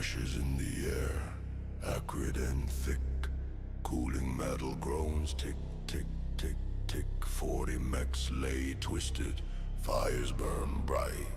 ashes in the air, acrid and thick. Cooling metal groans, tick, tick, tick, tick. 40 mechs lay twisted, fires burn bright.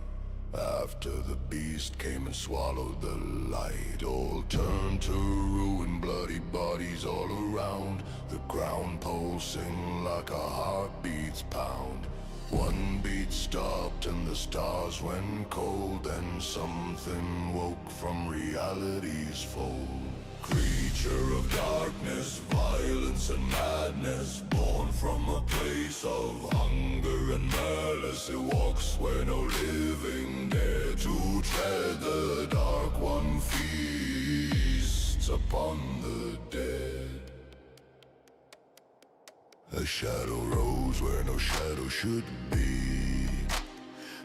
After the beast came and swallowed the light, all turned to ruin, bloody bodies all around. The ground pulsing like a heartbeat's pound. One beat stopped and the stars went cold. Then something woke from reality's fold. Creature of darkness, violence and madness, born from a place of hunger and malice. It walks where no living dare to tread. The dark one feasts upon the dead. A shadow rose where no shadow should be.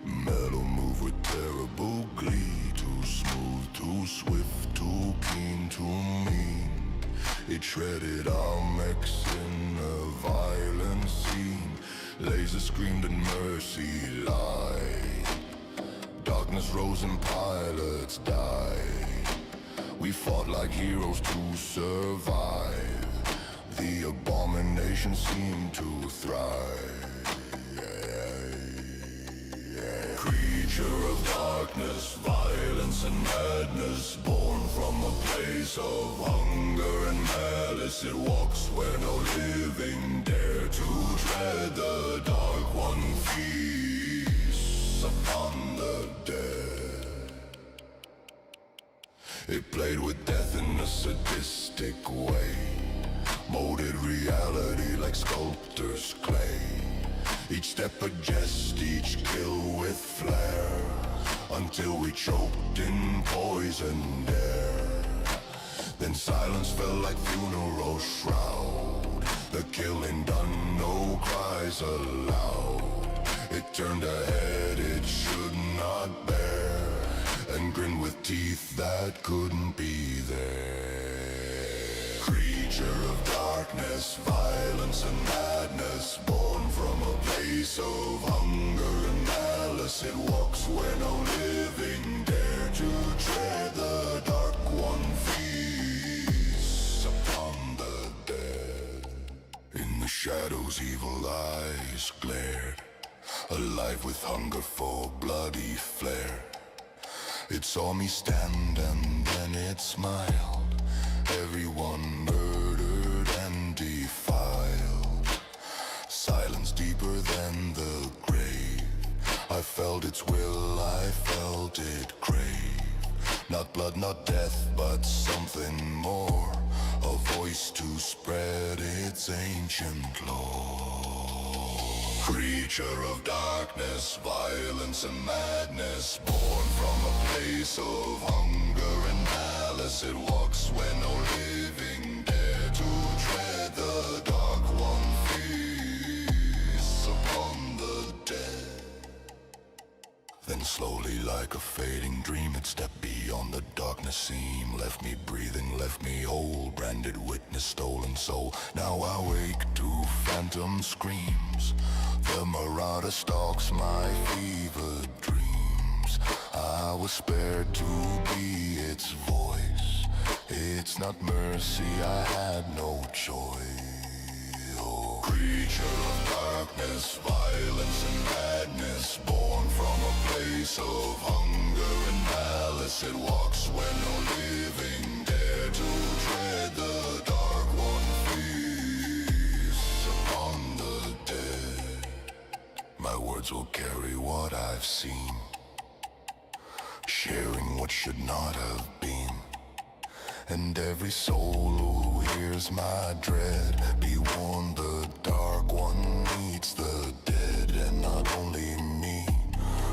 Metal move with terrible glee. Too smooth, too swift, too keen, too mean. It shredded our mechs in a violent scene. Laser screamed and mercy lied. Darkness rose and pilots died. We fought like heroes to survive. The abomination seemed to thrive. Creature of darkness, violence and madness, born from a place of hunger and malice. It walks where no living dare to tread. The dark one feasts upon the dead. It played with death in a sadistic way, molded reality like sculptor's clay. Each step a jest, each kill with flair, until we choked in poisoned air. Then silence fell like funeral shroud. The killing done, no cries aloud. It turned a head it should not bear, and grinned with teeth that couldn't be there. Creature of darkness, violence and madness, born from a place of hunger and malice. It walks where no living dare to tread. The dark one feasts upon the dead. In the shadows evil eyes glared, alive with hunger for bloody flare. It saw me stand and then it smiled. Everyone murdered and defiled. Silence deeper than the grave. I felt its will, I felt it crave. Not blood, not death, but something more. A voice to spread its ancient lore. Creature of darkness, violence and madness, born from a place of hunger and malice. It walks where no living dare to tread. The dark one feasts upon the dead. Then slowly like a fading dream it stepped beyond the darkness seam. Left me breathing, left me whole, branded witness, stolen soul. Now I wake to phantom screams. The marauder stalks my fevered dreams. I was spared to be its voice. It's not mercy, I had no choice. Oh. Creature of darkness, violence and madness, born from a place of hunger and malice. It walks where no living dare to tread. The dark one feasts upon the dead. My words will carry what I've seen, sharing what should not have been. And every soul who hears my dread, be warned, the dark one meets the dead. And not only me,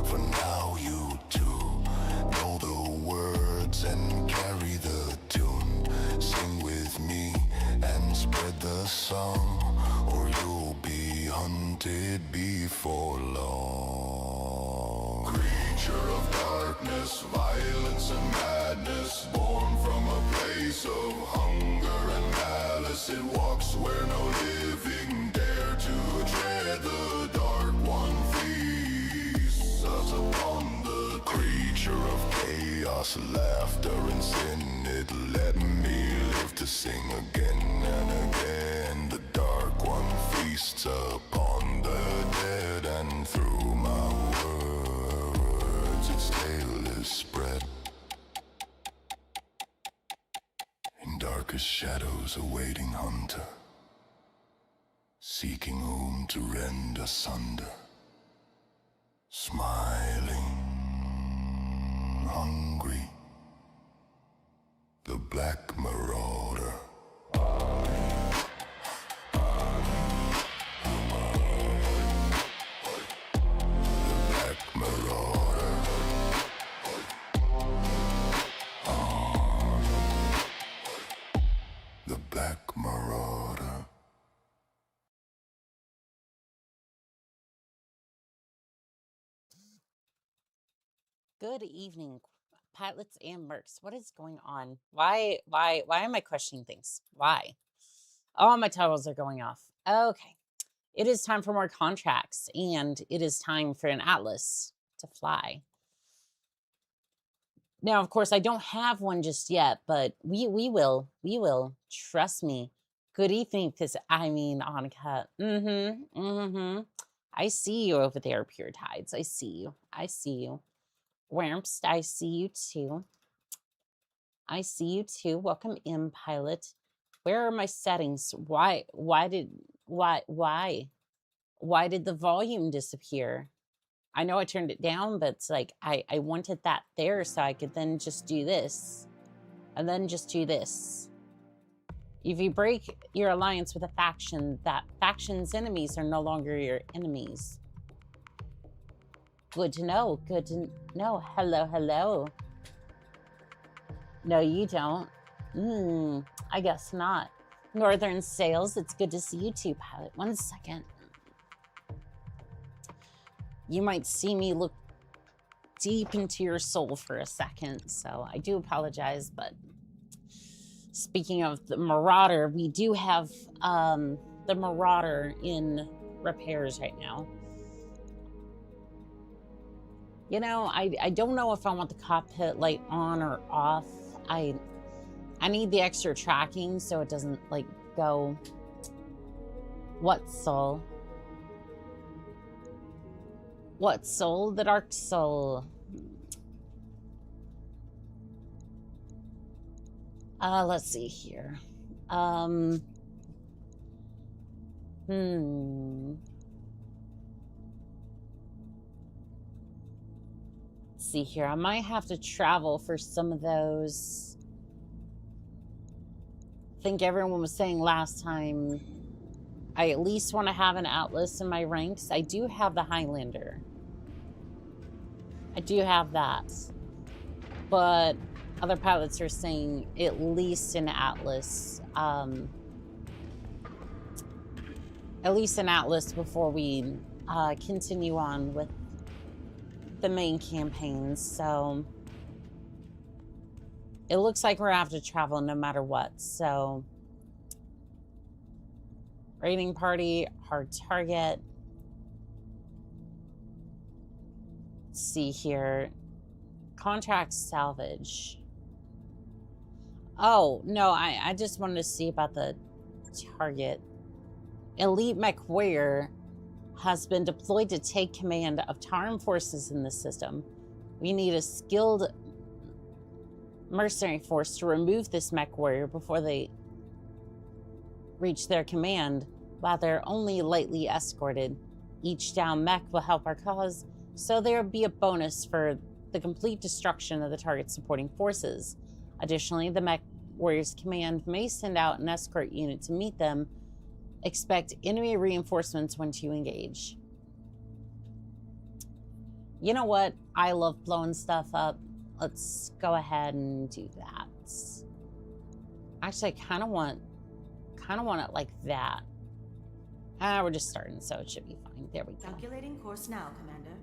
for now you too know the words and carry the tune. Sing with me and spread the song, or you'll be hunted before long. Creature of darkness, violence and madness, born from a place of hunger and malice. It walks where no living dare to tread. The dark one feasts us upon the creature of chaos, laughter and once in it, let me live to sing again and again. The dark one feasts upon the dead, and through my words its tale is spread. In darkest shadows awaiting hunter, seeking whom to rend asunder. Smiling, hungry, the black marauder. The black marauder. Good evening, pilots and mercs. What is going on? Why am I questioning things? Why? All my titles are going off. Okay. It is time for more contracts, and it is time for an atlas to fly. Now, of course, I don't have one just yet, but we will. Trust me. Good evening, Annika. I see you over there, Pure Tides. I see you. Wamps, I see you too. Welcome in, pilot. Where are my settings? Why did the volume disappear? I know I turned it down, but it's like I wanted that there so I could then just do this. And then just do this. If you break your alliance with a faction, that faction's enemies are no longer your enemies. Good to know. Hello. No, you don't. I guess not. Northern Sales, it's good to see you too, pilot. 1 second. You might see me look deep into your soul for a second, so I do apologize, but speaking of the Marauder, we do have the Marauder in repairs right now. You know, I don't know if I want the cockpit light on or off. I need the extra tracking so it doesn't like go. What soul? What soul? The dark soul. Let's see here. See here, I might have to travel for some of those. I think everyone was saying last time I at least want to have an Atlas in my ranks. I do have the Highlander. I do have that. But other pilots are saying at least an Atlas. At least an Atlas before we continue on with the main campaigns, so it looks like we're gonna have to travel no matter what. So raiding party, hard target. Let's see here. Contract salvage. Oh no, I just wanted to see about the target. Elite mech warrior has been deployed to take command of Tarn forces in the system. We need a skilled mercenary force to remove this mech warrior before they reach their command, while they're only lightly escorted. Each down mech will help our cause, so there will be a bonus for the complete destruction of the target's supporting forces. Additionally, the mech warrior's command may send out an escort unit to meet them. Expect enemy reinforcements once you engage. You know what? I love blowing stuff up. Let's go ahead and do that. Actually, I kind of want it like that. We're just starting, so it should be fine. There we go. Calculating course now, Commander.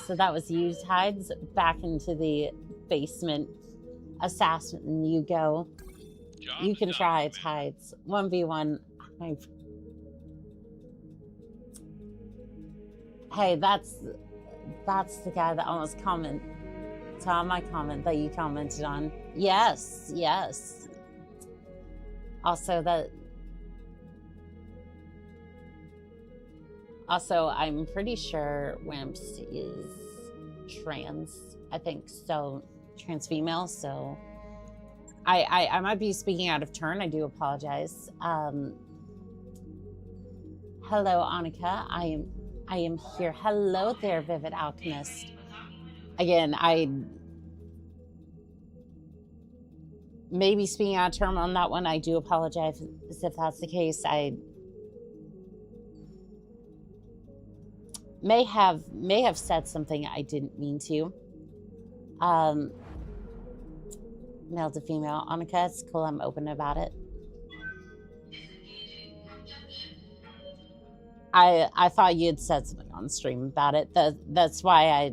So that was you, Tides. Back into the basement. Assassin, you go. You can try, Tides. 1v1. Hey, that's the guy that almost commented. Tom, my comment that you commented on. Yes, yes. Also, I'm pretty sure Wimps is trans. I think so, trans female. So, I might be speaking out of turn. I do apologize. Hello, Annika. I am here. Hello there, Vivid Alchemist. Again, I may be speaking out of turn on that one. I do apologize if that's the case. I may have said something I didn't mean to. Male to female. Annika, it's cool. I'm open about it. I thought you had said something on stream about it. That's why I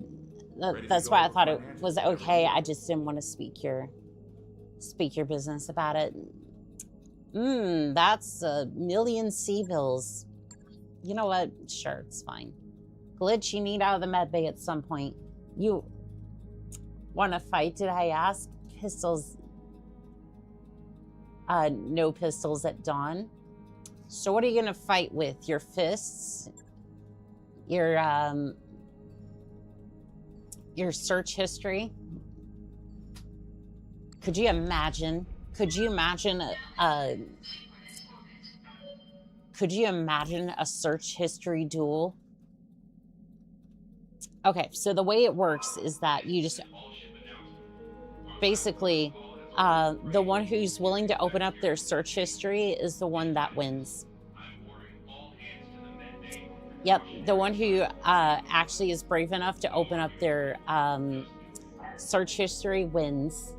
thought it was okay. I just didn't want to speak your business about it. That's a million C-bills. You know what? Sure, it's fine. Glitch, you need out of the med bay at some point. You want to fight, did I ask? Pistols. No pistols at dawn. So what are you going to fight with? Your fists? Your search history? Could you imagine? Could you imagine a search history duel? Okay, so the way it works is that you just basically the one who's willing to open up their search history is the one that wins. Yep, the one who actually is brave enough to open up their search history wins.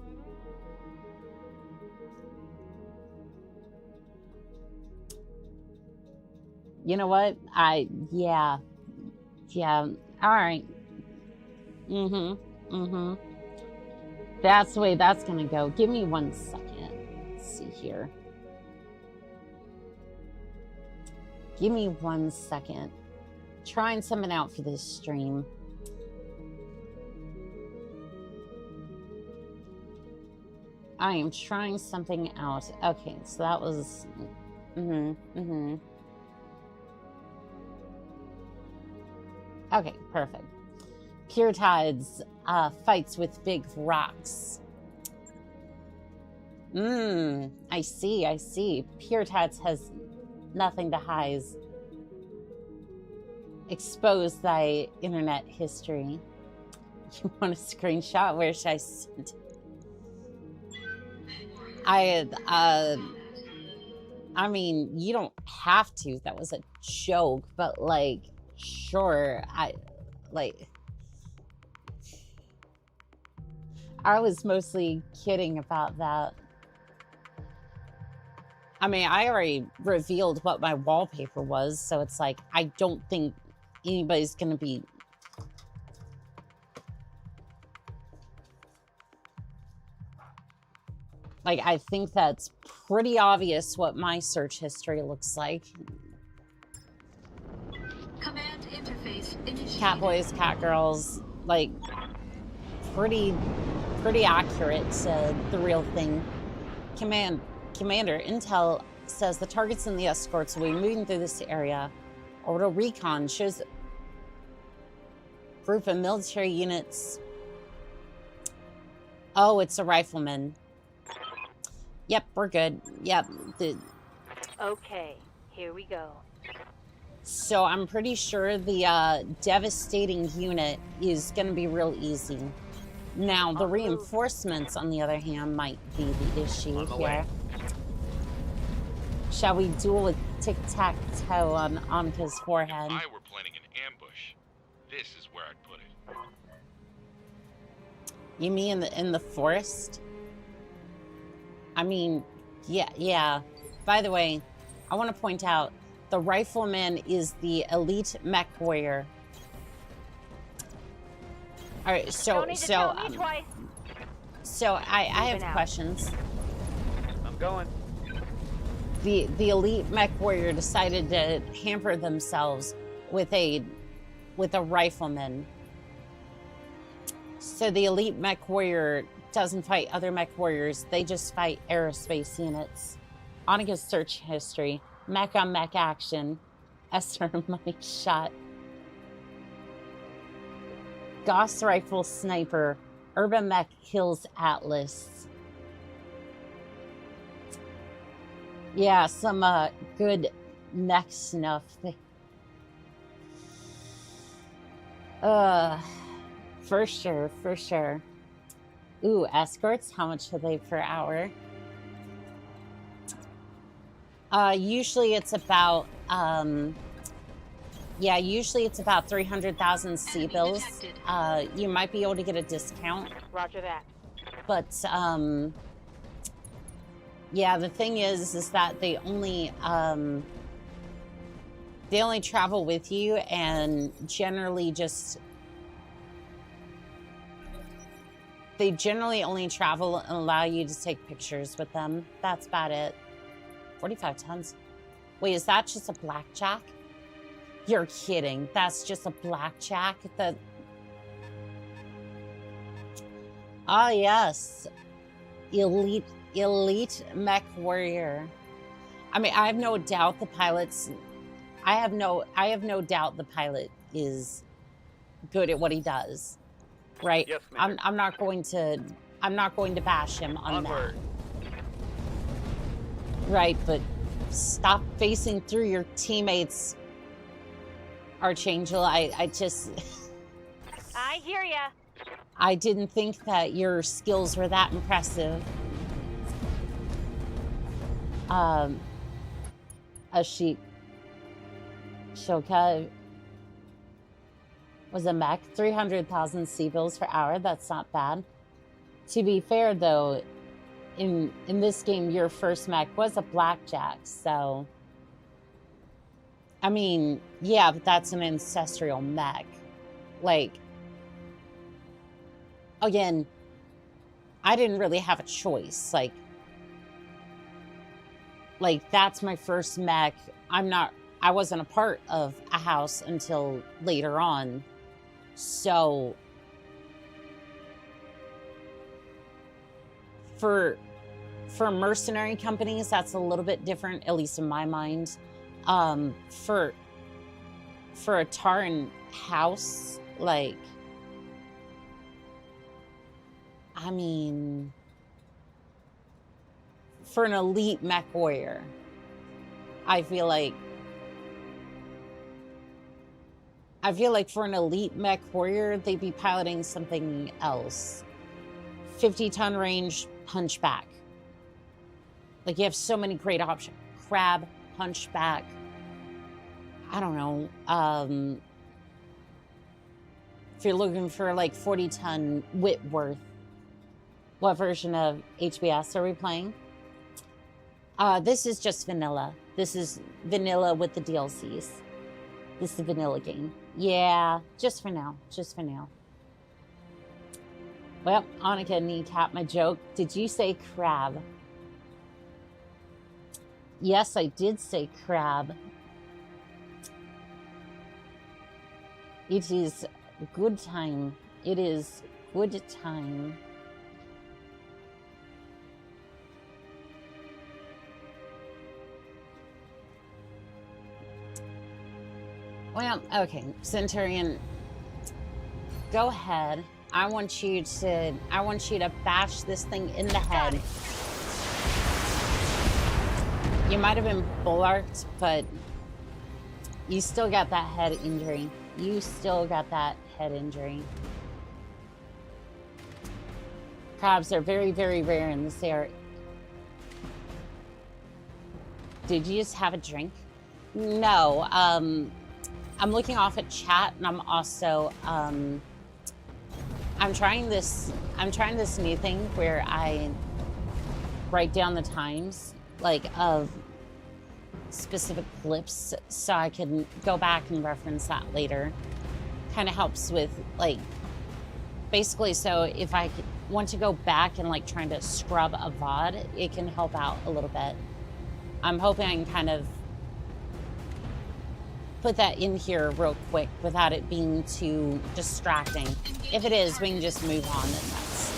You know what? Yeah. All right. That's the way that's gonna go. Give me 1 second. Let's see here. Give me 1 second. Trying something out for this stream. I am trying something out. Okay, so that was... Okay, perfect. Pure Tides fights with big rocks. I see. Pure Tides has nothing to hide. Expose thy internet history. You want a screenshot? Where should I send it? I mean, you don't have to. That was a joke, but like, sure. I was mostly kidding about that. I mean, I already revealed what my wallpaper was, so it's like, I don't think anybody's gonna be... Like, I think that's pretty obvious what my search history looks like. Command interface initiated. Cat boys, cat girls, like, pretty accurate to the real thing. Commander, intel says the targets and the escorts will be moving through this area. Orbital recon shows a group of military units. Oh, it's a rifleman. Yep, we're good. Yep. Okay, here we go. So I'm pretty sure the devastating unit is going to be real easy. Now, the reinforcements, on the other hand, might be the issue here. Shall we duel with tic-tac-toe on Annika's forehead? If I were planning an ambush, this is where I'd put it. You mean in the forest? I mean, yeah. By the way, I want to point out, the rifleman is the elite mech warrior. All right, so I have questions. I'm going. The elite mech warrior decided to hamper themselves with a rifleman. So the elite mech warrior doesn't fight other mech warriors. They just fight aerospace units. Anika's search history. Mech on mech action. Esther Mike shot. Gauss rifle sniper. Urban mech kills Atlas. Yeah, some good mech snuff. For sure, for sure. Ooh, escorts, how much are they per hour? Usually it's about, yeah, usually it's about 300,000 C-bills. You might be able to get a discount. Roger that. But, yeah, the thing is that they only travel with you and generally just... They generally only travel and allow you to take pictures with them. That's about it. 45 tons. Wait, is that just a blackjack? You're kidding. That's just a blackjack? Ah, yes. Elite mech warrior. I mean, I have no doubt the pilot's... I have no doubt the pilot is good at what he does. Right? Yes, ma'am. I'm not going to bash him on Onward. that. Right, but stop facing through your teammates, Archangel. I just I hear ya. I didn't think that your skills were that impressive. Ashik Shoka was a mech, 300,000 C-bills per hour. That's not bad. To be fair, though, in this game, your first mech was a blackjack, so... I mean, yeah, but that's an ancestral mech. Like, again, I didn't really have a choice. Like, that's my first mech. I wasn't a part of a house until later on. So, for mercenary companies, that's a little bit different, at least in my mind. For a Taran house, like, I mean, for an elite mech warrior, I feel like for an elite mech warrior, they'd be piloting something else. 50-ton range, hunchback. Like, you have so many great options. Crab, hunchback. I don't know. If you're looking for, like, 40-ton Whitworth, what version of HBS are we playing? This is just vanilla. This is vanilla with the DLCs. This is a vanilla game. Yeah, just for now. Just for now. Well, Annika kneecapped my joke. Did you say crab? Yes, I did say crab. It is good time. It is good time. Well, okay, Centurion, go ahead. I want you to bash this thing in the head. You might have been bullarked, but you still got that head injury. You still got that head injury. Crabs are very, very rare in this area. Did you just have a drink? No, I'm looking off at chat, and I'm also, I'm trying this new thing where I write down the times, like, of specific clips, so I can go back and reference that later. Kind of helps with, like, basically, so if I want to go back and, like, trying to scrub a VOD, it can help out a little bit. I'm hoping I can kind of put that in here real quick without it being too distracting. If it is, we can just move on, and that's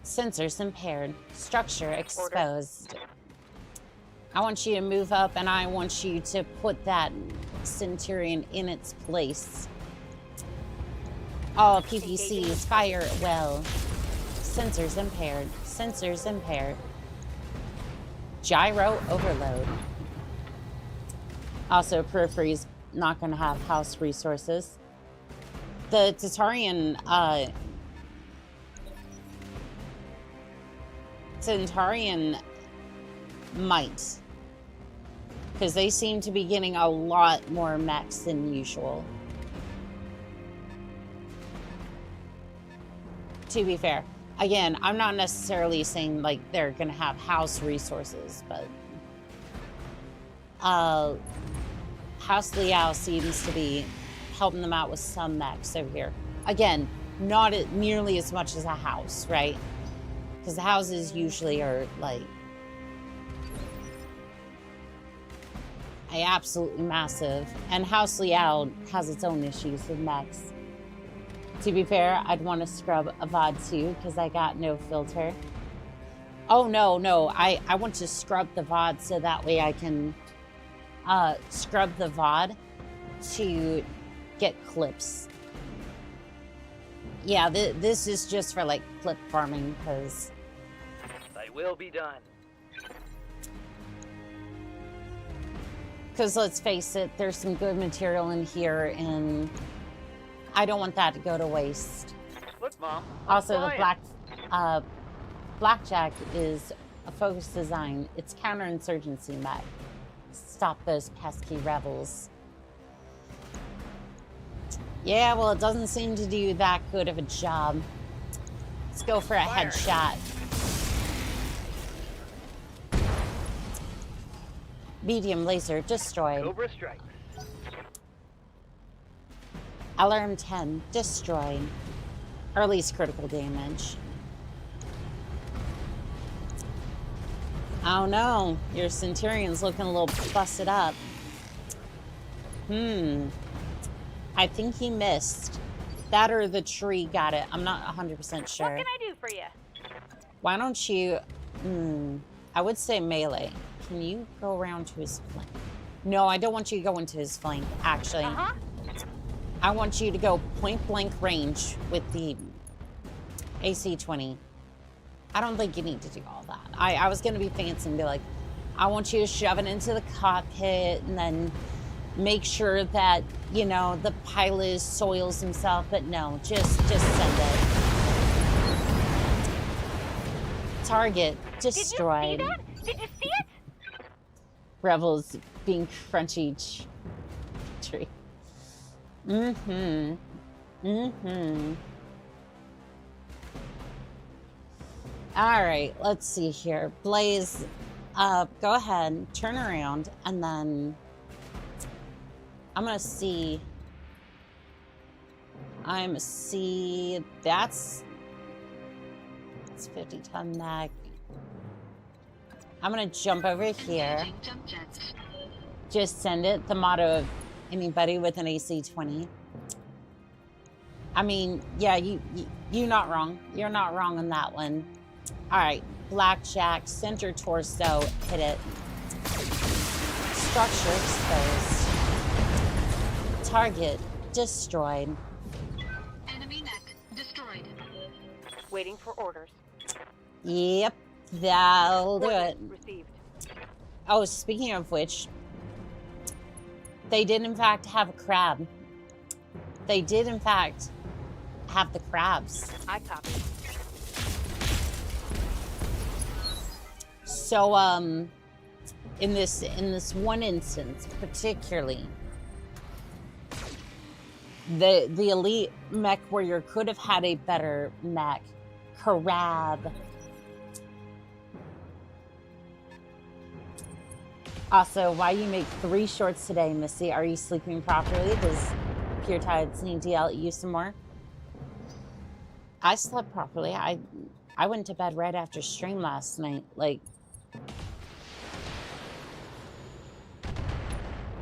sensors impaired, structure exposed. I want you to move up, and I want you to put that Centurion in its place. All PPCs fire well. Sensors impaired. Sensors impaired. Gyro overload. Also, periphery's not going to have house resources. The Centaurian might, because they seem to be getting a lot more mechs than usual. To be fair, again, I'm not necessarily saying like they're gonna have house resources, but House Liao seems to be helping them out with some mechs over here. Again, not nearly as much as a house, right? Because the houses usually are like absolutely massive, and House Liao has its own issues with mechs. To be fair, I'd want to scrub a VOD too, because I got no filter. Oh, no, I want to scrub the VOD so that way I can scrub the VOD to get clips. Yeah, this is just for like clip farming, because They will be done. Because let's face it, there's some good material in here, and I don't want that to go to waste. Look, Mom. I'm Also, the flying. Blackjack is a focused design. It's counterinsurgency mech. Stop those pesky rebels. Yeah, well, it doesn't seem to do that good of a job. Let's go for a headshot. Medium laser destroyed. Cobra strikes. Alarm 10 destroyed. Or at least critical damage. Oh no, your Centurion's looking a little busted up. I think he missed. That or the tree got it. I'm not 100% sure. What can I do for you? Why don't you... I would say melee. Can you go around to his flank? No, I don't want you to go into his flank, actually. I want you to go point blank range with the AC-20. I don't think you need to do all that. I was going to be fancy and be like, I want you to shove it into the cockpit and then make sure that, you know, the pilot soils himself. But no, just send it. Target destroyed. Did you see that? Did you see it? Rebels being crunchy tree. All right, let's see here. Blaze, go ahead, turn around, and then I'm gonna see. That's 50-ton mag. I'm gonna jump over here. Just send it. The motto of anybody with an AC-20. I mean, yeah, you're not wrong. You're not wrong on that one. All right, Blackjack, center torso, hit it. Structure exposed. Target destroyed. Enemy mech destroyed. Waiting for orders. Yep, that'll do it. Received. Oh, speaking of which, they did in fact have a crab. They did in fact have the crabs. I copy. So, in this one instance, particularly, the elite mech warrior could have had a better mech. Crab. Also, why you make 3 shorts today, Missy? Are you sleeping properly? Does Pure Tides need to yell at you some more? I slept properly. I went to bed right after stream last night. Like,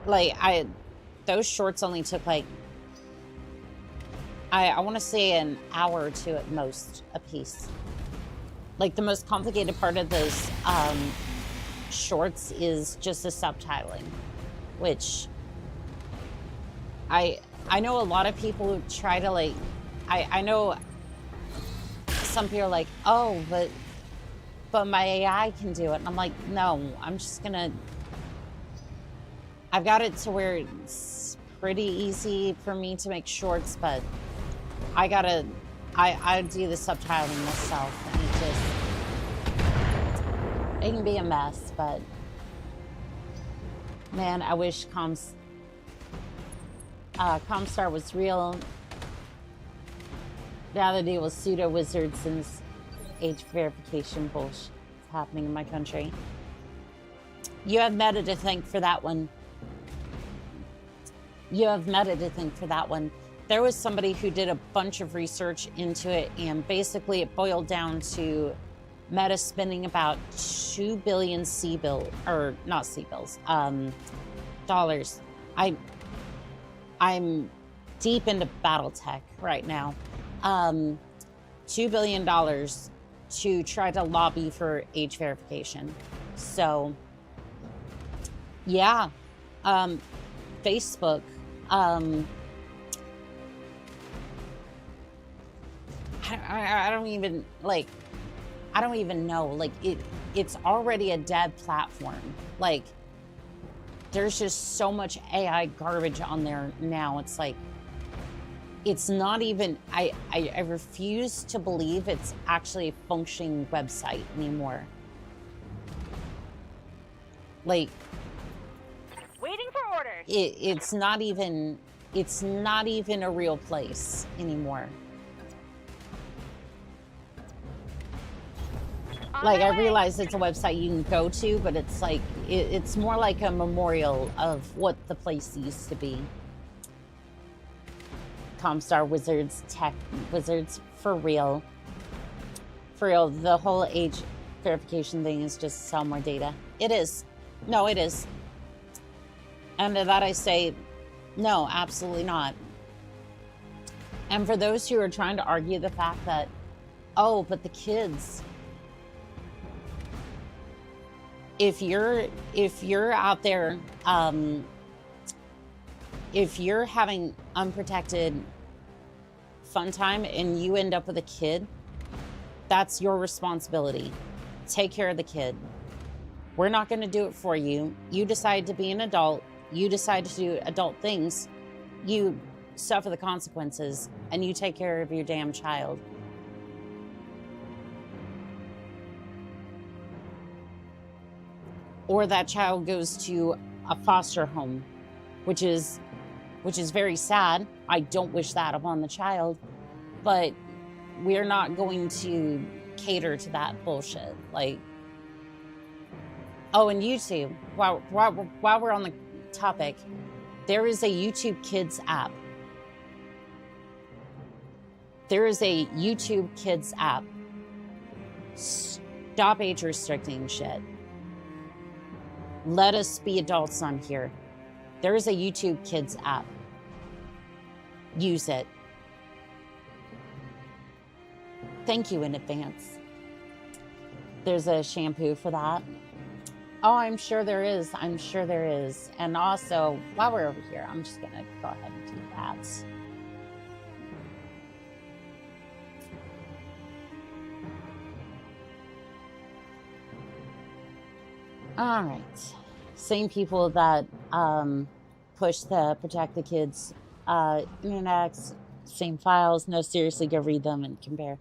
like, those shorts only took like, I want to say an hour or two at most a piece. Like, the most complicated part of those shorts is just the subtitling, which I know a lot of people who try to, like, I know some people are like, oh, but my AI can do it. And I'm like, no, I'm just gonna, I've got it to where it's pretty easy for me to make shorts, but I do the subtitling myself, and it can be a mess, but man, I wish Comstar was real. Now the deal with pseudo wizards and this age verification bullshit is happening in my country. You have Meta to thank for that one. You have Meta to thank for that one. There was somebody who did a bunch of research into it, and basically it boiled down to Meta spending about 2 billion dollars. I'm deep into Battletech right now. $2 billion to try to lobby for age verification. So, yeah, Facebook. I don't even like. I don't even know. Like, it's already a dead platform. Like, there's just so much AI garbage on there now. It's like, it's not even, I refuse to believe it's actually a functioning website anymore. Like, Waiting for orders. it's not even a real place anymore. Like, I realize it's a website you can go to, but it's like, it's more like a memorial of what the place used to be. Comstar wizards, tech wizards, for real. For real, the whole age verification thing is just sell more data. It is. No, it is. And to that I say, no, absolutely not. And for those who are trying to argue the fact that, oh, but the kids, if you're out there, if you're having unprotected fun time and you end up with a kid, that's your responsibility. Take care of the kid. We're not going to do it for you. You decide to be an adult. You decide to do adult things. You suffer the consequences, and you take care of your damn child. Or that child goes to a foster home, which is very sad. I don't wish that upon the child, but we're not going to cater to that bullshit. Like, oh, and YouTube, while we're on the topic, there is a YouTube Kids app. There is a YouTube Kids app. Stop age restricting shit. Let us be adults on here. There is a YouTube Kids app. Use it. Thank you in advance. There's a shampoo for that. Oh, I'm sure there is. I'm sure there is. And also, while we're over here, I'm just gonna go ahead and do that. All right. Same people that push the protect the kids internets, same files. No, seriously, go read them and compare.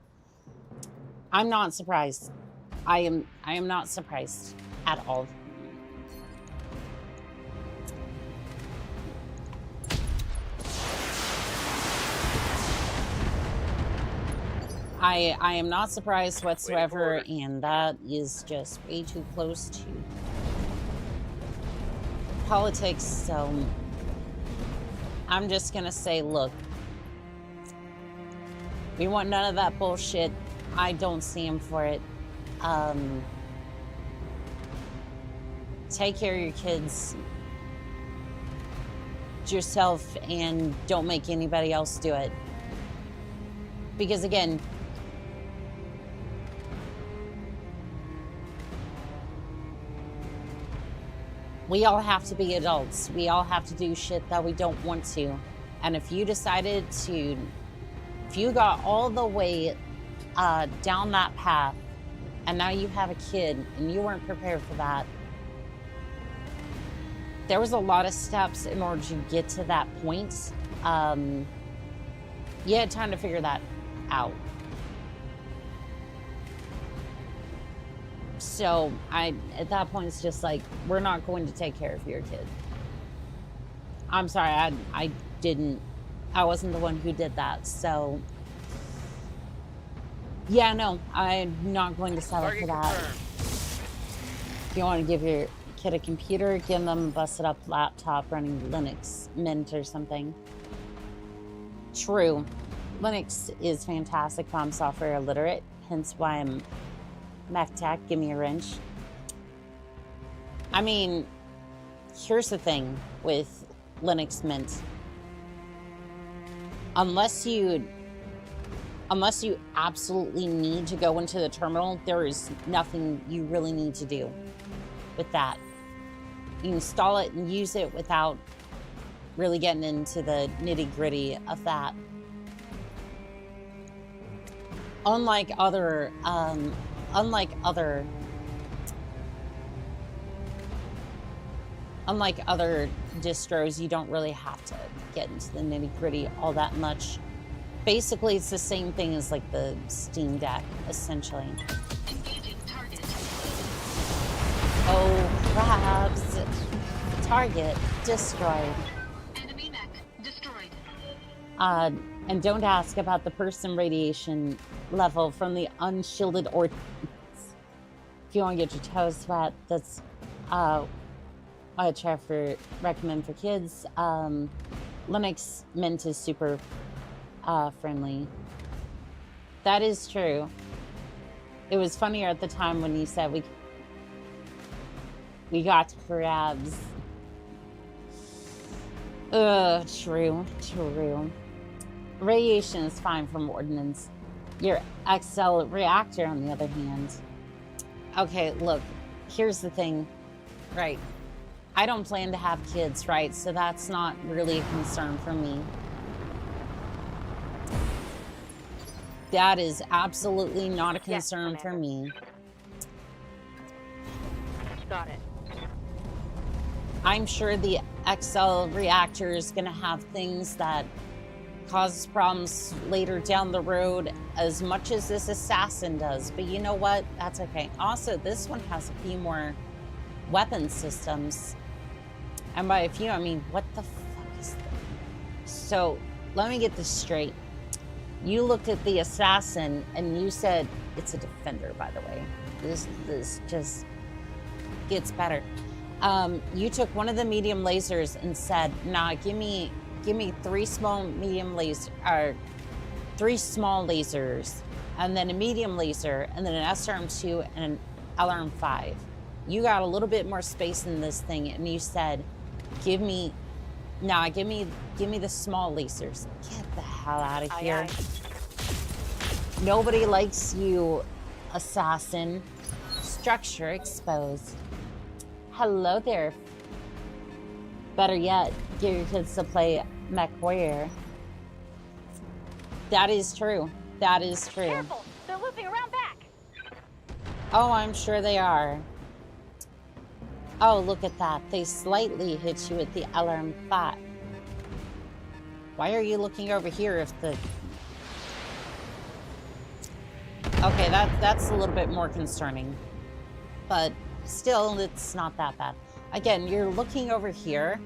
I'm not surprised. I am not surprised at all. I am not surprised whatsoever, and that is just way too close to politics, so I'm just gonna say, look, we want none of that bullshit. I don't see him for it. Take care of your kids. protect yourself and don't make anybody else do it. Because again, we all have to be adults. We all have to do shit that we don't want to. And if you decided to, if you got all the way down that path and now you have a kid and you weren't prepared for that, there was a lot of steps in order to get to that point. You had time to figure that out. So at that point, it's just like, we're not going to take care of your kid. I'm sorry, I wasn't the one who did that. So yeah, no, I'm not going to settle for that. If you want to give your kid a computer, give them a busted up laptop running Linux Mint or something. True, Linux is fantastic, but I'm software illiterate, hence why I'm Mech Tech. Give me a wrench. I mean, here's the thing with Linux Mint. Unless you absolutely need to go into the terminal, there is nothing you really need to do with that. You can install it and use it without really getting into the nitty-gritty of that. Unlike other distros, you don't really have to get into the nitty-gritty all that much. Basically, it's the same thing as like the Steam Deck, essentially. Engaging target. Oh, crabs. Target destroyed. Enemy mech destroyed. And don't ask about the person radiation level from the unshielded ordnance. If you want to get your toes wet, that's I recommend for kids. Linux Mint is super friendly. That is true. It was funnier at the time when you said we got crabs. True. Radiation is fine from ordnance. Your XL reactor, on the other hand. Okay, look, here's the thing, right? I don't plan to have kids, right? So that's not really a concern for me. That is absolutely not a concern for me. Got it. I'm sure the XL reactor is going to have things that cause problems later down the road, as much as this assassin does. But you know what? That's okay. Also, this one has a few more weapon systems. And by a few, I mean, what the fuck is that? So, let me get this straight. You looked at the assassin and you said, it's a defender, by the way. This just gets better. You took one of the medium lasers and said, nah, give me 3 small lasers, and then a medium laser, and then an SRM2 and an LRM5. You got a little bit more space in this thing, and you said, give me the small lasers. Get the hell out of here. Aye. Nobody likes you, assassin. Structure exposed. Hello there. Better yet, get your kids to play Mech Warrior. That is true. That is true. Careful! They're looping around back! Oh, I'm sure they are. Oh, look at that. They slightly hit you with the LRM5. Why are you looking over here if the... Okay, that's a little bit more concerning. But still, it's not that bad. Again, you're looking over here,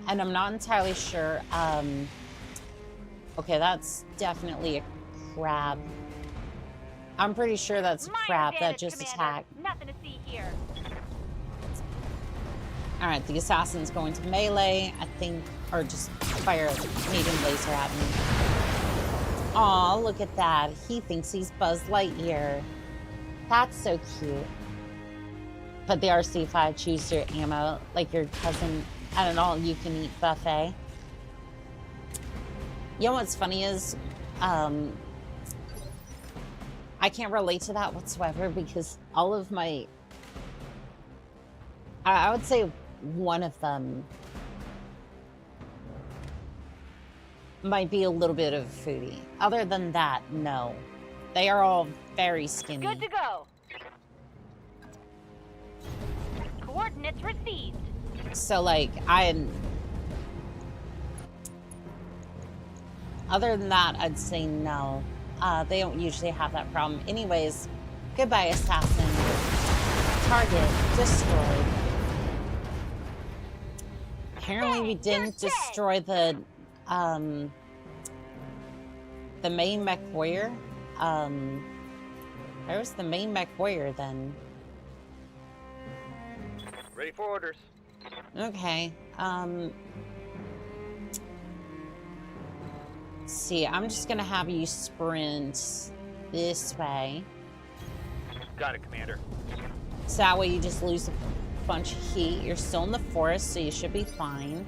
and I'm not entirely sure. Okay, that's definitely a crab. I'm pretty sure that's a crab that just attacked. Nothing to see here. All right, the assassin's going to melee, I think, or just fire a medium laser at me. Aw, look at that. He thinks he's Buzz Lightyear. That's so cute. But the RC5, choose your ammo, like your cousin at an all-you-can-eat buffet. You know what's funny is, I can't relate to that whatsoever because all of my, I would say one of them might be a little bit of a foodie. Other than that, no. They are all very skinny. Good to go. Coordinates received. So, like, other than that, I'd say no. They don't usually have that problem. Anyways, goodbye, assassin. Target destroyed. Apparently we didn't destroy the main mech warrior. Where was the main mech warrior then? Ready for orders. Okay. Let's see, I'm just gonna have you sprint this way. Got it, Commander. So that way you just lose a bunch of heat. You're still in the forest, so you should be fine.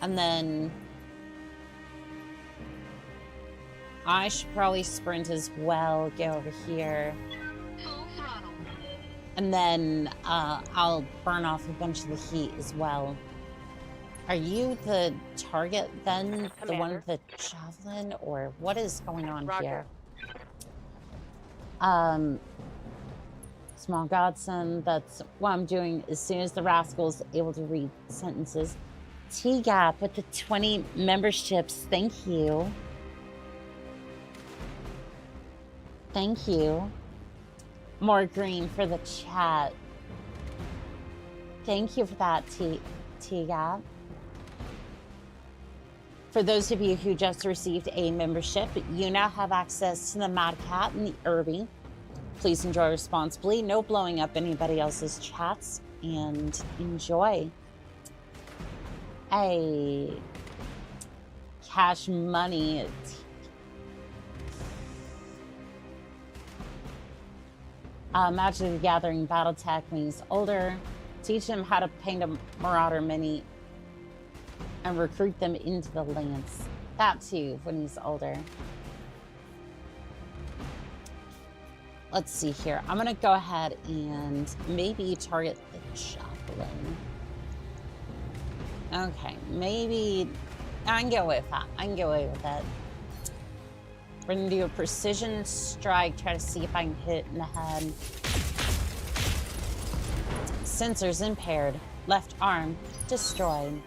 And then I should probably sprint as well. Get over here. Full throttle. And then I'll burn off a bunch of the heat as well. Are you the target then? The one with the javelin? Or what is going on here? Small godson, that's what I'm doing as soon as the rascal's able to read sentences. T-Gap with the 20 memberships, thank you. Thank you. More green for the chat. Thank you for that, T-Gap. For those of you who just received a membership, you now have access to the Mad Cat and the Irby. Please enjoy responsibly. No blowing up anybody else's chats. And enjoy. Hey. Cash money. Magic the Gathering Battletech when he's older. Teach him how to paint a Marauder mini and recruit them into the Lance. That too, when he's older. Let's see here. I'm gonna go ahead and maybe target the javelin. Okay, maybe I can get away with that. I can get away with it. We're gonna do a precision strike, try to see if I can hit it in the head. Sensors impaired. Left arm destroyed.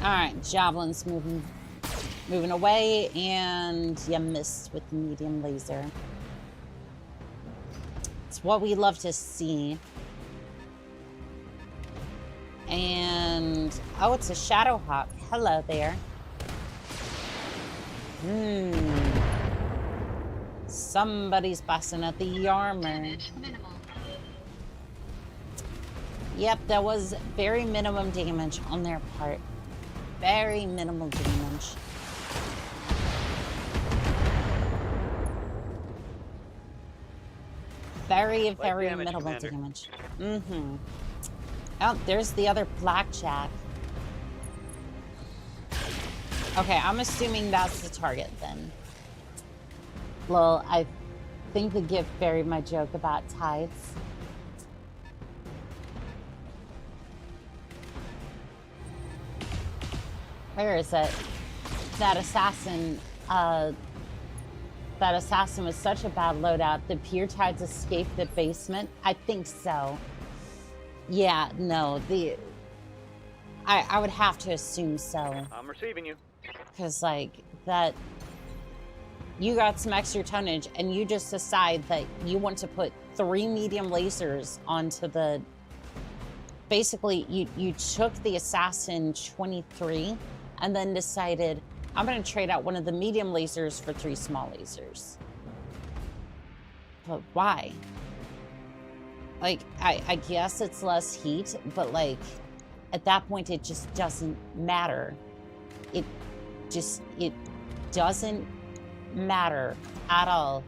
Alright, javelin's moving away, and you missed with the medium laser. It's what we love to see. And oh, it's a Shadowhawk. Hello there. Somebody's busting at the armor. Damage minimal. Yep, that was very minimum damage on their part. Very minimal damage. Very, very minimal damage. Oh, there's the other blackjack. Okay, I'm assuming that's the target then. Well, I think the gift buried my joke about tides. Where is it? That assassin was such a bad loadout. The pure tides escaped the basement. I think so. Yeah, no, I would have to assume so. I'm receiving you. Because, like, that... You got some extra tonnage, and you just decide that you want to put 3 medium lasers onto the... Basically, you took the Assassin 23, and then decided, I'm going to trade out one of the medium lasers for 3 small lasers. But why? Like, I guess it's less heat, but, like, at that point, it just doesn't matter. It doesn't matter at all.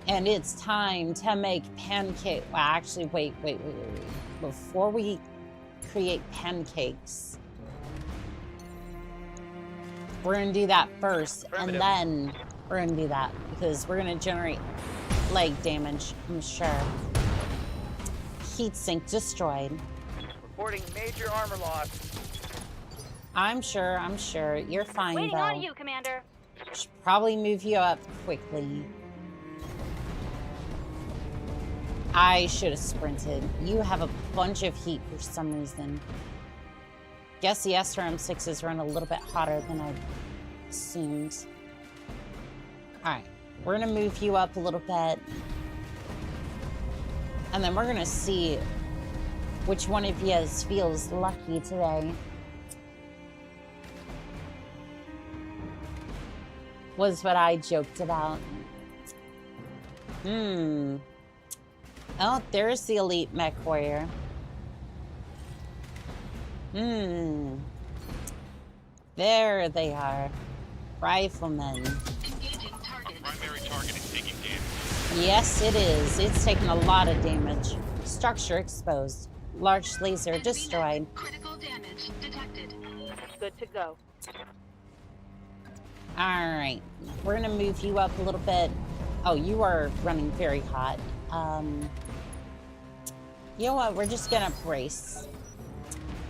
And it's time to make pancake. Well, actually, wait. Before we create pancakes. We're gonna do that first, and then we're gonna do that because we're gonna generate leg damage, I'm sure. Heat sink destroyed. Reporting major armor loss. I'm sure. You're fine, Waiting though. on you, Commander. Should probably move you up quickly. I should have sprinted. You have a bunch of heat for some reason. Guess the SRM-6s run a little bit hotter than I assumed. Alright, we're gonna move you up a little bit. And then we're gonna see which one of you feels lucky today. Was what I joked about. Oh, there's the elite mech warrior. There they are. Riflemen. Engaging target. Primary target is taking damage. Yes, it is. It's taken a lot of damage. Structure exposed. Large laser destroyed. Critical damage detected. Good to go. Alright. We're gonna move you up a little bit. Oh, you are running very hot. You know what? We're just gonna brace.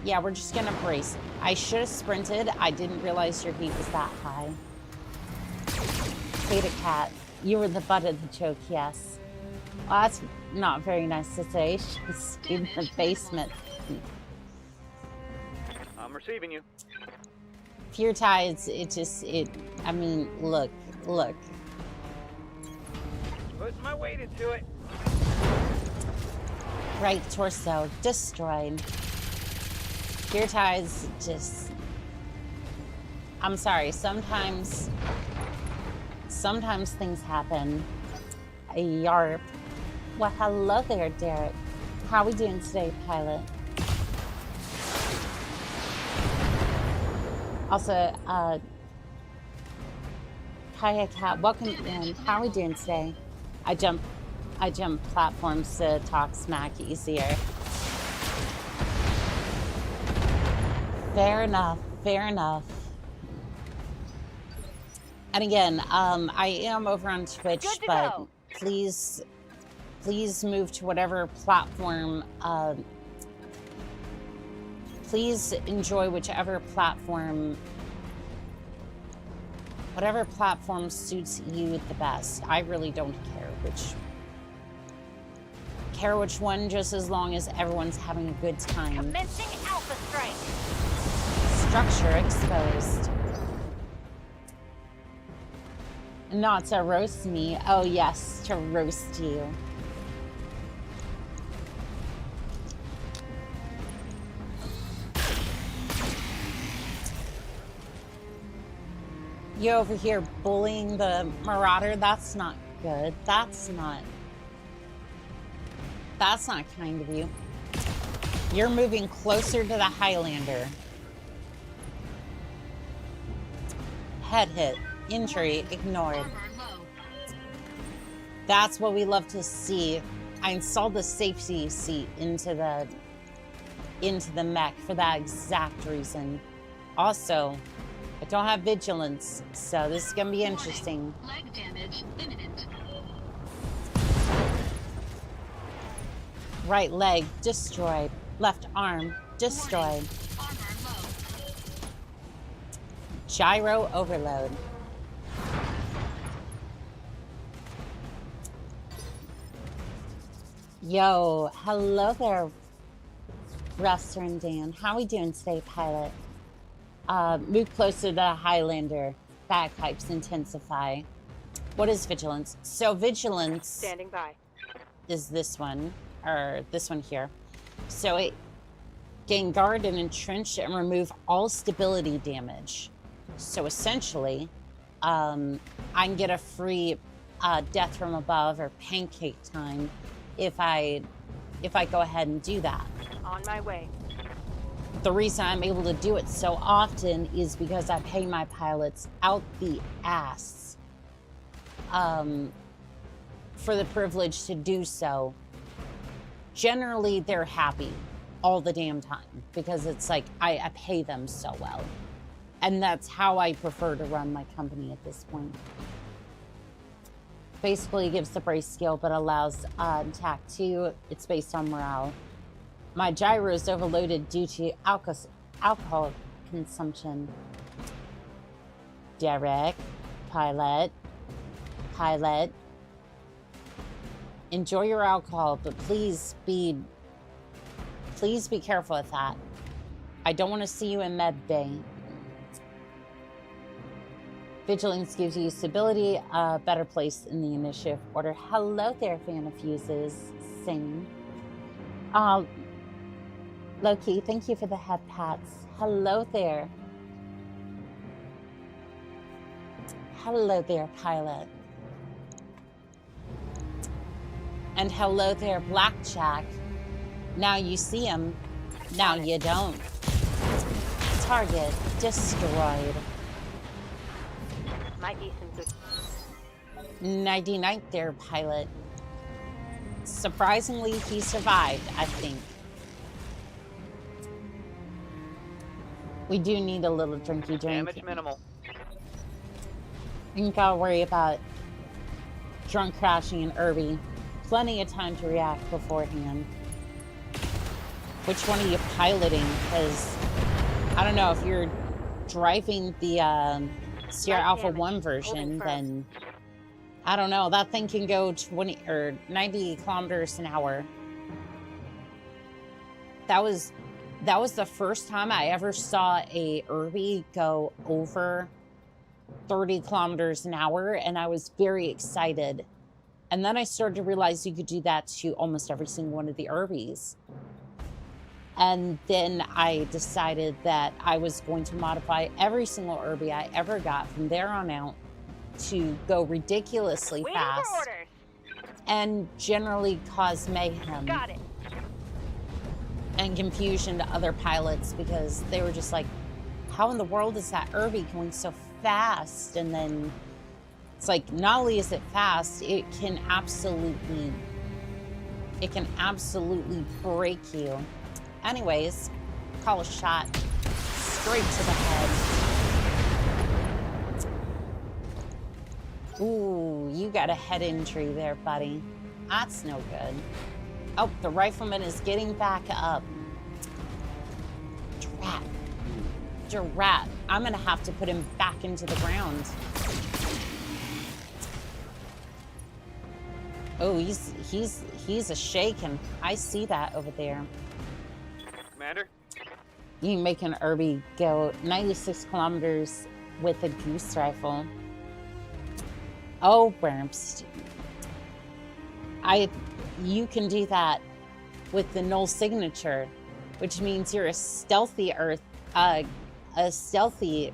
Yeah, we're just gonna brace. I should have sprinted. I didn't realize your heat was that high. Beta cat. You were the butt of the joke, yes. Well, that's not very nice to say. She's in the basement. I'm receiving you. Pure tides, I mean, look. Putting my weight into it. Right torso, destroyed. Pure tides, just... I'm sorry, sometimes things happen. Yarp. Well, hello there, Derek. How we doing today, pilot? Also, Kaya Cat, welcome in. How we doing today? I jump platforms to talk smack easier. Fair enough. And again, I am over on Twitch, but go. please move to whatever platform. Please enjoy whichever platform, whatever platform suits you the best. I really don't care which one, just as long as everyone's having a good time. Commencing Alpha Strike. Structure exposed. Not to roast me. Oh yes, to roast you. You over here bullying the Marauder? That's not good. That's not kind of you. You're moving closer to the Highlander. Head hit. Injury ignored. Armor low. That's what we love to see. I installed the safety seat into the mech for that exact reason. Also, I don't have vigilance, so this is gonna be interesting. Leg damage imminent. Right leg destroyed. Left arm destroyed. Armor low. Gyro overload. Yo, hello there, Ruster and Dan. How we doing today, pilot? Move closer to the Highlander. Bagpipes intensify. What is vigilance? So vigilance Standing by. is this one, or this one here. So it gain guard and entrench and remove all stability damage. So essentially, I can get a free death from above or pancake time if I go ahead and do that. On my way. The reason I'm able to do it so often is because I pay my pilots out the ass for the privilege to do so. Generally, they're happy. all the damn time because it's like I pay them so well. And that's how I prefer to run my company at this point. Basically gives the brace skill but allows attack 2. It's based on morale. My gyro is overloaded due to alcohol consumption. Derek, pilot. Enjoy your alcohol, but please be careful with that. I don't want to see you in med bay. Vigilance gives you stability, a better place in the initiative order. Hello there, fan of fuses. Sing. Loki, thank you for the head pats. Hello there. Hello there, pilot. And hello there, Blackjack. Now you see him, now you don't. Target destroyed. Might be some good. Nighty-night there, pilot. Surprisingly, he survived, I think. We do need a little drinky drink. Damage minimal. You gotta worry about drunk crashing and Irby. Plenty of time to react beforehand. Which one are you piloting? Because I don't know if you're driving the Sierra Alpha 1 version, then I don't know. That thing can go 20 or 90 kilometers an hour. That was the first time I ever saw a Irby go over 30 kilometers an hour, and I was very excited. And then I started to realize you could do that to almost every single one of the Irbies. And then I decided that I was going to modify every single Irby I ever got from there on out to go ridiculously Waiting fast for orders. and generally cause mayhem Got it. and confusion to other pilots because they were just like, how in the world is that Irby going so fast? And then it's like, not only is it fast, it can absolutely break you. Anyways, call a shot straight to the head. Ooh, you got a head injury there, buddy. That's no good. Oh, the rifleman is getting back up. Drat. I'm gonna have to put him back into the ground. Oh, he's a shaken. I see that over there. Commander? You can make an Irby go 96 kilometers with a goose rifle. Oh, Bramps. You can do that with the null signature, which means you're a stealthy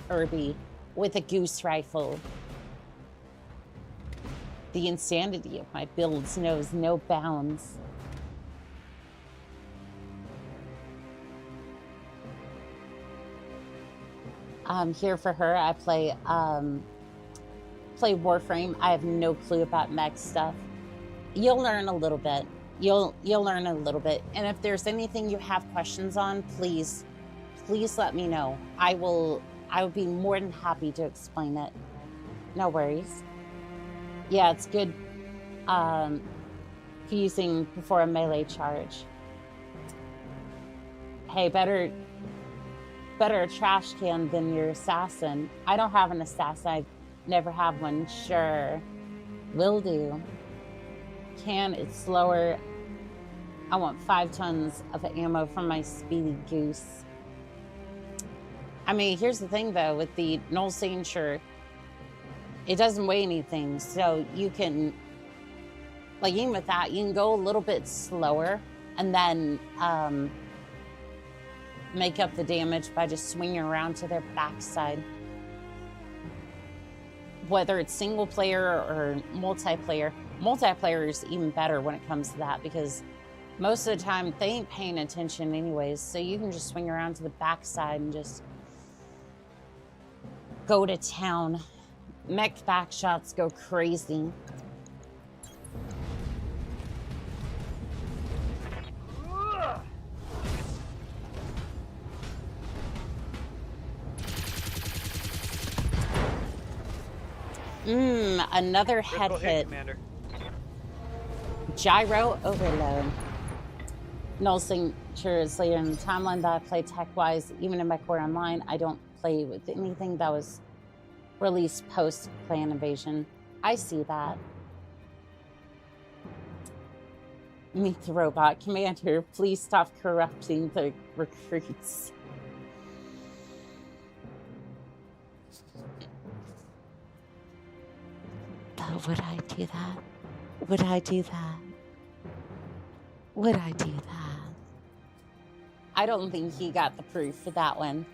Irby with a goose rifle. The insanity of my builds knows no bounds. Here for her, I play Warframe. I have no clue about mech stuff. You'll learn a little bit. You'll learn a little bit. And if there's anything you have questions on, please let me know. I will be more than happy to explain it. No worries. Yeah, it's good fusing before a melee charge. Hey, better a trash can than your assassin. I don't have an assassin. I never have one. Sure. Will do. Can, it's slower. I want 5 tons of ammo from my speedy goose. I mean, here's the thing though, with the null signature, it doesn't weigh anything. So you can, like even with that, you can go a little bit slower and then make up the damage by just swinging around to their backside. Whether it's single player or multiplayer, multiplayer is even better when it comes to that because most of the time they ain't paying attention anyways. So you can just swing around to the backside and just go to town. Mech back shots go crazy. Another head Critical hit. Commander. Gyro overload. Null signatures later in the timeline that I play tech-wise. Even in MechWarrior Online, I don't play with anything that was released post-clan invasion. I see that. Meet the robot. Commander, please stop corrupting the recruits. Oh, would I do that? Would I do that? Would I do that? I don't think he got the proof for that one.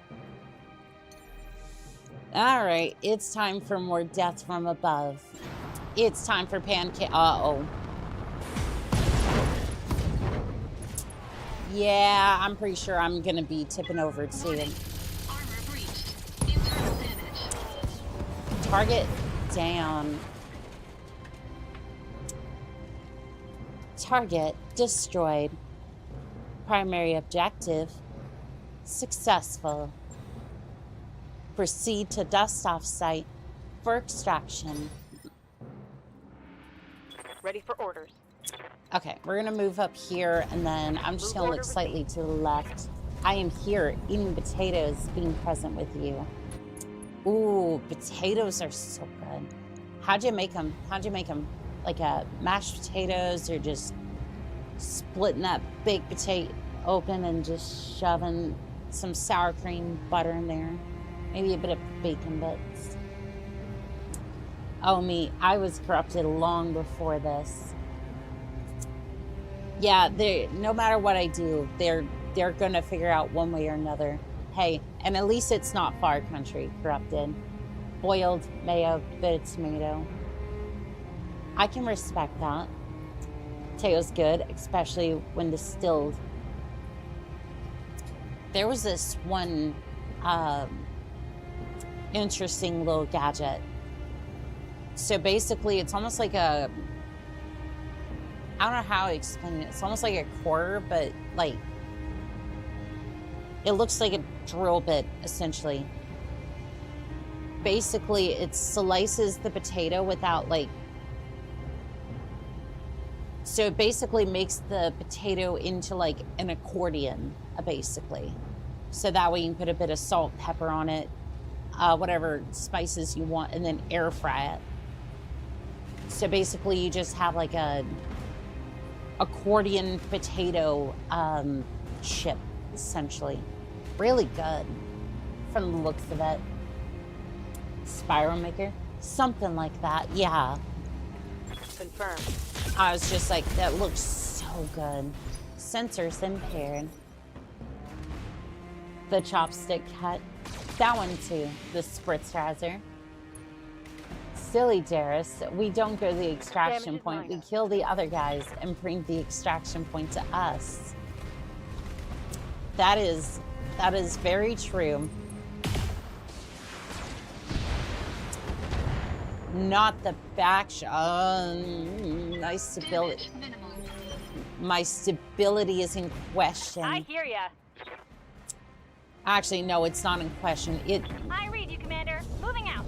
All right, it's time for more death from above. It's time for pancake. Uh-oh. Yeah, I'm pretty sure I'm gonna be tipping over too. Armor breached. Internal damage. Target down. Target destroyed. Primary objective successful. Proceed to dust off site for extraction. Ready for orders. Okay, we're gonna move up here and then I'm just gonna look slightly to the left. I am here eating potatoes, being present with you. Ooh, potatoes are so good. How'd you make them? How'd you make them? Like mashed potatoes or just splitting that baked potato open and just shoving some sour cream butter in there? Maybe a bit of bacon bits. Oh, me, I was corrupted long before this. Yeah, no matter what I do, they're gonna figure out one way or another. Hey, and at least it's not far country corrupted. Boiled mayo, bit of tomato. I can respect that. Potato's good, especially when distilled. There was this one interesting little gadget. So basically, it's almost like a, I don't know how to explain it. It's almost like a quarter, but like, it looks like a drill bit, essentially. Basically, it slices the potato without like, so it basically makes the potato into like an accordion, basically. So that way you can put a bit of salt, pepper on it, whatever spices you want, and then air fry it. So basically you just have like a accordion potato chip, essentially. Really good from the looks of it. Spiral maker, something like that, yeah. Confirmed. I was just like, that looks so good. Sensors impaired. The chopstick cut. That one too. The Spritzrazor. Silly Darius. We don't go to the extraction point. We kill the other guys and bring the extraction point to us. That is very true. Not the back shot. My stability. My stability is in question. I hear ya. Actually, no, it's not in question. I read you, Commander. Moving out.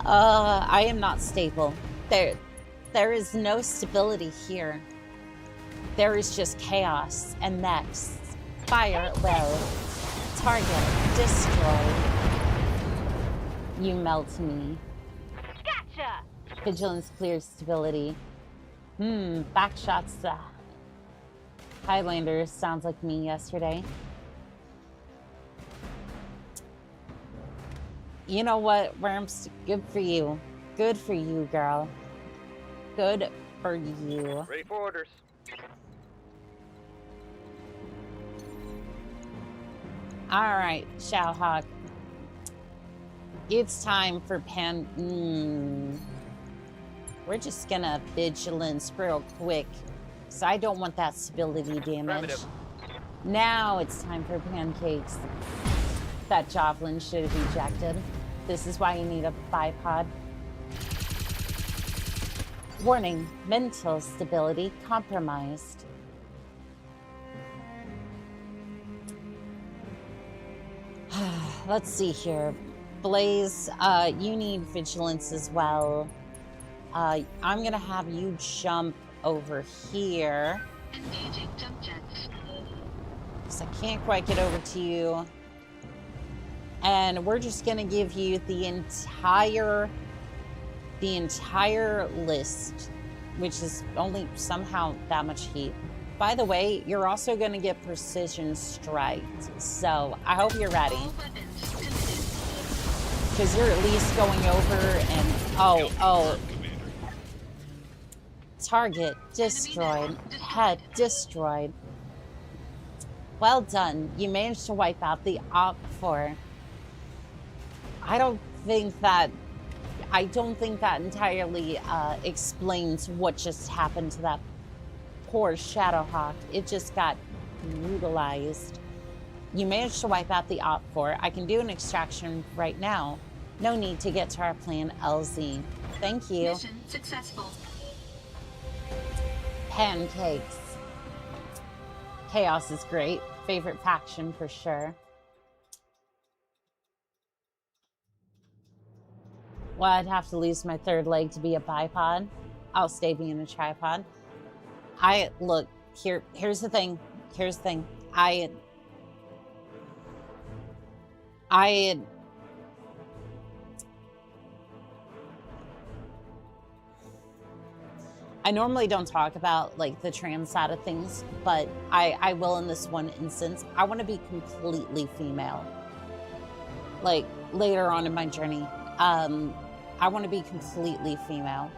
I am not stable. There is no stability here. There is just chaos and mechs. Fire low. Target destroyed. You melt me. Gotcha. Vigilance clear stability. Backshots to Highlanders sounds like me yesterday. You know what, Worms? Good for you. Good for you, girl. Good for you. Ready for orders. All right, Shadowhawk. It's time for We're just gonna vigilance real quick, because I don't want that stability damage. Now it's time for pancakes. That javelin should have ejected. This is why you need a bipod. Warning, mental stability compromised. Let's see here. Blaze, you need vigilance as well. I'm gonna have you jump over here. Engaging jump jet. Because I can't quite get over to you. And we're just gonna give you the entire list, which is only somehow that much heat. By the way, you're also gonna get precision striked. So I hope you're ready. All weapons committed. Because you're at least going over and oh. Target destroyed. Head destroyed. Well done. You managed to wipe out the Op-4. I don't think that entirely explains what just happened to that poor Shadowhawk. It just got brutalized. You managed to wipe out the Op-4. I can do an extraction right now. No need to get to our plan, LZ. Thank you. Mission successful. Pancakes. Chaos is great. Favorite faction for sure. Well, I'd have to lose my third leg to be a bipod. I'll stay being a tripod. Look, here's the thing. Here's the thing. I normally don't talk about like the trans side of things, but I will in this one instance. I want to be completely female. Like later on in my journey, I want to be completely female.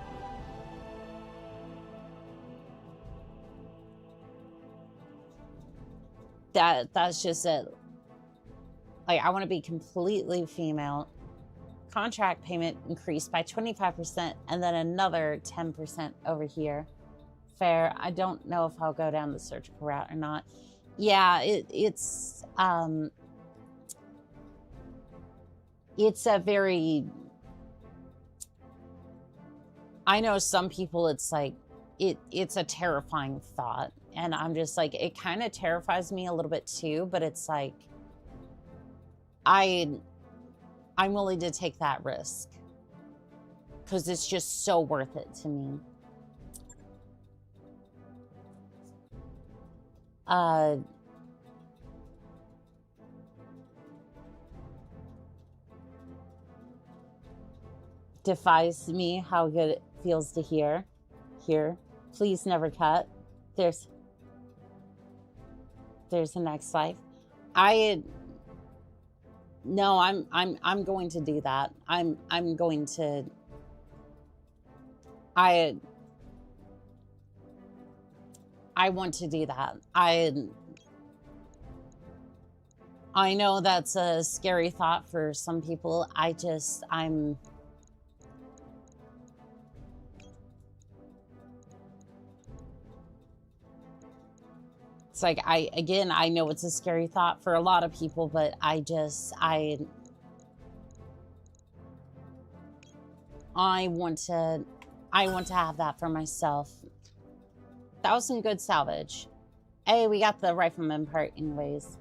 That's just it. Like I want to be completely female. Contract payment increased by 25% and then another 10% over here. Fair. I don't know if I'll go down the surgical route or not. Yeah, it's a very, I know some people it's like it's a terrifying thought, and I'm just like, it kind of terrifies me a little bit too, but it's like I'm willing to take that risk because it's just so worth it to me. Defies me how good it feels to hear. Here, please never cut. There's the next life. No, I'm going to do that. I'm going to. I want to do that. I know that's a scary thought for some people. It's like, I know it's a scary thought for a lot of people, but I want to have that for myself. That was some good salvage. Hey, we got the rifleman part anyways.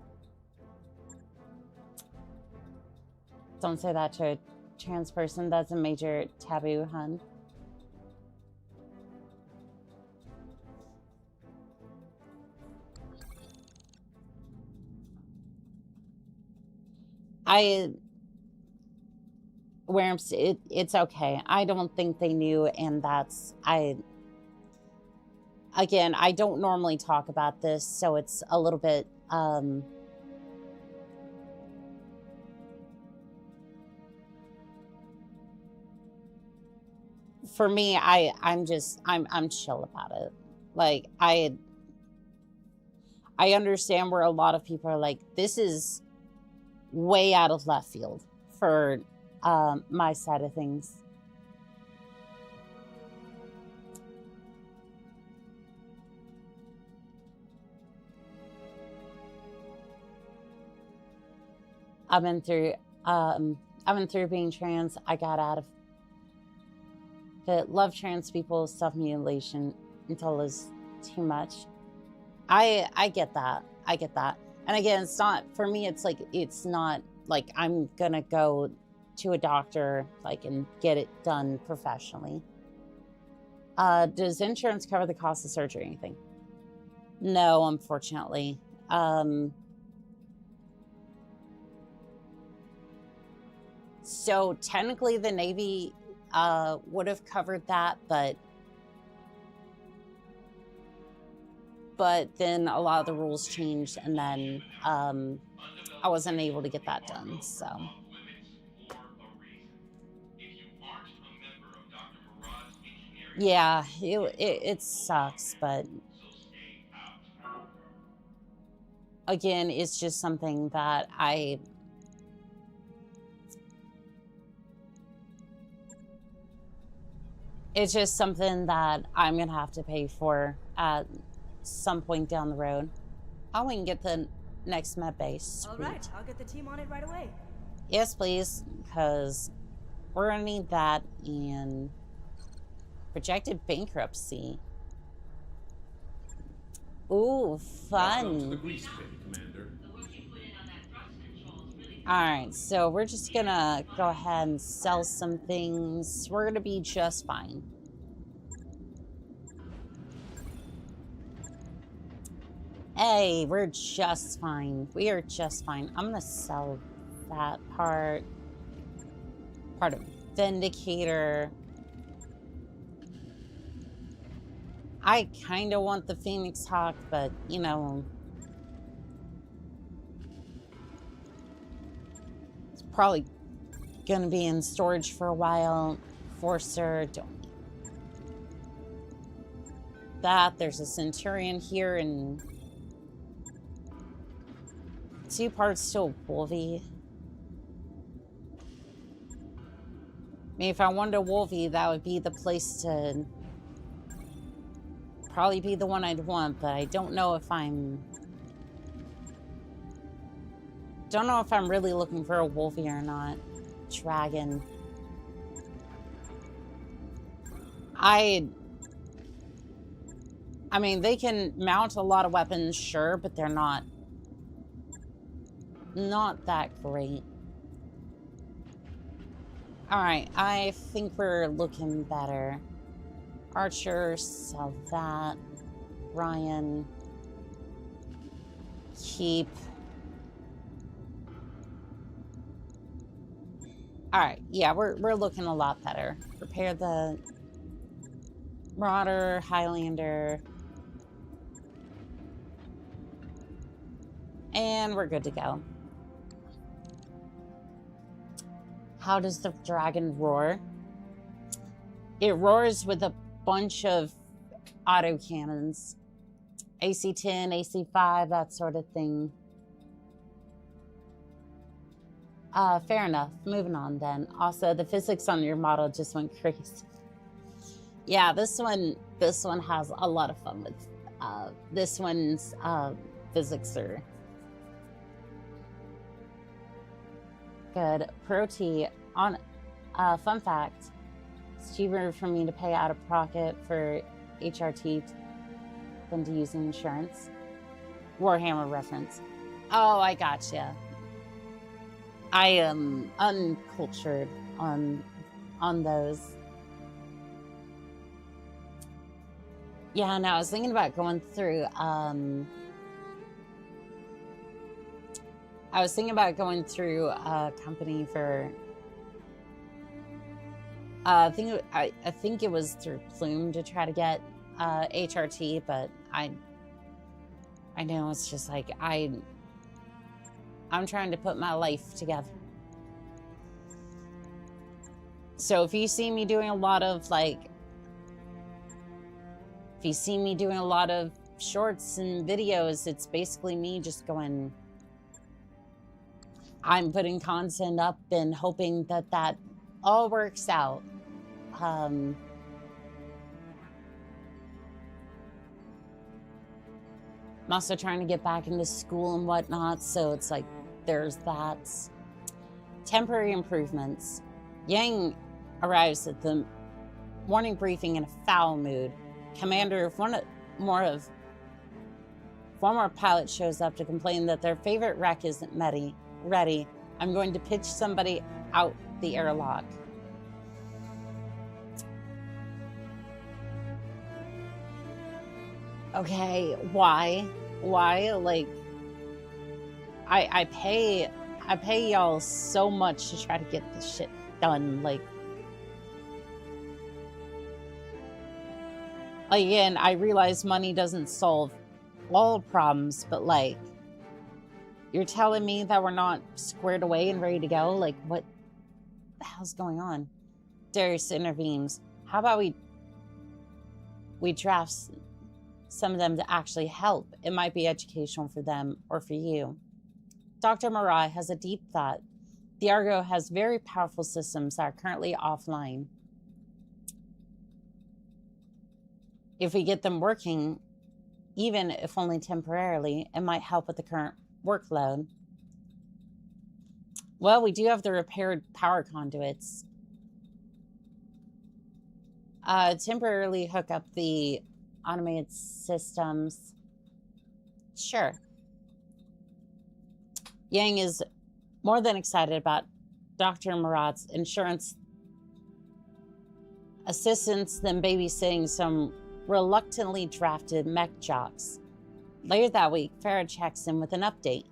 Don't say that to a trans person. That's a major taboo, hun. It's okay. I don't think they knew, and again, I don't normally talk about this, so it's a little bit, for me, I'm chill about it. Like, I understand where a lot of people are like, this is way out of left field for my side of things. I've been through being trans. I got out of it. Love trans people, self-mutilation until it's too much. I get that. I get that. And again, it's not, for me, it's like, it's not like I'm gonna go to a doctor, like, and get it done professionally. Does insurance cover the cost of surgery or anything? No, unfortunately. So technically the Navy would have covered that, but then a lot of the rules changed, and then I wasn't able to get that done, so. Yeah, it sucks, but again, it's just something that it's just something that I'm gonna have to pay for at some point down the road. Oh, we can get the next med base. All right, I'll get the team on it right away. Yes, please, because we're gonna need that in projected bankruptcy. Ooh, fun. Alright, so we're just gonna go ahead and sell some things. We're gonna be just fine. Hey, we're just fine. We are just fine. I'm gonna sell that part. Part of Vindicator. I kind of want the Phoenix Hawk, but, you know, it's probably going to be in storage for a while. Forcer, don't need that. There's a Centurion here and 2 parts to a Wolvie. I mean, if I wanted a Wolvie, that would be the place to probably be the one I'd want, but I don't know if I'm really looking for a Wolvie or not. Dragon. I mean, they can mount a lot of weapons, sure, but they're not that great. All right, I think we're looking better. Archer, sell that. Ryan, keep. All right, yeah, we're looking a lot better. Repair the Marauder, Highlander, and we're good to go. How does the dragon roar? It roars with a bunch of autocannons. AC-10, AC-5, that sort of thing. Fair enough. Moving on then. Also, the physics on your model just went crazy. Yeah, this one has a lot of fun with. This one's physics are good. Proti on. Fun fact. It's cheaper for me to pay out of pocket for HRT than to use insurance. Warhammer reference. Oh, I gotcha. I am uncultured on those. Yeah, no, I was thinking about going through a company for I think it was through Plume to try to get HRT, but I know it's just like I'm trying to put my life together. So if you see me doing a lot of shorts and videos, it's basically me just going, I'm putting content up and hoping that all works out. I'm also trying to get back into school and whatnot, so it's like there's that. Temporary improvements. Yang arrives at the morning briefing in a foul mood. Commander, if one more pilot shows up to complain that their favorite wreck isn't ready, I'm going to pitch somebody out the airlock. Okay, why? Why? Like, I pay y'all so much to try to get this shit done. Like again, I realize money doesn't solve all problems, but like, you're telling me that we're not squared away and ready to go? Like, what the hell's going on? Darius intervenes. How about we draft some of them to actually help? It might be educational for them or for you. Dr. Mirai has a deep thought. The Argo has very powerful systems that are currently offline. If we get them working, even if only temporarily, it might help with the current workload. Well, we do have the repaired power conduits. Temporarily hook up the automated systems. Sure. Yang is more than excited about Dr. Murat's insurance assistance than babysitting some reluctantly drafted mech jocks. Later that week, Farah checks in with an update.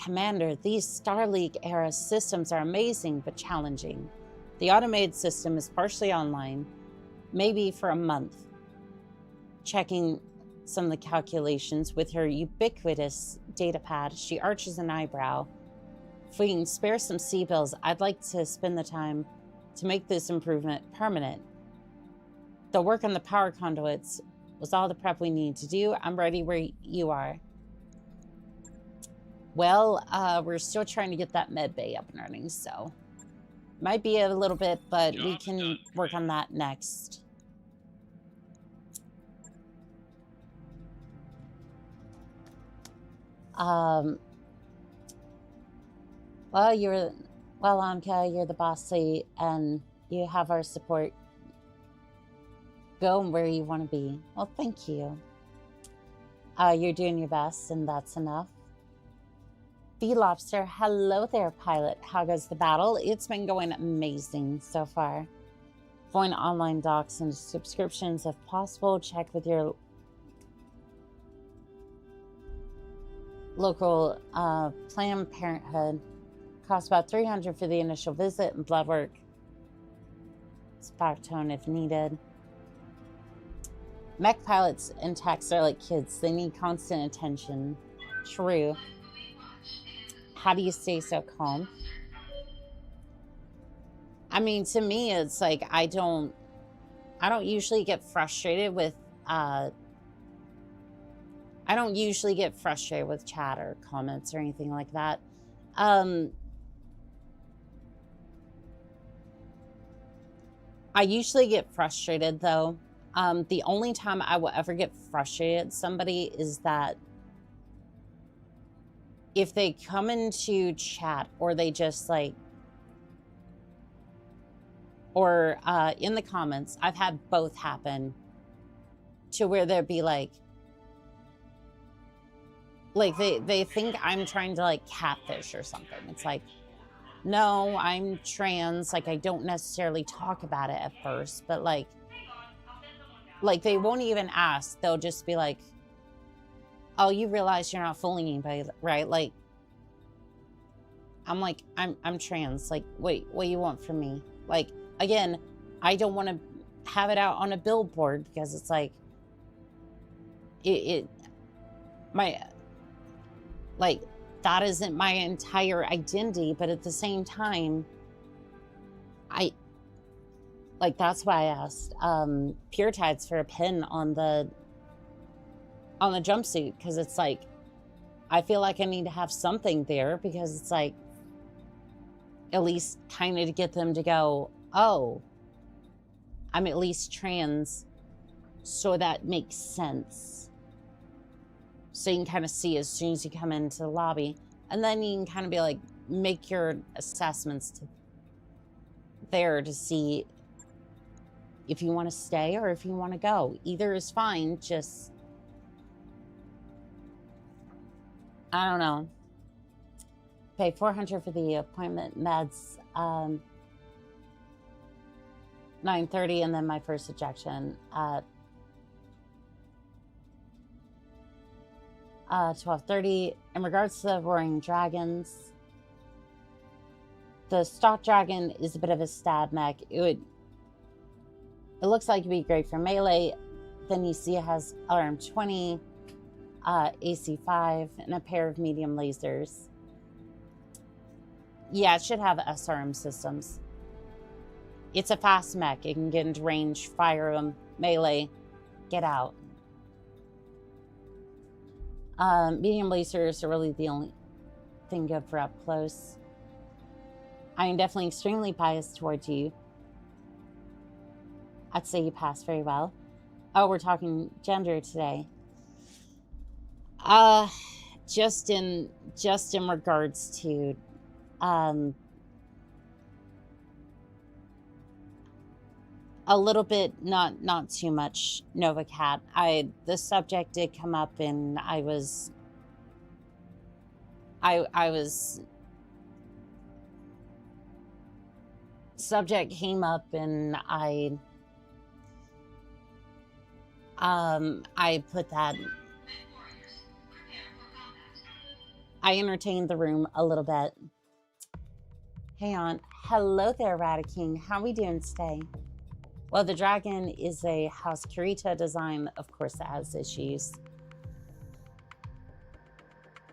Commander, these Star League-era systems are amazing but challenging. The automated system is partially online, maybe for a month. Checking some of the calculations with her ubiquitous datapad, she arches an eyebrow. If we can spare some C-bills, I'd like to spend the time to make this improvement permanent. The work on the power conduits was all the prep we need to do. I'm ready where you are. Well, we're still trying to get that med bay up and running, so might be a little bit, but we can work on that next. Well, Anka, you're the boss lady, and you have our support. Go where you want to be. Well, thank you. You're doing your best, and that's enough. Bee Lobster, hello there, pilot. How goes the battle? It's been going amazing so far. Join online docs and subscriptions if possible. Check with your local Planned Parenthood. Costs about $300 for the initial visit and blood work. Spark tone if needed. Mech pilots and techs are like kids. They need constant attention. True. How do you stay so calm? I mean, to me, it's like I don't usually get frustrated with I don't usually get frustrated with chat or comments or anything like that. I usually get frustrated though. The only time I will ever get frustrated at somebody is that if they come into chat or they just like, or in the comments, I've had both happen to where there'd be like they think I'm trying to like catfish or something. It's like, no, I'm trans. Like, I don't necessarily talk about it at first, but like they won't even ask. They'll just be like, oh, you realize you're not fooling anybody, right? Like, I'm like, I'm trans. Like, wait, what do you want from me? Like, again, I don't want to have it out on a billboard because it's like, like, that isn't my entire identity, but at the same time, that's why I asked Pure Tides for a pin on the jumpsuit, because it's like, I feel like I need to have something there, because it's like, at least kind of to get them to go, oh, I'm at least trans, so that makes sense. So you can kind of see as soon as you come into the lobby, and then you can kind of be like, make your assessments there to see if you want to stay or if you want to go. Either is fine, just, I don't know. Pay $400 for the appointment meds. 9:30, and then my first ejection at 12:30. In regards to the Roaring Dragons, the stock dragon is a bit of a stab mech. It looks like it'd be great for melee. Then you see it has alarm 20, AC 5, and a pair of medium lasers. Yeah, it should have SRM systems. It's a fast mech. It can get into range, fire them, melee, get out. Medium lasers are really the only thing good for up close. I am definitely extremely biased towards you. I'd say you pass very well. Oh, we're talking gender today. Just in regards to a little bit, not too much Nova Cat. The subject did come up, and I was subject came up, and I put that. I entertained the room a little bit. Hang on. Hello there, Radiking. How are we doing today? Well, the dragon is a House Kurita design. Of course, it has issues.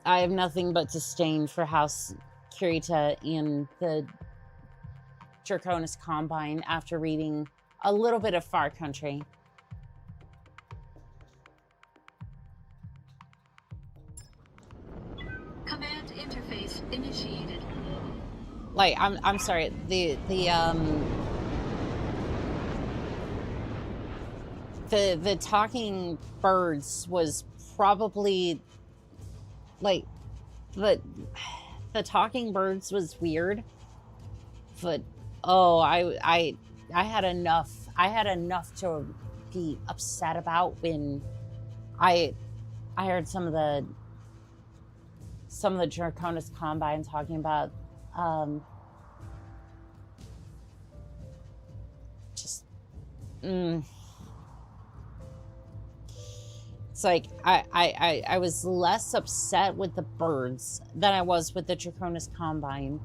I have nothing but disdain for House Kurita in the Draconis Combine after reading a little bit of Far Country. Command interface initiated. Like, I'm sorry. The talking birds was probably like the talking birds was weird, but oh, I had enough to be upset about when I heard some of the Draconis Combine talking about It's like I was less upset with the birds than I was with the Draconis Combine.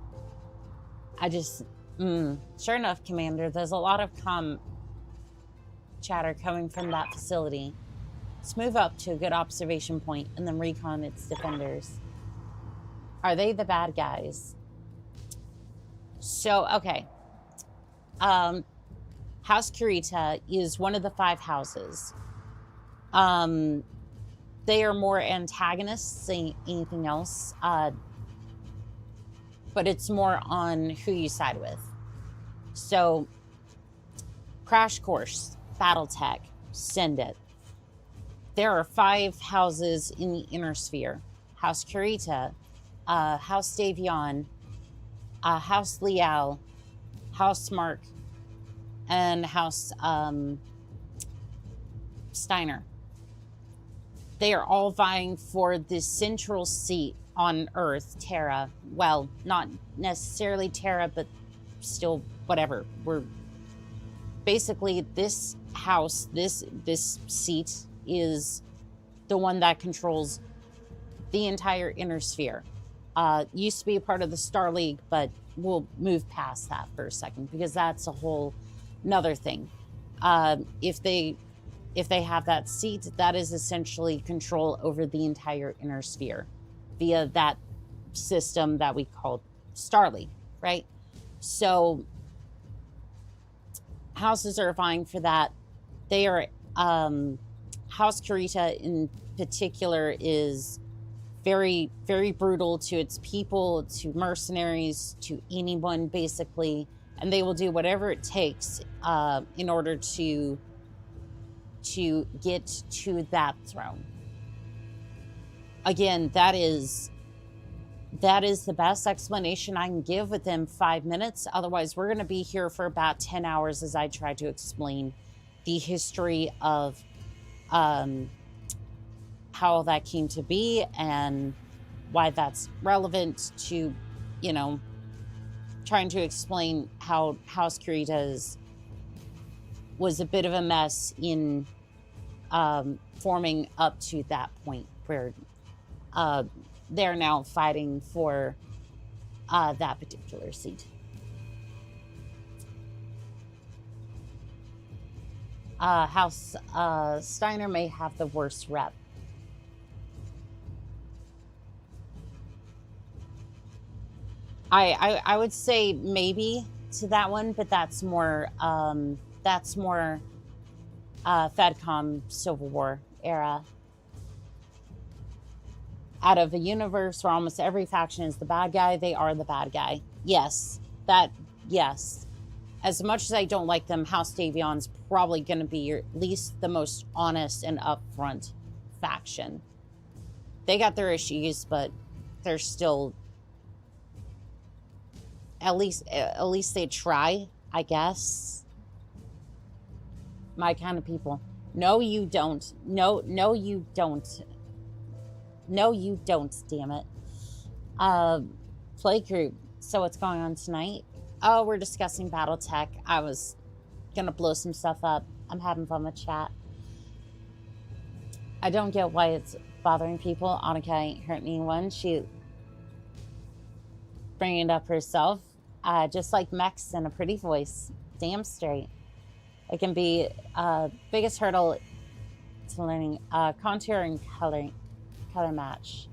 I just sure enough, Commander, there's a lot of chatter coming from that facility. Let's move up to a good observation point and then recon its defenders. Are they the bad guys? So, okay. House Kurita is one of the 5 houses. They are more antagonists than anything else. But it's more on who you side with. So, Crash Course, Battletech, send it. There are 5 houses in the inner sphere. House Kurita, House Davion, House Liao, House Mark, and House Steiner. They are all vying for the central seat on Earth, Terra. Well, not necessarily Terra, but still whatever. We're basically this house, this seat is the one that controls the entire inner sphere. Used to be a part of the Star League, but we'll move past that for a second because that's a whole another thing. If they have that seat, that is essentially control over the entire inner sphere via that system that we call Star League, right? So houses are vying for that. They are House Kurita in particular is very, very brutal to its people, to mercenaries, to anyone basically, and they will do whatever it takes in order to get to that throne. Again, that is the best explanation I can give within 5 minutes. Otherwise, we're going to be here for about 10 hours as I try to explain the history of how that came to be and why that's relevant to, trying to explain how House Kurita is was a bit of a mess in forming up to that point where they're now fighting for that particular seat. House Steiner may have the worst rep. I would say maybe to that one, but that's more FedCom Civil War era. Out of a universe where almost every faction is the bad guy, they are the bad guy. Yes. As much as I don't like them, House Davion's probably going to be at least the most honest and upfront faction. They got their issues, but they're still... At least they try, I guess. My kind of people. No, you don't. No, you don't. No, you don't, damn it. Play group. So what's going on tonight? Oh, we're discussing Battletech. I was gonna blow some stuff up. I'm having fun with chat. I don't get why it's bothering people. Annika ain't hurt anyone. She bringing it up herself. Just like Mex in a pretty voice. Damn straight. It can be biggest hurdle to learning contour and color match.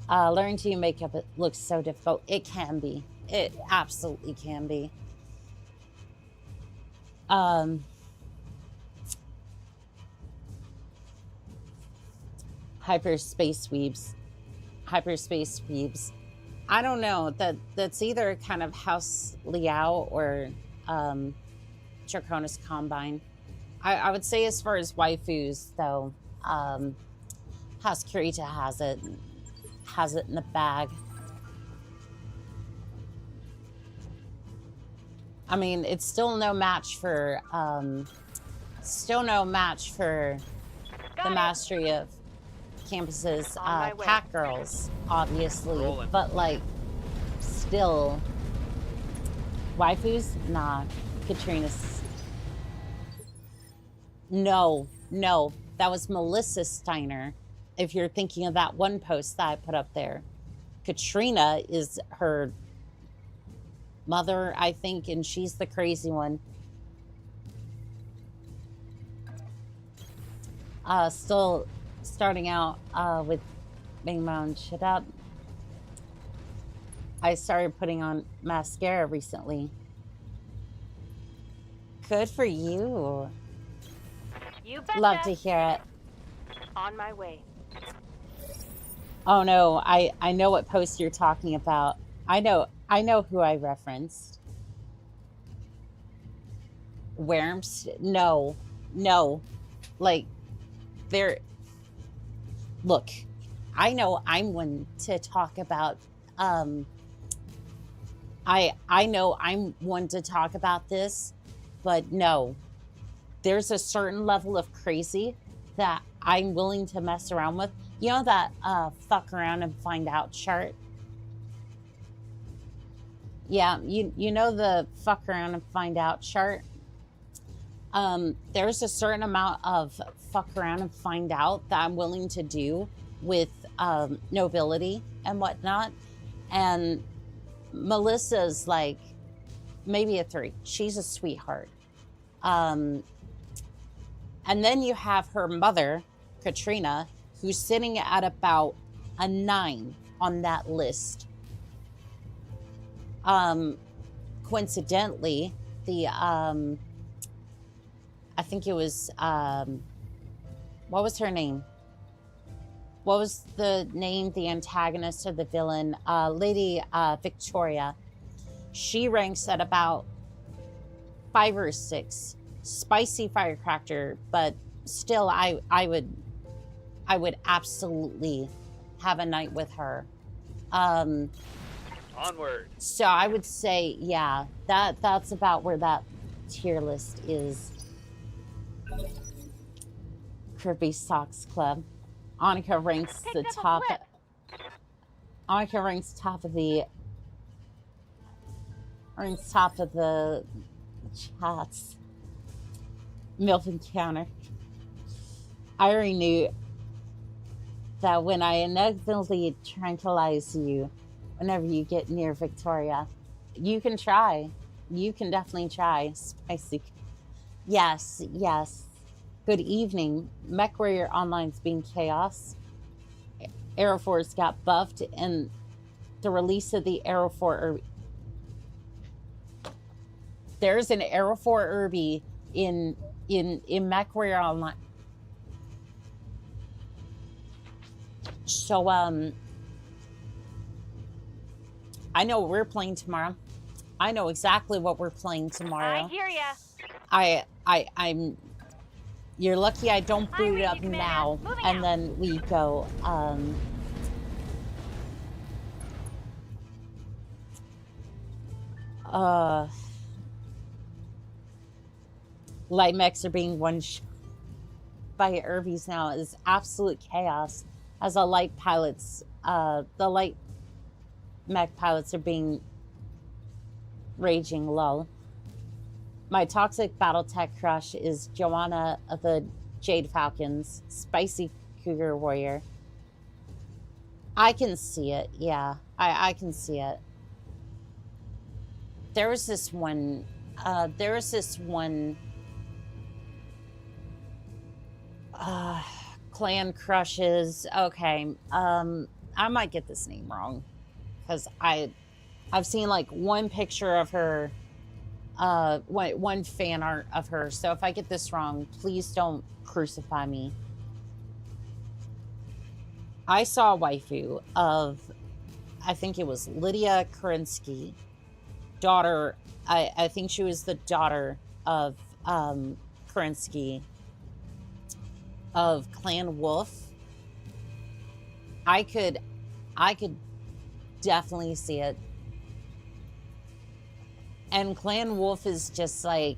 Learning to do makeup, it looks so difficult. It can be. It absolutely can be. Hyperspace weebs. I don't know. That's either kind of House Liao or Draconis Combine. I would say as far as waifus, though, House Kurita has it in the bag. I mean, it's still no match for the mastery of Campus's cat girls, obviously, but like still waifus, nah. Katrina's no, that was Melissa Steiner. If you're thinking of that one post that I put up there, Katrina is her mother, I think, and she's the crazy one. Still starting out with making my own shit up. I started putting on mascara recently. Good for you. You betcha. Love to hear it. On my way. Oh no, I know what post you're talking about. I know who I referenced. Worms? No. Like, they're... Look, I know I'm one to talk about... I know I'm one to talk about this, but no. There's a certain level of crazy that I'm willing to mess around with. You know that fuck around and find out chart? Yeah, you know the fuck around and find out chart? There's a certain amount of fuck around and find out that I'm willing to do with nobility and whatnot. And Melissa's like maybe a 3. She's a sweetheart. And then you have her mother, Katrina, who's sitting at about a 9 on that list. Coincidentally, the I think it was what was her name? What was the name? The antagonist of the villain, Lady Victoria. She ranks at about 5 or 6. Spicy firecracker, but still, I would absolutely have a night with her. Onward. So I would say, yeah, that's about where that tier list is. Kirby Socks Club. Annika ranks the top. Annika ranks top of the on top of the chats. MILF encounter. I already knew that when I inevitably tranquilize you, whenever you get near Victoria, you can try. You can definitely try. Spicy. Yes, yes. Good evening. MechWarrior Online's being chaos. Arrow Force got buffed, and the release of the Arrow 4 there's an Arrow 4 Irby in MechWarrior Online. So I know what we're playing tomorrow. I know exactly what we're playing tomorrow. I hear ya. I'm you're lucky I don't boot it up now. And then we go light mechs are being one by Irbies now is absolute chaos. As a light pilots, the light mech pilots are being raging low. My toxic Battletech crush is Joanna of the Jade Falcons, spicy cougar warrior. I can see it, yeah. I can see it. There was this one clan crushes. Okay, I might get this name wrong because I've seen like one picture of her, one fan art of her. So if I get this wrong, please don't crucify me. I saw a waifu of, I think it was Lydia Karinsky, daughter. I think she was the daughter of Karinsky of Clan Wolf. I could definitely see it. And Clan Wolf is just like,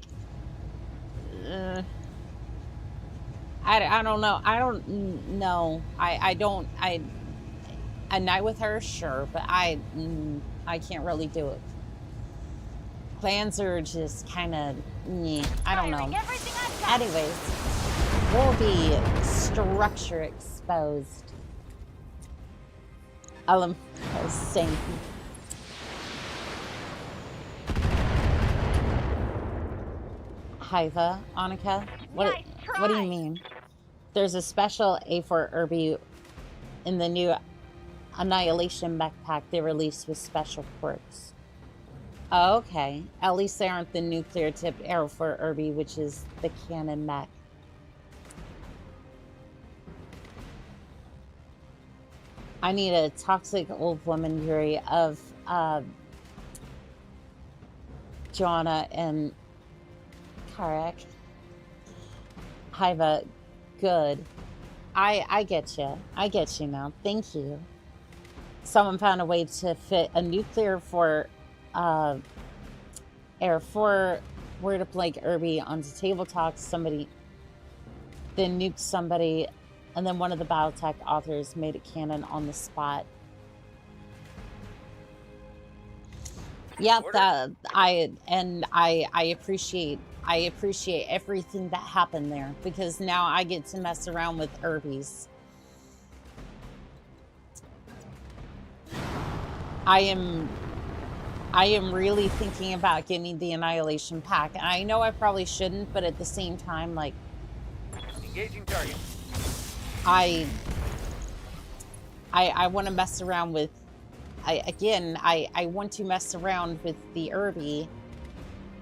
I don't know. I don't know. A night with her, sure, but I can't really do it. Clans are just kind of, I don't know. Anyways, we'll be structure exposed. I'll sing. Hiva, Annika? What do you mean? There's a special A4 Irby in the new Annihilation backpack they released with special quirks. Oh, okay. At least they aren't the nuclear-tipped Arrow 4 Irby, which is the canon mech. I need a toxic old woman Yuri of Joanna and Karek. Hiva, good. I get you. I get you now. Thank you. Someone found a way to fit a nuclear for Air 4 Word Up Like Irby onto Table Talk. Somebody then nuked somebody, and then one of the Battletech authors made it canon on the spot. Yep, I appreciate everything that happened there, because now I get to mess around with Irbies. I am really thinking about getting the Annihilation pack. I know I probably shouldn't, but at the same time, like, Engaging target. I want to mess around with, I want to mess around with the Irby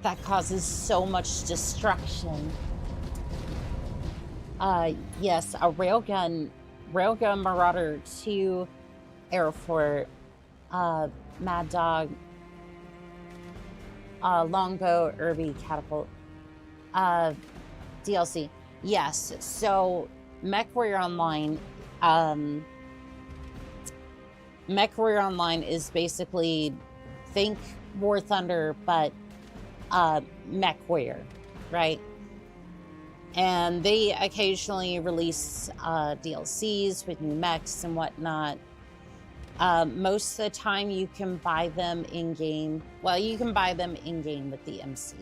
that causes so much destruction. Yes, a Railgun Marauder 2 Arrow 4 Mad Dog Longbow Irby Catapult DLC. Yes, so MechWarrior Online, MechWarrior Online is basically, think War Thunder, but MechWarrior, right? And they occasionally release DLCs with new mechs and whatnot. Most of the time you can buy them in-game. Well, you can buy them in-game with the MC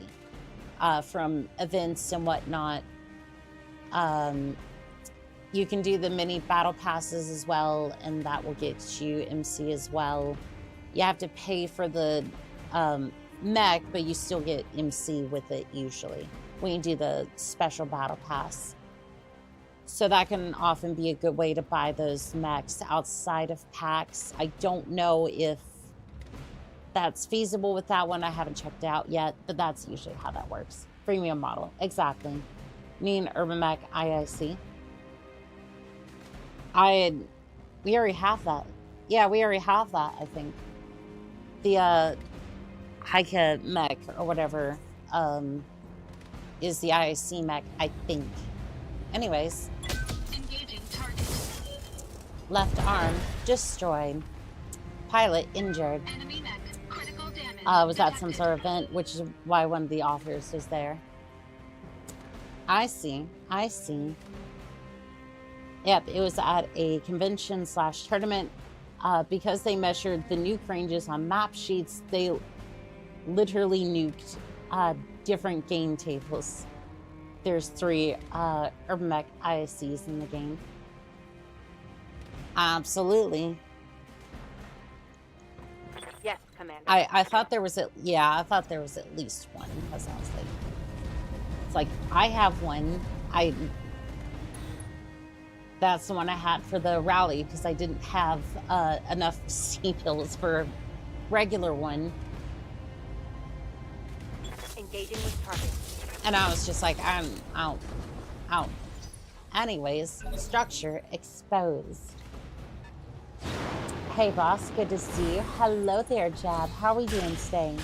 from events and whatnot. You can do the mini battle passes as well, and that will get you MC as well. You have to pay for the mech, but you still get MC with it usually when you do the special battle pass. So that can often be a good way to buy those mechs outside of packs. I don't know if that's feasible with that one. I haven't checked out yet, but that's usually how that works. Premium model, exactly. Mean Urban Mech IIC. We already have that. Yeah, we already have that, I think. The Heike mech or whatever is the IIC mech, I think. Anyways. Engaging target. Left arm destroyed. Pilot injured. Enemy mech. Critical damage. Was that some sort of event, which is why one of the authors was there. I see. I see. Yep, it was at a convention/tournament. Because they measured the nuke ranges on map sheets, they literally nuked different game tables. There's 3 Urban Mech ISCs in the game. Absolutely. Yes, Commander. I thought there was I thought there was at least one, because I was like, it's like, I have one. That's the one I had for the rally, because I didn't have enough C pills for a regular one. Engaging with target. And I was just like, I'm out. Anyways, structure exposed. Hey boss, good to see you. Hello there, Jab. How are we doing today?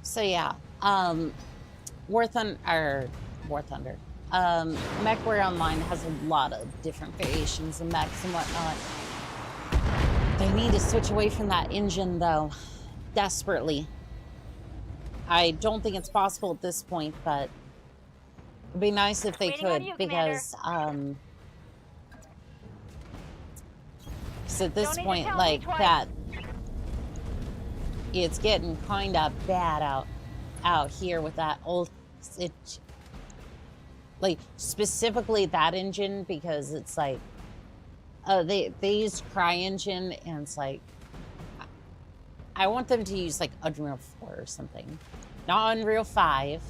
So yeah, War Thunder. MechWarrior Online has a lot of different variations of mechs and whatnot. They need to switch away from that engine though, desperately. I don't think it's possible at this point, but it'd be nice if they could, because at this point, like that, it's getting kind of bad out here with that old, like specifically that engine, because it's like they use CryEngine, and it's like I want them to use like Unreal 4 or something, not Unreal 5,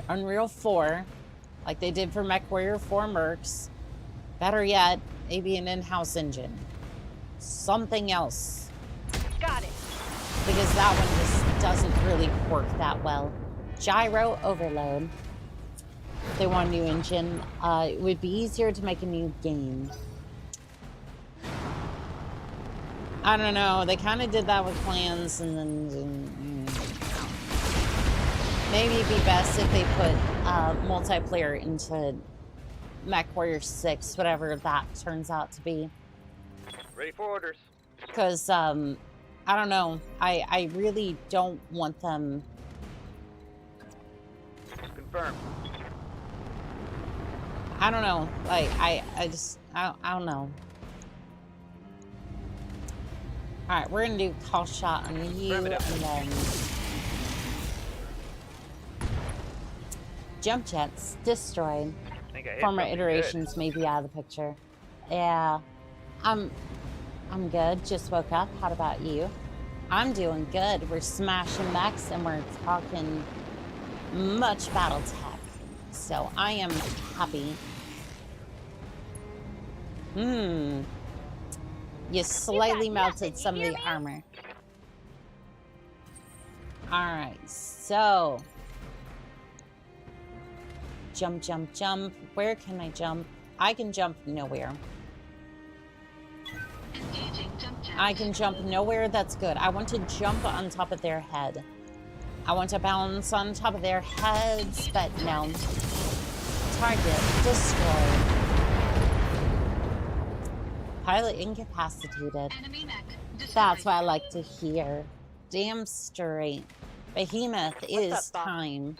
Unreal 4, like they did for MechWarrior 4 Mercs. Better yet, maybe an in-house engine, something else. Got it. Because that one just doesn't really work that well. Gyro overload. If they want a new engine, it would be easier to make a new game. I don't know. They kind of did that with Clans, and then maybe it'd be best if they put multiplayer into MechWarrior 6, whatever that turns out to be. Ready for orders. Because I don't know. I really don't want them. Confirmed. I don't know. Like I don't know. All right, we're gonna do call shot on you, and then jump jets destroyed. Former iterations may be out of the picture. Yeah, I'm good. Just woke up. How about you? I'm doing good. We're smashing mechs, and we're talking much Battletech. So I am happy. You slightly melted some of the armor. Alright, so jump, jump, jump. Where can I jump? I can jump nowhere. I can jump nowhere. That's good. I want to jump on top of their head. I want to balance on top of their heads, but no. Target destroyed. Pilot incapacitated. That's what I like to hear. Damn straight. Behemoth is time.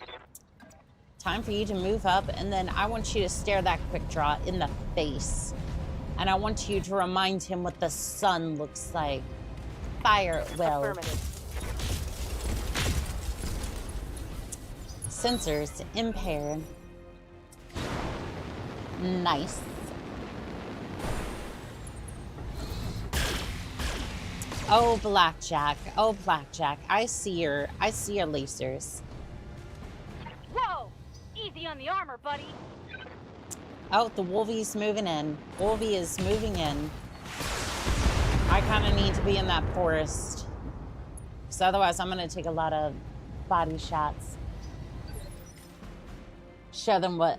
Time for you to move up, and then I want you to stare that quick draw in the face. And I want you to remind him what the sun looks like. Fire at will. Affirmative. Sensors impaired. Nice. Oh, Blackjack. Oh, Blackjack. I see your lasers. Whoa! Easy on the armor, buddy. Oh, the Wolvie's moving in. Wolvie is moving in. I kind of need to be in that forest. Because otherwise I'm going to take a lot of body shots. Show them what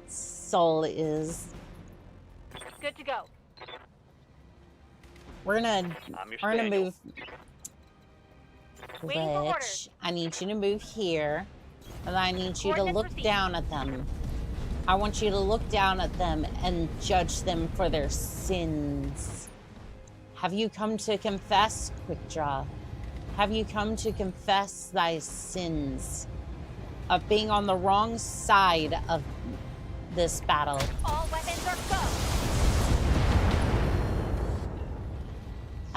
soul is. Good to go. We're gonna move. Waiting for Glitch. orders. I need you to move here. And I need you to Coordinates look received. down at them. I want you to look down at them and judge them for their sins. Have you come to confess, Quick Draw? Have you come to confess thy sins of being on the wrong side of this battle? All weapons are go.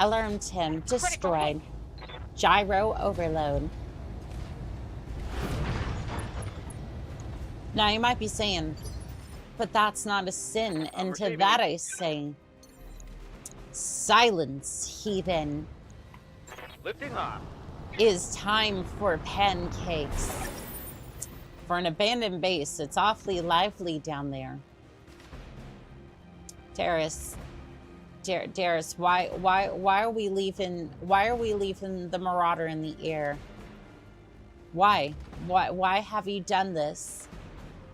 Alarm Tim destroyed. Gyro overload. Now you might be saying, but that's not a sin. And to receiving that you. I say, silence, heathen. Lifting off. Is time for pancakes. For an abandoned base, it's awfully lively down there. Darius, why are we leaving the Marauder in the air? Why have you done this?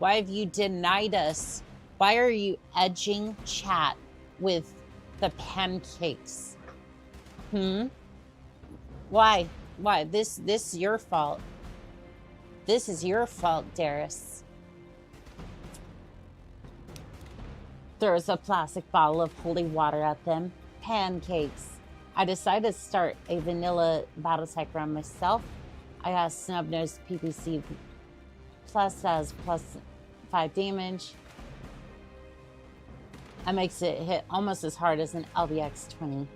Why have you denied us? Why are you edging chat with the pancakes? Why? This is your fault. This is your fault, Darius. Throws a plastic bottle of holy water at them. Pancakes. I decided to start a vanilla Battletech run myself. I got snub-nosed PPC plus has plus 5 damage. That makes it hit almost as hard as an LBX 20.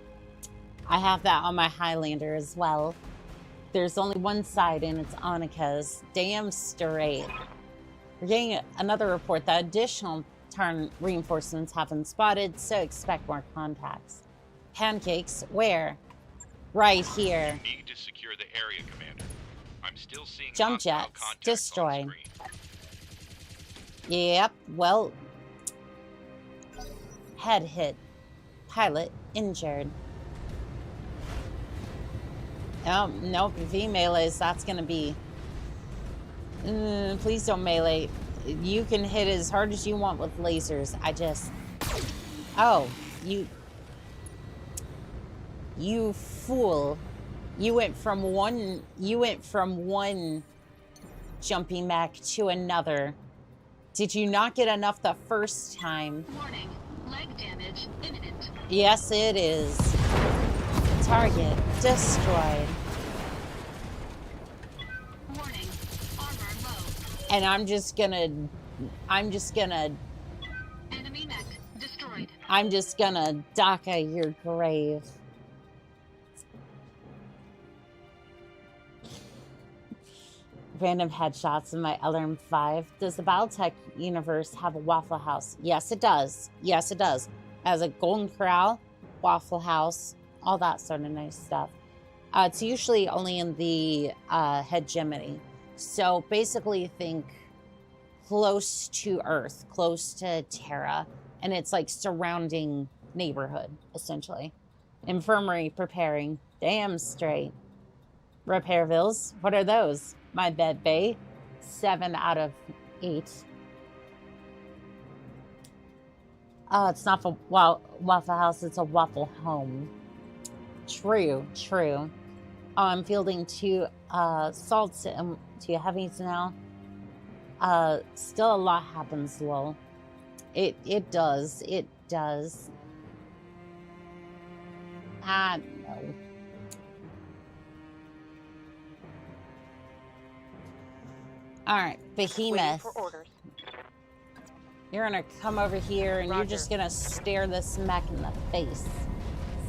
I have that on my Highlander as well. There's only one side and it's Anika's. Damn straight. We're getting another report that additional Tarn reinforcements have been spotted, so expect more contacts. Pancakes, where? Right here. You need to secure the area, Commander. I'm still seeing Jump hostile jets, contacts destroy. on the screen. Yep, well. Head hit. Pilot injured. Oh, nope, V melees, that's gonna be... please don't melee. You can hit as hard as you want with lasers. I just... Oh, you fool. You went from one jumping mech to another. Did you not get enough the first time? Warning. Leg damage imminent. Yes, it is. Target destroyed. Warning. Armor low. And I'm just gonna Enemy mech destroyed. DACA your grave. Random headshots in my Alarm 5. Does the Battletech universe have a Waffle House? Yes, it does. Yes, it does. As a Golden Corral, Waffle House, all that sort of nice stuff. It's usually only in the hegemony. So basically think close to Earth, close to Terra, and it's like surrounding neighborhood, essentially. Infirmary preparing. Damn straight. Repairvilles, what are those? My bed bay, 7 out of 8. Oh, it's not a Waffle House, it's a Waffle Home. True. Oh, I'm fielding 2 salts and 2 heavies now. Still a lot happens, lol. It does. I know. All right, Waiting behemoth. for orders. You're gonna come over here and you're Roger. just gonna stare this mech in the face.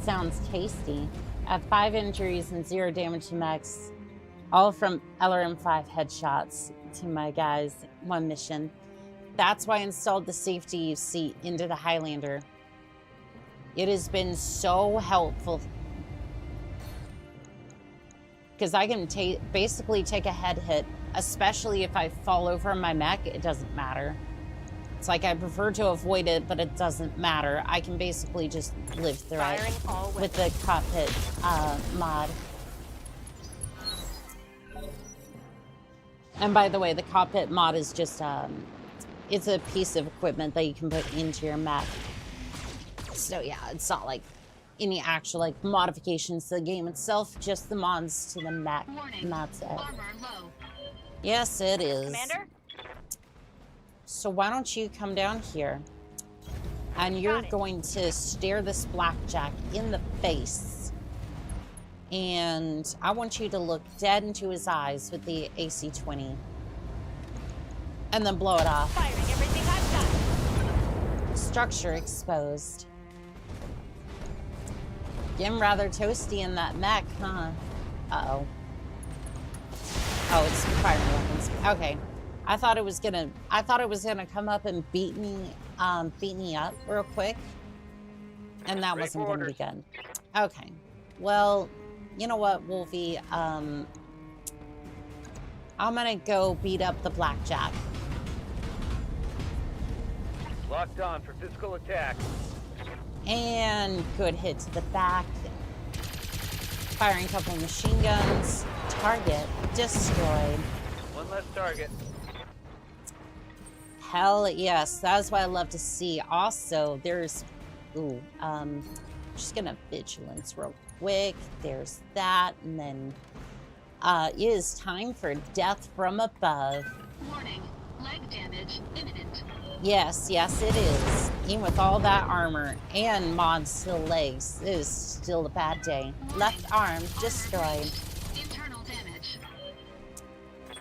Sounds tasty. I have 5 injuries and 0 damage to mechs, all from LRM-5 headshots to my guys. 1 mission. That's why I installed the safety seat into the Highlander. It has been so helpful because I can basically take a head hit, especially if I fall over my mech. It doesn't matter. It's like I prefer to avoid it, but it doesn't matter. I can basically just live through Firing it all with the cockpit mod. And by the way, the cockpit mod is just, it's a piece of equipment that you can put into your mech. So yeah, it's not like any actual like modifications to the game itself, just the mods to the mech, Warning. and that's it. Armor low. Yes, it is. Commander? So why don't you come down here, and you're going to stare this blackjack in the face, and I want you to look dead into his eyes with the AC-20, and then blow it off. Firing everything I've got. Structure exposed. Getting rather toasty in that mech, huh? Uh-oh. Oh, it's firing weapons. Okay. I thought it was gonna come up and beat me up real quick. And that wasn't gonna be good. Okay. Well, you know what, Wolfie? I'm gonna go beat up the blackjack. Locked on for physical attack. And good hit to the back. Firing a couple machine guns. Target destroyed. 1 less target. Hell yes, that's what I love to see. Also, there's, just gonna vigilance real quick. There's that, and then it is time for death from above. Warning. Leg damage imminent. Yes, yes, it is. Even with all that armor and mods to the legs, it is still a bad day. Left arm destroyed. Internal damage.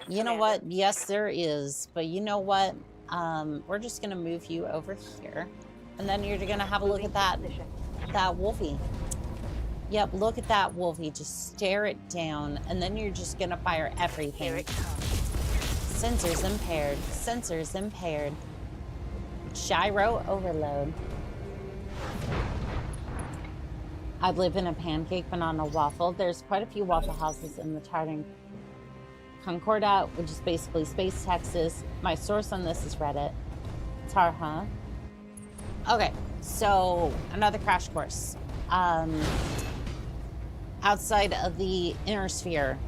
You know what? Yes, there is. But you know what? We're just gonna move you over here, and then you're gonna have a look at that wolfie. Yep, look at that wolfie. Just stare it down, and then you're just gonna fire everything. Here it comes. Sensors impaired. Sensors impaired. Gyro overload. I live in a pancake banana waffle. There's quite a few waffle houses in the Tartan Concordat, which is basically Space, Texas. My source on this is Reddit. Tarha. Okay, so another crash course. Outside of the inner sphere.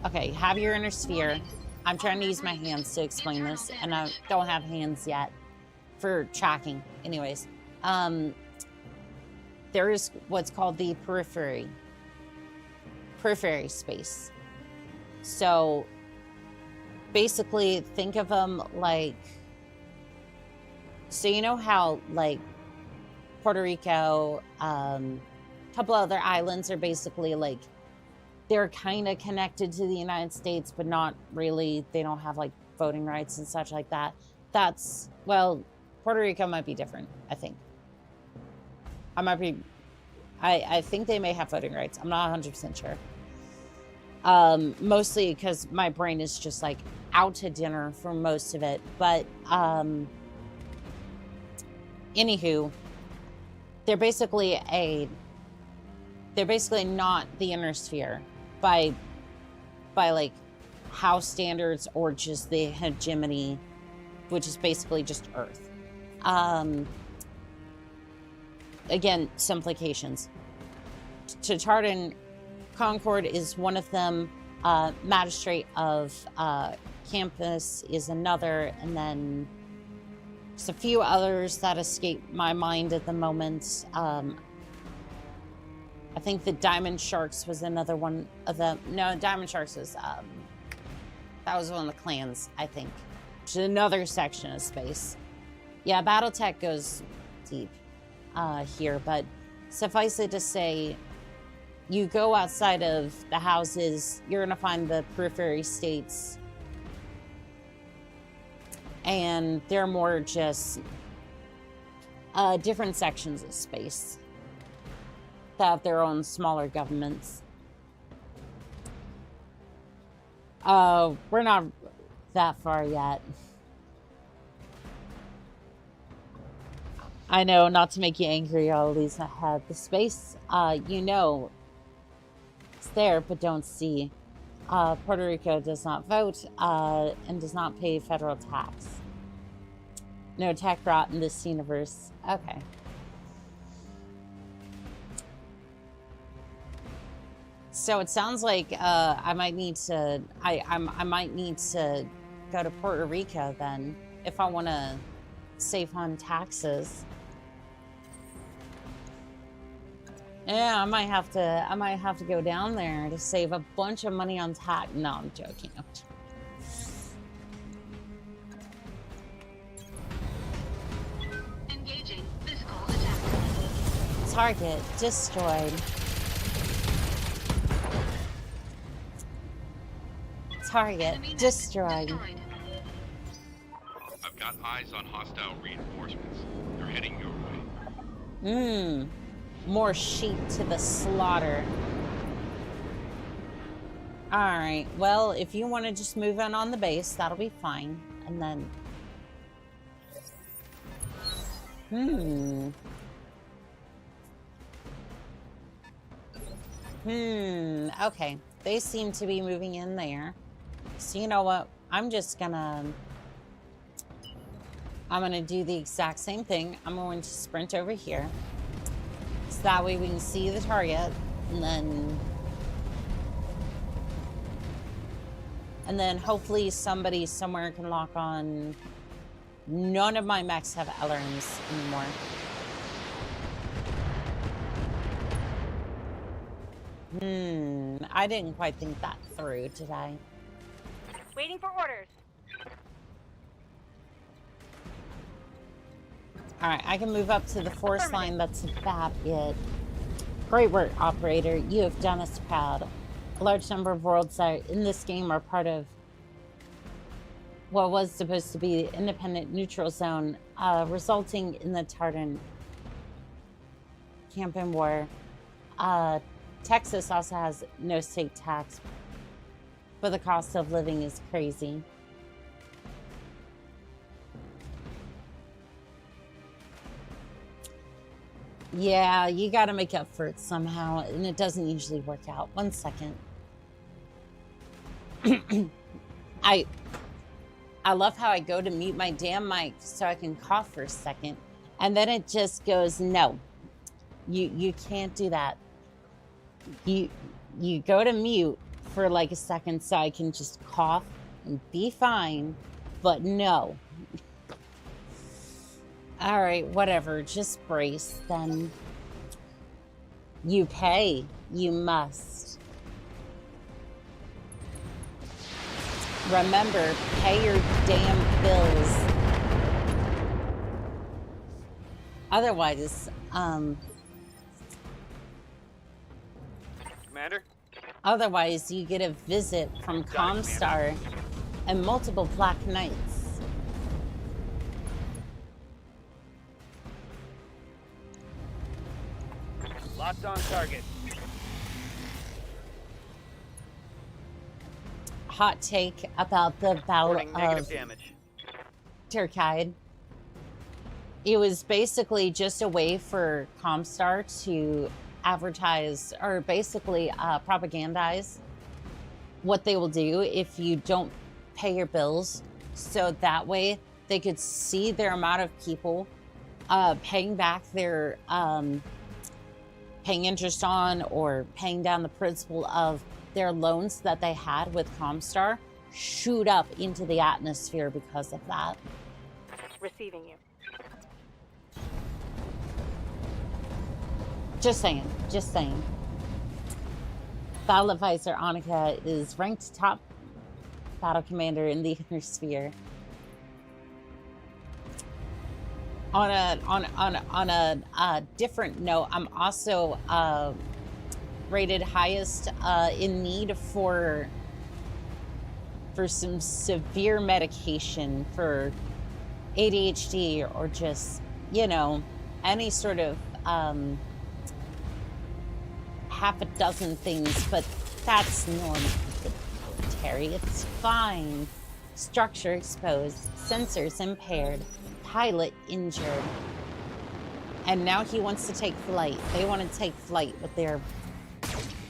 Okay, have your inner sphere. I'm trying to use my hands to explain this, and I don't have hands yet for tracking. Anyways, there is what's called the periphery space. So basically, think of them like, so you know how like Puerto Rico, a couple other islands are basically like, they're kind of connected to the United States, but not really. They don't have like voting rights and such like that. That's, well, Puerto Rico might be different, I think. I think they may have voting rights. I'm not 100% sure. Mostly because my brain is just like out to dinner for most of it. But anywho, they're basically not the inner sphere by like house standards or just the hegemony, which is basically just Earth. Again, simplifications. Tartan Concord is one of them. Magistrate of Campus is another, and then just a few others that escape my mind at the moment. I think the Diamond Sharks was another one of them. No, Diamond Sharks was, that was one of the clans, I think. Which is another section of space. Yeah, Battletech goes deep here, but suffice it to say, you go outside of the houses, you're gonna find the periphery states. And they're more just different sections of space that have their own smaller governments. We're not that far yet. I know, not to make you angry, all these ahead. The space, you know, it's there, but don't see. Puerto Rico does not vote and does not pay federal tax. No tech brought in this universe. Okay. So it sounds like I might need to. I might need to go to Puerto Rico then if I want to save on taxes. Yeah, I might have to go down there to save a bunch of money on tax. No, I'm joking. Engaging physical attack. Target destroyed. Target Enemy destroyed. I've got eyes on hostile reinforcements. They're heading your way. More sheep to the slaughter. Alright, well, if you want to just move in on the base, that'll be fine. And then... okay. They seem to be moving in there. So you know what? I'm gonna do the exact same thing. I'm going to sprint over here. So that way we can see the target, and then hopefully somebody somewhere can lock on. None of my mechs have alarms anymore. I didn't quite think that through, did I? Waiting for orders. Alright, I can move up to the force line. That's about it. Great work, operator. You have done us proud. A large number of worlds that in this game are part of what was supposed to be the independent neutral zone, resulting in the Tartan campaign war. Texas also has no state tax, but the cost of living is crazy. Yeah, you gotta make up for it somehow, and it doesn't usually work out. 1 second. I love how I go to mute my damn mic so I can cough for a second, and then it just goes, no. You can't do that. You go to mute for like a second so I can just cough and be fine, but no. All right, whatever, just brace then. You pay, you must. Remember, pay your damn bills. Otherwise, Commander? Otherwise, you get a visit from Comstar and multiple Black Knights. Locked on target. Hot take about the Battle Reporting negative of damage. Turkide. It was basically just a way for Comstar to advertise, or basically propagandize what they will do if you don't pay your bills. So that way they could see their amount of people paying back their paying interest on or paying down the principal of their loans that they had with Comstar shoot up into the atmosphere because of that. Receiving you. Just saying, just saying. Battle Advisor Oni-chan is ranked top battle commander in the Inner Sphere. On a different note, I'm also rated highest in need for some severe medication for ADHD or just, you know, any sort of half a dozen things, but that's normal, Terry. It's fine. Structure exposed, sensors impaired, pilot injured. And now he wants to take flight. They want to take flight with their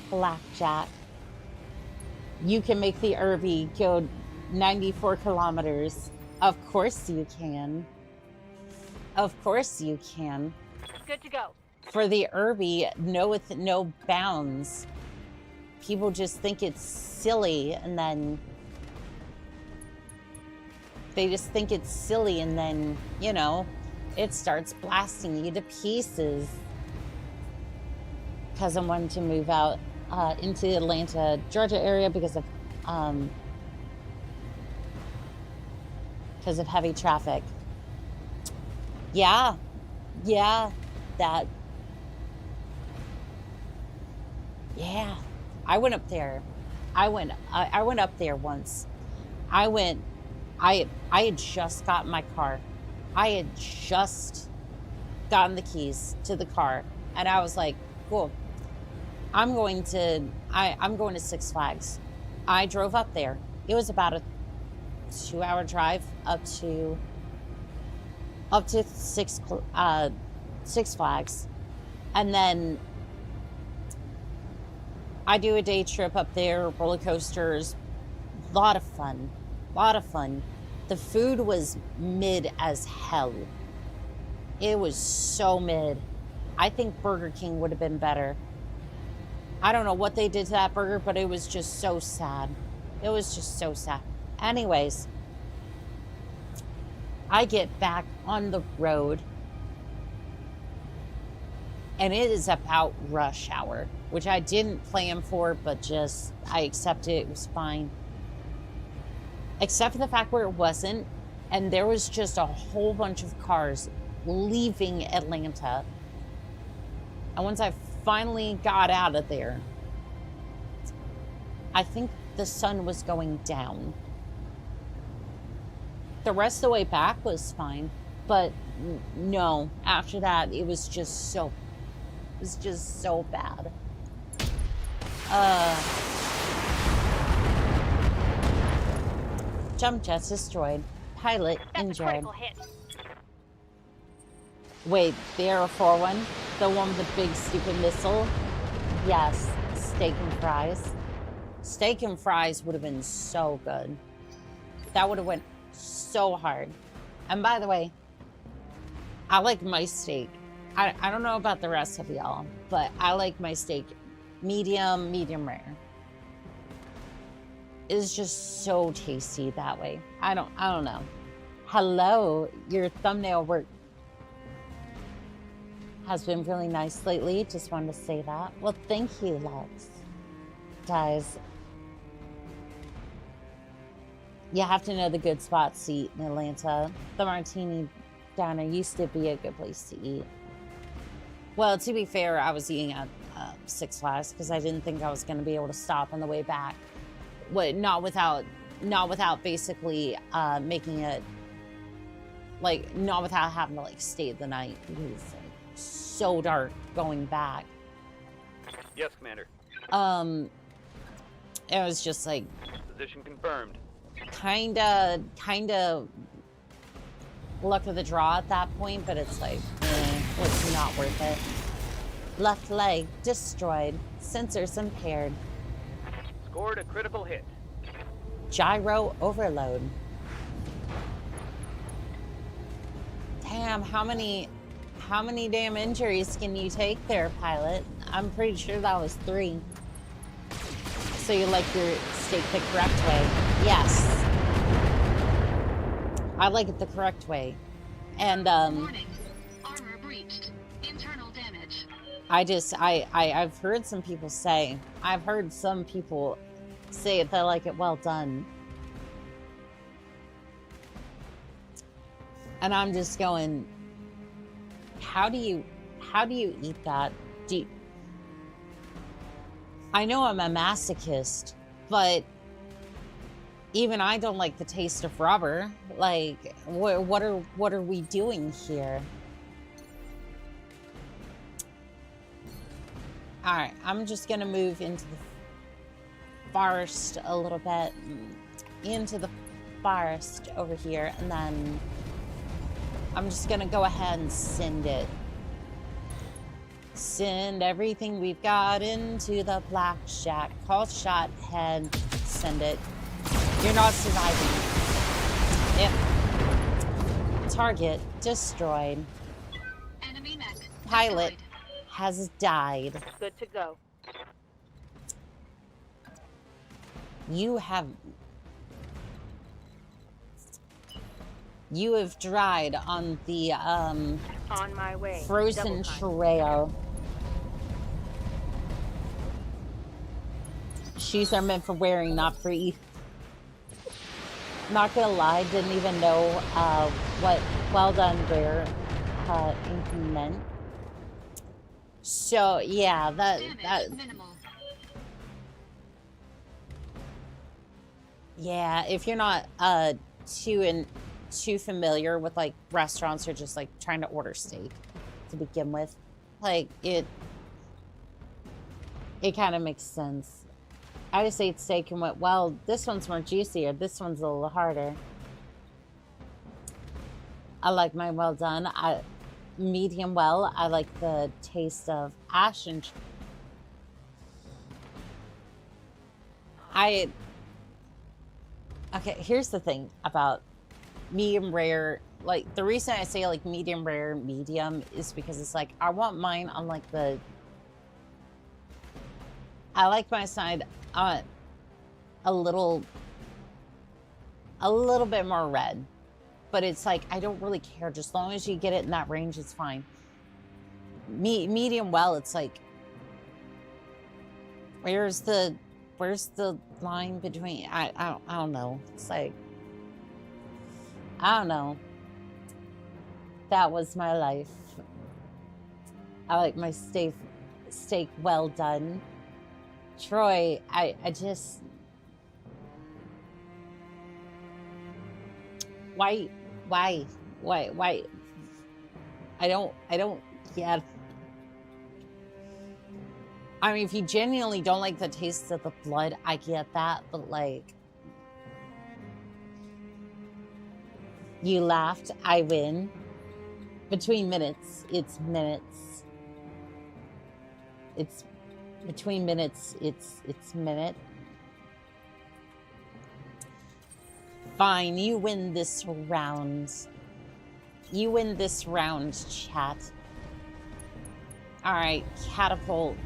blackjack. You can make the Irby go 94 kilometers. Of course you can. Of course you can. Good to go. For the Irby, with no bounds. People just think it's silly, and then they just think it's silly, and then, you know, it starts blasting you to pieces. Cousin wanted to move out into the Atlanta, Georgia area because of heavy traffic. Yeah, that. Yeah, I went up there. I went up there once. I had just gotten my car. I had just gotten the keys to the car, and I was like, cool. I'm going to Six Flags. I drove up there. It was about a 2-hour drive up to Six Flags, and then I do a day trip up there, roller coasters, a lot of fun. The food was mid as hell. It was so mid. I think Burger King would have been better. I don't know what they did to that burger, but it was just so sad. It was just so sad. Anyways, I get back on the road, and it is about rush hour, which I didn't plan for, but just, I accepted it was fine. Except for the fact where it wasn't, and there was just a whole bunch of cars leaving Atlanta. And once I finally got out of there, I think the sun was going down. The rest of the way back was fine, but no, after that, it was just so bad. Jump jets destroyed. Pilot injured. Critical hit. Wait, the Aero 4-1? The one with the big stupid missile? Yes, steak and fries. Steak and fries would have been so good. That would have went so hard. And by the way, I like my steak. I don't know about the rest of y'all, but I like my steak medium rare. It's just so tasty that way. I don't know. Hello, your thumbnail work has been really nice lately. Just wanted to say that. Well, thank you, Lex. Guys, you have to know the good spots to eat in Atlanta. The Martini Diner used to be a good place to eat. Well, to be fair, I was eating at Six Flags because I didn't think I was going to be able to stop on the way back. Not without basically making it, like, not without having to, like, stay the night. It was like, so dark going back. Yes, Commander. It was just like Position confirmed. kind of luck of the draw at that point, but it's like, it's not worth it. Left leg destroyed. Sensors impaired. Scored a critical hit. Gyro overload. Damn, how many damn injuries can you take there, pilot? I'm pretty sure that was 3. So you like your steak the correct way? Yes. I like it the correct way. And Warning. Armor breached. Internal damage. I've heard some people say they like it well done. And I'm just going, how do you eat that? I know I'm a masochist, but Even I don't like the taste of rubber. Like, what are we doing here? All right, I'm just gonna move into the forest a little bit, into the forest over here, and then I'm just gonna go ahead and send it. Send everything we've got into the black shack. Call shot head. Send it. You're not surviving. Yep. Target destroyed. Enemy mech Pilot destroyed. has died. Good to go. You have dried on the On my way. frozen Double time. trail. Shoes are meant for wearing, not for eating. Not gonna lie, didn't even know what well done wear meant. So yeah, that Damage minimal. yeah, if you're not too familiar with like restaurants or just like trying to order steak to begin with, like it kind of makes sense. I just ate steak and went, well, this one's more juicy or this one's a little harder. I like mine well done. Medium well. I like the taste of ash and okay, here's the thing about medium rare. Like, the reason I say like medium rare, medium is because it's like I want mine on like the. I like my side a little bit more red, but it's like I don't really care. Just as long as you get it in that range, it's fine. Medium well, it's like where's the line between? I don't know. It's like I don't know. That was my life. I like my steak well done. Troy, I just why I don't get. I mean, if you genuinely don't like the taste of the blood, I get that, but like you laughed, I win. Between minutes, it's minutes. It's between minutes, it's minute. Fine, you win this round. You win this round, chat. All right, catapult.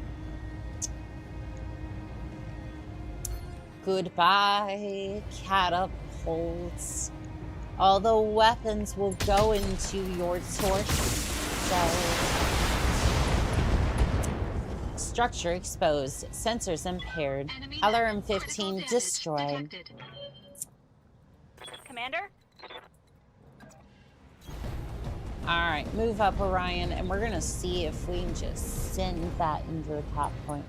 Goodbye, catapults. All the weapons will go into your source cell. Structure exposed. Sensors impaired. Enemy LRM critical 15 damage destroyed. detected. Commander? Alright, move up, Orion, and we're gonna see if we can just send that into the top point.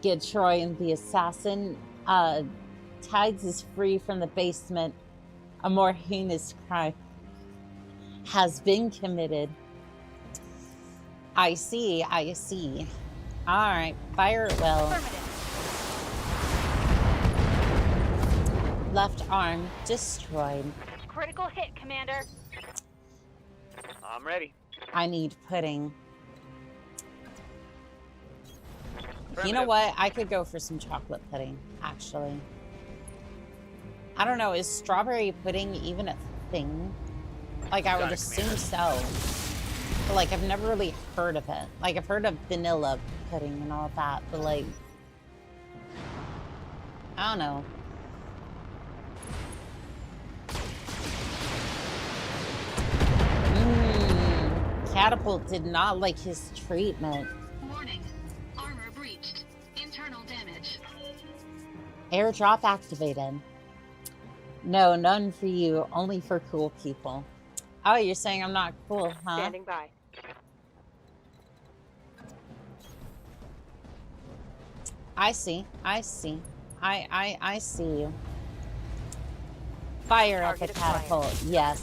Get Troy and the assassin. Tides is free from the basement. A more heinous crime has been committed. I see. Alright, fire at will. Affirmative. Left arm destroyed. Critical hit, Commander. I'm ready. I need pudding. You know Affirmative. what? I could go for some chocolate pudding, actually. I don't know, is strawberry pudding even a thing? Like, I would Got it, assume Commander. so. But, like, I've never really heard of it. Like, I've heard of vanilla pudding and all that, but, like, I don't know. Catapult did not like his treatment. Warning. Armor breached. Internal damage. Airdrop activated. No, none for you. Only for cool people. Oh, you're saying I'm not cool, huh? Standing by. I see. I see you. Fire at the Target acquired. catapult. Yes.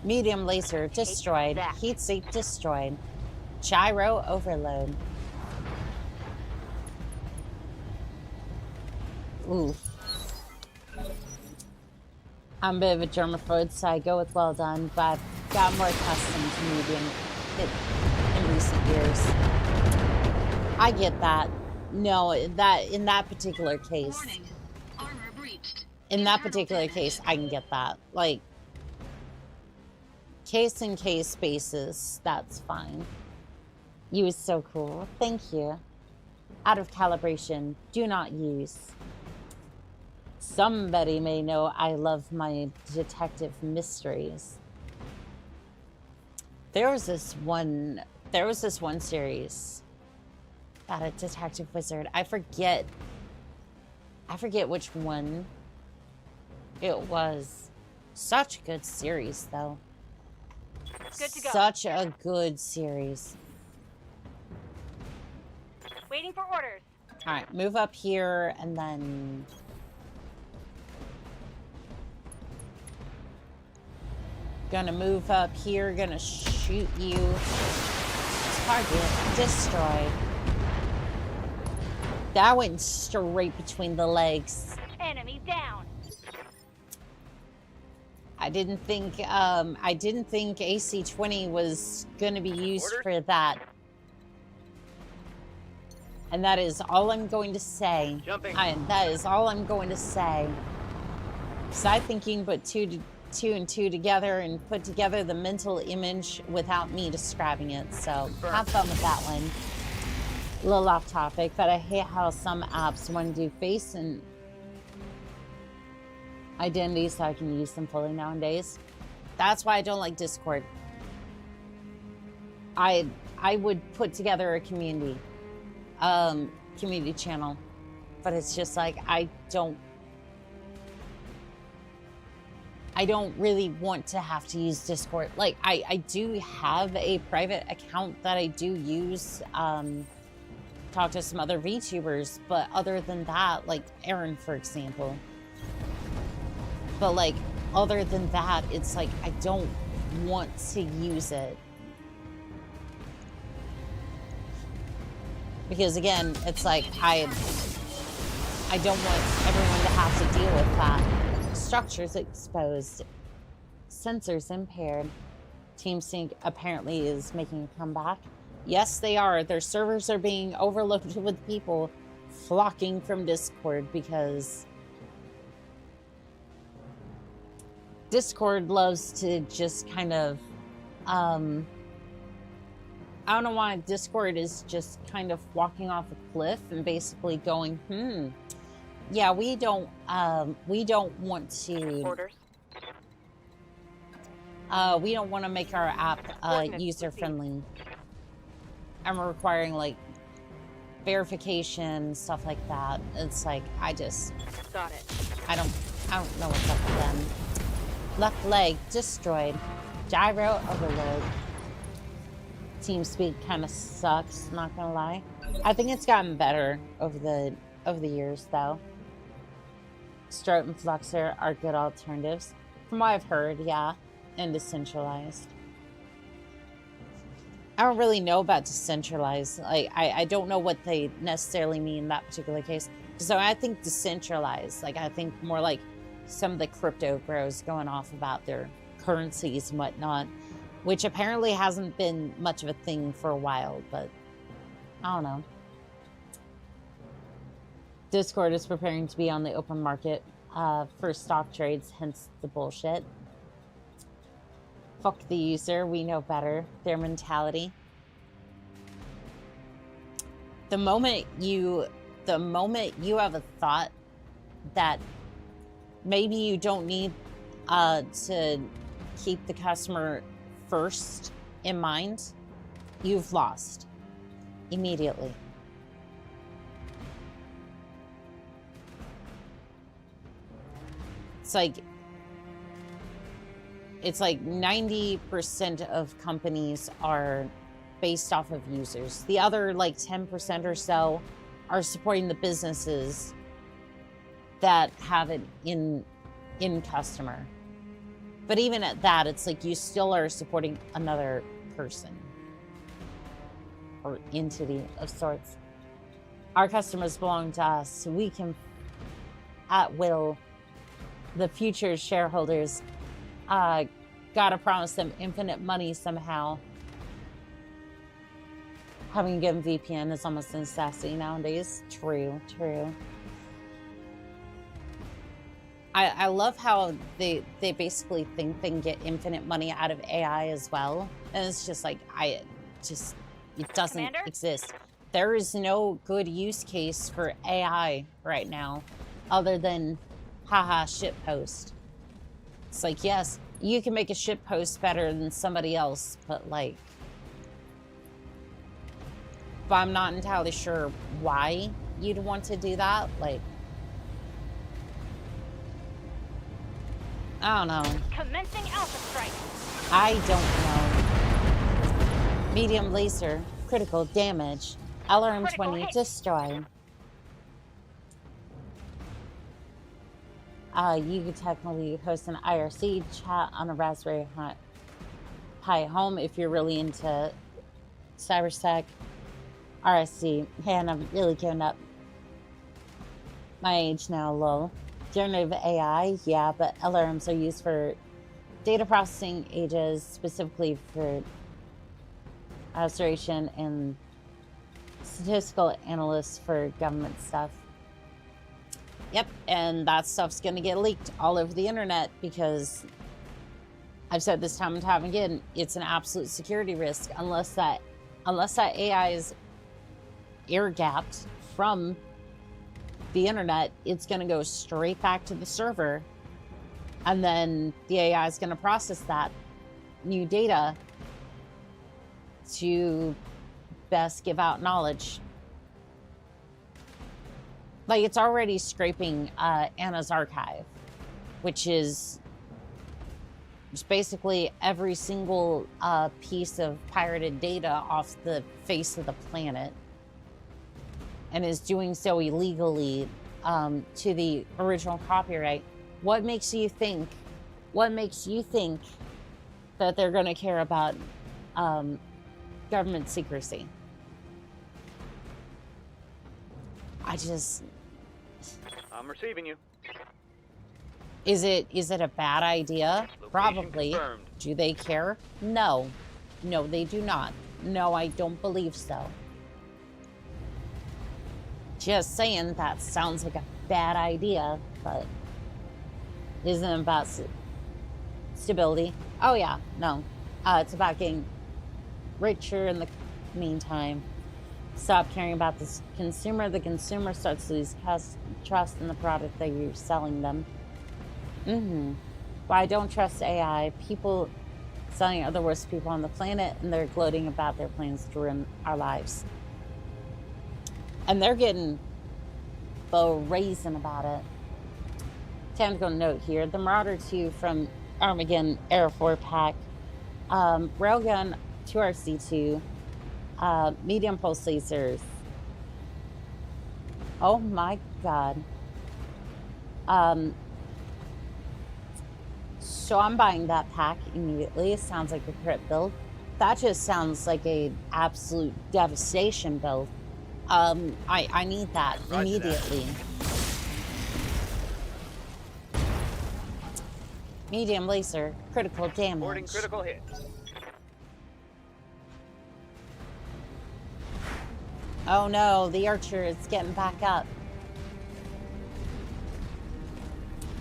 Medium laser destroyed. that. Heat sink destroyed. Gyro overload. Oof. I'm a bit of a germaphobe, so I go with well done, but I've got more accustomed to medium in recent years. I get that. No, in that particular case. Warning. Armor breached. In that Internal particular damage. case, I can get that. Like, case and case basis, that's fine. You is so cool. Thank you. Out of calibration. Do not use. Somebody may know I love my detective mysteries. There was this one series about a detective wizard. I forget which one it was. Such a good series, though. Good to go. Such a good series. Waiting for orders. All right, move up here and then... Gonna move up here, gonna shoot you. Target destroyed. That went straight between the legs. Enemy down. I didn't think AC-20 was gonna be used for that. And that is all I'm going to say. Jumping. That is all I'm going to say. Because I think you can put two and two together and put together the mental image without me describing it. So have fun with that one. A little off topic, but I hate how some apps want to do face and identity so I can use them fully nowadays. That's why I don't like Discord. I would put together a community channel, but it's just like I don't really want to have to use Discord. Like I do have a private account that I do use, talk to some other VTubers, but other than that, like Aaron, for example. But like, other than that, it's like, I don't want to use it. Because again, it's like, I don't want everyone to have to deal with that. Structures exposed. Sensors impaired. TeamSync apparently is making a comeback. Yes, they are. Their servers are being overloaded with people flocking from Discord because Discord loves to just kind of, I don't know why Discord is just kind of walking off a cliff and basically going, yeah, we don't want to, Orders. we don't want to make our app user-friendly. And we're requiring like verification, stuff like that. It's like, Got it. I don't know what's up with them. Left leg destroyed. Gyro overload. TeamSpeak kind of sucks, not gonna lie. I think it's gotten better over the years though. Stroke and Fluxer are good alternatives. From what I've heard, yeah. And decentralized. I don't really know about decentralized. Like, I don't know what they necessarily mean in that particular case. So I think decentralized, like, I think more like some of the crypto bros going off about their currencies and whatnot, which apparently hasn't been much of a thing for a while, but I don't know. Discord is preparing to be on the open market for stock trades, hence the bullshit. Fuck the user, we know better. Their mentality. The moment you have a thought that maybe you don't need to keep the customer first in mind, you've lost immediately. It's like 90% of companies are based off of users. The other like 10% or so are supporting the businesses that have it in customer. But even at that, it's like you still are supporting another person or entity of sorts. Our customers belong to us, so we can, at will, the future shareholders, gotta promise them infinite money somehow. Having a given VPN is almost a necessity nowadays. True. I love how they basically think they can get infinite money out of AI as well. And it's just like, it doesn't Commander? exist. There is no good use case for AI right now other than haha shitpost. It's like, yes, you can make a shitpost better than somebody else, but like, but I'm not entirely sure why you'd want to do that. Like, I don't know. Commencing Alpha Strike. I don't know. Medium laser, critical damage, LRM-20 Critical hit. destroy. You could technically host an IRC chat on a Raspberry Pi home if you're really into cybersec. RSC, man, I'm really giving up my age now, lol. Generative AI, yeah, but LRMs are used for data processing ages, specifically for observation and statistical analysts for government stuff. Yep, and that stuff's gonna get leaked all over the internet because I've said this time and time again, it's an absolute security risk unless that AI is air-gapped from the internet. It's going to go straight back to the server, and then the AI is going to process that new data to best give out knowledge. Like, it's already scraping Anna's archive, which is just basically every single piece of pirated data off the face of the planet, and is doing so illegally to the original copyright. What makes you think that they're going to care about government secrecy? I'm receiving you. Is it a bad idea? Location Probably. confirmed. Do they care? No, they do not. No, I don't believe so. Just saying, that sounds like a bad idea, but isn't it about stability? Oh yeah, no. It's about getting richer in the meantime. Stop caring about the consumer. The consumer starts to lose trust in the product that you're selling them. Well, I don't trust AI. People selling are the worst people on the planet, and they're gloating about their plans to ruin our lives. And they're getting brazen about it. Tactical note here. The Marauder 2 from Armageddon Air 4 pack. Railgun 2RC2. Medium pulse lasers. Oh my god. So I'm buying that pack immediately. It sounds like a crit build. That just sounds like a absolute devastation build. I need that immediately. Medium laser, critical damage. Reporting critical hit. Oh no, the archer is getting back up.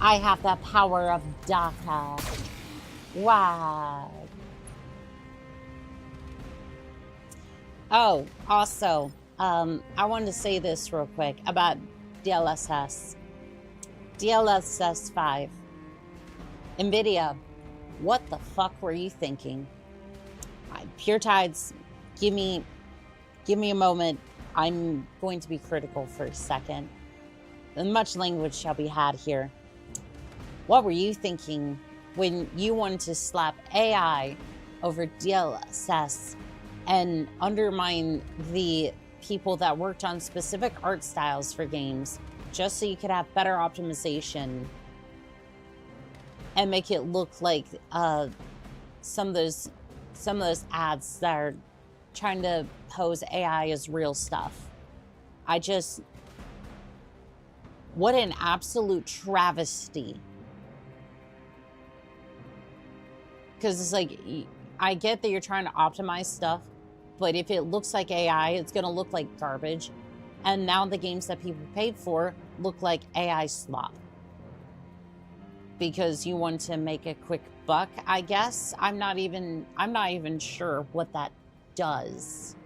I have the power of data. Wow. Oh, also, I wanted to say this real quick about DLSS. DLSS 5. NVIDIA, what the fuck were you thinking? Pure Tides, give me a moment. I'm going to be critical for a second. And much language shall be had here. What were you thinking when you wanted to slap AI over DLSS and undermine the people that worked on specific art styles for games just so you could have better optimization and make it look like some of those ads that are trying to pose AI as real stuff. What an absolute travesty. Because it's like, I get that you're trying to optimize stuff, but if it looks like AI, it's going to look like garbage. And now the games that people paid for look like AI slop. Because you want to make a quick buck, I guess. I'm not even sure what that does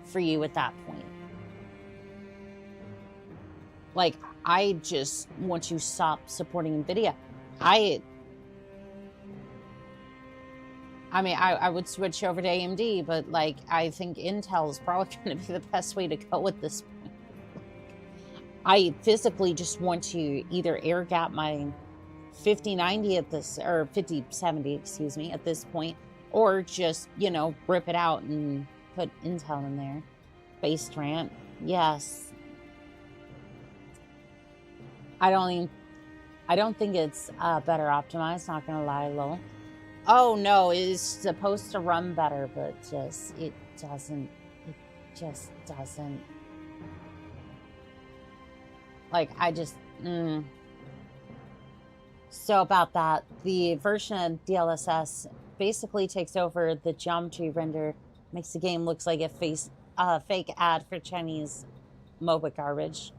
for you at that point. Like, I just want to stop supporting NVIDIA. I mean, I would switch over to AMD, but like, I think Intel is probably going to be the best way to go at this point. I physically just want to either air gap my 5090 at this, or 5070, excuse me, at this point, or just, you know, rip it out and put Intel in there. Base rant, yes. I don't think it's better optimized, not gonna lie, lol. Oh no, it's supposed to run better, but it just doesn't. Like, So about that, the version of DLSS basically takes over the geometry render, makes the game looks like a fake ad for Chinese MOBA garbage.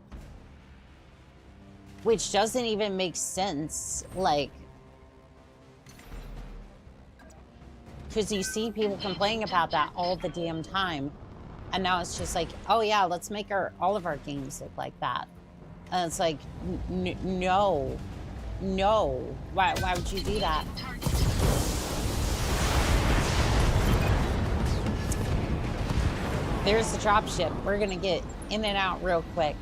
Which doesn't even make sense, like, because you see people complaining about that all the damn time, and now it's just like, oh yeah, let's make all of our games look like that. And it's like, no, why would you do that? There's the dropship. We're gonna get in and out real quick.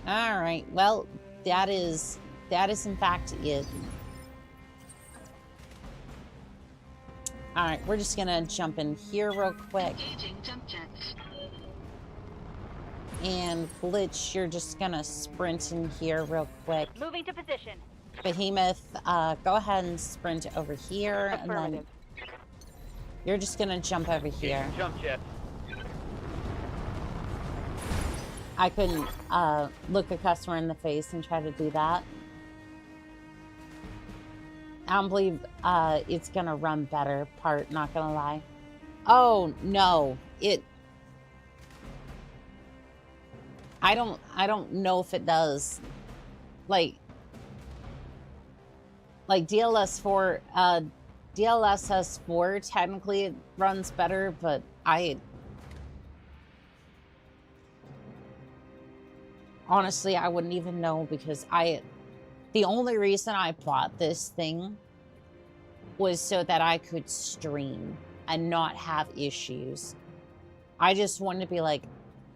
All right, well, that is in fact it. All right, we're just gonna jump in here real quick. Engaging jump jets. And Glitch, you're just gonna sprint in here real quick. Moving to position. Behemoth, go ahead and sprint over here, and then you're just gonna jump over here. Jump jet. I couldn't look a customer in the face and try to do that. I don't believe it's gonna run better, not gonna lie. Oh no, I don't know if it does. Like DLSS4 technically it runs better, but honestly, I wouldn't even know, because the only reason I bought this thing was so that I could stream and not have issues. I just wanted to be like,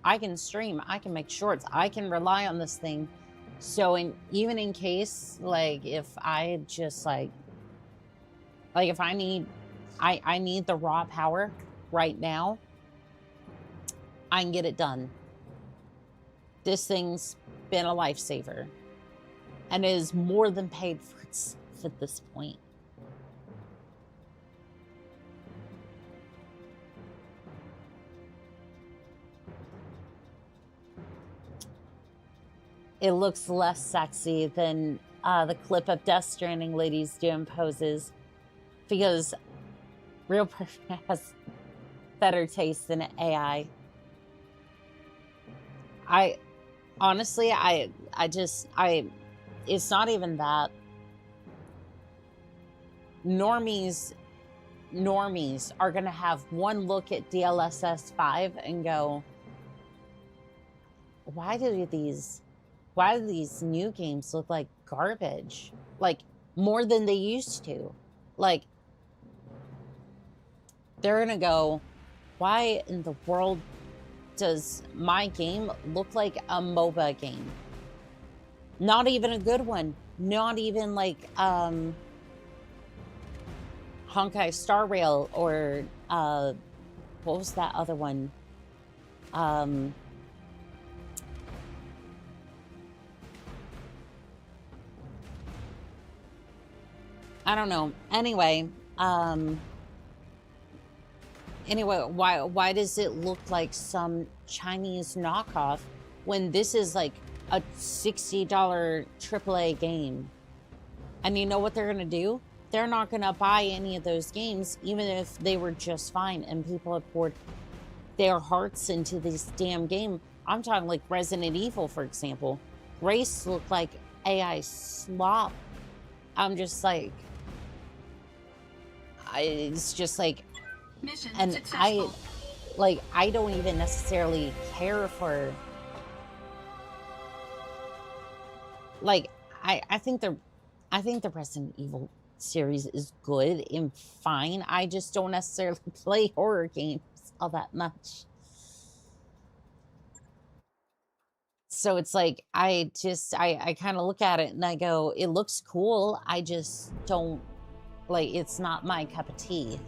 I can stream, I can make shorts, I can rely on this thing. So even in case, like, if I just like if I need the raw power right now, I can get it done. This thing's been a lifesaver, and it is more than paid for itself at this point. It looks less sexy than the clip of Death Stranding ladies doing poses, because real person has better taste than AI. Honestly, it's not even that. Normies are gonna have one look at DLSS 5 and go, why do these new games look like garbage? Like, more than they used to. Like, they're gonna go, why in the world does my game look like a MOBA game? Not even a good one. Not even like Honkai Star Rail or what was that other one? I don't know. Anyway, why does it look like some Chinese knockoff when this is like a $60 AAA game? And you know what they're gonna do? They're not gonna buy any of those games, even if they were just fine and people have poured their hearts into this damn game. I'm talking like Resident Evil, for example. Race looked like AI slop. I'm just like, it's just like, Mission and successful. I don't even necessarily care for, like, I think the Resident Evil series is good and fine. I just don't necessarily play horror games all that much. So it's like, I kind of look at it and I go, it looks cool. I just don't, like, it's not my cup of tea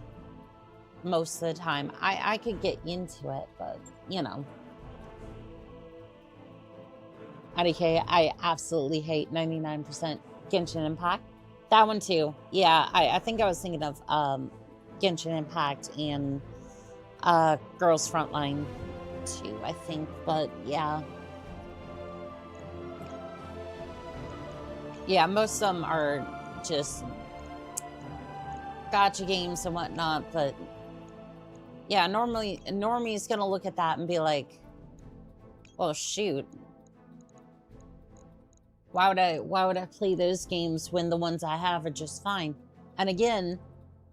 most of the time. I could get into it, but, you know. IDK, I absolutely hate 99% Genshin Impact. That one too. Yeah, I think I was thinking of Genshin Impact and Girls Frontline too, I think. But yeah. Yeah, most of them are just gacha games and whatnot, but yeah, normally Normie's gonna look at that and be like, well, shoot. Why would I play those games when the ones I have are just fine? And again,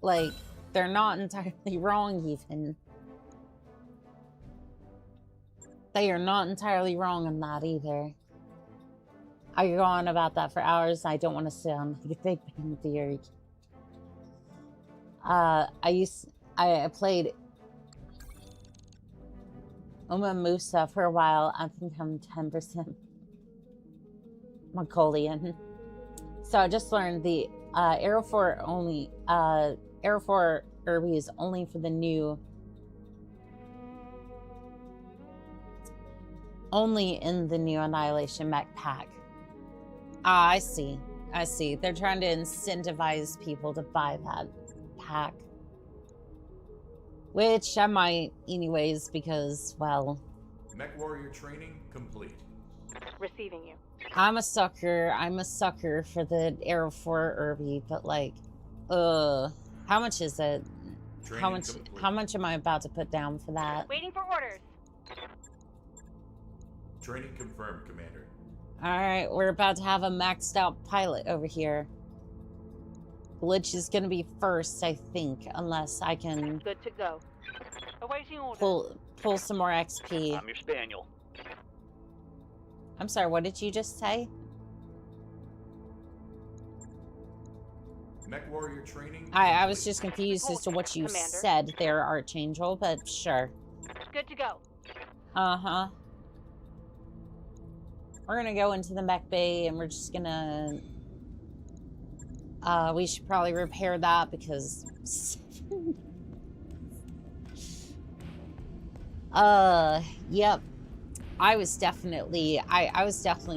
like, they're not entirely wrong even. They are not entirely wrong on that either. I could go on about that for hours. I don't want to sound like a Big Bang Theory. I played Uma Musa for a while. I think I'm 10% Mongolian. So I just learned the Arrow 4 only, Arrow 4 Irby is only for the new, only in the new Annihilation mech pack. Ah, I see. I see. They're trying to incentivize people to buy that pack. Which I might anyways, because, well... Mech Warrior training complete. Receiving you. I'm a sucker for the Arrow 4 Irby, but like, how much is it? Training How much am I about to put down for that? Waiting for orders. Training confirmed, Commander. Alright, we're about to have a maxed out pilot over here. Glitch is gonna be first, I think, unless I can Good to go. Awaiting orders. pull some more XP. I'm your spaniel. I'm sorry, what did you just say? Mech Warrior training. I was just confused as to what you Commander. said there, Archangel, but sure. Good to go. Uh-huh. We're gonna go into the mech bay and we're just gonna... we should probably repair that because... yep. I was definitely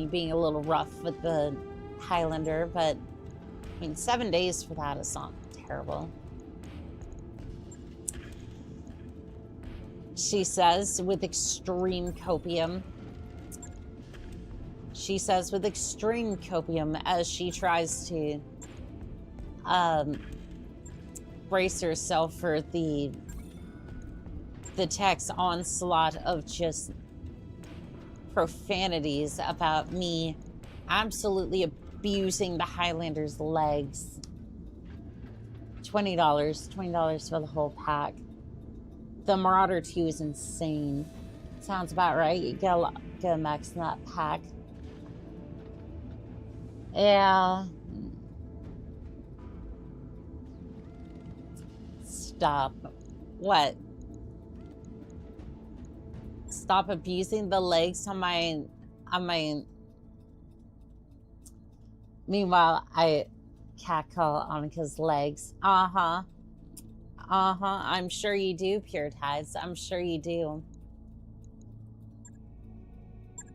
being a little rough with the Highlander, but I mean, 7 days for that is not terrible. She says with extreme copium. She says with extreme copium as she tries to brace herself for the tech's onslaught of just profanities about me absolutely abusing the Highlander's legs. $20 for the whole pack. The Marauder 2 is insane. Sounds about right. You get a max in that pack. Yeah. Stop. What? Stop abusing the legs on my... Meanwhile, I catcall Annika's legs. Uh-huh. I'm sure you do, Pure Tides. I'm sure you do.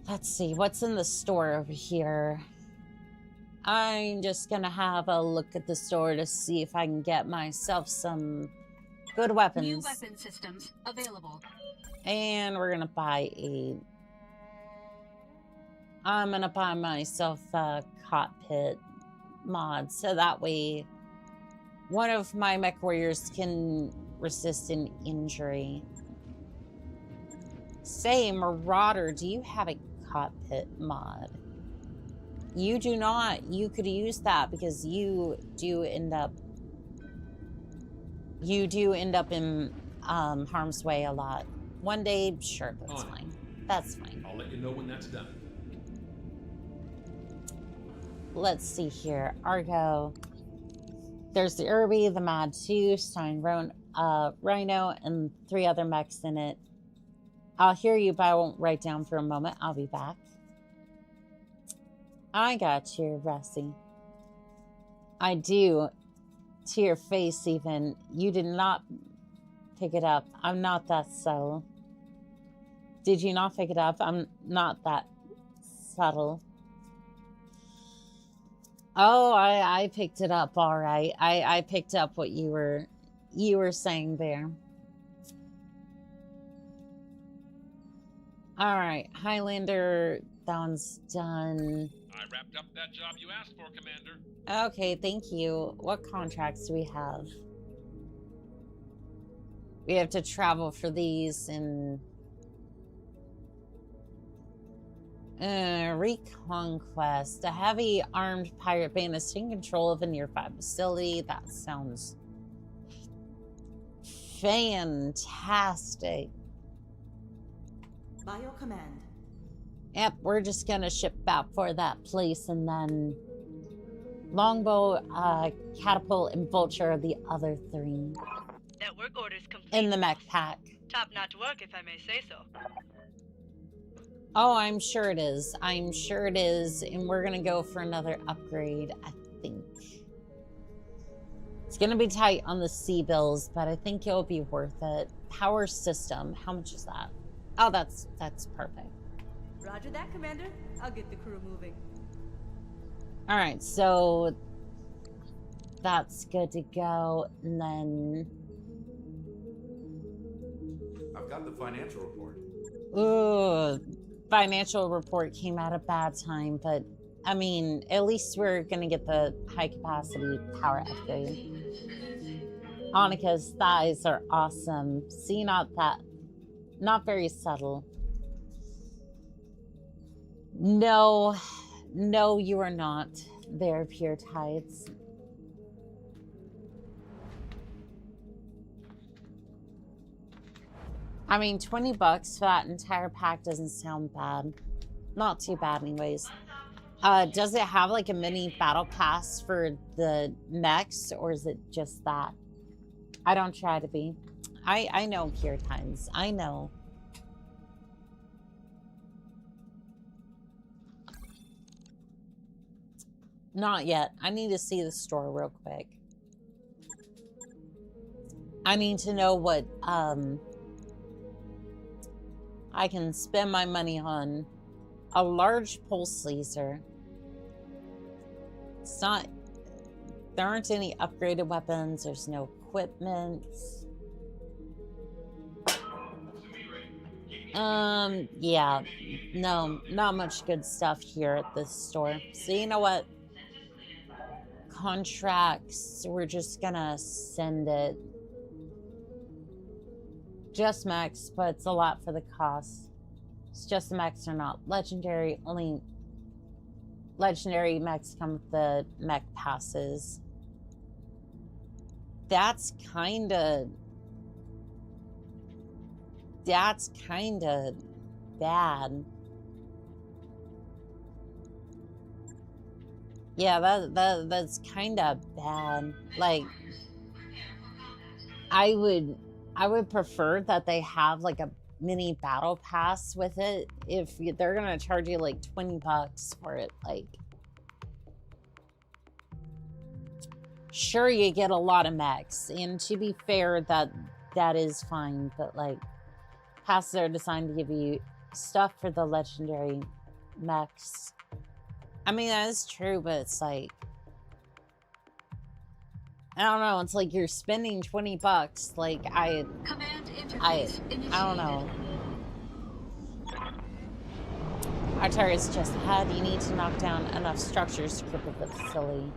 Let's see, what's in the store over here? I'm just gonna have a look at the store to see if I can get myself some good weapons. New weapon systems available. And we're gonna buy I'm gonna buy myself a cockpit mod, so that way one of my mech warriors can resist an injury. Say, Marauder, do you have a cockpit mod? You do not. You could use that because you do end up in harm's way a lot. One day, sure, that's fine. That's fine. I'll let you know when that's done. Let's see here. Argo. There's the Irby, the Mad 2, Stein Rhino, and 3 other mechs in it. I'll hear you, but I won't write down for a moment. I'll be back. I got you, Rusty. I do. To your face, even. You did not pick it up. I'm not that subtle. Did you not pick it up? I'm not that subtle. Oh, I picked it up, all right. I picked up what you were saying there. All right, Highlander, that one's done. I wrapped up that job you asked for, Commander. Okay, thank you. What contracts do we have? We have to travel for these and Reconquest. A heavy armed pirate band is taking control of a nearby facility. That sounds fantastic. By your command. Yep, we're just gonna ship back for that place, and then Longbow, Catapult, and Vulture are the other 3 Network orders complete. in the mech pack. Top-notch work, if I may say so. Oh, I'm sure it is. I'm sure it is, and we're gonna go for another upgrade, I think. It's gonna be tight on the sea bills, but I think it'll be worth it. Power system, how much is that? Oh, that's perfect. Roger that, Commander. I'll get the crew moving. All right, so that's good to go. And then, I've got the financial report. ooh, financial report came at a bad time, but I mean, at least we're gonna get the high capacity power upgrade. Annika's thighs are awesome. See, not very subtle. No, you are not there, Pure Tides. I mean, $20 for that entire pack doesn't sound bad. Not too bad anyways. Does it have like a mini battle pass for the mechs, or is it just that? I don't try to be. I know Pure Tides. I know. Not yet. I need to see the store real quick. I need to know what I can spend my money on. A large pulse laser. It's not, there aren't any upgraded weapons. There's no equipment. Yeah, no, not much good stuff here at this store. So you know what? Contracts, we're just gonna send it. Just mechs, but it's a lot for the cost. It's just the mechs are not legendary. Only legendary mechs come with the mech passes. That's kinda bad. Yeah, that's kinda bad. Like, I would prefer that they have like a mini battle pass with it. If they're gonna charge you like $20 for it, like, Sure, you get a lot of mechs, and to be fair, that is fine, but like, passes are designed to give you stuff for the legendary mechs. I mean, that is true, but it's like, I don't know, it's like you're spending $20. Like, Command interface initiated. I don't know. Our target's just ahead. You need to knock down enough structures to cripple the facility.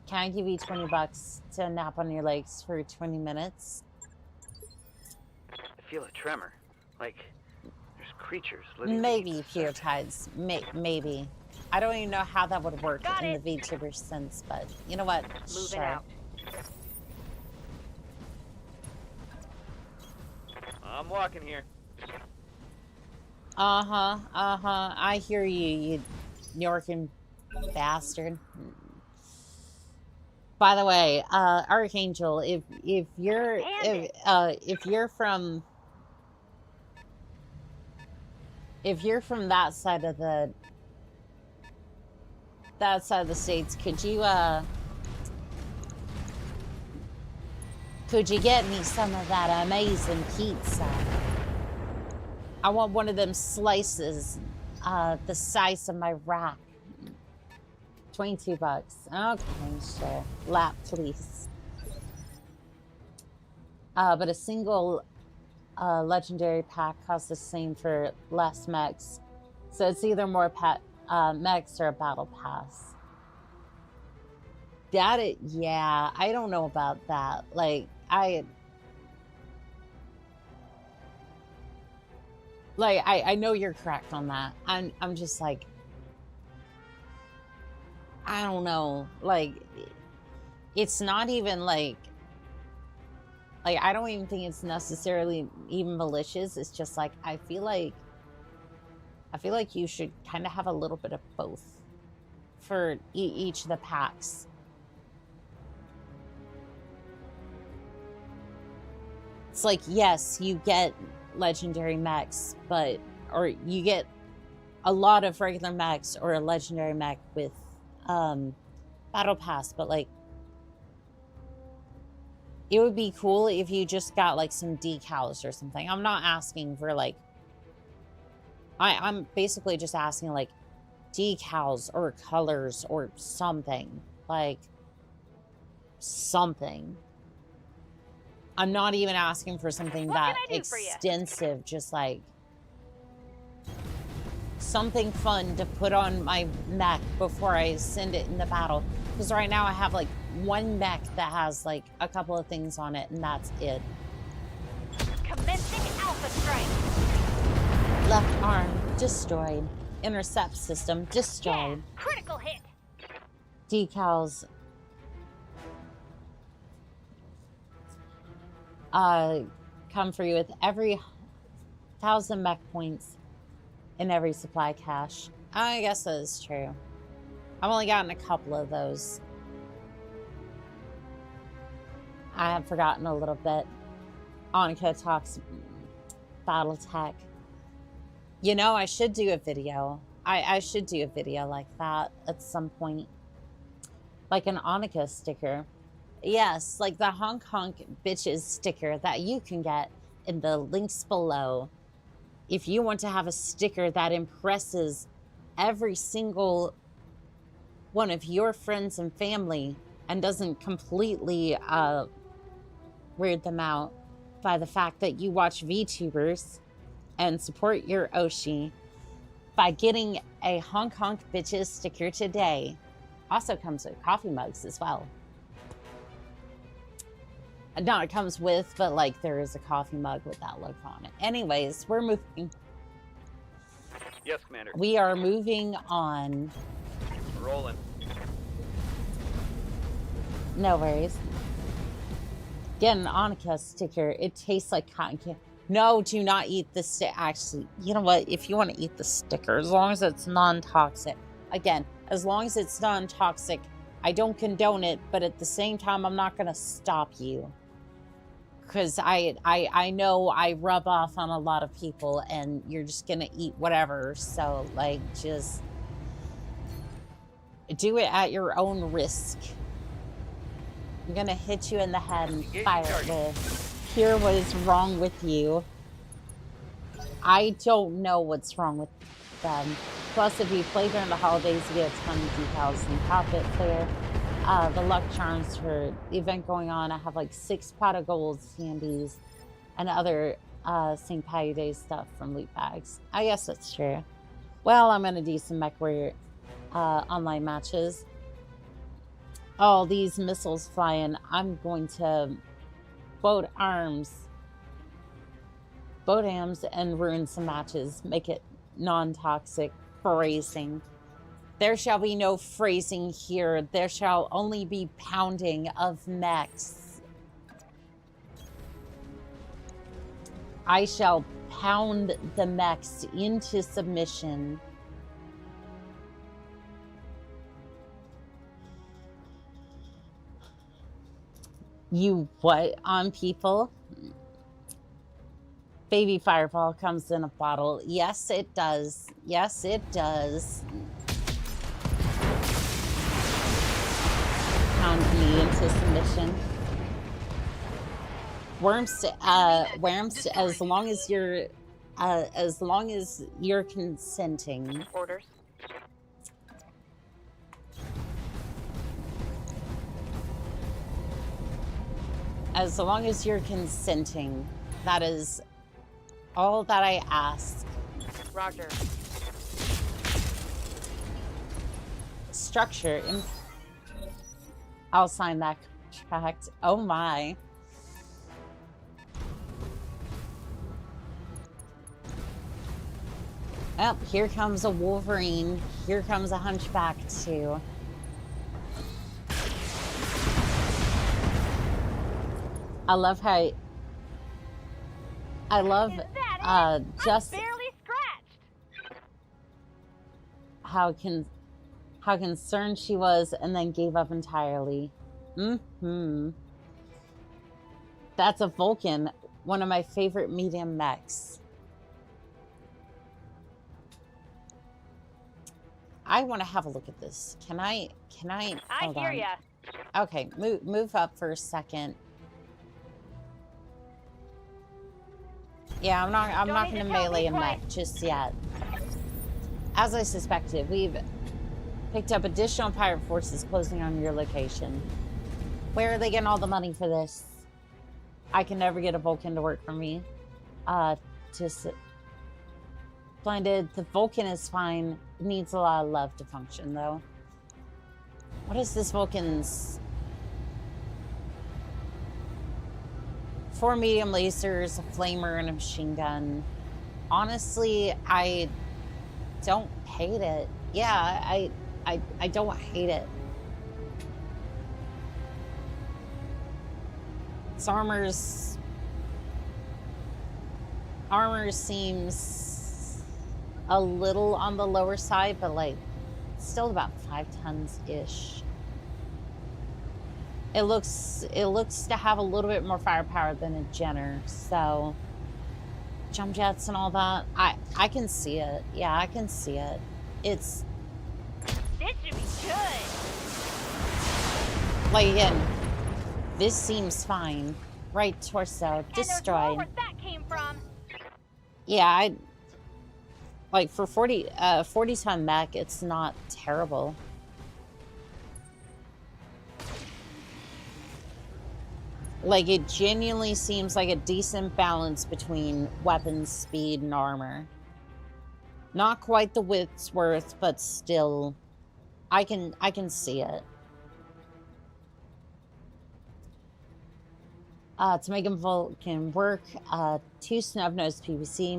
Can I give you $20 to nap on your legs for 20 minutes? I feel a tremor. Like there's creatures living. Maybe Pure-Tides. Maybe. I don't even know how that would work in the VTuber sense, but you know what? Moving Sure. out. I'm walking here. I hear you, you Yorkin bastard. By the way, Archangel, if you're from that side of the states, could you get me some of that amazing pizza? I want one of them slices, the size of my rack. $22. Okay, sure. Lap, please. But a single legendary pack costs the same for less mechs. So it's either more mechs or a battle pass. Yeah, I don't know about that. Like, I know you're correct on that. I'm just like, I don't know. Like, it's not even like I don't even think it's necessarily even malicious. It's just like I feel like you should kind of have a little bit of both for each of the packs. It's like, yes, you get legendary mechs, or you get a lot of regular mechs or a legendary mech with battle pass, but like, it would be cool if you just got like some decals or something. I'm not asking for like, I'm basically just asking like decals or colors or something, like something. I'm not even asking for something that extensive, just like something fun to put on my mech before I send it into battle. Because right now I have like one mech that has like a couple of things on it, and that's it. Commencing alpha strike. Left arm destroyed. Intercept system destroyed. Yeah, critical hit. Decals. Come for you with every 1,000 mech points in every supply cache. I guess that is true. I've only gotten a couple of those. I have forgotten a little bit. Annika talks Battletech. You know, I should do a video. I should do a video like that at some point. Like an Annika sticker. Yes, like the honk honk bitches sticker that you can get in the links below. If you want to have a sticker that impresses every single one of your friends and family and doesn't completely weird them out by the fact that you watch VTubers and support your Oshi by getting a honk honk bitches sticker today. Also comes with coffee mugs as well. Not it comes with, but like there is a coffee mug with that logo on it. Anyways, we're moving. Yes, Commander. We are moving on. Rolling. No worries. Get an Annika sticker. It tastes like cotton candy. No, do not eat the stick. Actually, you know what? If you want to eat the sticker, as long as it's non-toxic. Again, as long as it's non-toxic, I don't condone it, but at the same time, I'm not going to stop you. Because I know I rub off on a lot of people, and you're just going to eat whatever. So, like, just... Do it at your own risk. I'm gonna hit you in the head and fire it with. Hear what is wrong with you. I don't know what's wrong with them. Plus, if you play during the holidays, you get a ton of decals and profit clear. The luck charms for the event going on. I have like 6 pot of golds, candies, and other St. Patty Day stuff from loot bags. I guess that's true. Well, I'm gonna do some MechWarrior online matches. All these missiles flying. I'm going to boat arms and ruin some matches. Make it non-toxic phrasing. There shall be no phrasing here. There shall only be pounding of mechs. I shall pound the mechs into submission. You what on people? Baby Fireball comes in a bottle. Yes, it does. Yes, it does. Pound me into submission. Worms, as long as you're consenting. Orders. As long as you're consenting, that is all that I ask. Roger. Structure. I'll sign that contract. Oh my. Oh, here comes a Wolverine. Here comes a Hunchback too. I love how just barely scratched. how concerned she was and then gave up entirely. That's a Vulcan, one of my favorite medium mechs. I want to have a look at this. Can I hold hear on. ya. Okay, move up for a second. Yeah, I'm not going to melee a mech just yet. As I suspected, we've picked up additional pirate forces closing on your location. Where are they getting all the money for this? I can never get a Vulcan to work for me. Just blinded. The Vulcan is fine. It needs a lot of love to function, though. What is this Vulcan's? 4 medium lasers, a flamer, and a machine gun. Honestly, I don't hate it. Yeah, I don't hate it. Its armor seems a little on the lower side, but like still about 5 tons-ish. It looks to have a little bit more firepower than a Jenner, so jump jets and all that. I can see it. Yeah, I can see it. This should be good. Like again, this seems fine. Right torso destroyed. Where that came from. Yeah, like for 40 ton mech, it's not terrible. Like, it genuinely seems like a decent balance between weapons, speed, and armor. Not quite the width's worth, but still, I can see it. To make him Vulcan work, 2 snub-nosed PVC,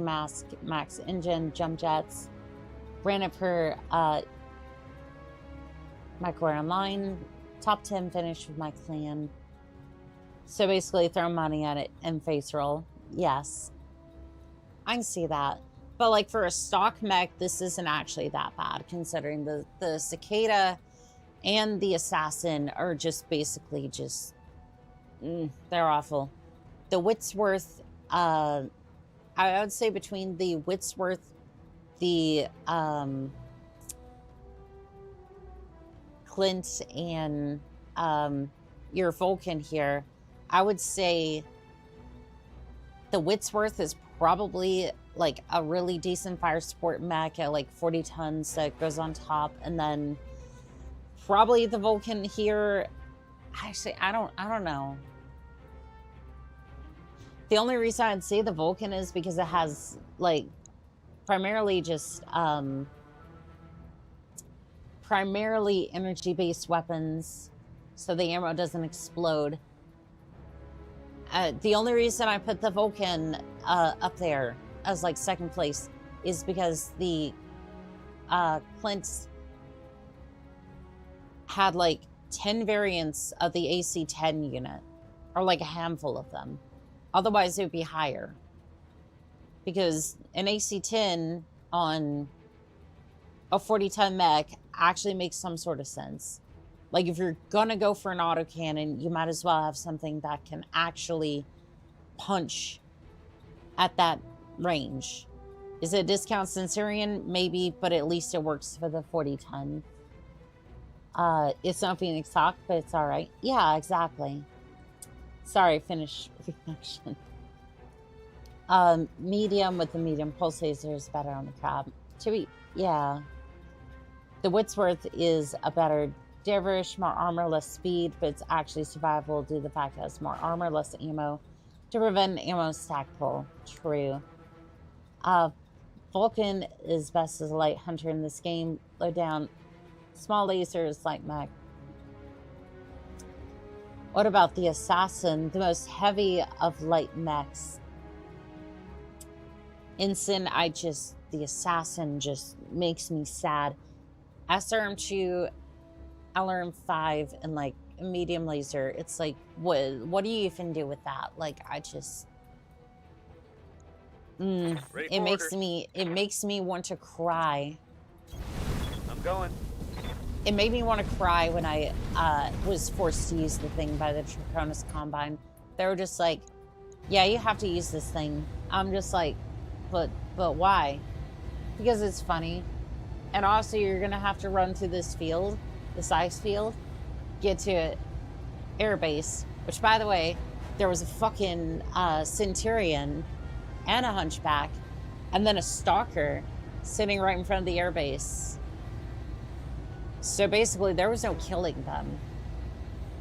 max engine, jump jets. Ran it for MechWarrior Online. Top 10 finish with my clan. So basically throw money at it and face roll. Yes. I can see that. But like for a stock mech, this isn't actually that bad, considering the cicada and the assassin are just basically just... they're awful. The Witsworth, I would say between the Witsworth, the Clint and your Vulcan here, I would say the Whitsworth is probably like a really decent fire support mech at like 40 tons that goes on top, and then probably the Vulcan here. Actually, I don't know. The only reason I'd say the Vulcan is because it has like primarily just primarily energy-based weapons, so the ammo doesn't explode. The only reason I put the Vulcan up there as like second place is because the Clint's had like 10 variants of the AC-10 unit, or like a handful of them. Otherwise, it would be higher. Because an AC-10 on a 40-ton mech actually makes some sort of sense. Like, if you're gonna go for an autocannon, you might as well have something that can actually punch at that range. Is it a discount Centurion? Maybe, but at least it works for the 40-ton. It's not Phoenix Hawk, but it's alright. Yeah, exactly. Sorry, finish reaction. Medium with the medium pulse laser is better on the crab. Yeah. The Whitsworth is a better dervish, more armor, less speed, but it's actually survival due to the fact it has more armor, less ammo to prevent ammo stack pull. True. Vulcan is best as a light hunter in this game. Low down, small lasers, light mech. What about the Assassin, the most heavy of light mechs? Instant, the Assassin just makes me sad. SRM2, LRM5, and like a medium laser. It's like, what do you even do with that? Like, I just, it makes me want to cry. I'm going. It made me want to cry when I was forced to use the thing by the Draconis Combine. They were just like, yeah, you have to use this thing. I'm just like, but why? Because it's funny. And also, you're going to have to run through this field, this ice field, get to airbase, which, by the way, there was a fucking Centurion and a Hunchback, and then a Stalker sitting right in front of the airbase. So basically, there was no killing them.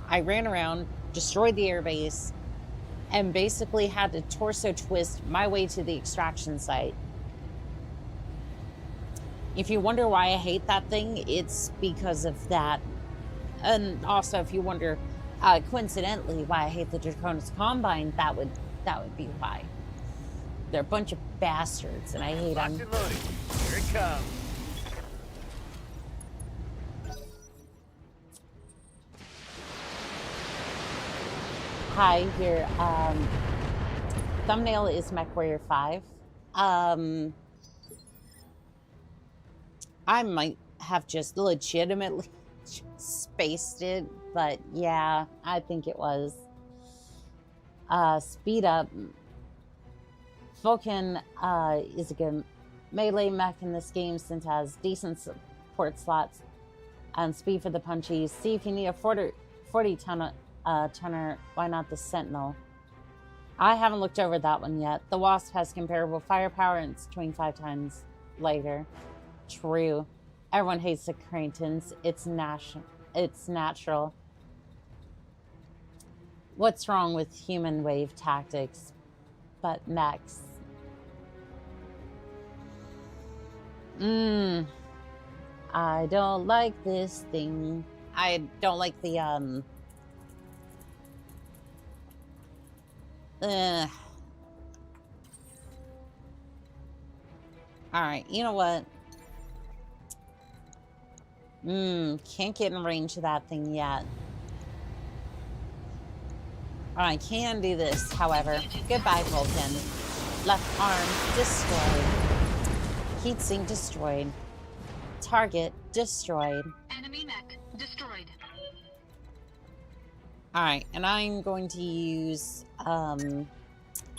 I ran around, destroyed the airbase, and basically had to torso twist my way to the extraction site. If you wonder why I hate that thing, it's because of that. And also, if you wonder, coincidentally, why I hate the Draconis Combine, that would be why. They're a bunch of bastards, and I hate them. Locked and loaded. Here it comes. Hi, your thumbnail is MechWarrior 5. I might have just legitimately spaced it, but yeah, I think it was. Speed up. Vulcan is a good melee mech in this game since it has decent support slots and speed for the punchies. See, if you need a 40-ton Turner, why not the Sentinel? I haven't looked over that one yet. The Wasp has comparable firepower and it's 25 times lighter. True. Everyone hates the Craytons. It's natural. What's wrong with human wave tactics? But mechs. I don't like this thing. I don't like the Alright, you know what? Can't get in range of that thing yet. I can do this, however. Goodbye, Vulcan. Left arm destroyed. Heatsink destroyed. Target destroyed. Enemy mech destroyed. Alright, and I'm going to use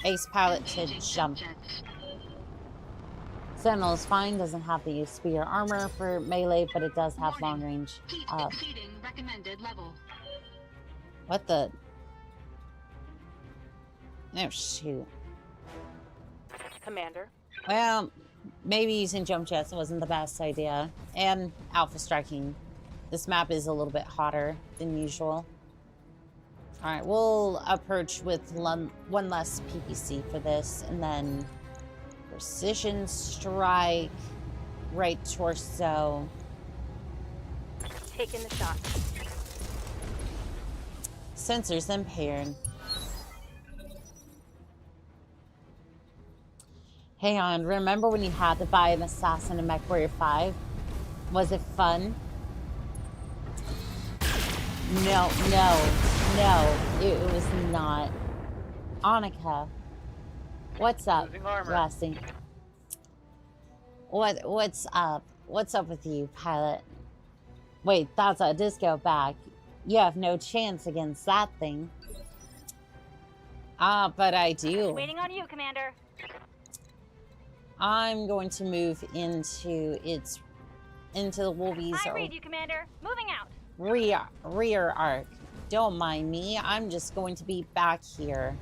Ace Pilot to jump. Sentinel is fine, doesn't have the spear armor for melee, but it does have long range. Heat exceeding recommended level. What the? Oh, shoot. Commander. Well, maybe using jump jets wasn't the best idea. And alpha striking. This map is a little bit hotter than usual. Alright, we'll approach with one less PPC for this, and then precision strike, right torso. Taking the shot. Sensors impaired. Hang on, remember when you had to buy an Assassin in MechWarrior 5? Was it fun? No, it was not. Annika, what's up, Losing armor. Rusty? What's up? What's up with you, pilot? Wait, that's a disco back. You have no chance against that thing. Ah, but I do. Waiting on you, Commander. I'm going to move into the Wolvies I read you, Commander. Moving out. rear arc. Don't mind me. I'm just going to be back here.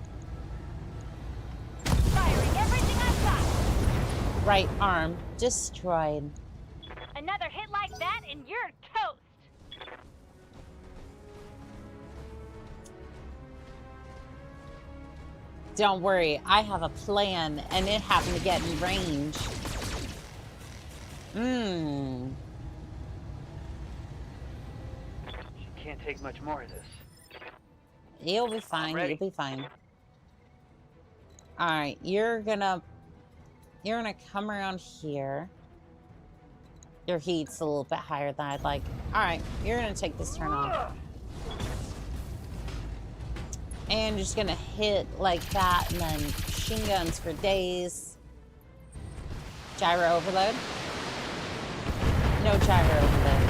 Firing everything I've got. Right arm destroyed. Another hit like that and you're toast. Don't worry, I have a plan, and it happened to get in range. Can't take much more of this. You'll be fine. Ready. You'll be fine. All right, you're gonna come around here. Your heat's a little bit higher than I'd like. All right, you're gonna take this turn off. And you're just gonna hit like that, and then machine guns for days. Gyro overload. No gyro overload.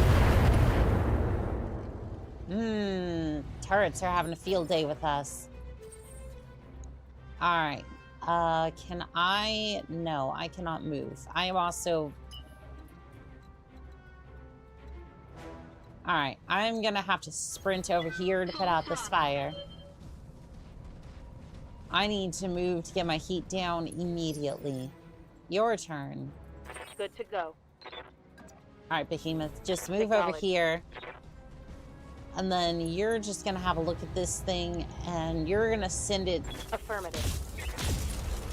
Turrets are having a field day with us. All right. Can I? No, I cannot move. I am also. All right. I'm gonna have to sprint over here to put out this fire. I need to move to get my heat down immediately. Your turn. Good to go. All right, Behemoth, just move over here. And then you're just going to have a look at this thing, and you're going to send it... Affirmative.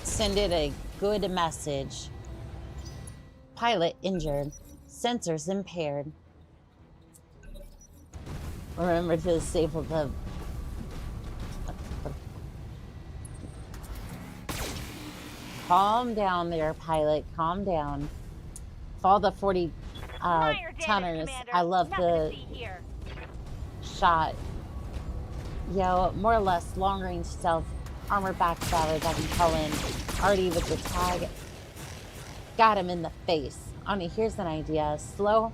Send it a good message. Pilot injured. Sensors impaired. Remember to disable the... Calm down there, pilot. Calm down. Fall the 40 tonners. I love the shot. Yo, more or less long-range stealth armor backstabber that can call in. Already with the tag. Got him in the face. Oni, here's an idea. Slow.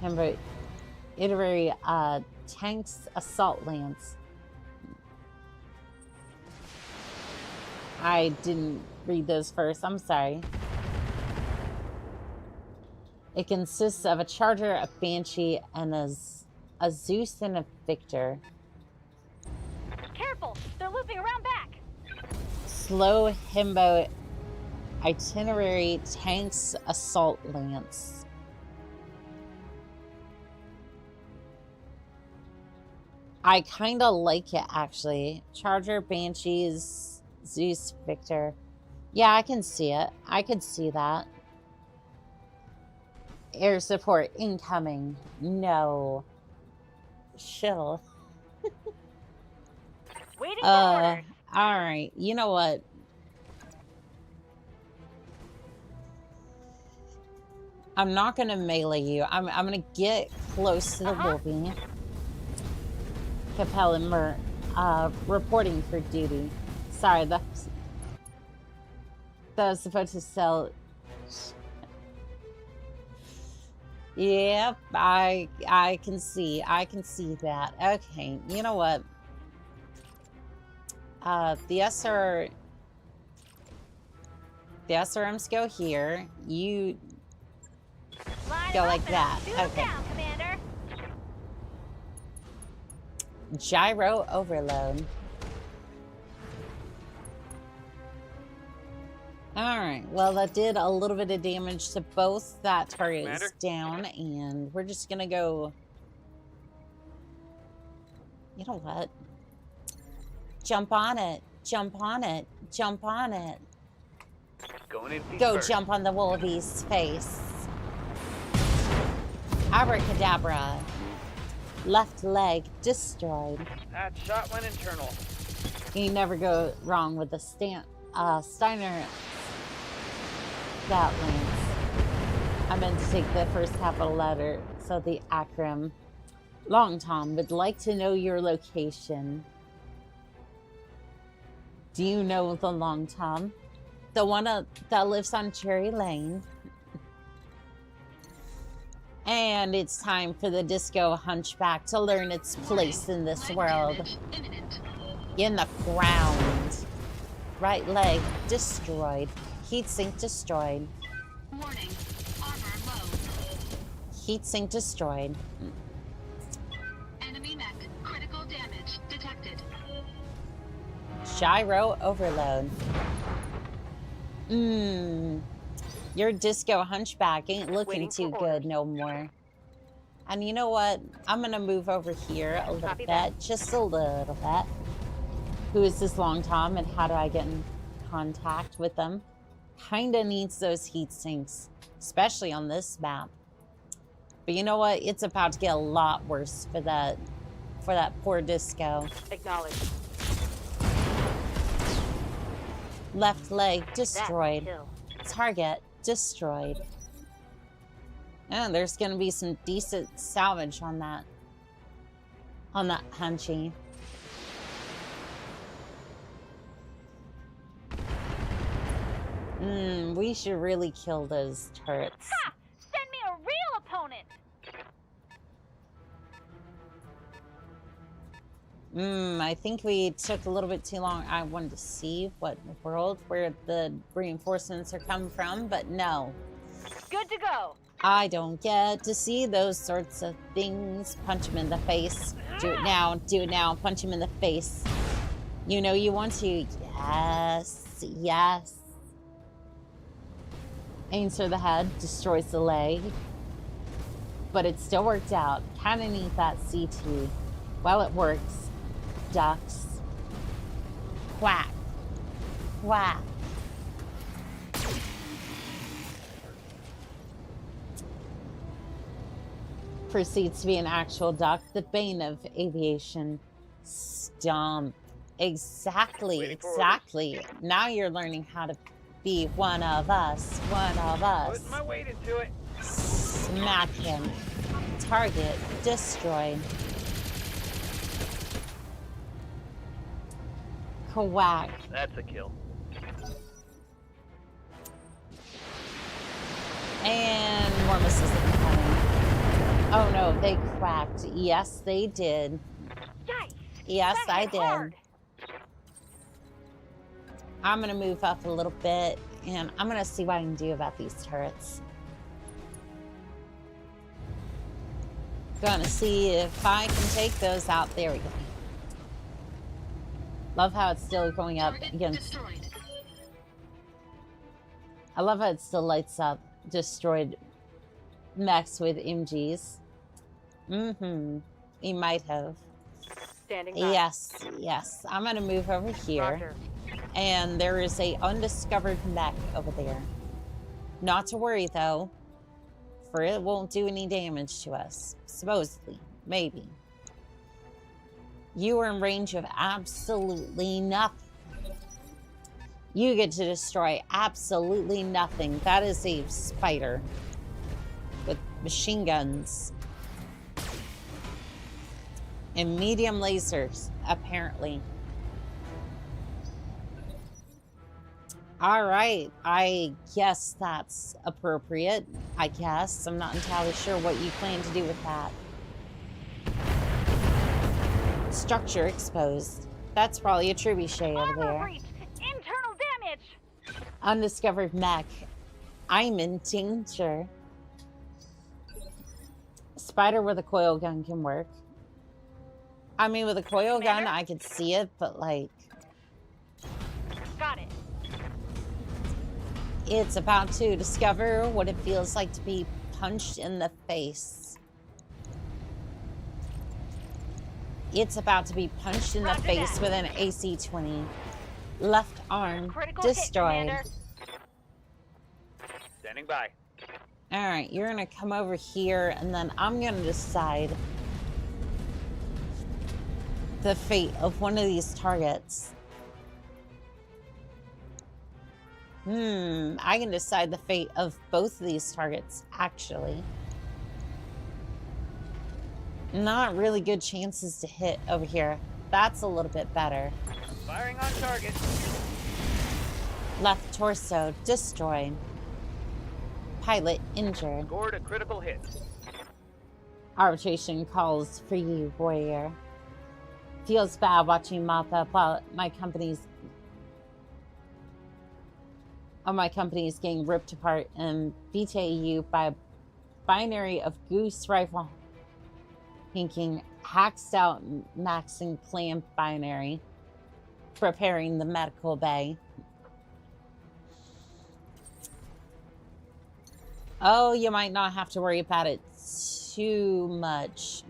Remember, iterary tanks assault lance. I didn't read those first. I'm sorry. It consists of a charger, a banshee, and a Zeus and a Victor. Careful! They're looping around back! Slow himbo itinerary tanks assault lance. I kind of like it, actually. Charger, banshees, Zeus, Victor. Yeah, I can see it. I could see that. Air support incoming. No. Chill. Waiting for orders. Alright. You know what? I'm not gonna melee you. I'm gonna get close to the Wolfie. Capella Mer reporting for duty. Sorry, that was supposed to sell. Yep, I can see that. Okay, you know what? The SR The SRMs go here. You Line go 'em like up and I'll that. shoot 'em Okay. down, Commander. Gyro overload. Alright, well that did a little bit of damage to both. That target is down, and we're just gonna go... You know what? Jump on it. Jump on it. Jump on it. Going in feet Go first. jump on the Wolvie's face. Abracadabra. Left leg destroyed. That shot went internal. You never go wrong with the Steiner Gatling. I meant to take the first capital letter, so the acronym. Long Tom would like to know your location. Do you know the Long Tom? The one that lives on Cherry Lane. And it's time for the Disco Hunchback to learn its place in this world. Damage imminent. In the ground. Right leg destroyed. Heatsink destroyed. Warning. Armor low. Heatsink destroyed. Enemy mech. Critical damage detected. Gyro overload. Your Disco Hunchback ain't looking Waiting too for good orders. no more. And you know what? I'm gonna move over here a little Copy bit. that. Just a little bit. Who is this Long Tom, and how do I get in contact with them? Kinda needs those heat sinks, especially on this map. But you know what? It's about to get a lot worse for that poor Disco. Acknowledge. Left leg That's a destroyed. kill. Target destroyed. And there's gonna be some decent salvage on that Hunchy. We should really kill those turrets. Ha! Send me a real opponent. I think we took a little bit too long. I wanted to see what world where the reinforcements are coming from, but no. Good to go. I don't get to see those sorts of things. Punch him in the face. Do it now. Do it now. Punch him in the face. You know you want to. Yes. Yes. Aims for the head. Destroys the leg. But it still worked out. Kind of need that CT. Well, it works. Ducks. Quack. Quack. Proceeds to be an actual duck, the bane of aviation. Stomp. Exactly, exactly. Now you're learning how to be one of us. One of us. Putting my weight into it. Smack him. Target destroyed. Quack. That's a kill. And more missiles incoming. Oh no, they cracked. Yes, they did. Yikes. Yes, That I hit did. hard. I'm gonna move up a little bit, and I'm gonna see what I can do about these turrets. Gonna see if I can take those out. There we go. Love how it's still going up Target against. destroyed. I love how it still lights up destroyed mechs with MGs. He might have. Standing by. Yes, yes. I'm gonna move over here. Roger. And there is a undiscovered mech over there. Not to worry though, for it won't do any damage to us. Supposedly. Maybe. You are in range of absolutely nothing. You get to destroy absolutely nothing. That is a spider with machine guns and medium lasers, apparently. All right, I guess that's appropriate. I guess. I'm not entirely sure what you plan to do with that. Structure exposed. That's probably a trebuchet over Armor there. breach. Internal damage. Undiscovered mech. I'm in danger. Spider with a coil gun can work. I mean, with a coil gun, I could see it, but like... Got it. It's about to discover what it feels like to be punched in the face. It's about to be punched in the face with an AC-20. Left arm destroyed. Standing by. All right, you're gonna come over here, and then I'm gonna decide the fate of one of these targets. I can decide the fate of both of these targets, actually. Not really good chances to hit over here. That's a little bit better. Firing on target. Left torso destroyed. Pilot injured. Scored a critical hit. Arbitration calls for you, warrior. Feels bad watching mop up while my company's getting ripped apart and BTAU by a binary of goose rifle hinking, hacked out Max and Clamp binary, preparing the medical bay. Oh, you might not have to worry about it too much.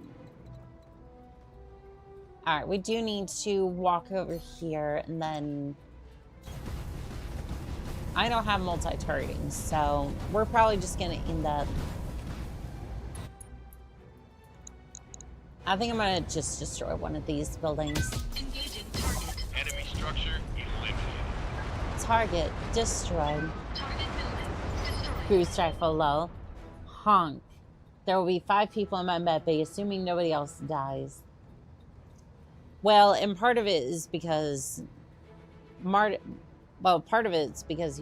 All right, we do need to walk over here, and then I don't have multi-targeting, so we're probably just gonna end up... I think I'm gonna just destroy one of these buildings. Engaging target. Enemy structure eliminated. Target destroyed. Target building destroyed. Cruise rifle low. Honk. There will be 5 people in my med bay, assuming nobody else dies. Well, and part of it is because part of it's because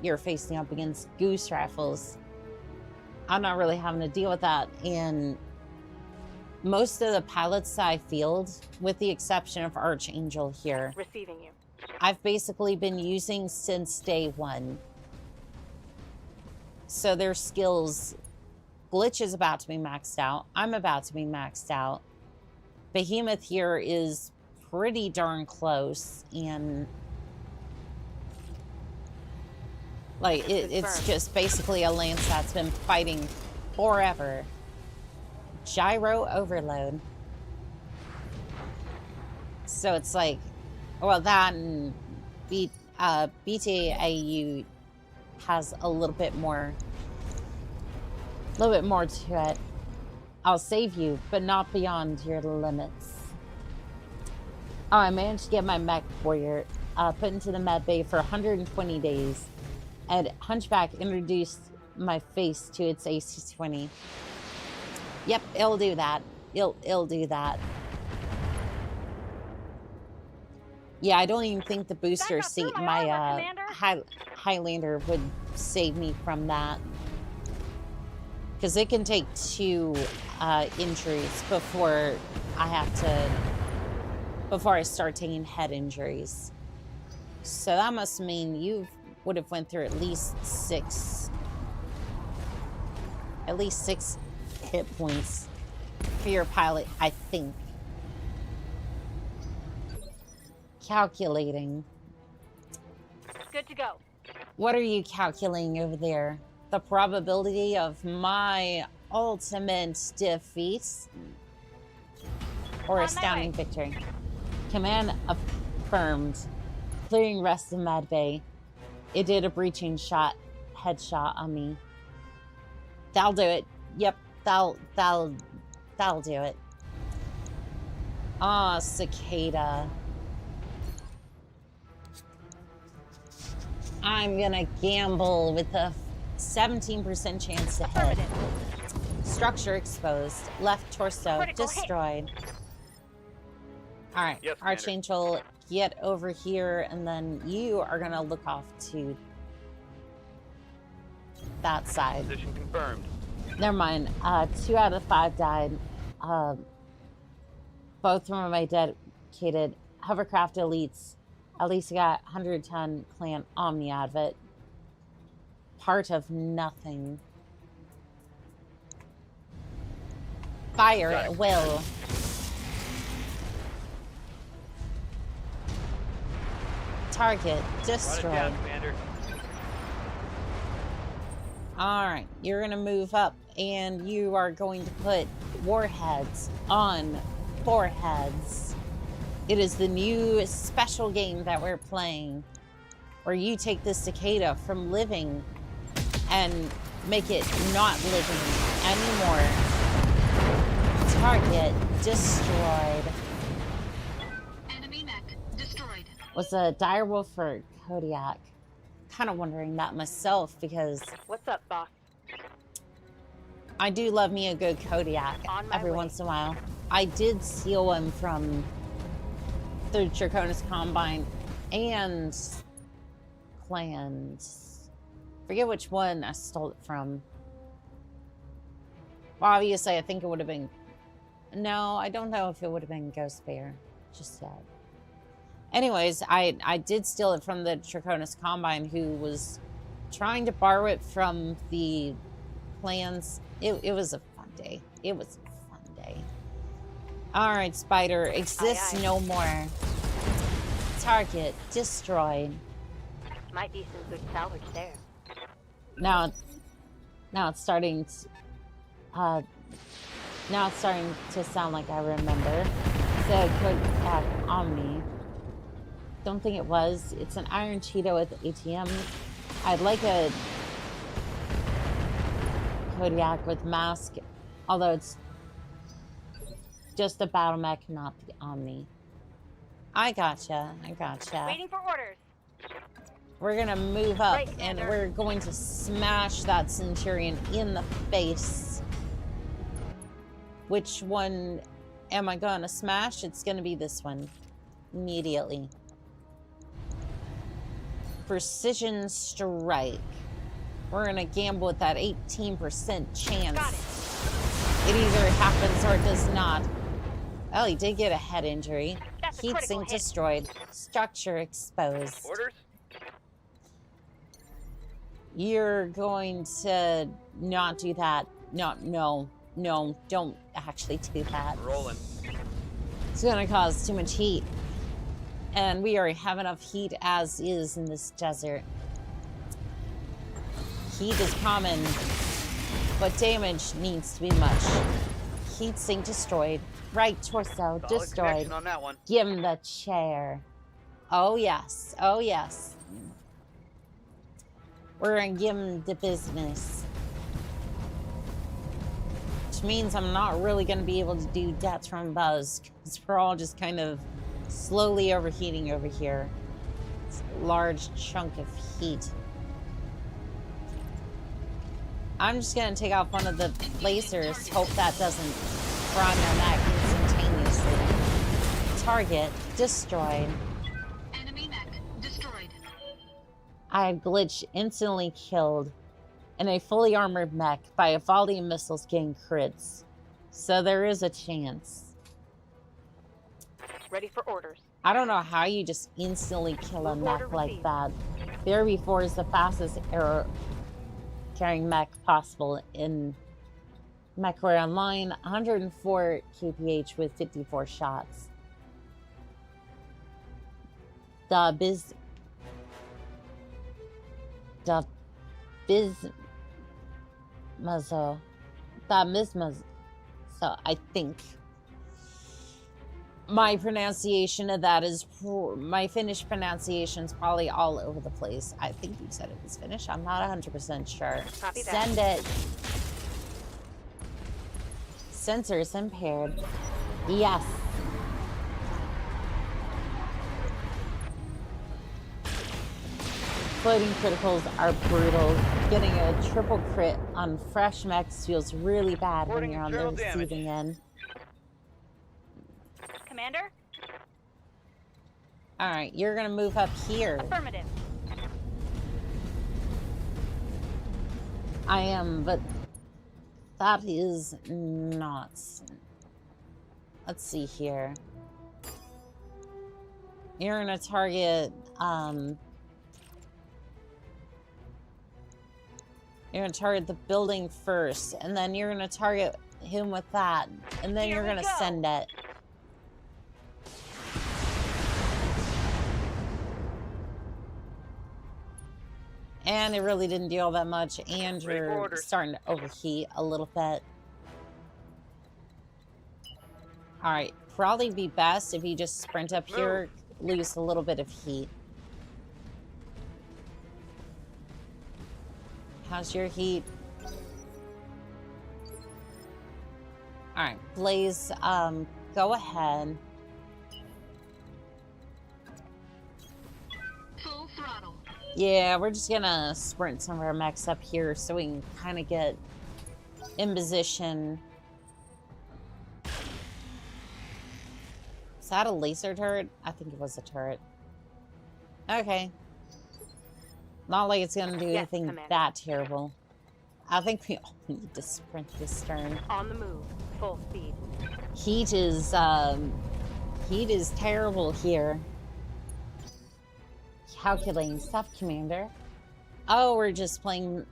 you're facing up against goose rifles. I'm not really having to deal with that, and most of the pilots I field, with the exception of Archangel here, Receiving you. I've basically been using since day 1. So their skills... Glitch is about to be maxed out. I'm about to be maxed out. Behemoth here is pretty darn close, and like it's just basically a lance that's been fighting forever. Gyro overload. So it's like, well, that and BTAU has a little bit more to it. I'll save you, but not beyond your limits. Oh, I managed to get my mech warrior put into the med bay for 120 days. And Hunchback introduced my face to its AC-20. Yep, it'll do that. It'll do that. Yeah, I don't even think the booster seat in my Highlander would save me from that. Because it can take 2 injuries before I start taking head injuries. So that must mean you would have went through at least 6 hit points for your pilot, I think. Calculating. Good to go. What are you calculating over there? The probability of my ultimate defeat or astounding victory. Command affirmed. Clearing rest in Mad Bay. It did a breaching headshot on me. That'll do it. Yep, that'll do it. Ah, cicada. I'm gonna gamble with a 17% chance to hit. Structure exposed. Left torso destroyed. All right, yes, Archangel, get over here, and then you are gonna look off to that side. Position confirmed. Never mind. 2 out of 5 died. Both from my dedicated hovercraft elites At least I got 110 clan Omni out of it. Part of nothing. Fire at will. Target destroyed. Down, Commander. Alright, you're gonna move up and you are going to put warheads on foreheads. It is the new special game that we're playing, where you take the cicada from living and make it not living anymore. Target destroyed. Enemy mech destroyed. Was a direwolf or Kodiak? Kind of wondering that myself because What's up, boss? I do love me a good Kodiak On my every way. once in a while. I did steal him from the Draconis Combine and Clans. Forget which one I stole it from. Well, obviously, I think it would have been... No, I don't know if it would have been Ghost Bear just yet. Anyways, I did steal it from the Draconis Combine, who was trying to borrow it from the Clans. It was a fun day. It was a fun day. All right, Spider, exists Aye, aye. no more. Target destroyed. Might be some good salvage there. Now it's starting to, now it's starting to sound like I remember. Said Kodiak Omni. Don't think it was. It's an Iron Cheeto with ATM. I'd like a Kodiak with mask, although it's just a battle mech, not the Omni. I gotcha. Waiting for orders. We're gonna move up Right, and Commander. we're going to smash that Centurion in the face. Which one am I gonna smash? It's gonna be this one. Immediately. Precision strike. We're gonna gamble with that 18% chance. Got it. It either happens or it does not. Oh, he did get a head injury. That's a Heat critical sink hit. destroyed. Structure exposed. Orders? You're going to not do that. No, don't actually do that. Rolling. It's gonna cause too much heat. And we already have enough heat as is in this desert. Heat is common, but damage needs to be much. Heat sink destroyed. Right torso Solid destroyed. connection on that one. Give him the chair. Oh yes, oh yes. We're gonna give him the business. Which means I'm not really gonna be able to do deaths from buzz, because we're all just kind of slowly overheating over here. It's a large chunk of heat. I'm just gonna take off one of the lasers, hope that doesn't fry my neck instantaneously. Target destroyed. Enemy mech destroyed. I had Glitch instantly killed in a fully armored mech by a volley of missiles getting crits. So there is a chance. Ready for orders. I don't know how you just instantly kill a Order mech like received. that. There before is the fastest arrow carrying mech possible in MechWarrior Online. 104 kph with 54 shots. The Bismazo. So I think my pronunciation of that is, my Finnish pronunciation is probably all over the place. I think you said it was Finnish. I'm not 100% sure. Copy that. Send it. Sensors impaired. Yes. Floating criticals are brutal. Getting a triple crit on fresh mechs feels really bad when Reporting you're on the internal damage. receiving end. Commander? All right, you're gonna move up here. Affirmative. I am, but that is not. Let's see here. You're gonna target, you're gonna target the building first, and then you're gonna target him with that, and then you're gonna send it. And it really didn't do all that much, and you're starting to overheat a little bit. Alright, probably be best if you just sprint up here, lose a little bit of heat. How's your heat? Alright, Blaze, go ahead. Full throttle. Yeah, we're just gonna sprint some of our mechs up here so we can kind of get in position. Is that a laser turret? I think it was a turret. Okay. Not like it's gonna do anything that terrible. I think we all need to sprint this turn. On the move, full speed. Heat is terrible here. Calculating stuff, Commander. Oh, we're just playing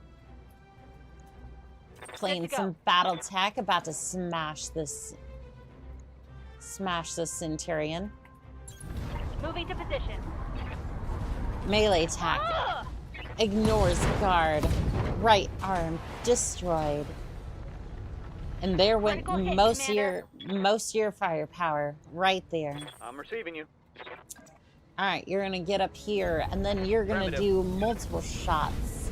some Battletech, about to smash this Centurion. Moving to position. Melee attack. Ignores guard. Right arm destroyed. And there went most of your firepower right there. I'm receiving you. All right, you're gonna get up here, and then you're gonna do multiple shots.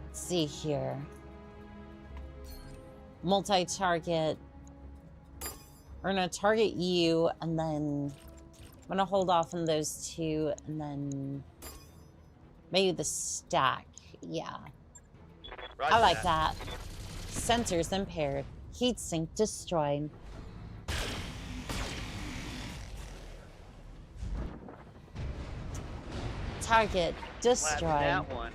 Let's see here. Multi-target. We're gonna target you, and then I'm gonna hold off on those two, and then maybe the stack. Yeah. Roger I like that. Sensors impaired. Heatsink destroyed. Target destroyed. That one.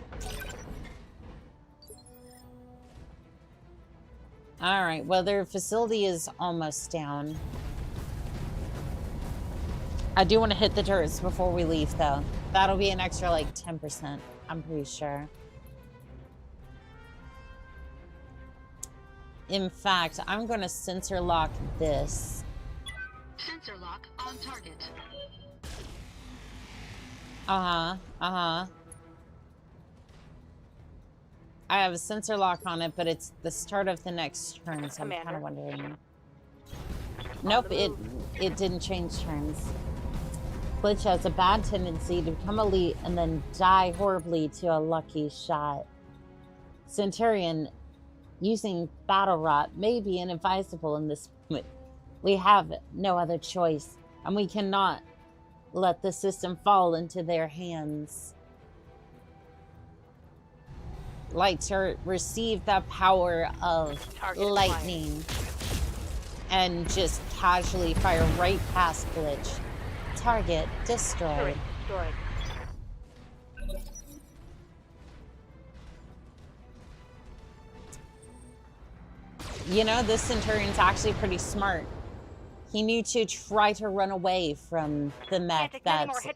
All right. Well, their facility is almost down. I do want to hit the turrets before we leave, though. That'll be an extra, like, 10%. I'm pretty sure. In fact, I'm going to sensor lock this. Sensor lock on target. I have a sensor lock on it, but it's the start of the next turn, so I'm kind of wondering. Nope, it didn't change turns. Glitch has a bad tendency to become elite and then die horribly to a lucky shot. Centurion, using battle rot may be inadvisable in this moment. We have no other choice, and we cannot let the system fall into their hands. Light turret, receive the power of lightning and just casually fire right past Glitch. Target destroyed. You know, this Centurion's actually pretty smart. He knew to try to run away from the mech that's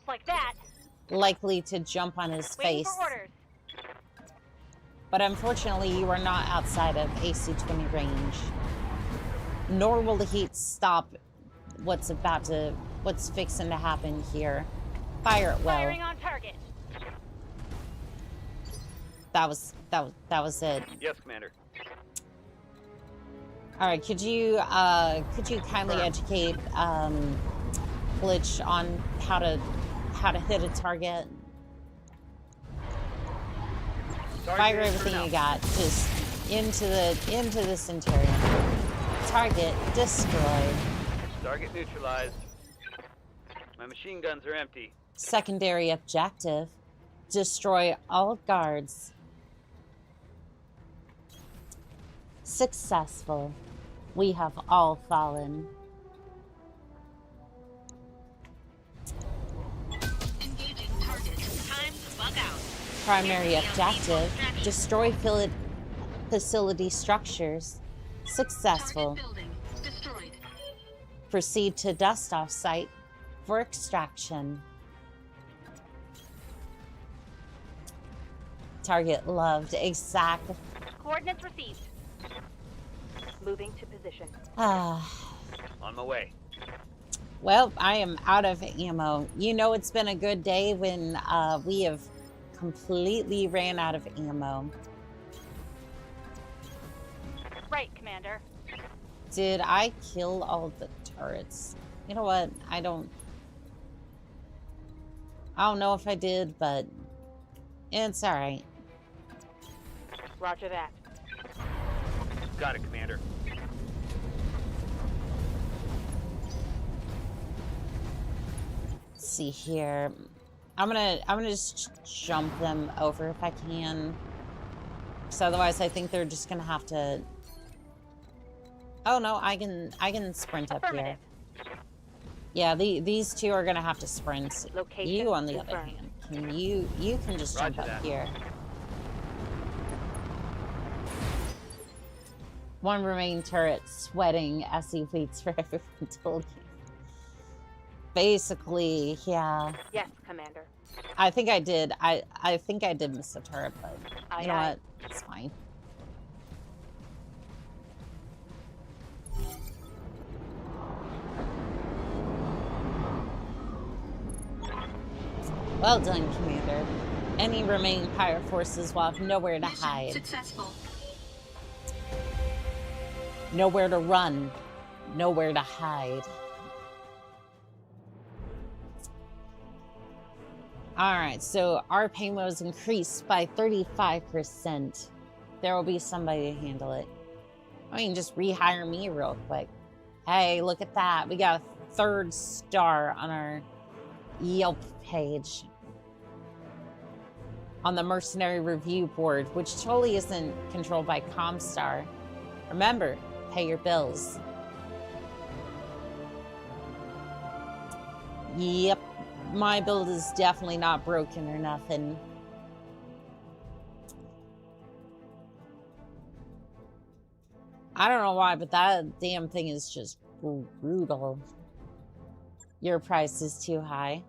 likely to jump on his face. But unfortunately, you are not outside of AC-20 range. Nor will the heat stop what's fixing to happen here. Fire it well. Firing on target. That was it. Yes, Commander. All right, could you kindly educate Glitch on how to hit a target? Fire everything you got, just into the Centurion. Target destroyed. Target neutralized. My machine guns are empty. Secondary objective: destroy all guards. Successful. We have all fallen. Engaging target. Time to bug out. Primary objective: destroy facility structures. Successful. Target building destroyed. Proceed to dust-off site for extraction. Target loved. Exact. Coordinates received. Moving to position. Ah. On my way. Well, I am out of ammo. You know it's been a good day when we have completely ran out of ammo. Right, Commander. Did I kill all the turrets? You know what? I don't know if I did, but it's all right. Roger that. Got it, Commander. Let's see here. I'm gonna just jump them over if I can. Because otherwise I think they're just gonna have to. Oh no, I can sprint up here. Yeah, these two are gonna have to sprint. Location you on the confirmed. other hand, you can just jump up here. One remaining turret sweating as he waits for everyone to leave. Basically, yeah. Yes, Commander. I think I did. I think I did miss a turret, but you know what? It's fine. Well done, Commander. Any remaining pirate forces will have nowhere to hide. Successful. Nowhere to run. Nowhere to hide. Alright, so our payload was increased by 35%. There will be somebody to handle it. I mean, just rehire me real quick. Hey, look at that. We got a 3rd star on our Yelp page. On the mercenary review board, which totally isn't controlled by Comstar. Remember, pay your bills. Yep, my build is definitely not broken or nothing. I don't know why, but that damn thing is just brutal. Your price is too high.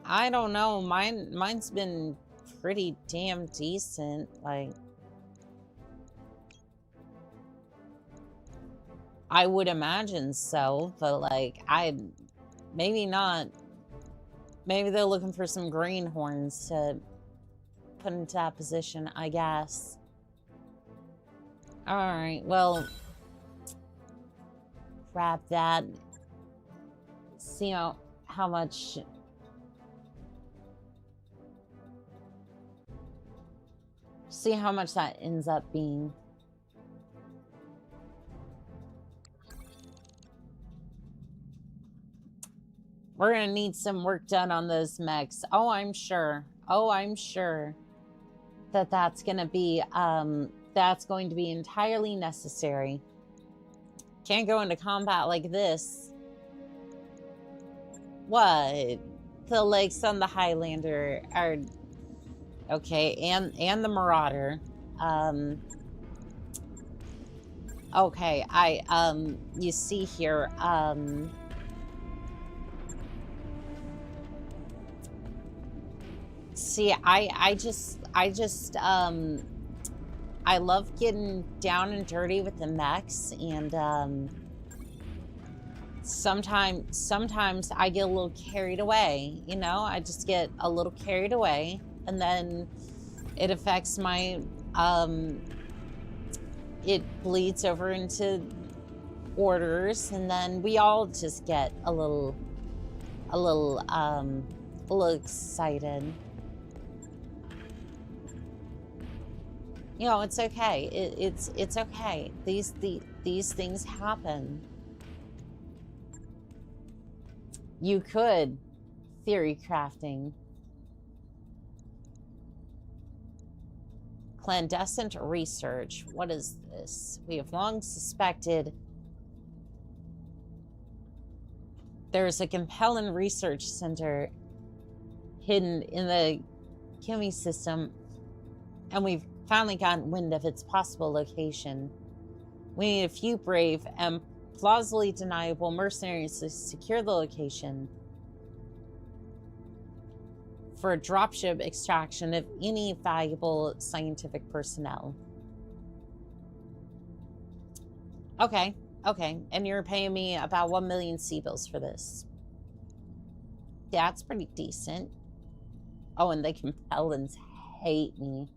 I don't know. Mine's been pretty damn decent. Like, I would imagine so, but like, maybe not. Maybe they're looking for some greenhorns to put into that position, I guess. All right, well, grab that. See how much. See how much that ends up being. We're gonna need some work done on those mechs. Oh, I'm sure. Oh, I'm sure that that's going to be entirely necessary. Can't go into combat like this. What? The legs on the Highlander are okay, and the Marauder. Okay, you see here, see, I love getting down and dirty with the mechs, and sometimes I get a little carried away, you know? I just get a little carried away, and then it affects my, it bleeds over into orders, and then we all just get a little excited. You know, it's okay. It's okay. These things happen. You could theory crafting. Clandestine research. What is this? We have long suspected there's a compelling research center hidden in the Kimi system, and we've finally gotten wind of its possible location. We need a few brave and plausibly deniable mercenaries to secure the location for a dropship extraction of any valuable scientific personnel. Okay, okay. And you're paying me about 1 million C-bills for this. That's pretty decent. Oh, and the Compellans hate me.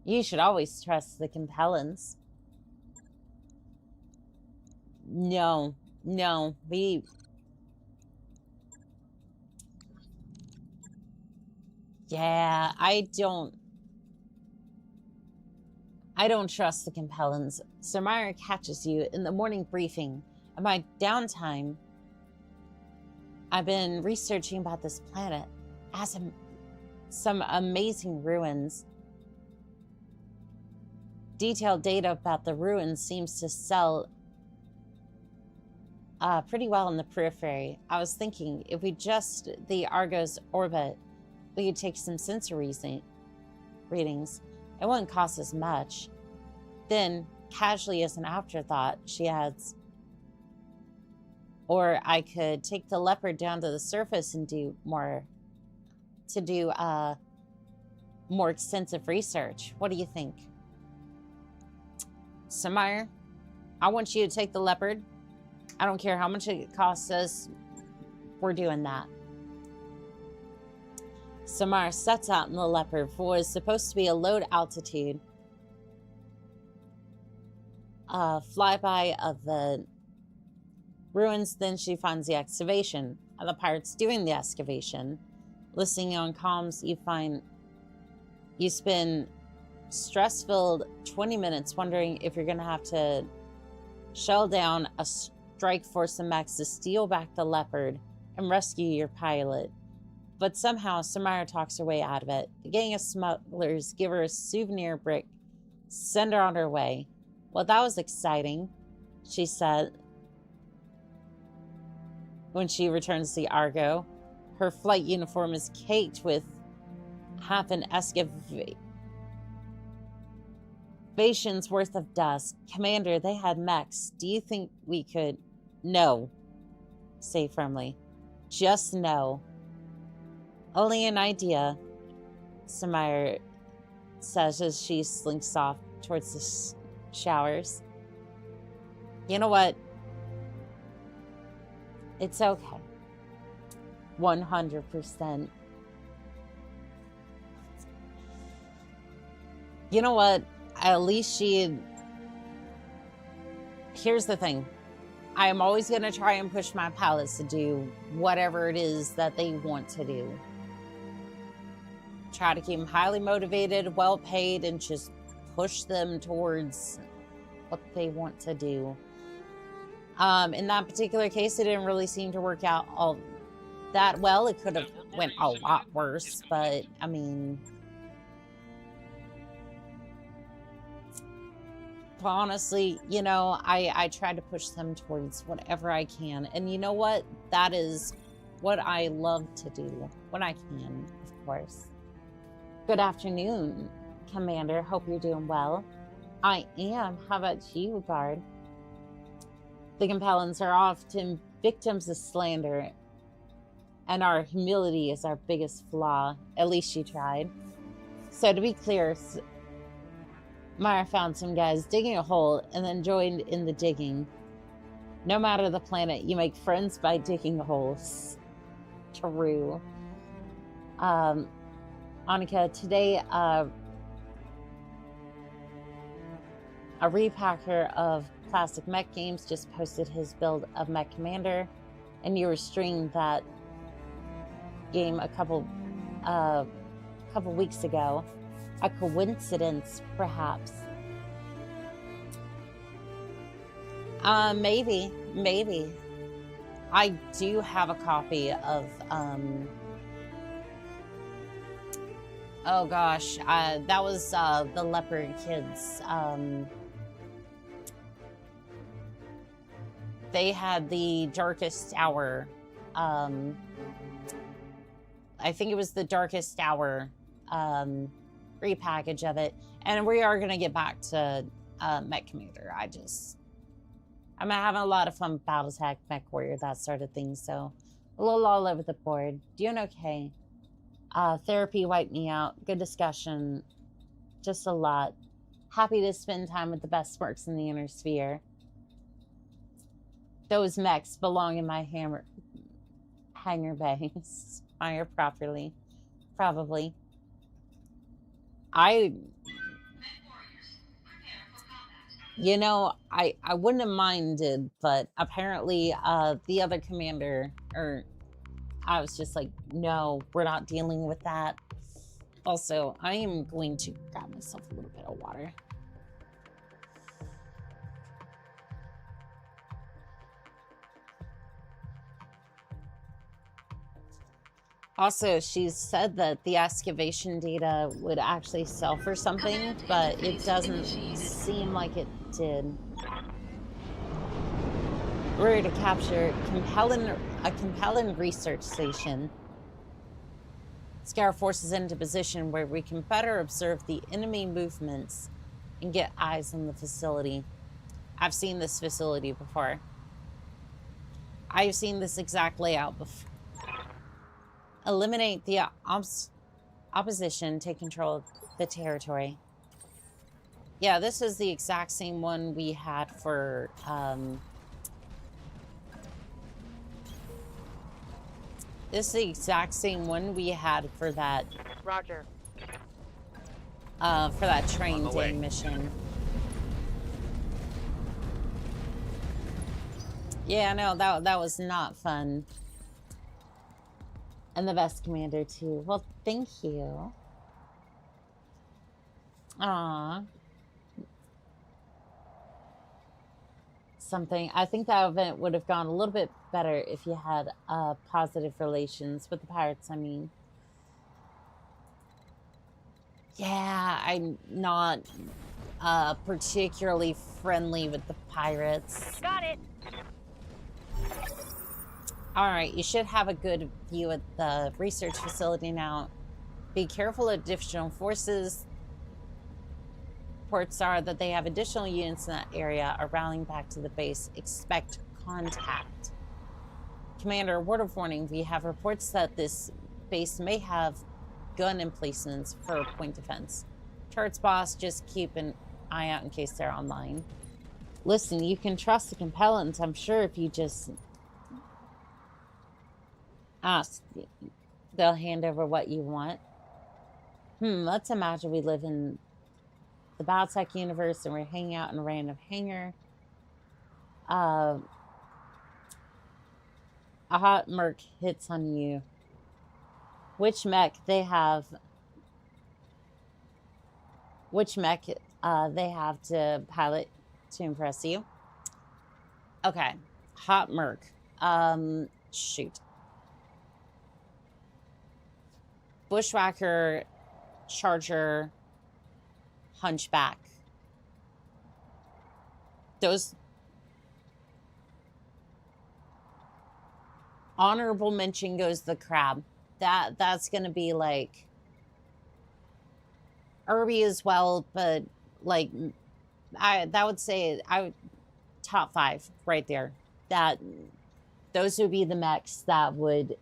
You should always trust the Compellans. No, no, yeah, I don't trust the Compellans. Sir Meyer catches you in the morning briefing. In my downtime, I've been researching about this planet. It has some amazing ruins. Detailed data about the ruins seems to sell pretty well in the periphery. I was thinking, if we adjust the Argo's orbit, we could take some sensor readings. It wouldn't cost us much. Then, casually as an afterthought, she adds, or I could take the leopard down to the surface and do more extensive research. What do you think? Samire, I want you to take the leopard. I don't care how much it costs us. We're doing that. Samar sets out in the leopard for what is supposed to be a low altitude flyby of the ruins. Then she finds the excavation and the pirates doing the excavation. Listening on comms, you spend stress-filled 20 minutes wondering if you're going to have to shell down a strike force of mechs to steal back the leopard and rescue your pilot. But somehow, Samara talks her way out of it. The gang of smugglers give her a souvenir brick, send her on her way. Well, that was exciting, she said when she returns to the Argo. Her flight uniform is caked with half an excavation's worth of dust. Commander, they had mechs. Do you think we could? No. Say firmly. Just no. Only an idea, Samire says as she slinks off towards the showers. You know what? It's okay. 100%. You know what? At least here's the thing. I am always going to try and push my pilots to do whatever it is that they want to do. Try to keep them highly motivated, well paid, and just push them towards what they want to do. In that particular case, it didn't really seem to work out all that well. It could have went a lot worse, but I mean, honestly, you know, I try to push them towards whatever I can. And you know what? That is what I love to do when I can, of course. Good afternoon, Commander. Hope you're doing well. I am. How about you, Guard? The Compellans are often victims of slander, and our humility is our biggest flaw. At least she tried. So to be clear, Maya found some guys digging a hole and then joined in the digging. No matter the planet, you make friends by digging holes. True. Annika, today, a repacker of Classic Mech Games just posted his build of Mech Commander, and you were streaming that game a couple weeks ago. A coincidence, perhaps. Maybe. I do have a copy of, oh gosh, that was the Leopard Kids. They had the Darkest Hour. I think it was the Darkest Hour repackage of it. And we are going to get back to Mech Commander. I'm having a lot of fun with Battletech, Mech Warrior, that sort of thing, so a little all over the board. Doing okay. Therapy wiped me out. Good discussion. Just a lot. Happy to spend time with the best mercs in the inner sphere. Those mechs belong in my hangar bay. Fire properly. Probably. You know, I wouldn't have minded, but apparently the other commander, or I was just like, no, we're not dealing with that. Also, I am going to grab myself a little bit of water. Also, she said that the excavation data would actually sell for something, but it doesn't seem like it did. We're to capture a compelling research station. Scare forces into position where we can better observe the enemy movements and get eyes on the facility. I've seen this facility before. I've seen this exact layout before. Eliminate the opposition, take control of the territory. Yeah, this is the exact same one we had for this is the exact same one we had for that Roger. for that train day mission. Yeah, no, that was not fun. And the best commander, too. Well, thank you. Aww. Something. I think that event would have gone a little bit better if you had positive relations with the pirates, I mean. Yeah, I'm not particularly friendly with the pirates. Got it. All right, you should have a good view at the research facility now. Be careful of additional forces. Reports are that they have additional units in that area are rallying back to the base. Expect contact. Commander, word of warning. We have reports that this base may have gun emplacements for point defense. Turret's boss, just keep an eye out in case they're online. Listen, you can trust the compellents, I'm sure, if you just ask. They'll hand over what you want. Let's imagine we live in the Battletech universe and we're hanging out in a random hangar. A hot merc hits on you. Which mech they have to pilot to impress you? Okay. Hot merc. Shoot. Bushwhacker, Charger, Hunchback. Those honorable mention goes the Crab. That's gonna be like Irby as well, but like that would say I would top 5 right there. Those would be the mechs that would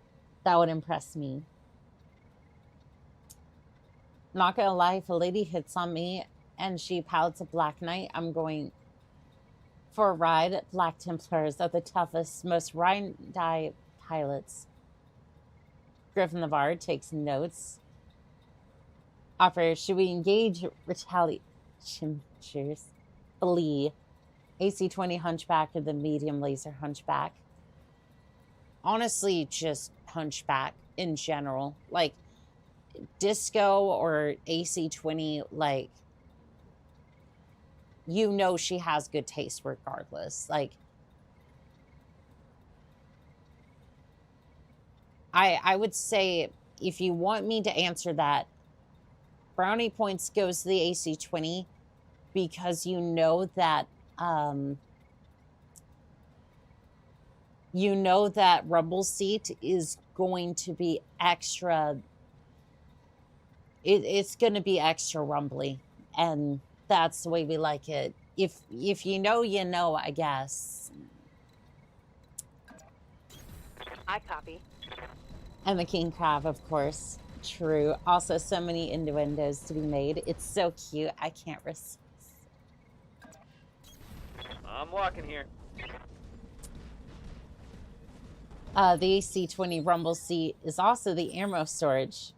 impress me. Not gonna lie, if a lady hits on me and she pilots a Black Knight, I'm going for a ride. Black Templars are the toughest, most ride-die pilots. Griffin the Bard takes notes. Operator, should we engage retaliation? Cheers. Flee. AC-20 Hunchback or the medium laser Hunchback? Honestly, just Hunchback in general. Like, Disco or AC-20, like, you know she has good taste regardless. Like, I would say, if you want me to answer that, brownie points goes to the AC-20 because you know that rumble seat is going to be extra. It's going to be extra rumbly, and that's the way we like it. if you know, you know, I guess. I copy. And the king crab, of course. True. Also, so many innuendos to be made. It's so cute. I can't resist. I'm walking here. The AC-20 rumble seat is also the ammo storage.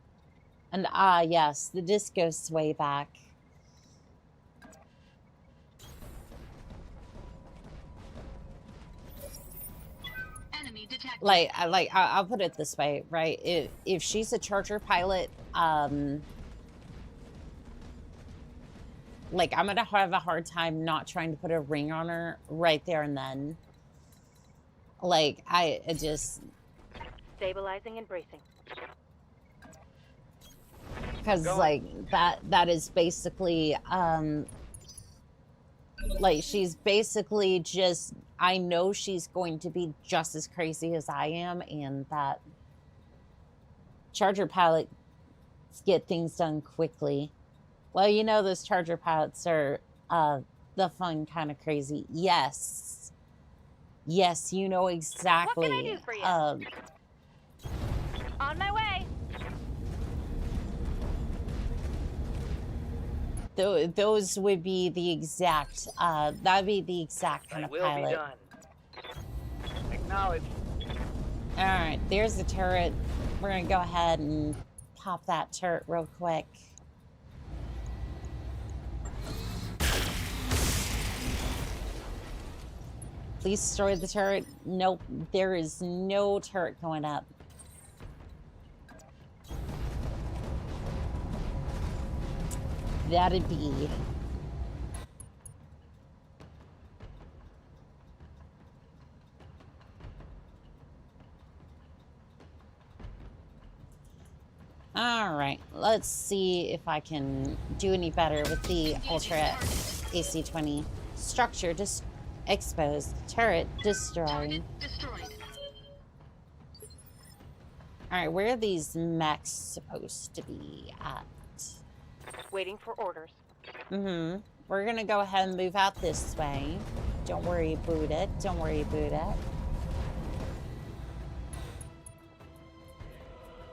And yes, the disc goes sway back. Enemy detected. I'll put it this way, right? If she's a charger pilot, like, I'm gonna have a hard time not trying to put a ring on her right there and then. Like, I just... Stabilizing and bracing. Because, like, that is basically, like, she's basically just... I know she's going to be just as crazy as I am, and that charger pilots get things done quickly. Well, you know, those charger pilots are the fun kind of crazy. Yes. Yes, you know exactly. What can I do for you? On my way. Those would be the exact, that'd be the exact kind of Will pilot. be done. Acknowledge. All right, there's the turret. We're gonna go ahead and pop that turret real quick. Please destroy the turret. Nope, there is no turret going up. That'd be... All right, let's see if I can do any better with the Ultra AC-20. Structure just exposed. Turret destroyed. Target destroyed. All right, where are these mechs supposed to be at? Waiting for orders. Mm-hmm. We're gonna go ahead and move out this way. Don't worry about it. Don't worry about it.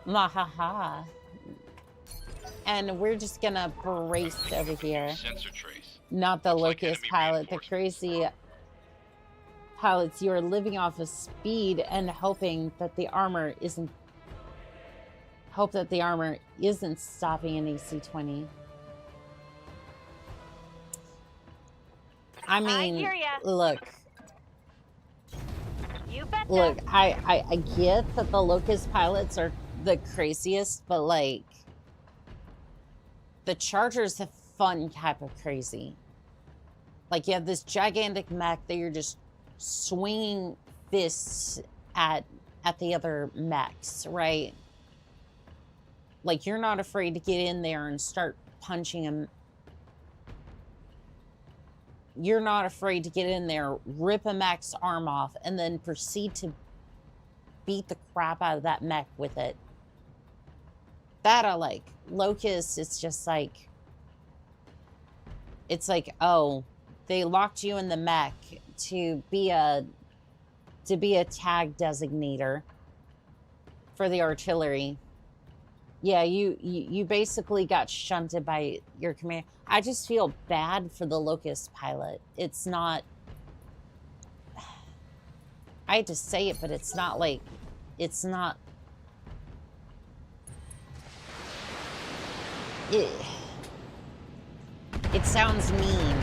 Mahaha. And we're just gonna brace over here. Sensor trace. Not the Looks like Locust enemy pilot, the reinforcements. crazy pilots. You are living off of speed and hoping that the armor isn't... Hope that the armor isn't stopping an AC-20. I mean, hear ya. look, You betcha. look, I get that the Locust pilots are the craziest, but, like, the Charger's a fun type of crazy. Like, you have this gigantic mech that you're just swinging fists at the other mechs, right? Like, you're not afraid to get in there and start punching them. You're not afraid to get in there, rip a mech's arm off, and then proceed to beat the crap out of that mech with it. That I like. Locust, it's just like... It's like, oh, they locked you in the mech to be a tag designator for the artillery. Yeah, you basically got shunted by your command. I just feel bad for the Locust pilot. It's not... I hate to say it, but it's not like... It's not... It sounds mean.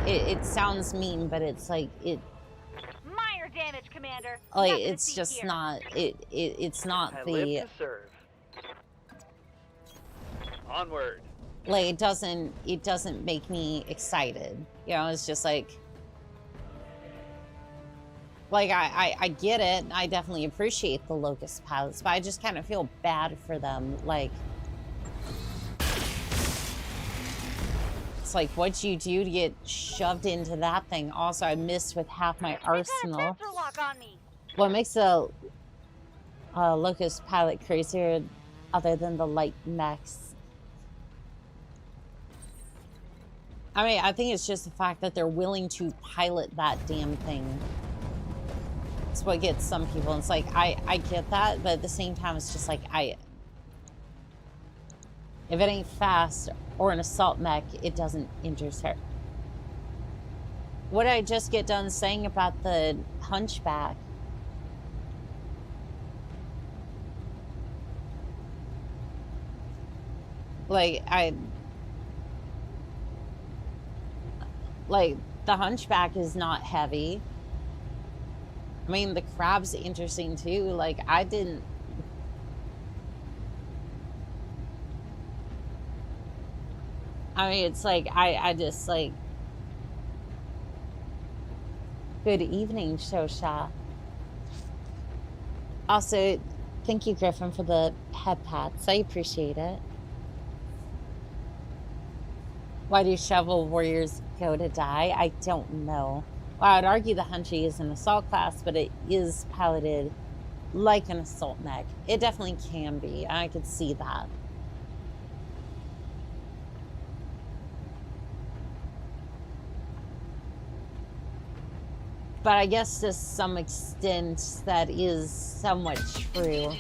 It sounds mean, but it's like... Minor damage, Commander. Like, Nothing to it's see just here. not... It's not I the... live to serve. Onward. Like, it doesn't make me excited. You know, it's just like... Like, I get it. I definitely appreciate the Locust pilots, but I just kind of feel bad for them. Like... It's like, what'd you do to get shoved into that thing? Also, I missed with half my arsenal. Sensor lock on me. What makes a Locust pilot crazier other than the light mechs? I mean, I think it's just the fact that they're willing to pilot that damn thing. It's what gets some people. It's like, I get that, but at the same time, it's just like, if it ain't fast or an assault mech, it doesn't interest her. What did I just get done saying about the hunchback? Like, the hunchback is not heavy. I mean, the crab's interesting too. Like, I mean, it's like, I just like, good evening, Shosha. Also, thank you, Griffin, for the head pats. I appreciate it. Why do shovel warriors go to die? I don't know. Well, I'd argue the Hunchy is an assault class, but it is piloted like an assault mech. It definitely can be. I could see that. But I guess to some extent that is somewhat true.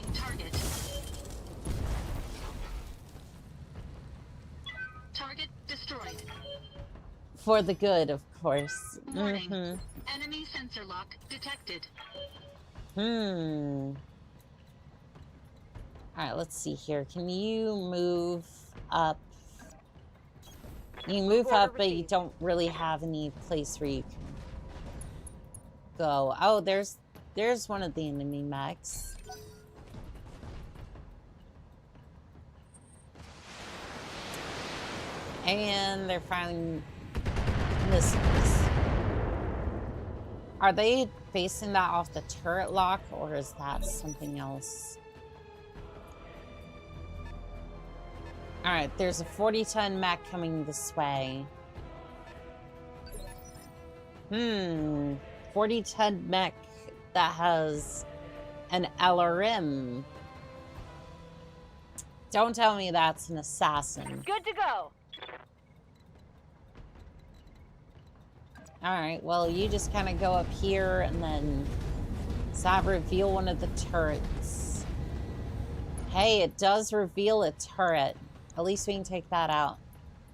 Target destroyed. For the good, of course. Warning. Enemy sensor lock detected. Alright, let's see here. Can you move up? You can move up, but you don't really have any place where you can go. Oh, there's one of the enemy mechs. And they're firing missiles. Are they basing that off the turret lock, or is that something else? Alright, there's a 40-ton mech coming this way. 40-ton mech that has an LRM. Don't tell me that's an assassin. Good to go. Alright, well, you just kind of go up here and then reveal one of the turrets. Hey, it does reveal a turret. At least we can take that out.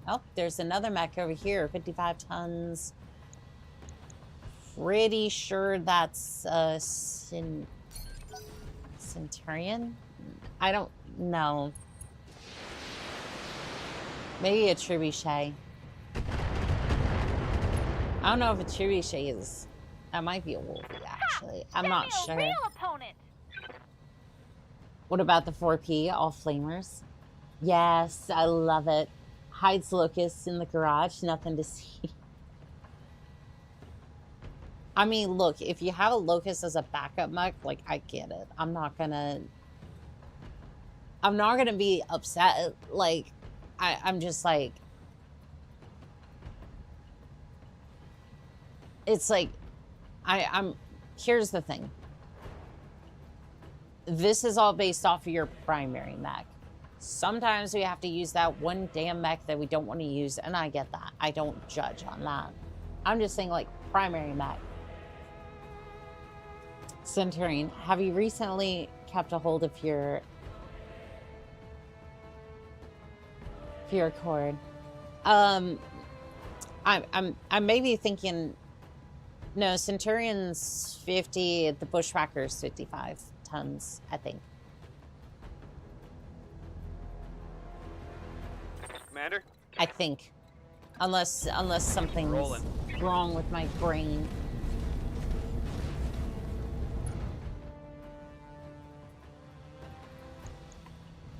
Oh, there's another mech over here, 55 tons. Pretty sure that's a Centurion? I don't know. Maybe a trebuchet. I don't know if a trebuchet is... That might be a wolf, actually. I'm not sure. Real opponent. What about the 4P? All flamers? Yes, I love it. Hides locusts in the garage. Nothing to see. I mean, look, if you have a locust as a backup mech, like, I get it. I'm not gonna be upset. Like, I'm just like... It's like, here's the thing. This is all based off of your primary mech. Sometimes we have to use that one damn mech that we don't want to use, and I get that. I don't judge on that. I'm just saying, like, primary mech. Centurion, have you recently kept a hold of your cord? I'm maybe thinking... No, Centurion's 50, the Bushwhacker's 55 tons, I think. Commander? I think. Unless something's wrong with my brain.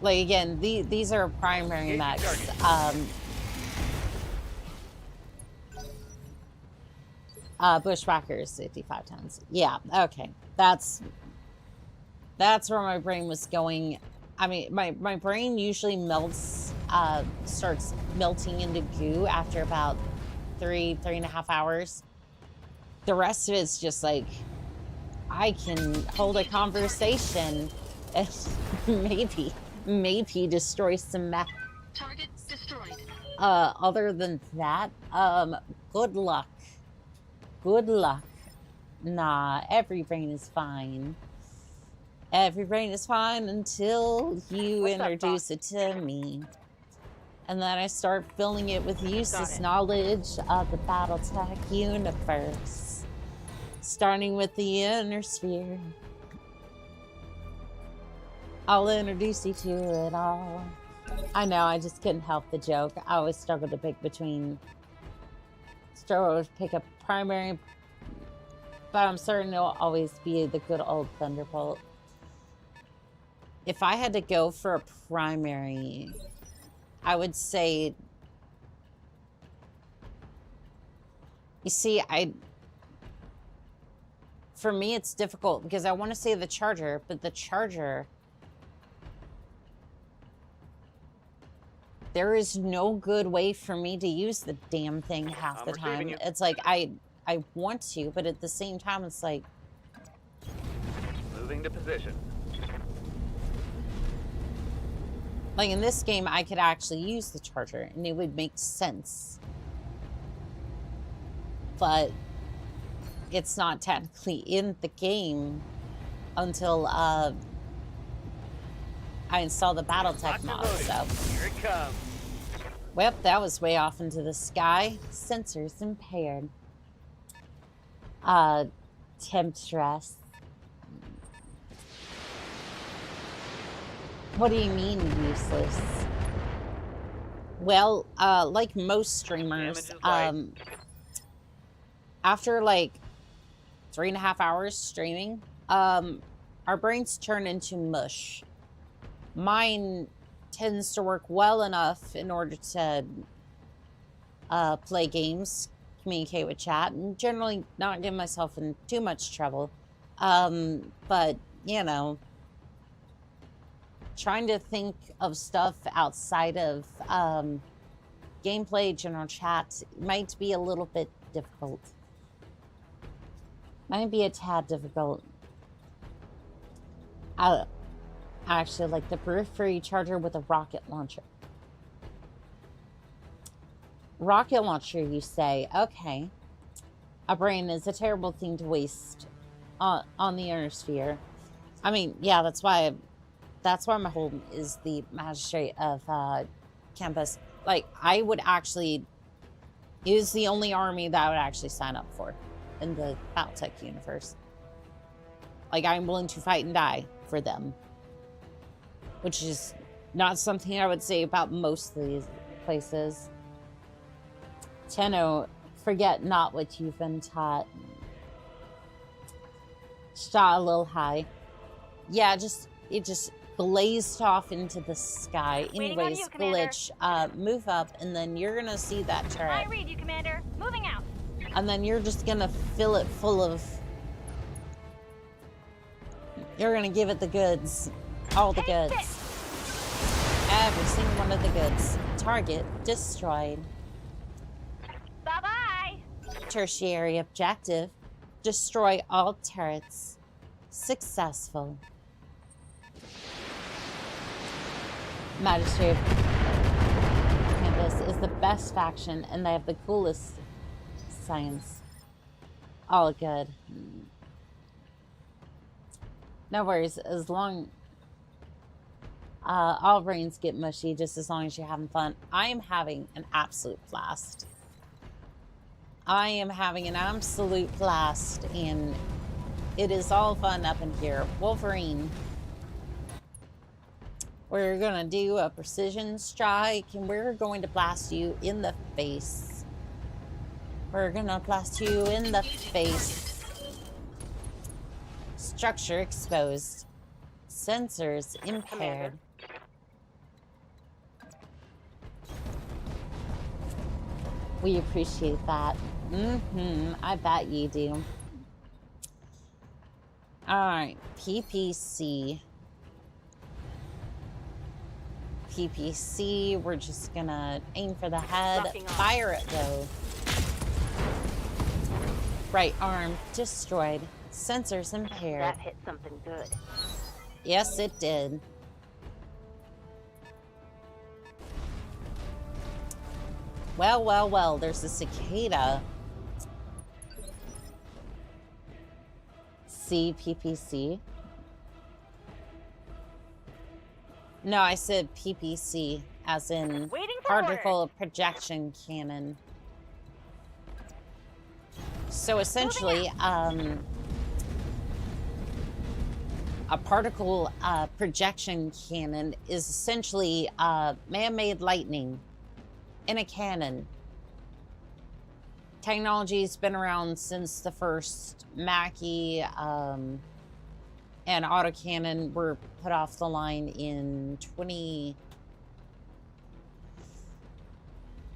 Like, again, these are primary mechs. Bushwhackers, 55 tons. Yeah, okay. That's where my brain was going. I mean, my brain usually starts melting into goo after about 3.5 hours. The rest of it's just like, I can hold a conversation and maybe destroy some mech. Target destroyed. Other than that, good luck. Good luck. Nah, every brain is fine. Every brain is fine until you introduce it to me. And then I start filling it with useless knowledge of the Battletech universe. Starting with the inner sphere. I'll introduce you to it all. I know, I just couldn't help the joke. I always struggle to pick a primary, but I'm certain it'll always be the good old Thunderbolt. If I had to go for a primary, I would say... You see, for me, it's difficult because I want to say the Charger, but the Charger... There is no good way for me to use the damn thing half the time. It's like, I want to, but at the same time, it's like... Moving to position. Like, in this game, I could actually use the Charger, and it would make sense. But it's not technically in the game until I install the Battletech mod, so... Here it comes. Well, that was way off into the sky. Sensors impaired. Temptress. What do you mean useless? Well, like most streamers, after like 3.5 hours streaming, our brains turn into mush. Mine tends to work well enough in order to play games, communicate with chat, and generally not get myself in too much trouble. But, you know, trying to think of stuff outside of gameplay, general chat, might be a little bit difficult. Might be a tad difficult. I actually like the periphery charger with a rocket launcher. Rocket launcher, you say? Okay. A brain is a terrible thing to waste on the inner sphere. I mean, yeah, that's why my home is the magistrate of campus. Like, I would actually... It is the only army that I would actually sign up for in the Battletech universe. Like, I'm willing to fight and die for them. Which is not something I would say about most of these places. Tenno, forget not what you've been taught. Shot a little high. Yeah, it just blazed off into the sky. Anyways, Glitch, move up, and then you're gonna see that turret. I read you, Commander. Moving out. And then you're just gonna fill it full of... You're gonna give it the goods. All the goods. Every single one of the goods. Target destroyed. Bye-bye. Tertiary objective. Destroy all turrets. Successful. Magistrate Campus is the best faction, and they have the coolest science. All good. No worries, as long... all brains get mushy just as long as you're having fun. I am having an absolute blast. I am having an absolute blast, and it is all fun up in here. Wolverine. We're gonna do a precision strike, and we're going to blast you in the face. We're gonna blast you in the face. Structure exposed. Sensors impaired. We appreciate that. I bet you do. Alright, PPC. PPC, we're just gonna aim for the head. Fire it though. Right arm destroyed. Sensors impaired. That hit something good. Yes, it did. Well, well, well, there's a cicada. CPPC. No, I said PPC, as in particle projection cannon. So essentially, a particle projection cannon is essentially man-made lightning in a cannon. Technology's been around since the first Mackie and autocannon were put off the line in 20...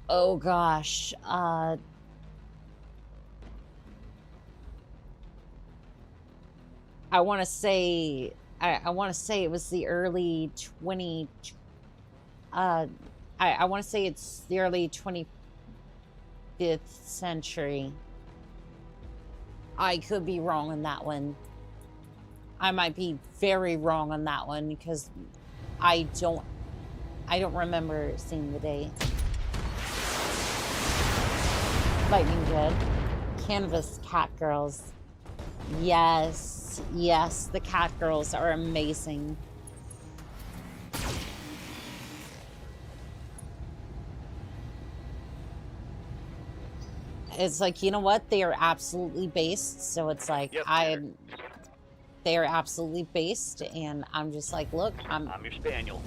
Oh gosh. I want to say it was the early 20... I want to say it's the early 25th century. I could be wrong on that one. I might be very wrong on that one because I don't remember seeing the date. Lightning Jet. Canvas Cat Girls. Yes, yes, the Cat Girls are amazing. It's like, you know what? They are absolutely based, so it's like, Yep, they are absolutely based, and I'm just like, look, I'm your spaniel.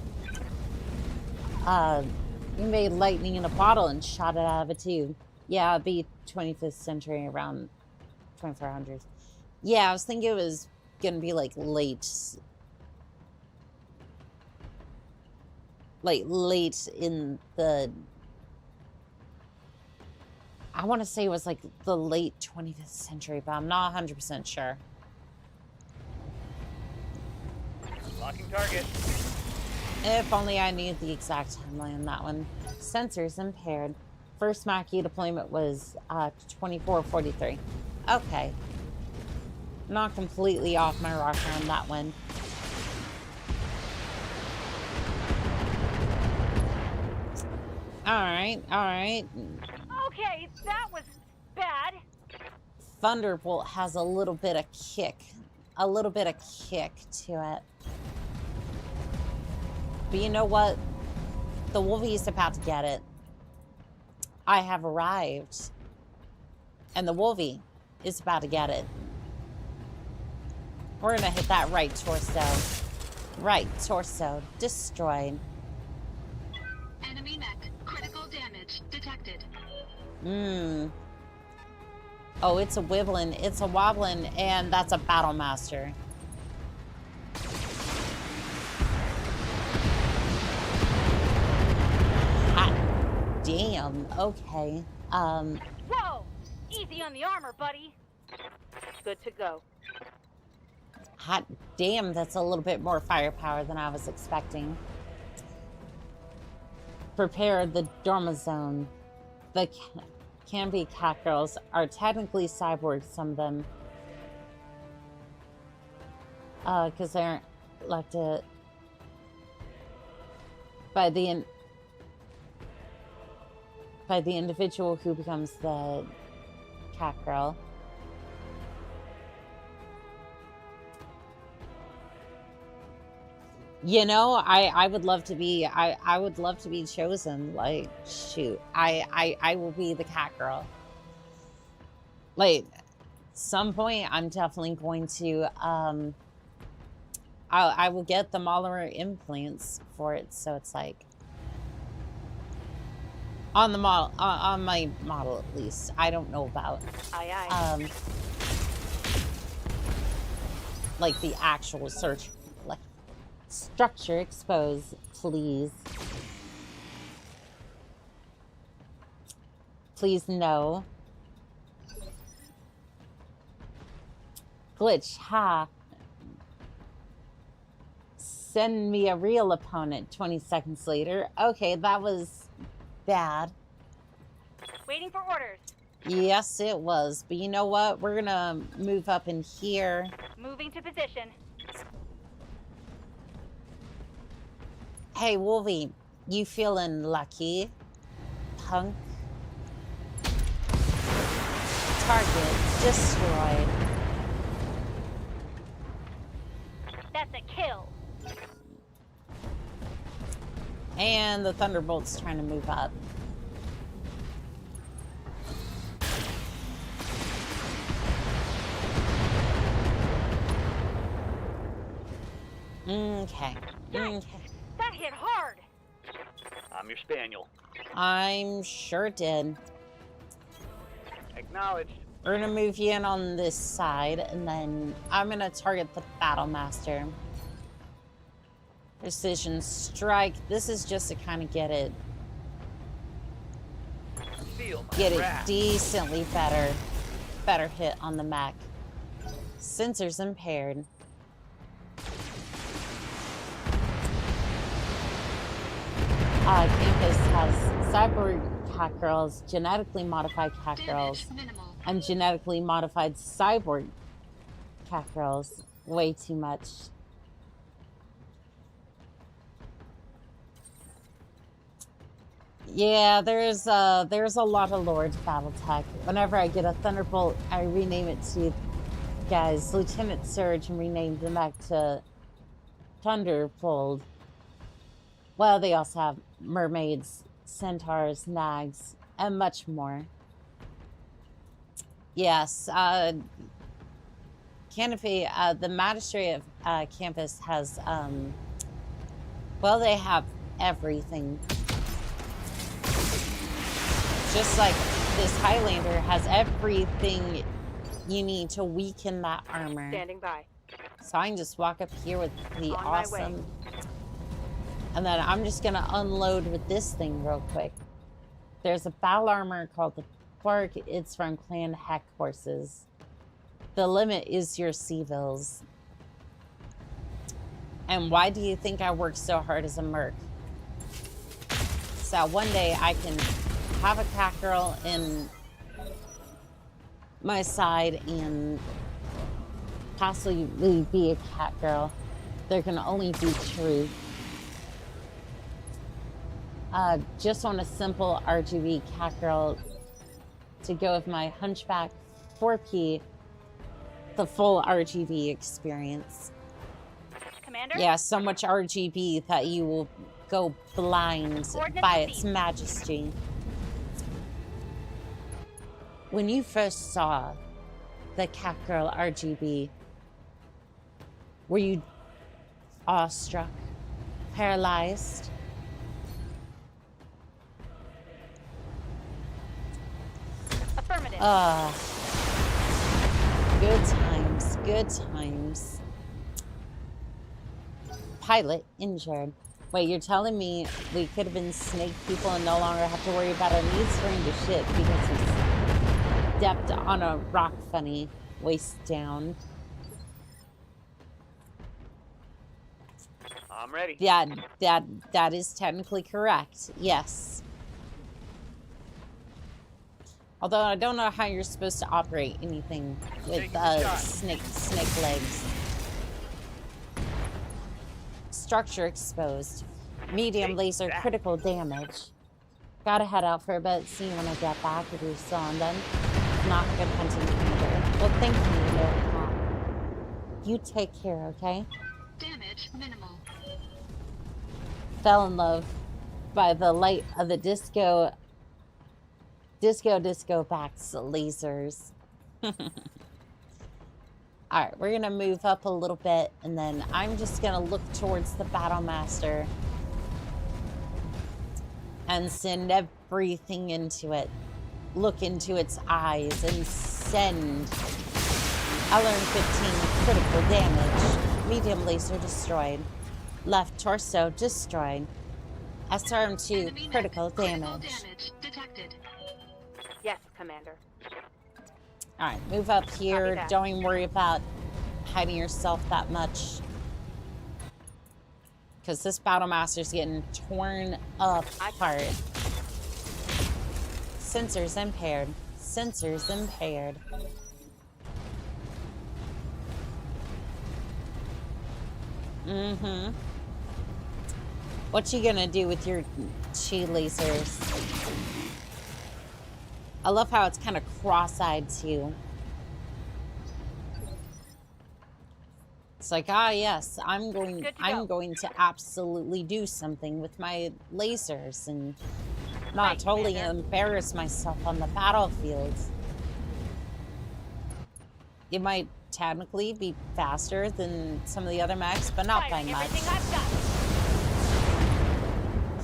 You made lightning in a bottle and shot it out of a tube. Yeah, it'd be 25th century, around 2400s. Yeah, I was thinking it was gonna be like late in the... I want to say it was like the late 25th century, but I'm not 100% sure. Locking target. If only I knew the exact timeline on that one. Sensors impaired. First Mackie deployment was 2443. Okay. Not completely off my rocker on that one. Alright, alright. Okay, that was bad. Thunderbolt has a little bit of kick. A little bit of kick to it. But you know what? The Wolvie's about to get it. I have arrived. And the Wolvie is about to get it. We're gonna hit that right torso. Right torso. Destroyed. Enemy mech. Critical damage detected. Oh, it's a wibbling, it's a wobbling, and that's a battle master. Hot damn, okay. Whoa! Easy on the armor, buddy. Good to go. Hot damn, that's a little bit more firepower than I was expecting. Prepare the Dormazone. The Can-Be Cat Girls are technically cyborgs, some of them. Because they aren't elected by the individual who becomes the cat girl. You know, I would love to be, I would love to be chosen. Like, shoot, I will be the cat girl. Like, some point, I'm definitely going to, I will get the Mahler implants for it, so it's like, on the model, on my model at least. I don't know about, like the actual search, like, structure exposed, please. Please no. Glitch, ha. Send me a real opponent 20 seconds later. Okay, that was bad. Waiting for orders. Yes, it was. But you know what? We're gonna move up in here. Moving to position. Hey, Wolvie, you feeling lucky? Punk? Target destroyed. That's a kill. And the Thunderbolt's trying to move up. Okay. Yikes. Okay. That hit hard. I'm your spaniel. I'm sure did. Acknowledged. We're gonna move you in on this side, and then I'm gonna target the Battle Master. Precision strike. This is just to kind of get it Feel my get it wrath. decently better hit on the mech. Sensors impaired. Campus has cyborg cat girls, genetically modified cat girls, Damage minimal. and genetically modified cyborg cat girls. Way too much. Yeah, there's a lot of lore to Battletech. Whenever I get a Thunderbolt, I rename it to, guys, Lieutenant Surge, and rename the mech to Thunderbolt. Well, they also have mermaids, centaurs, nags, and much more. Yes, Canopy, the magistrate of campus has, well, they have everything. Just like this Highlander has everything you need to weaken that armor. Standing by. So I can just walk up here with the On my way. awesome. And then I'm just gonna unload with this thing real quick. There's a battle armor called the Quark. It's from Clan Heck Horses. The limit is your civils. And why do you think I work so hard as a merc? So one day I can have a cat girl in my side and possibly be a cat girl. There can only be truth. Just want a simple RGB cat girl to go with my Hunchback 4P, the full RGB experience. Commander? Yeah, so much RGB that you will go blind by its majesty. When you first saw the cat girl RGB, were you awestruck, paralyzed? Affirmative. Good times, good times. Pilot injured. Wait, you're telling me we could have been snake people and no longer have to worry about our knees turning to shit because he's stepped on a rock funny, waist down. I'm ready. Yeah, that is technically correct. Yes. Although I don't know how you're supposed to operate anything with snake legs. Structure exposed. Medium laser critical damage. Gotta head out for a bit, see you when I get back if you're still on then. Not good hunting, Commander. Well, thank you, Lord Cat. You take care, okay? Damage minimal. Fell in love by the light of the disco backs lasers. Alright, we're gonna move up a little bit and then I'm just gonna look towards the Battle Master and send everything into it. Look into its eyes and send LRM-15 critical damage. Medium laser destroyed. Left torso destroyed. SRM-2 Enemy critical mech. damage. Critical damage detected. Yes, Commander. Alright, move up here. that. Don't even worry about hiding yourself that much. Because this Battle Master's getting torn apart. Sensors impaired. Sensors impaired. Mm-hmm. What you gonna do with your chi lasers? I love how it's kind of cross-eyed too. It's like, ah, yes, I'm going to absolutely do something with my lasers and not totally embarrass myself on the battlefield. It might technically be faster than some of the other mechs, but not by much.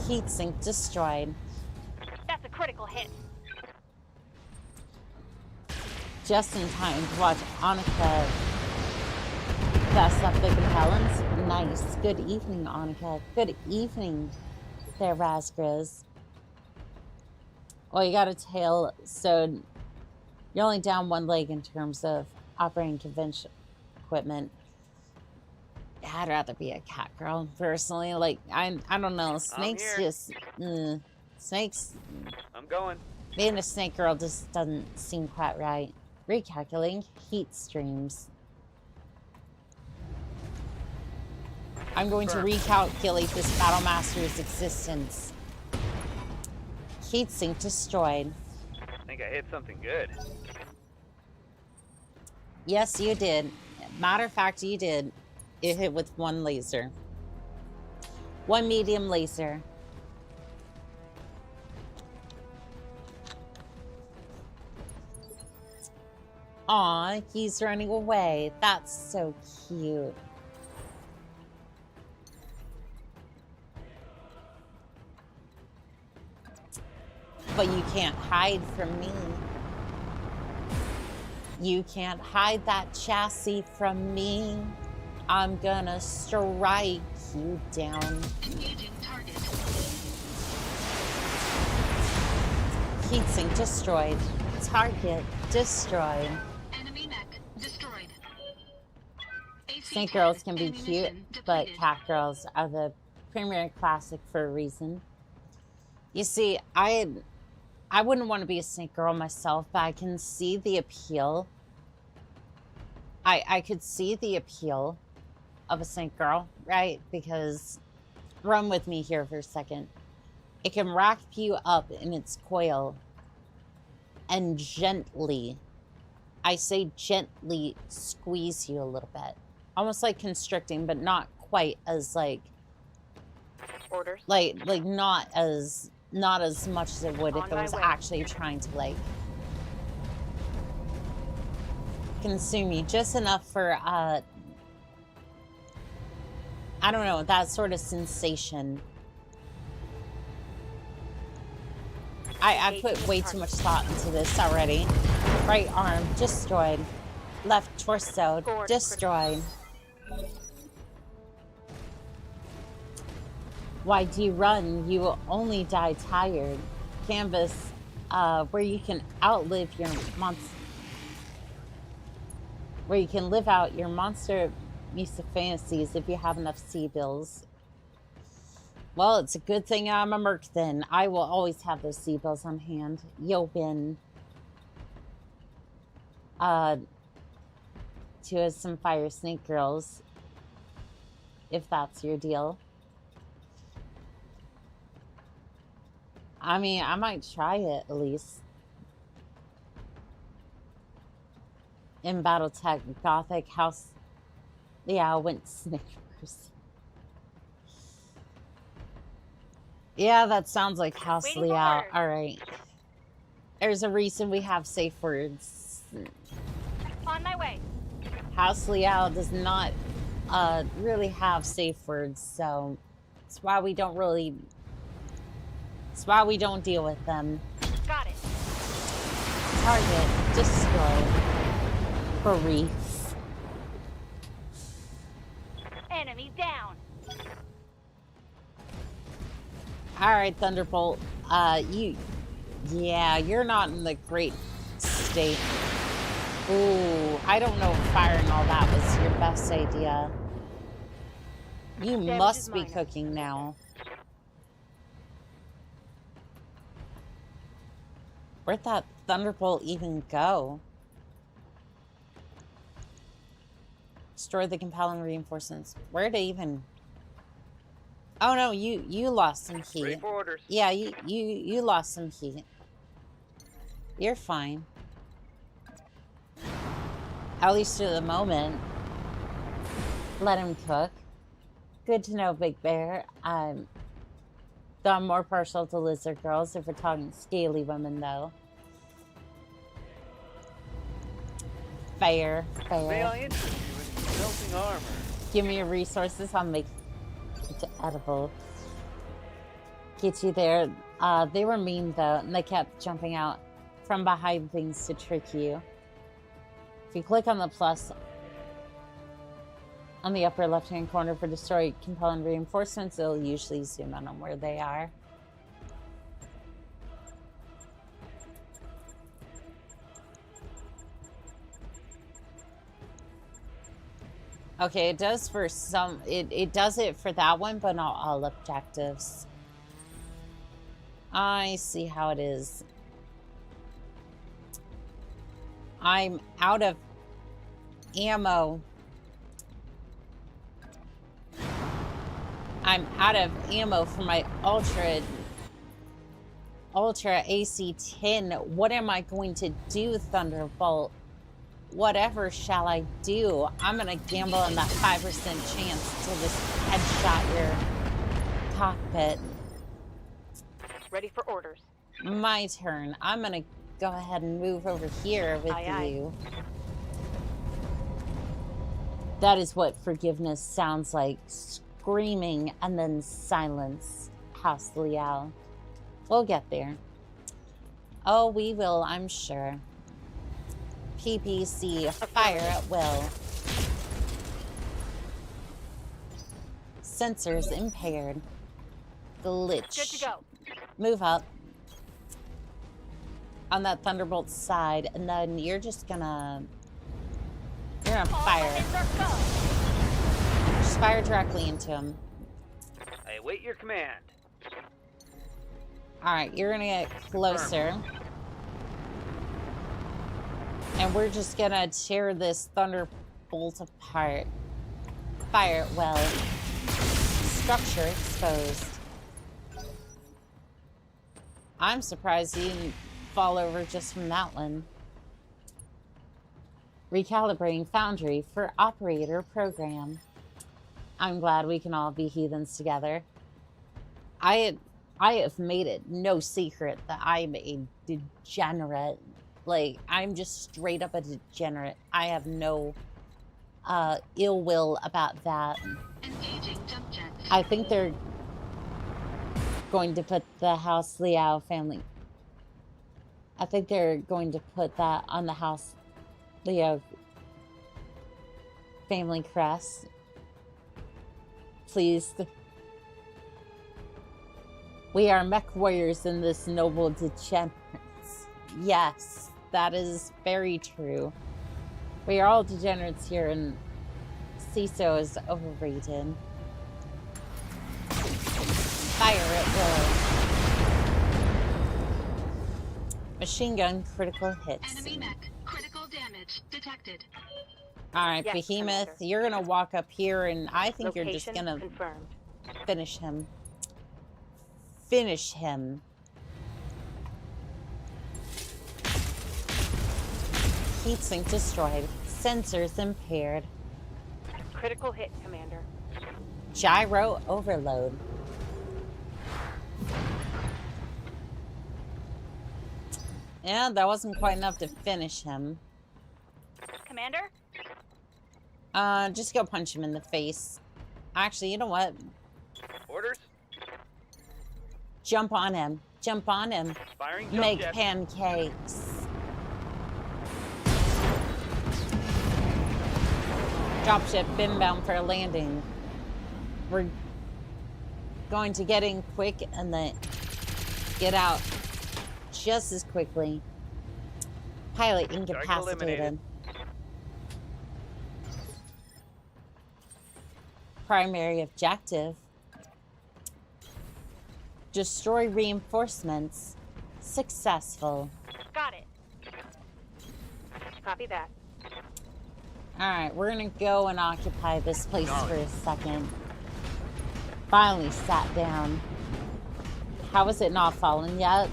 Heatsink destroyed. That's a critical hit. Just in time to watch Annika fess up the compellents. Nice. Good evening, Annika. Good evening there, Razgriz. Well, you got a tail, so you're only down one leg in terms of operating conventional equipment. I'd rather be a cat girl, personally. Like, I don't know. Snakes just... snakes... I'm going. Being a snake girl just doesn't seem quite right. Recalculating heat streams. I'm going to recalculate this Battlemaster's existence. Heatsink destroyed. I think I hit something good. Yes, you did. Matter of fact, you did. It hit with one laser. One medium laser. Aw, he's running away. That's so cute. But you can't hide from me. You can't hide that chassis from me. I'm gonna strike you down. Engaging target. Heatsink destroyed. Target destroyed. Enemy mech destroyed. Snake girls can be cute, but cat girls are the premier classic for a reason. You see, I wouldn't want to be a snake girl myself, but I can see the appeal. I could see the appeal of a snake girl, right? Because, run with me here for a second. It can wrap you up in its coil and gently, I say gently, squeeze you a little bit. Almost like constricting, but not quite as like... Orders. Like not as much as it would if it was actually trying to, like, consume you. Just enough for, I don't know, that sort of sensation. I put way too much thought into this already. Right arm, destroyed. Left torso, destroyed. Why do you run? You will only die tired. Canvas, where you can outlive your monster. Where you can live out your monster music fantasies if you have enough C-bills. Well, it's a good thing I'm a merc then. I will always have those C-bills on hand. Yo, win. To some fire snake girls. If that's your deal. I mean, I might try it at least. In Battletech, Gothic House. Yeah, I went Snickers. Yeah, that sounds like House Layout. Alright. There's a reason we have safe words. On my way. House Layout does not really have safe words, so that's why we don't really... That's why we don't deal with them. Got it. Target destroyed. Brief. Enemy down. Alright, Thunderbolt. Yeah, you're not in the great state. Ooh, I don't know if firing all that was your best idea. You must be cooking now. Where'd that Thunderbolt even go? Destroy the compelling reinforcements. Where'd it even... Oh no, you lost some heat. Ready for orders. Yeah, you lost some heat. You're fine. At least for the moment. Let him cook. Good to know, Big Bear. I'm more partial to lizard girls if we're talking scaly women, though. Fair. May I interest you in melting armor? Give me your resources, I'll make it edible. Get you there. They were mean, though, and they kept jumping out from behind things to trick you. If you click on the plus on the upper left-hand corner for destroy compelling reinforcements, it'll usually zoom in on where they are. Okay, it does for some, it does it for that one, but not all objectives. I see how it is. I'm out of ammo. I'm out of ammo for my Ultra AC-10. What am I going to do, Thunderbolt? Whatever shall I do? I'm gonna gamble on that 5% chance to just headshot your cockpit. Ready for orders. My turn. I'm gonna go ahead and move over here with you. That is what forgiveness sounds like. Screaming and then silence. House Liao. We'll get there. Oh, we will, I'm sure. PPC, fire at will. Sensors impaired. Glitch. Good to go. Move up. On that Thunderbolt side, and then you're just gonna... You're gonna fire. Just fire directly into him. I await your command. Alright, you're gonna get closer. And we're just gonna tear this Thunderbolt apart. Fire it well. Structure exposed. I'm surprised he didn't fall over just from that one. Recalibrating Foundry for operator program. I'm glad we can all be heathens together. I have made it no secret that I'm a degenerate. Like, I'm just straight up a degenerate. I have no ill will about that. Engaging jump jets. I think they're going to put the House Liao family. I think they're going to put that on the House Liao family crest. Please. We are mech warriors in this noble degenerates. Yes, that is very true. We are all degenerates here, and CISO is overrated. Fire at will. Machine gun critical hits. Enemy mech. Critical damage detected. Alright, Yes, Behemoth, Commander. you're gonna walk up here, and I think Location you're just gonna confirmed. finish him. Finish him. Heatsink destroyed. Sensors impaired. Critical hit, Commander. Gyro overload. Yeah, that wasn't quite enough to finish him. Commander? Just go punch him in the face. Actually, you know what? Orders? Jump on him. Jump on him. Firing jump Make jets. pancakes. Dropship inbound for a landing. We're going to get in quick and then get out just as quickly. Pilot incapacitated. eliminated. Primary objective. Destroy reinforcements. Successful. Got it. Copy that. Alright, we're gonna go and occupy this place for a second. Finally sat down. How is it not fallen yet?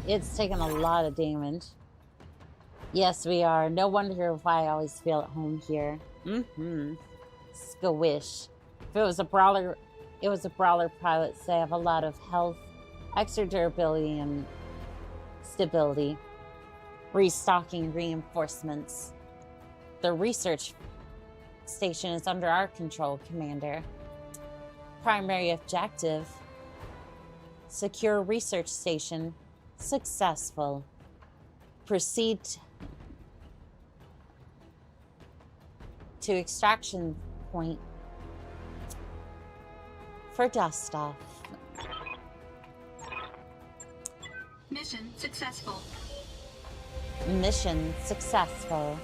It's taken a lot of damage. Yes, we are. No wonder why I always feel at home here. Squish. If it was a brawler pilot, so I have a lot of health, extra durability, and stability. Restocking reinforcements. The research station is under our control, Commander. Primary objective: secure research station. Successful. Proceed to extraction point for dust off. Mission successful. Mission successful.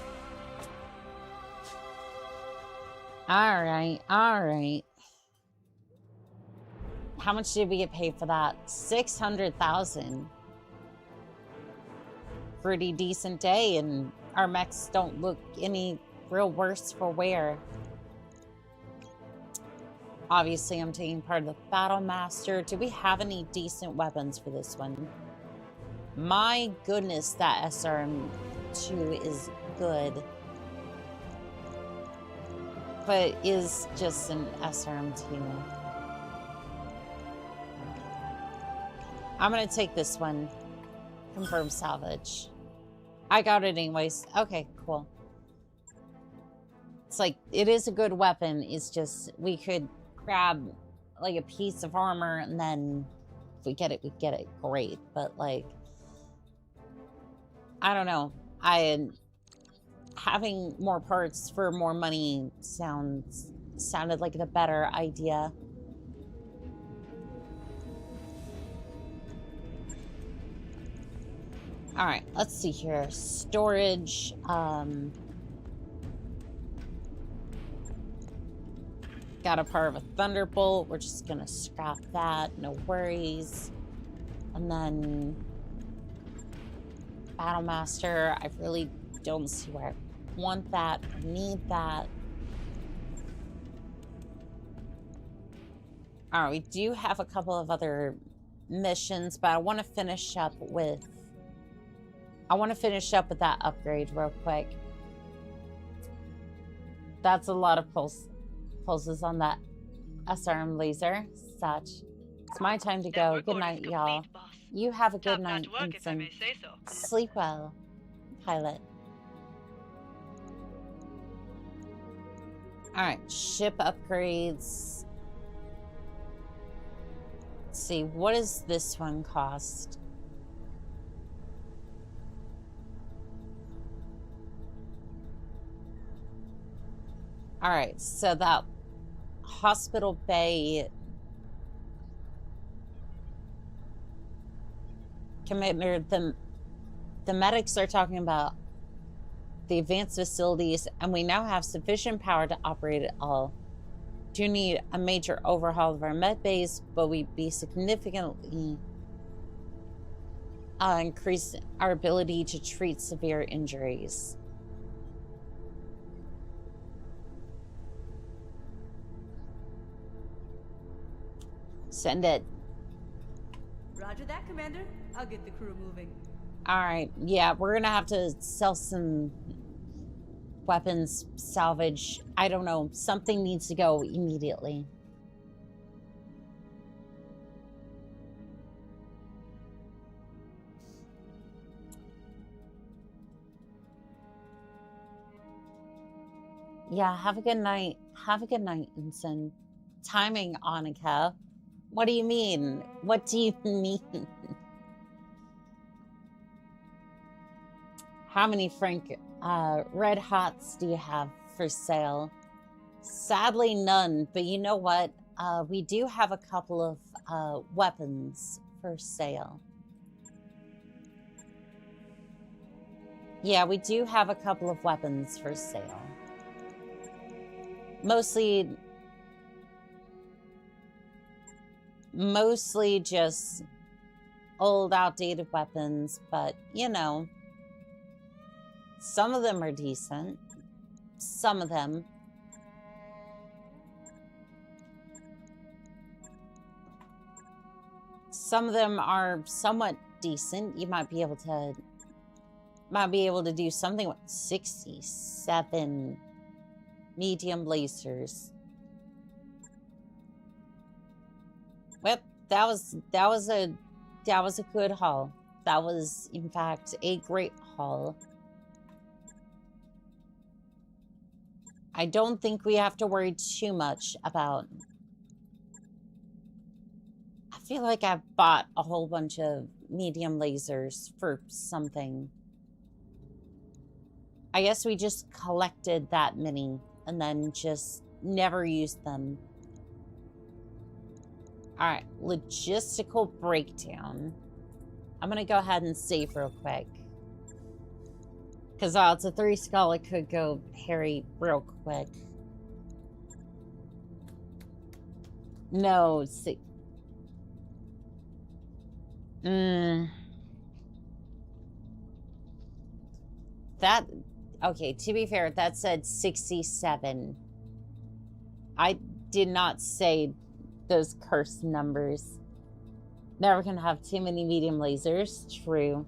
All right. How much did we get paid for that? 600,000. Pretty decent day, and our mechs don't look any real worse for wear. Obviously, I'm taking part of the Battle Master. Do we have any decent weapons for this one? My goodness, that SRM2 is good. But it is just an SRM2. I'm gonna take this one. Confirm salvage. I got it anyways. Okay, cool. It's like, it is a good weapon. It's just, we could grab like a piece of armor, and then if we get it, great. But like, I don't know. Having more parts for more money sounded like the better idea. All right, let's see here. Storage. Got a part of a Thunderbolt. We're just gonna scrap that. No worries. And then Battle Master. I really don't see where I want that. Need that. All right, we do have a couple of other missions, but I want to finish up with that upgrade real quick. That's a lot of pulses on that SRM laser. Such. It's my time to go. Good night, y'all. You have a good night, Ensign. Sleep well, pilot. All right, ship upgrades. Let's see, what does this one cost? All right, so that hospital bay commander, the medics are talking about the advanced facilities, and we now have sufficient power to operate it all. Do need a major overhaul of our med bays, but we'd be significantly increase our ability to treat severe injuries. Send it. Roger that, Commander. I'll get the crew moving. All right. Yeah, we're gonna have to sell some weapons, salvage. I don't know. Something needs to go immediately. Yeah, have a good night. Have a good night, Ensign. Timing, Annika. What do you mean? What do you mean? How many Frank Red Hots do you have for sale? Sadly, none. But you know what? We do have a couple of weapons for sale. Yeah, we do have a couple of weapons for sale. Mostly just old, outdated weapons, but, you know, some of them are decent. Some of them. Some of them are somewhat decent. You might be able to Might be able to do something with 67 medium lasers. Well, that was a good haul. That was, in fact, a great haul. I don't think we have to worry too much about... I feel like I've bought a whole bunch of medium lasers for something. I guess we just collected that many and then just never used them. Alright, logistical breakdown. I'm gonna go ahead and save real quick. Because it's a 3 skull, it could go hairy real quick. No, see. That, okay, to be fair, that said 67. I did not say those cursed numbers. Never can have too many medium lasers. True.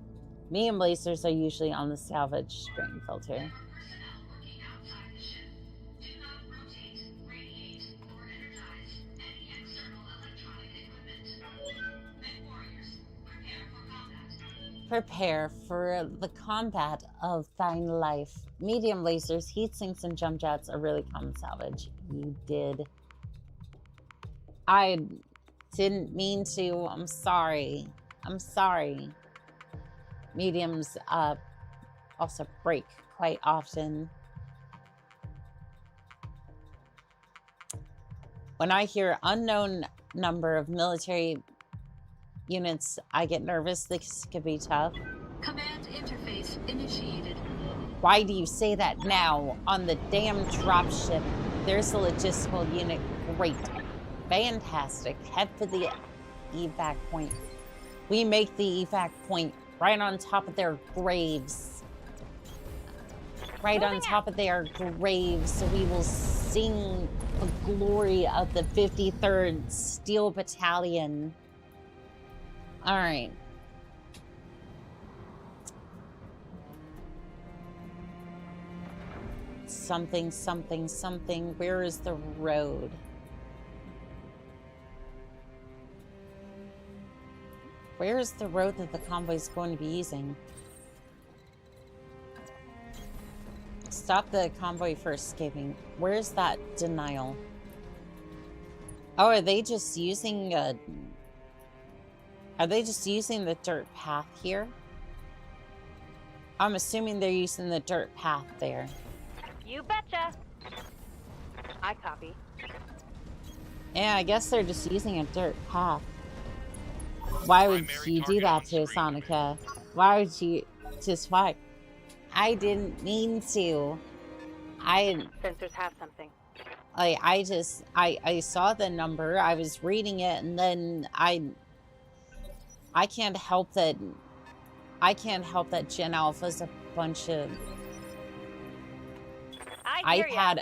Medium lasers are usually on the salvage strain filter. Prepare for the combat of thine life. Medium lasers, heat sinks, and jump jets are really common salvage. You did. I didn't mean to. I'm sorry. I'm sorry. Mediums also break quite often. When I hear unknown number of military units, I get nervous. This could be tough. Command interface initiated. Why do you say that now on the damn dropship? There's a logistical unit. Great. Fantastic. Head for the evac point. We make the evac point right on top of their graves. Right on top of their graves, so we will sing the glory of the 53rd Steel Battalion. All right. Something, something, something. Where is the road? Where is the road that the convoy is going to be using? Stop the convoy for escaping. Where's that denial? Oh, are they just using the dirt path here? I'm assuming they're using the dirt path there. You betcha. I copy. Yeah, I guess they're just using a dirt path. Why would you do that to Sonica? Why would you just why? I didn't mean to. Sensors have something. I saw the number, I was reading it, and then I can't help that Gen Alpha's a bunch of iPad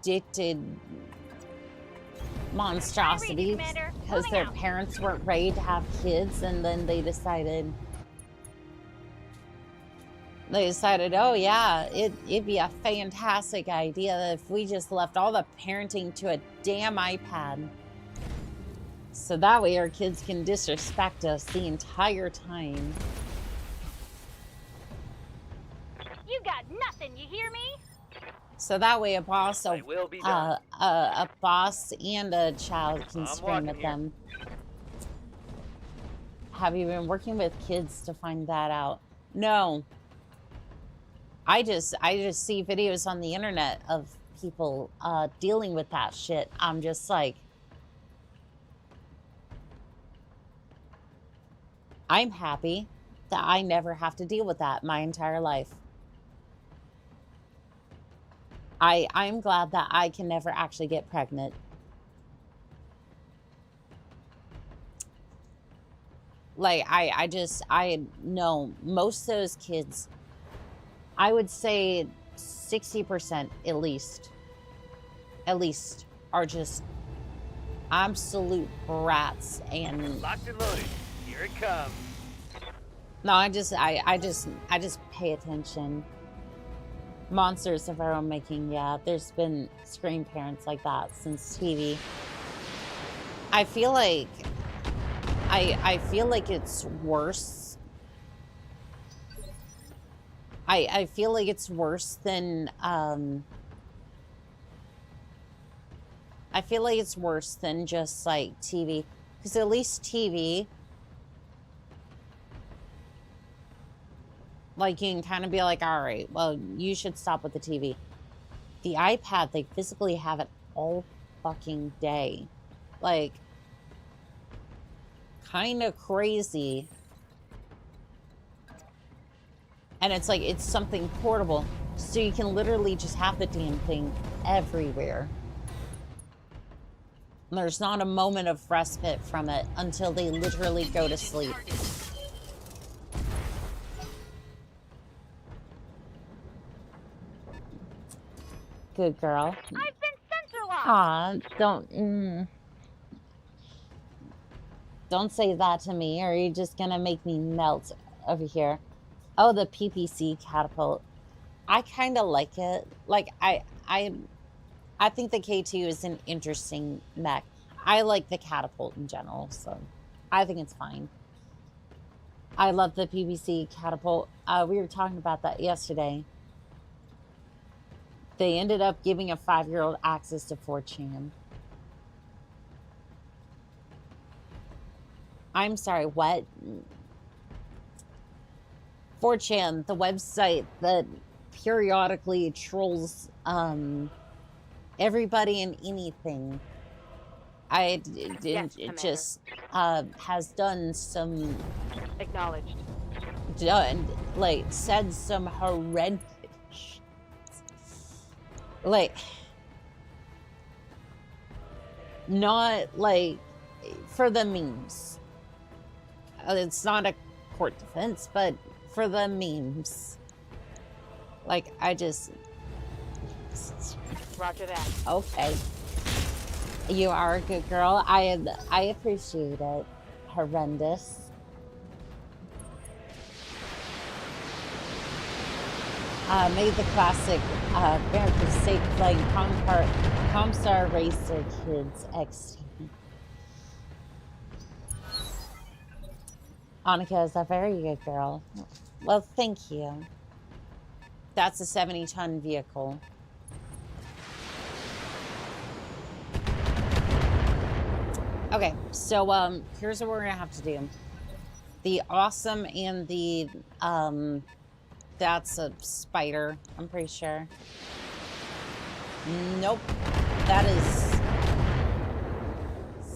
addicted monstrosities because their parents weren't ready to have kids, and then they decided, oh yeah, it'd be a fantastic idea if we just left all the parenting to a damn iPad. So that way our kids can disrespect us the entire time. You got nothing, you hear me? So that way a boss, It will be done. a boss and a child can scream at them. Have you been working with kids to find that out? No. I just see videos on the internet of people dealing with that shit. I'm just like, I'm happy that I never have to deal with that my entire life. I'm glad that I can never actually get pregnant. Like, I know most of those kids, I would say 60% at least, are just absolute brats and... Locked and loaded. Here it comes. No, I just pay attention. Monsters of our own making, yeah. There's been screen parents like that since TV. I feel like I feel like it's worse. I feel like it's worse than I feel like it's worse than just like TV, because at least TV, like, you can kind of be like, all right, well, you should stop with the TV. The iPad, they physically have it all fucking day. Like, kind of crazy. And it's like, it's something portable. So you can literally just have the damn thing everywhere. And there's not a moment of respite from it until they literally go to sleep. Good girl. I've been sensor locked. Aw, don't say that to me, or you're just gonna make me melt over here. Oh, the PPC catapult. I kind of like it. Like, I think the K2 is an interesting mech. I like the catapult in general, so I think it's fine. I love the PPC catapult. We were talking about that yesterday. They ended up giving a 5-year-old access to 4chan. I'm sorry, what? 4chan, the website that periodically trolls everybody and anything. It just has done some... Acknowledged. Like, said some horrendous... Like, not, like, for the memes. It's not a court defense, but for the memes. Like, I just... Roger that. Okay. You are a good girl. I appreciate it. Horrendous. Made the classic America's State playing Comstar Racer Kids XT. Annika is a very good girl. Well, thank you. That's a 70-ton vehicle. Okay, so here's what we're gonna have to do. The awesome and the that's a spider, I'm pretty sure. Nope. That is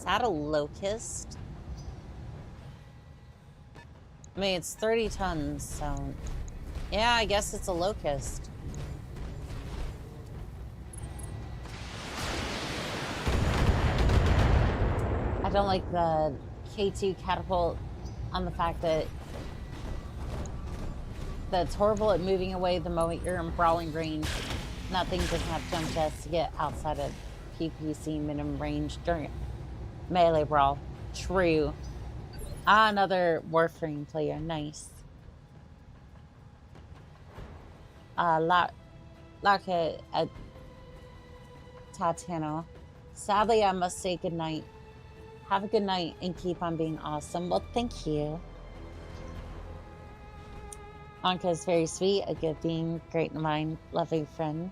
that a locust? I mean, it's 30 tons, so... Yeah, I guess it's a locust. I don't like the K2 catapult on the fact that it's horrible at moving away the moment you're in brawling range. Nothing doesn't have jump tests to get outside of PPC minimum range during melee brawl. True. Ah, another Warframe player. Nice. Laka at Tatano. Sadly, I must say goodnight. Have a good night and keep on being awesome. Well, thank you. Anka is very sweet, a good being, great in mind, loving friend.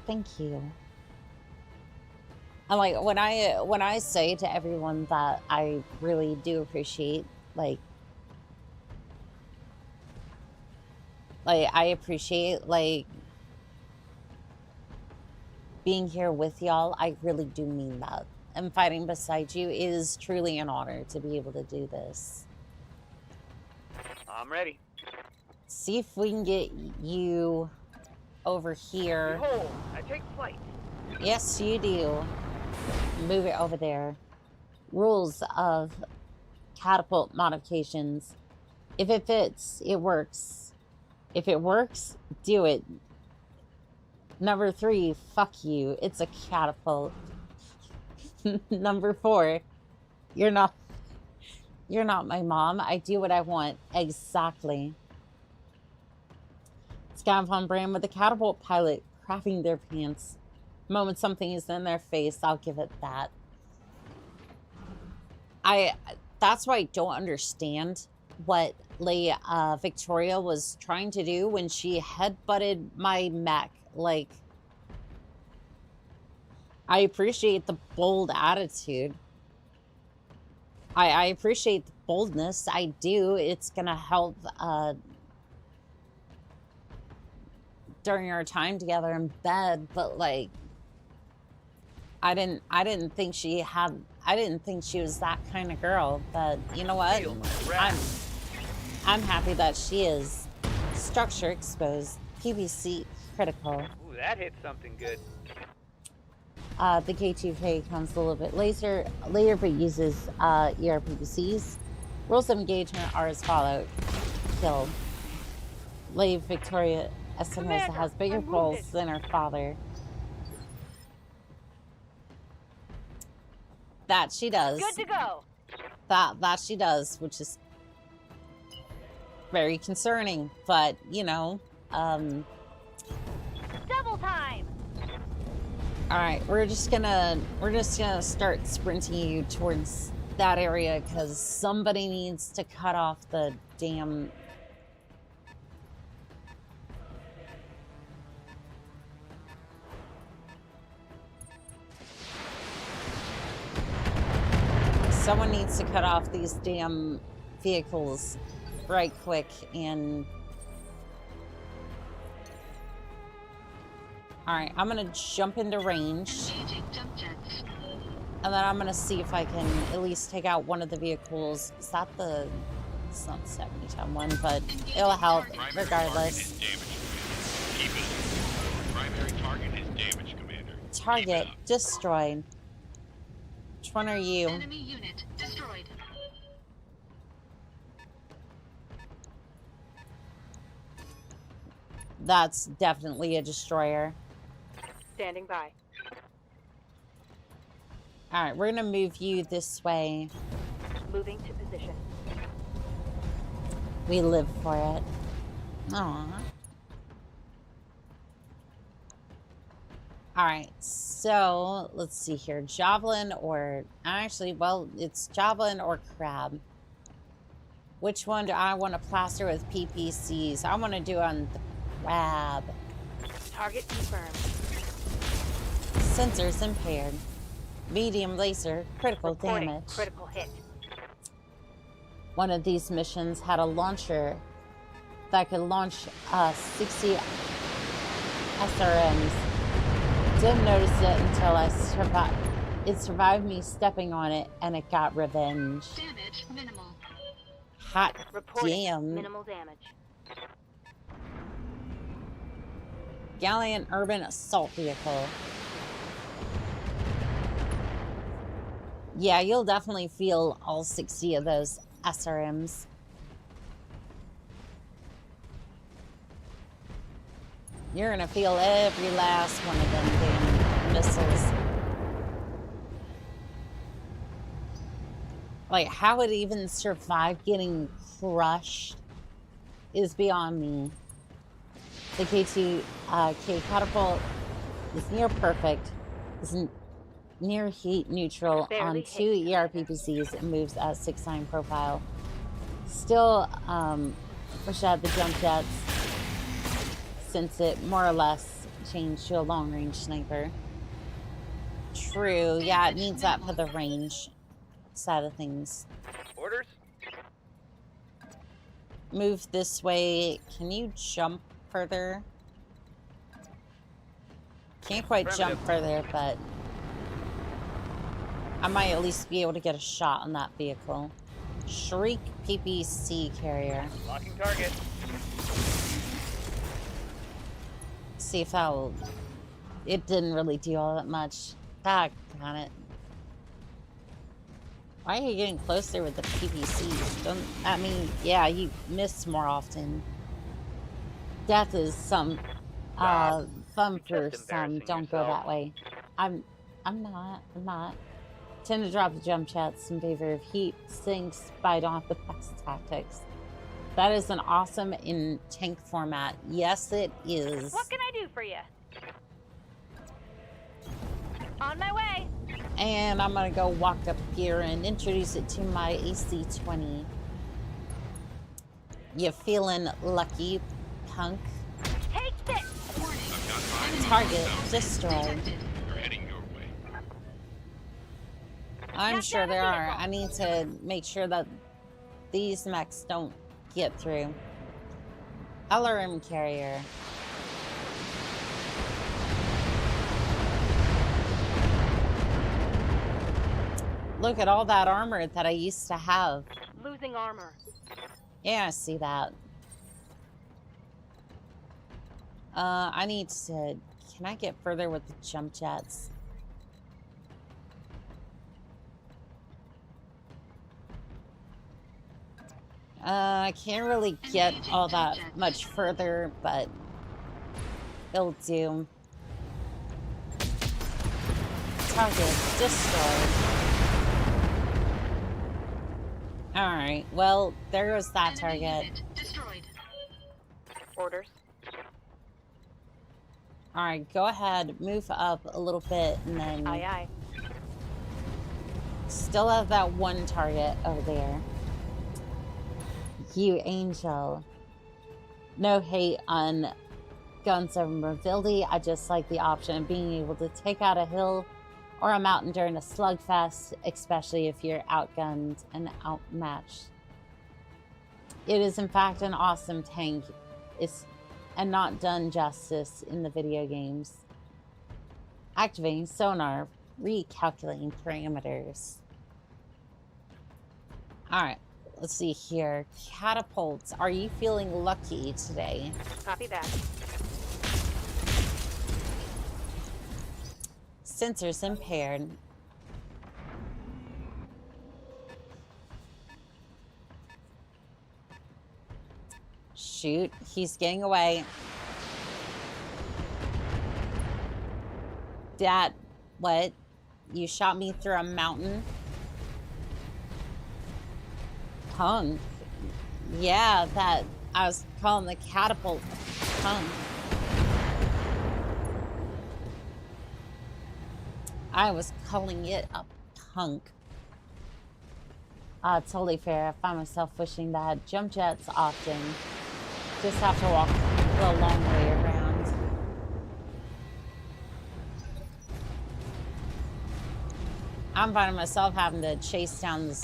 Thank you. And like when I say to everyone that I really do appreciate, like I appreciate like being here with y'all, I really do mean that. And fighting beside you is truly an honor to be able to do this. I'm ready. See if we can get you over here. Behold, I take flight. Yes, you do. Move it over there. Rules of catapult modifications. If it fits, it works. If it works, do it. Number 3, fuck you. It's a catapult. Number 4, you're not You're not my mom. I do what I want. Exactly. It's kind of on brand with the catapult pilot crapping their pants. The moment something is in their face, I'll give it that. That's why I don't understand what Victoria was trying to do when she headbutted my mech. Like, I appreciate the bold attitude. I appreciate the boldness. I do. It's gonna help during our time together in bed, but like I didn't think she was that kind of girl. But you know what? I'm happy that she is. Structure exposed. PVC critical. Ooh, that hit something good. The K2K comes a little bit later, but uses ERPCs. Rules of engagement are as follows. Kill. Lady Victoria Espinosa has bigger balls than her father. That she does. Good to go. That she does, which is very concerning, but you know, Double time. all right, we're just gonna start sprinting you towards that area because somebody needs to cut off the damn. Someone needs to cut off these damn vehicles right quick and. Alright, I'm gonna jump into range. And then I'm gonna see if I can at least take out one of the vehicles. Is that the... It's not the 70-ton one, but it'll help regardless. Primary target is damaged, Commander. Target destroyed. Which one are you? Enemy unit destroyed. That's definitely a destroyer. Standing by. Alright, we're gonna move you this way. Moving to position. We live for it. Aww. Alright, so let's see here. Javelin or... Actually, well, it's Javelin or Crab. Which one do I want to plaster with PPCs? I want to do on the Crab. Target confirmed. Sensors impaired. Medium laser, critical Reporting damage. critical hit. One of these missions had a launcher that could launch 60 SRMs. Didn't notice it until it survived me stepping on it, and it got revenge. Damage minimal. Hot Reporting damn. minimal damage. Gallant urban assault vehicle. Yeah, you'll definitely feel all 60 of those SRMs. You're gonna feel every last one of them damn missiles. Like, how it even survived getting crushed is beyond me. The K2K catapult is near perfect. It's near heat neutral on 2 ERPPCs and moves at 6-9 profile. Still, wish I had the jump jets, since it more or less changed to a long-range sniper. True, yeah, it needs that for the range side of things. Orders? Move this way. Can you jump further? Can't quite jump further, but I might at least be able to get a shot on that vehicle. Shriek PPC carrier. Locking target. See if that'll... It didn't really do all that much. Got it. Why are you getting closer with the PPCs? Don't... I mean, yeah, you miss more often. Death is some... fun for some. Don't go that way. I'm not. Tend to drop the jump jets in favor of heat sinks, but I don't have the best tactics. That is an awesome in tank format. Yes, it is. What can I do for you? On my way. And I'm gonna go walk up here and introduce it to my AC-20. You feeling lucky, punk? Take this. Target destroyed. They're heading your way. I'm Knock sure down a there are. vehicle. I need to make sure that these mechs don't get through. LRM carrier. Look at all that armor that I used to have. Losing armor. Yeah, I see that. I need to... Can I get further with the jump jets? I can't really get all that much further, but it'll do. Target destroyed. Alright, well, there goes that target. Destroyed. Orders. Alright, go ahead, move up a little bit, and then... Aye, aye. Still have that one target over there. You angel. No hate on guns of mobility. I just like the option of being able to take out a hill or a mountain during a slugfest, especially if you're outgunned and outmatched. It is in fact an awesome tank. And not done justice in the video games. Activating sonar, recalculating parameters. Alright, let's see here. Catapults, are you feeling lucky today? Copy that. Sensors impaired. Shoot, he's getting away. Dad, what? You shot me through a mountain? Punk. Yeah, that I was calling the catapult punk. I was calling it a punk. Totally fair. I find myself wishing that I had jump jets often. Just have to walk the long way around. I'm finding myself having to chase down this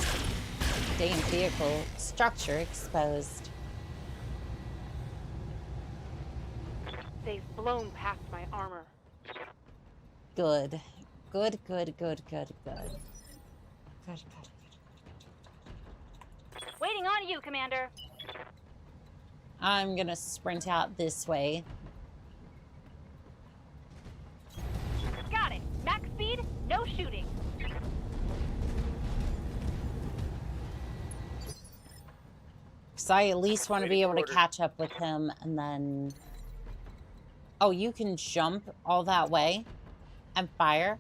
damn vehicle. Structure exposed. They've blown past my armor. Good. Good, good, good, good, good. Good, good. Waiting on you, Commander. I'm gonna sprint out this way. Got it. Max speed, no shooting. Because I at least want to be able to catch up with him and then... Oh, you can jump all that way and fire?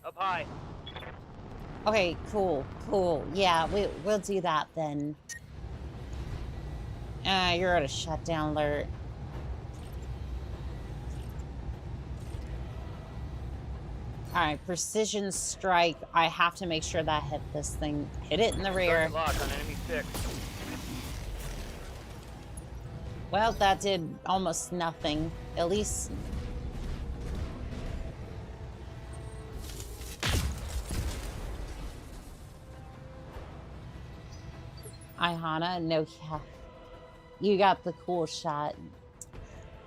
Up high. Okay, cool, cool. Yeah, we'll do that then. You're at a shutdown alert. Alright, precision strike. I have to make sure that I hit this thing. Hit it in the rear. Lock on enemy 6. Well, that did almost nothing. At least... Hana, no, yeah. You got the cool shot.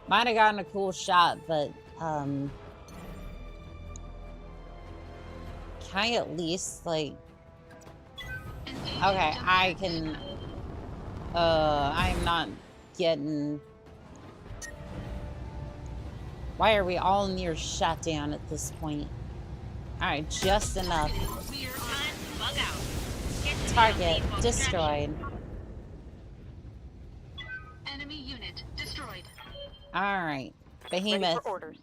Might have gotten a cool shot, but, can I at least, like... Okay, I can... I'm not getting... Why are we all near shutdown at this point? Alright, just enough. We're on bug out. Get to the Target LZ for destroyed. Enemy unit destroyed. Alright. Ready Behemoth, for orders.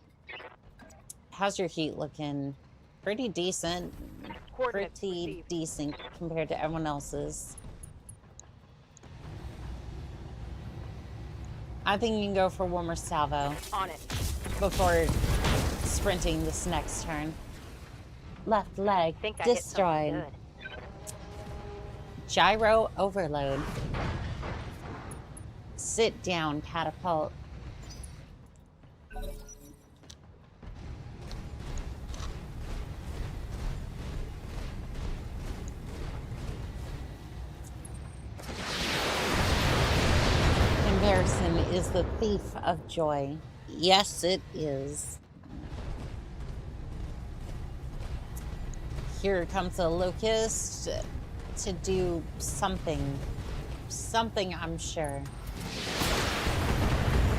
how's your heat looking? Pretty decent. Coordinates Pretty received. decent compared to everyone else's. I think you can go for one more salvo On it. before sprinting this next turn. Left leg Think I hit something destroyed. good. Gyro overload. Sit down, catapult. Comparison is the thief of joy. Yes, it is. Here comes a locust to do something. Something, I'm sure.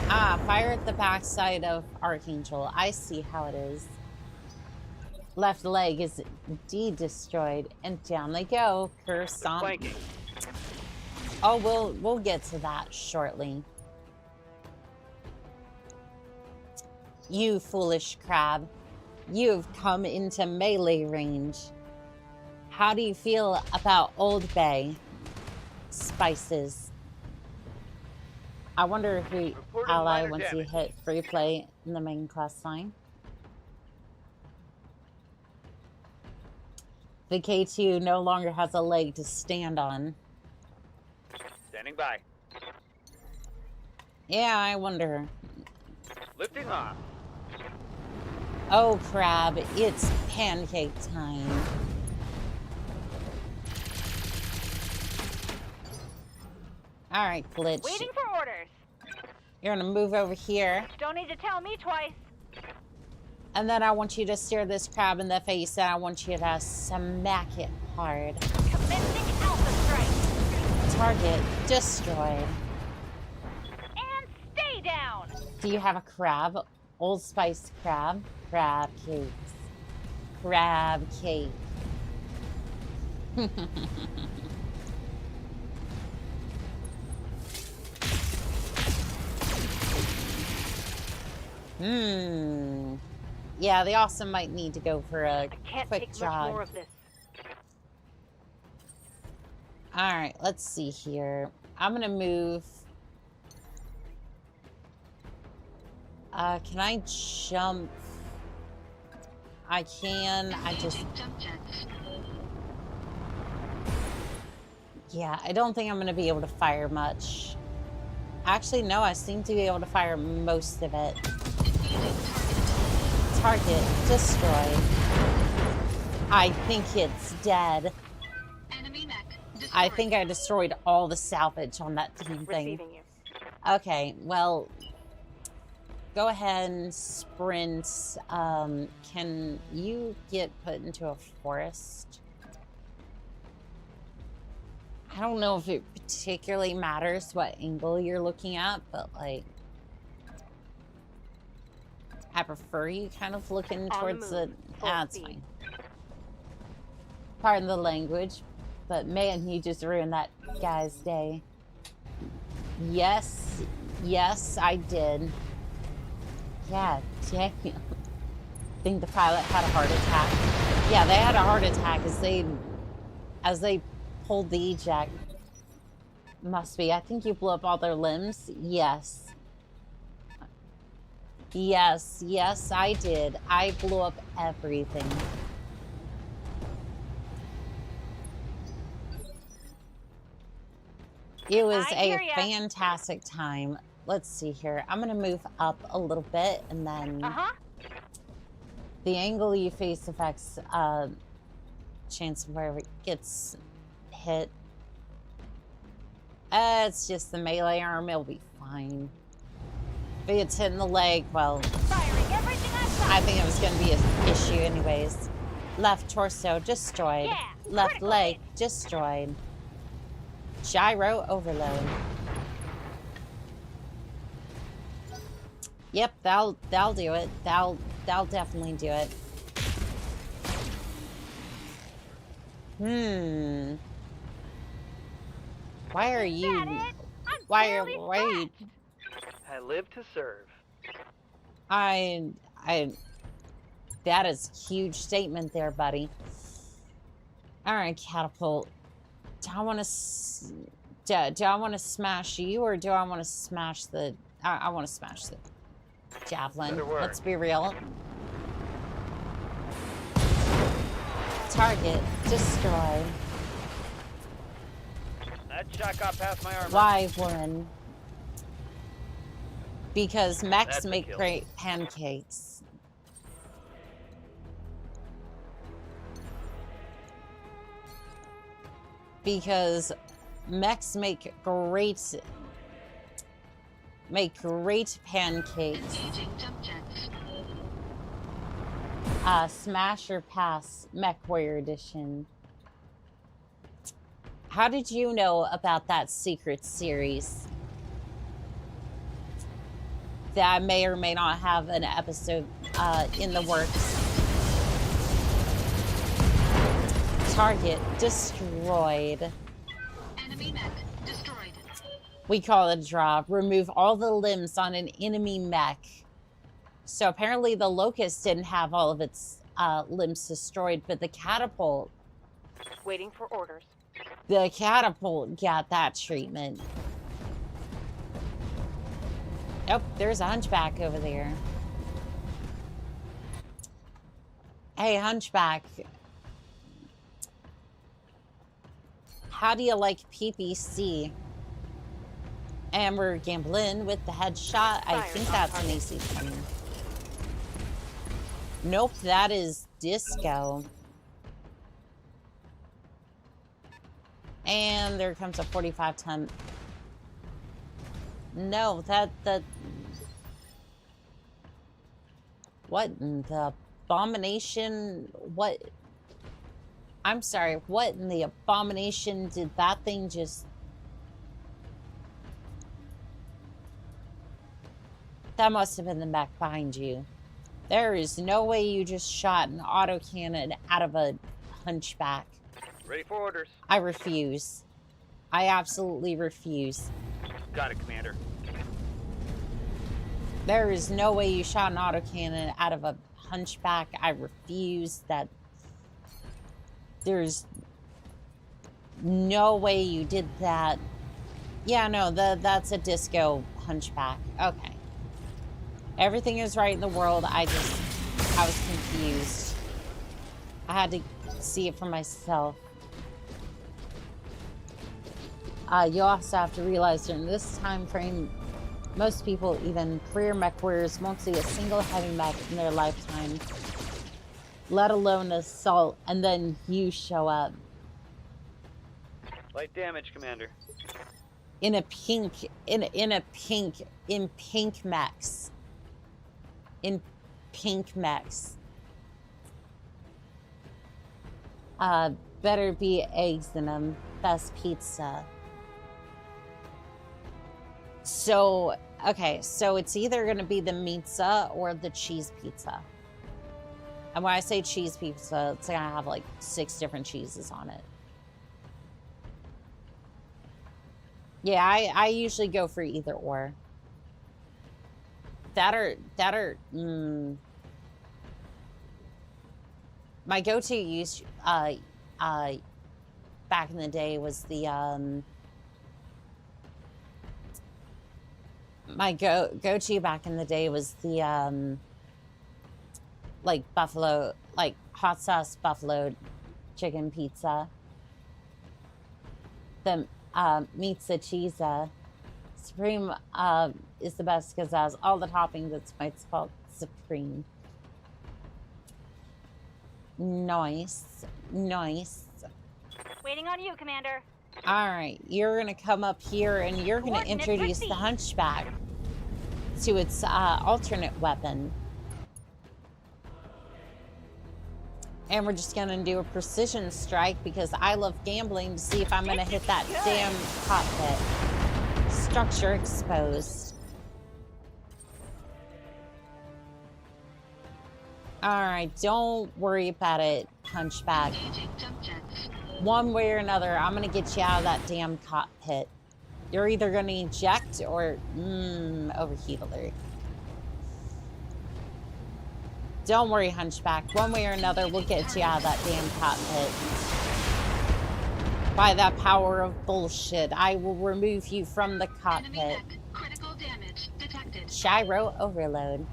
Ah, fire at the backside of Archangel. I see how it is. Left leg is indeed destroyed, and down they go. Curse on. Flanking. Oh, we'll get to that shortly. You foolish crab. You've come into melee range. How do you feel about Old Bay? Spices. I wonder if we Reporting ally minor once damage. you hit free play in the main quest line. The K2 no longer has a leg to stand on. Standing by. Yeah, I wonder. Lifting off. Oh, crab, it's pancake time. All right, Glitch. Waiting for orders. You're gonna move over here, Don't need to tell me twice. and then I want you to stare this crab in the face, and I want you to smack it hard. Commencing Alpha Strike. Target destroyed. And stay down. Do you have a crab? Old Spice crab? Crab cakes. Crab cake. Yeah, the awesome might need to go for a I can't quick take much jog. more of this. All right, let's see here. I'm gonna move. Can I jump? I can. I just. Jump jets. Yeah, I don't think I'm gonna be able to fire much. Actually, no, I seem to be able to fire most of it. Target destroyed. I think it's dead. Enemy mech destroyed. I think I destroyed all the salvage on that damn thing. Receiving you. Okay, well, go ahead and sprint. Can you get put into a forest? I don't know if it particularly matters what angle you're looking at, but like, I prefer you kind of looking towards the. That's fine. Pardon the language, but man, you just ruined that guy's day. Yes, yes, I did. Yeah, damn. I think the pilot had a heart attack. Yeah, they had a heart attack as they pulled the eject. Must be. I think you blew up all their limbs. Yes. Yes, yes, I did. I blew up everything. It was I a hear ya. fantastic time. Let's see here. I'm going to move up a little bit, and then the angle you face affects chance of wherever it gets hit. It's just the melee arm. It'll be fine. If it's hitting the leg, well, Firing everything I've got. I think it was going to be an issue anyways. Left torso destroyed. Yeah, Left critical leg destroyed. Gyro overload. Yep, that'll do it. That'll definitely do it. Why are you? Is that it? I'm Why barely are you? I live to serve. I That is a huge statement there, buddy. All right, catapult. Do I want to smash you, or do I want to smash the? I want to smash the javelin. Let's be real. Target destroyed. That shot got past my armor. Wyvern. Because mechs That's a make kill. great pancakes. Because mechs make great pancakes. Engaging jump jets. Smash or Pass Mech Warrior Edition. How did you know about that secret series? That I may or may not have an episode in the works. Target destroyed. Enemy mech destroyed. We call it a draw. Remove all the limbs on an enemy mech. So apparently the Locust didn't have all of its limbs destroyed, but the catapult. Waiting for orders. The catapult got that treatment. Nope, there's a Hunchback over there. Hey, Hunchback. How do you like PPC? And we're gambling with the headshot. I think that's an AC trainer. Nope, that is Disco. And there comes a 45-ton. No, that... What in the abomination? What? I'm sorry, what in the abomination did that thing just... That must have been the mech behind you. There is no way you just shot an autocannon out of a Hunchback. Ready for orders. I refuse. I absolutely refuse. Got it, Commander. There is no way you shot an autocannon out of a Hunchback. I refuse that. There's no way you did that. Yeah, no, that's a Disco Hunchback. Okay. Everything is right in the world. I was confused. I had to see it for myself. You also have to realize during this time frame, most people, even career mech warriors, won't see a single heavy mech in their lifetime, let alone assault, and then you show up. Light damage, Commander. In pink mechs. In pink mechs. Better be eggs in them. Best pizza. So, okay, so it's either going to be the pizza or the cheese pizza. And when I say cheese pizza, it's going to have like 6 different cheeses on it. Yeah, I usually go for either or. My go-to use back in the day was the my go-to back in the day was the like buffalo, like hot sauce buffalo chicken pizza. The pizza cheese Supreme is the best because it has all the toppings. That's why it's called Supreme. Nice. Nice. Waiting on you, Commander. All right, you're going to come up here and you're going to introduce the Hunchback to its alternate weapon. And we're just going to do a precision strike because I love gambling to see if I'm going to hit that damn cockpit. Structure exposed. All right, don't worry about it, Hunchback. Engaging jump jets. One way or another, I'm going to get you out of that damn cockpit. You're either going to eject or overheat alert. Don't worry, Hunchback. One way or another, we'll get you out of that damn cockpit. By that power of bullshit, I will remove you from the Enemy cockpit. mech. Critical damage detected. Gyro overload.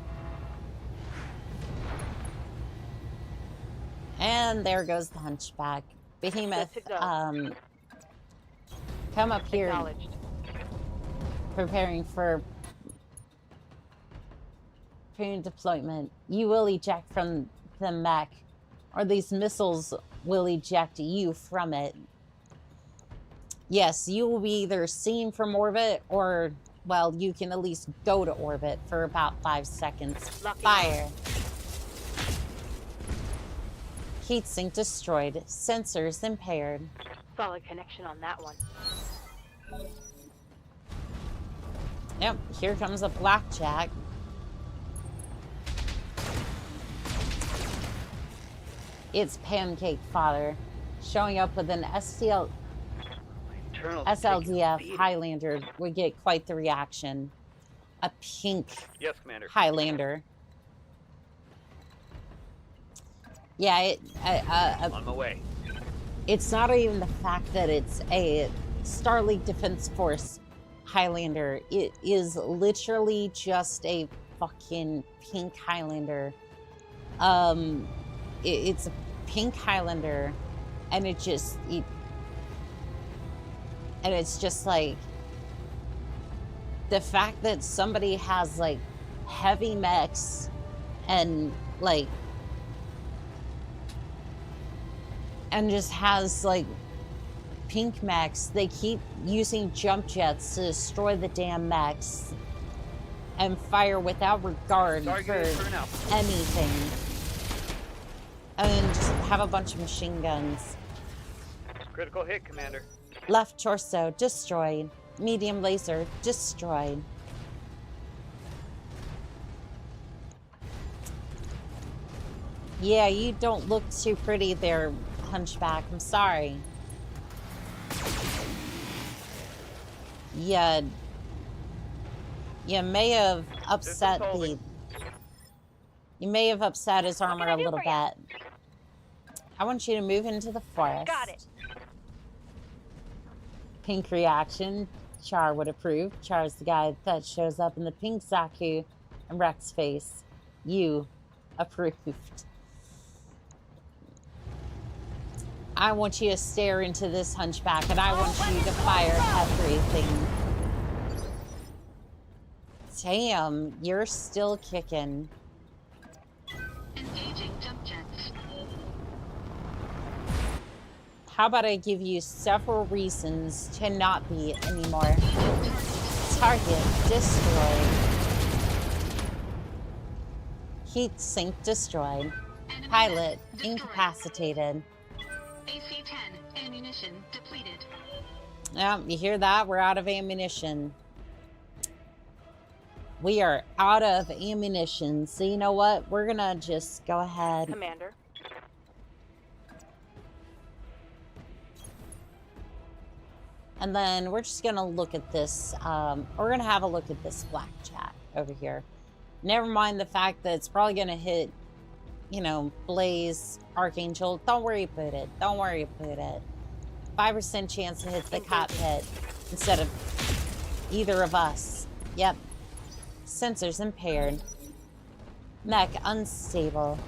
And there goes the Hunchback. Behemoth, Good to go. come up here. Acknowledged. Preparing for deployment. You will eject from the mech, or these missiles will eject you from it. Yes, you will be either seen from orbit, or, well, you can at least go to orbit for about 5 seconds. Lucky Fire. Heatsink destroyed. Sensors impaired. Solid connection on that one. Yep, here comes a blackjack. It's Pancake Father, showing up with an SLDF Highlander would get quite the reaction. A pink Yes, Commander. Highlander. Yeah, On my way. it's not even the fact that it's a Starlink Defense Force Highlander. It is literally just a fucking pink Highlander. It's a pink Highlander, and it's just like the fact that somebody has like heavy mechs and like and just has like pink mechs. They keep using jump jets to destroy the damn mechs and fire without regard for anything. And then just have a bunch of machine guns. Critical hit, Commander. Left torso destroyed. Medium laser destroyed. Yeah, you don't look too pretty there, Hunchback. I'm sorry. Yeah. You may have upset the... You may have upset his armor a little bit. I want you to move into the forest. Got it. Pink reaction. Char would approve. Char's the guy that shows up in the pink Zaku and Rex face. You approved. I want you to stare into this, Hunchback, and I want you to fire everything. Damn, you're still kicking. Engaging jump jets. How about I give you several reasons to not be anymore? Target destroyed. Heat sink destroyed. Enemy Pilot mech destroyed. incapacitated. AC-10 ammunition depleted. Yeah, you hear that? We're out of ammunition. We are out of ammunition. So you know what? We're gonna just go ahead. Commander. And then we're just gonna look at this. We're gonna have a look at this blackjack over here. Never mind the fact that it's probably gonna hit, you know, Blaze, Archangel. Don't worry about it. Don't worry about it. 5% chance to hit the cockpit instead of either of us. Yep. Sensors impaired. Mech unstable.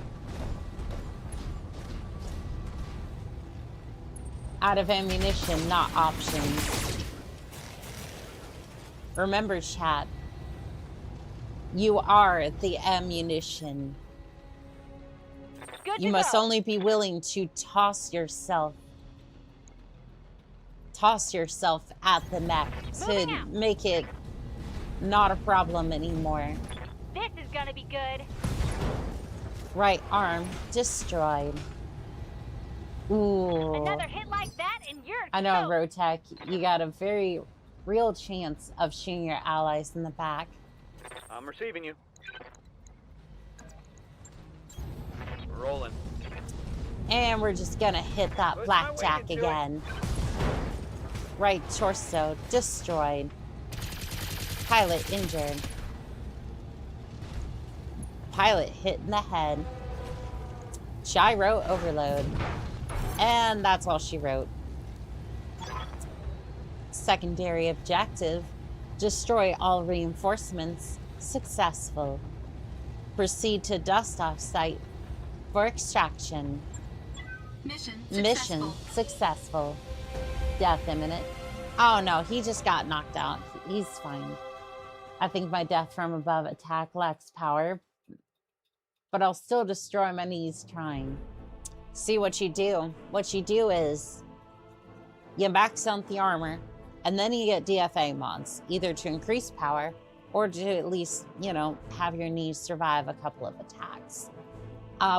Out of ammunition, not options. Remember, chat. You are the ammunition. Good You to must go. only be willing to toss yourself at the mech Moving to out. make it not a problem anymore. This is gonna be good. Right arm destroyed. Ooh. Another hit like that and you're I know, toast. Rotech, you got a very real chance of shooting your allies in the back. I'm receiving you. We're rolling. And we're just gonna hit that Push my way blackjack into it. again. Right torso destroyed. Pilot injured. Pilot hit in the head. Gyro overload. And that's all she wrote. Secondary objective. Destroy all reinforcements. Successful. Proceed to dust-off site for extraction. Mission successful. Death imminent. Oh no, he just got knocked out. He's fine. I think my death from above attack lacks power, but I'll still destroy my knees trying. See what you do. What you do is you max out the armor, and then you get DFA mods, either to increase power or to at least, you know, have your knees survive a couple of attacks.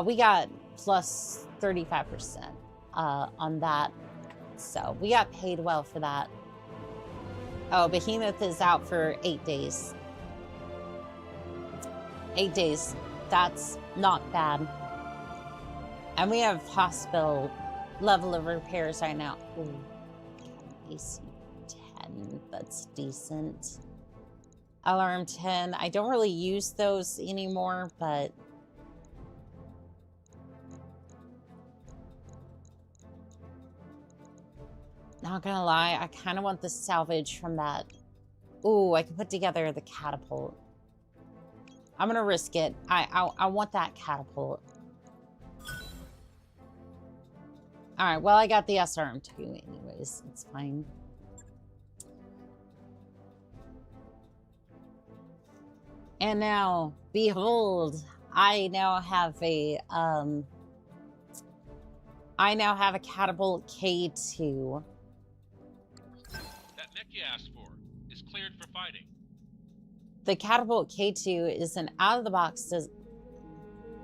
We got plus 35% on that, so we got paid well for that. Oh, Behemoth is out for 8 days. 8 days. That's not bad. And we have hospital level of repairs right now. Ooh, AC 10. That's decent. Alarm 10. I don't really use those anymore, but not gonna lie, I kind of want the salvage from that. Ooh, I can put together the catapult. I'm gonna risk it. I want that catapult. All right, well, I got the SRM too anyways. It's fine. And now, behold, I now have a catapult K2. That mech you asked for is cleared for fighting. The catapult K2 is an out-of-the-box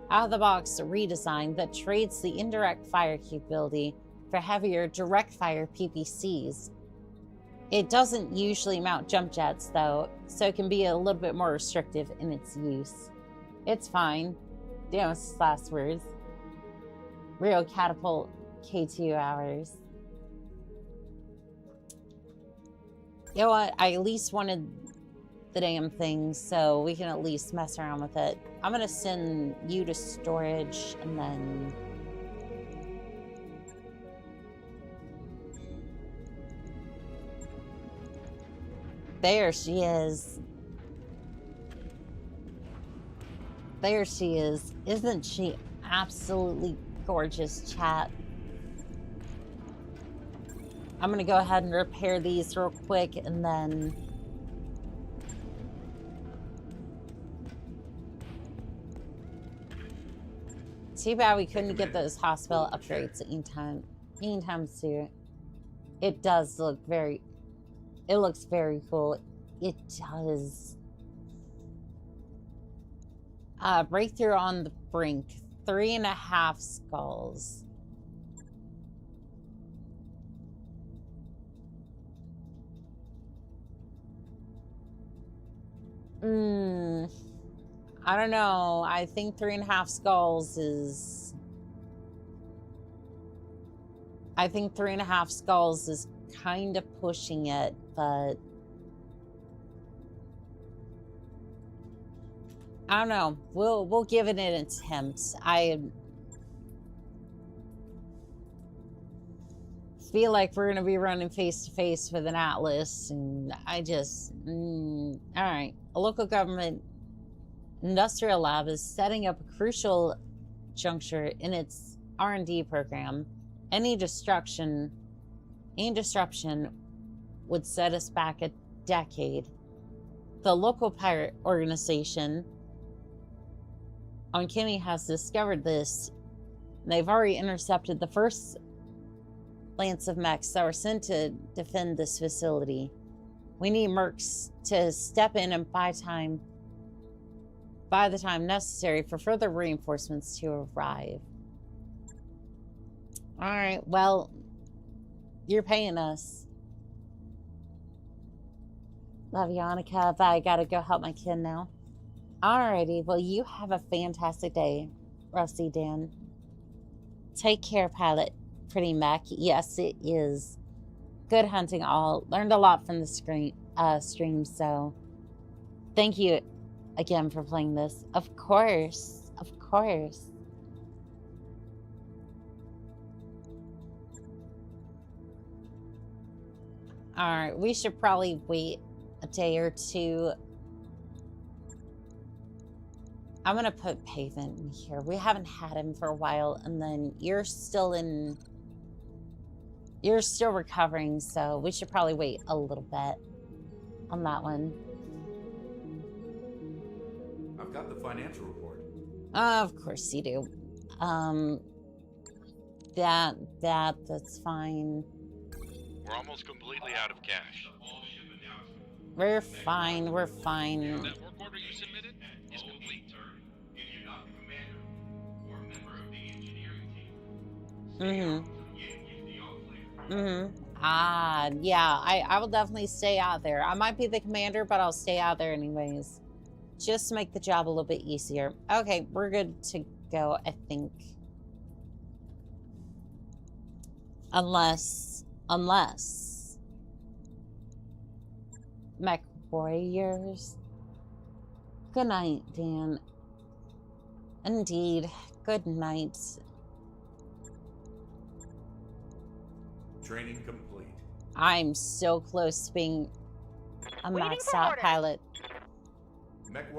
redesign that trades the indirect fire capability for heavier direct fire PPCs. It doesn't usually mount jump jets though, so it can be a little bit more restrictive in its use. It's fine. Demos last words. Real catapult K2 hours. You know what? I at least wanted the damn thing, so we can at least mess around with it. I'm gonna send you to storage, and then there she is. There she is. Isn't she absolutely gorgeous, chat? I'm gonna go ahead and repair these real quick, and then too bad we couldn't get those hospital upgrades anytime soon. It does look it looks very cool. It does. Breakthrough on the brink. 3.5 skulls. I don't know. I think 3.5 skulls is... I think 3.5 skulls is kind of pushing it, but... I don't know. We'll give it an attempt. I feel like we're gonna be running face to face with an Atlas, and I just all right. A local government industrial lab is setting up a crucial juncture in its R&D program. Any disruption would set us back a decade. The local pirate organization on Kimmy has discovered this. They've already intercepted the first lance of mechs that were sent to defend this facility. We need mercs to step in and buy the time necessary for further reinforcements to arrive. All right, well, you're paying us. Love you, Annika, but I gotta go help my kid now. Alrighty, well, you have a fantastic day, Rusty Dan. Take care, pilot. Pretty mech. Yes, it is. Good hunting all. Learned a lot from the stream, so thank you again for playing this. Of course. Of course. Alright, we should probably wait a day or two. I'm gonna put Pavement in here. We haven't had him for a while, and then you're still recovering, so we should probably wait a little bit on that one. I've got the financial report. Of course you do. That's fine. We're almost completely out of cash. We're fine, we're fine. The work order you submitted is complete. Ah, yeah, I will definitely stay out there. I might be the commander, but I'll stay out there anyways. Just to make the job a little bit easier. Okay, we're good to go, I think. Unless Mech Warriors. Good night, Dan. Indeed. Good night. Training complete. I'm so close to being a maxed out pilot.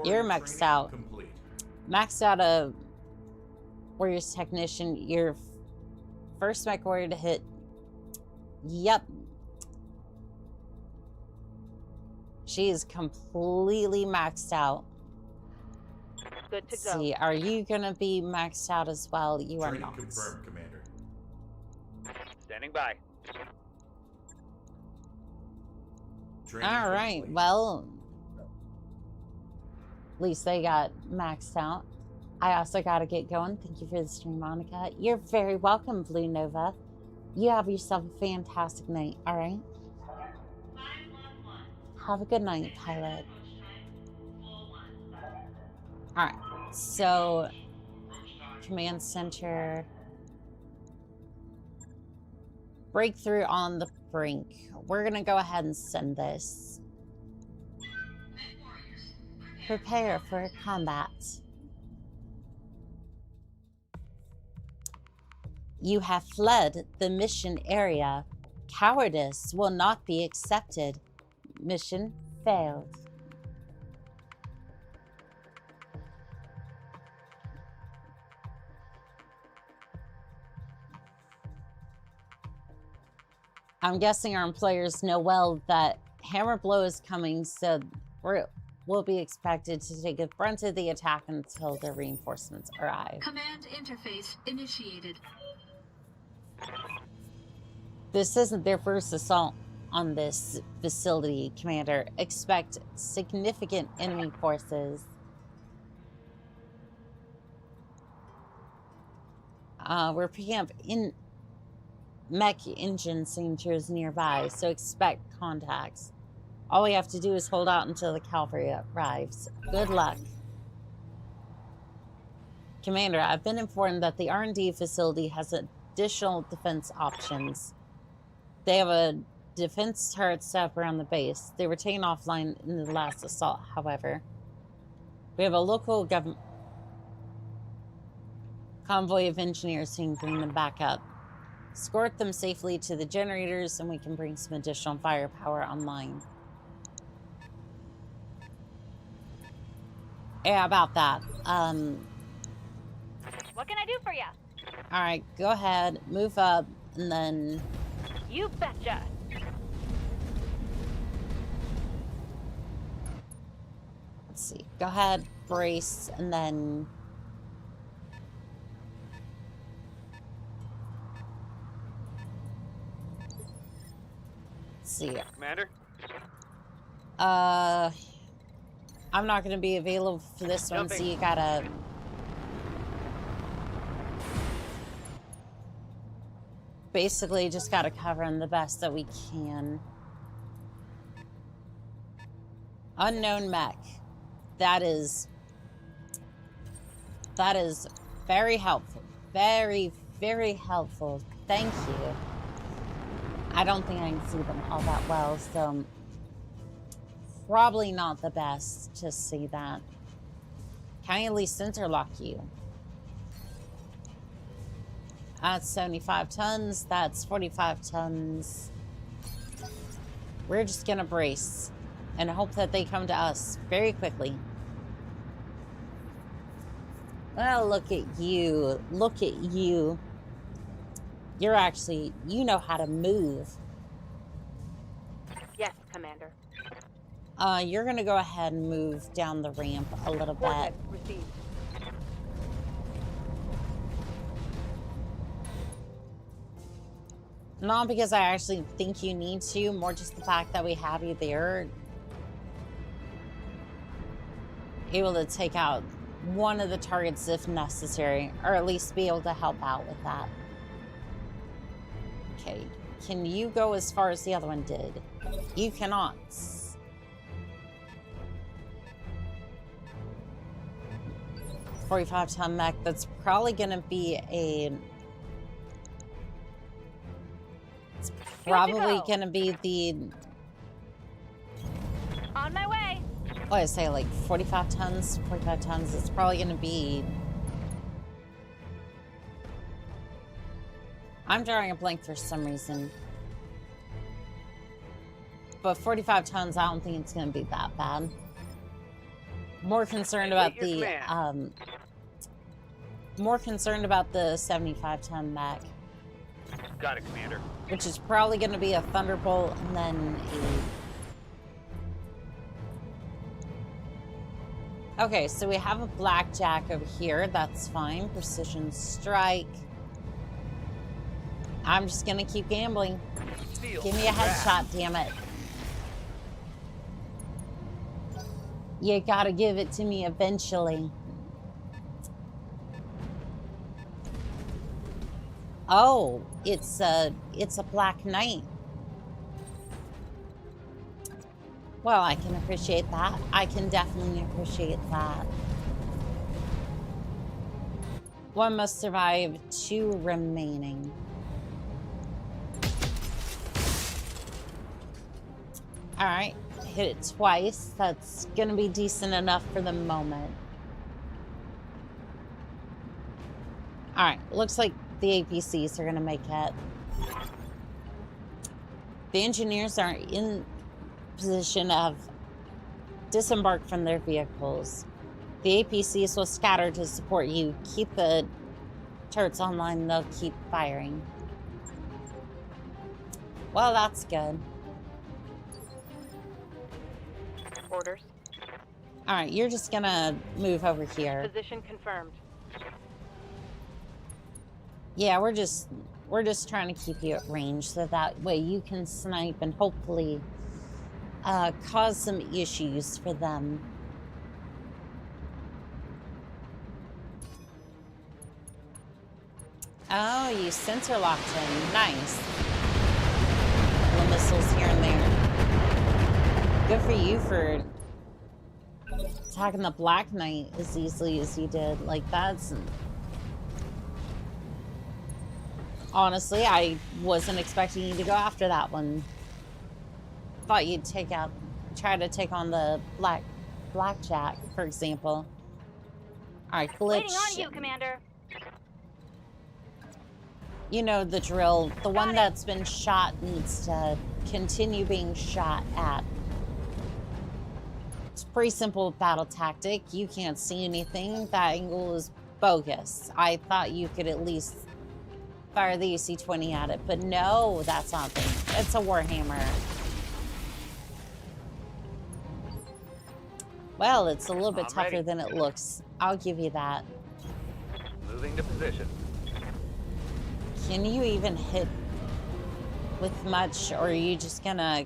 You're maxed out. Complete. Maxed out a Warriors Technician. You're first Mech Warrior to hit. Yep. She is completely maxed out. Good to Let's go. see, are you gonna be maxed out as well? You are Training not. confirmed, Commander. Standing by. Training All right, complete. well, at least they got maxed out. I also gotta get going. Thank you for the stream, Monica. You're very welcome, Blue Nova. You have yourself a fantastic night, all right? Have a good night, pilot. All right, so command center. Breakthrough on the brink. We're gonna go ahead and send this. Prepare for combat. You have fled the mission area. Cowardice will not be accepted. Mission failed. I'm guessing our employers know well that Hammer Blow is coming, so we'll be expected to take the brunt of the attack until the reinforcements arrive. Command interface initiated. This isn't their first assault on this facility, Commander. Expect significant enemy forces. We're picking up in mech engine signatures nearby, so expect contacts. All we have to do is hold out until the cavalry arrives. Good luck. Commander, I've been informed that the R&D facility has additional defense options. They have a defense turret set up around the base. They were taken offline in the last assault, however. We have a local government convoy of engineers who can bring them back up. Escort them safely to the generators, and we can bring some additional firepower online. Yeah, about that. What can I do for you? All right, go ahead, move up, and then... You betcha. Let's see. Go ahead, brace, and then... Let's see. Commander? I'm not going to be available for this one, so you gotta... Basically, just gotta cover them the best that we can. Unknown mech. That is very helpful. Very, very helpful. Thank you. I don't think I can see them all that well, so probably not the best to see that. Can I at least interlock you? That's 75 tons. That's 45 tons. We're just gonna brace and hope that they come to us very quickly. Well, look at you. Look at you. You're actually, you know how to move. Yes, Commander. You're gonna go ahead and move down the ramp a little bit. Coordinates received. Not because I actually think you need to, more just the fact that we have you there. Able to take out one of the targets if necessary, or at least be able to help out with that. Okay, can you go as far as the other one did? You cannot. 45-ton mech, that's probably gonna be a... It's probably gonna be the... On my way. What did I say, like 45 tons? 45 tons, it's probably gonna be... I'm drawing a blank for some reason. But 45 tons, I don't think it's gonna be that bad. More concerned about the, more concerned about the 75-ton mech. Got it, Commander. Which is probably going to be a Thunderbolt and then a... Okay, so we have a Blackjack over here. That's fine. Precision strike. I'm just going to keep gambling. Give me a headshot, damn it. You gotta give it to me eventually. Oh, it's a Black Knight. Well, I can appreciate that. I can definitely appreciate that. One must survive, 2 remaining. All right. Hit it twice. That's gonna be decent enough for the moment. All right, looks like the APCs are gonna make it. The engineers are in position of disembark from their vehicles. The APCs will scatter to support you. Keep the turrets online, they'll keep firing. Well, that's good. Orders. All right, you're just gonna move over here. Position confirmed. Yeah, we're just trying to keep you at range so that way you can snipe and hopefully cause some issues for them. Oh, you sensor locked in. Nice. Little missiles here and there. Good for you for attacking the Black Knight as easily as you did. Like, that's... Honestly, I wasn't expecting you to go after that one. Thought you'd try to take on the Blackjack, for example. Alright, glitch. Waiting on you, Commander. You know the drill. The one that's been shot needs to continue being shot at. It's a pretty simple battle tactic. You can't see anything. That angle is bogus. I thought you could at least fire the AC-20 at it, but no, that's not the thing. It's a Warhammer. Well, it's a little bit tougher than it looks. I'll give you that. Moving to position. Can you even hit with much, or are you just gonna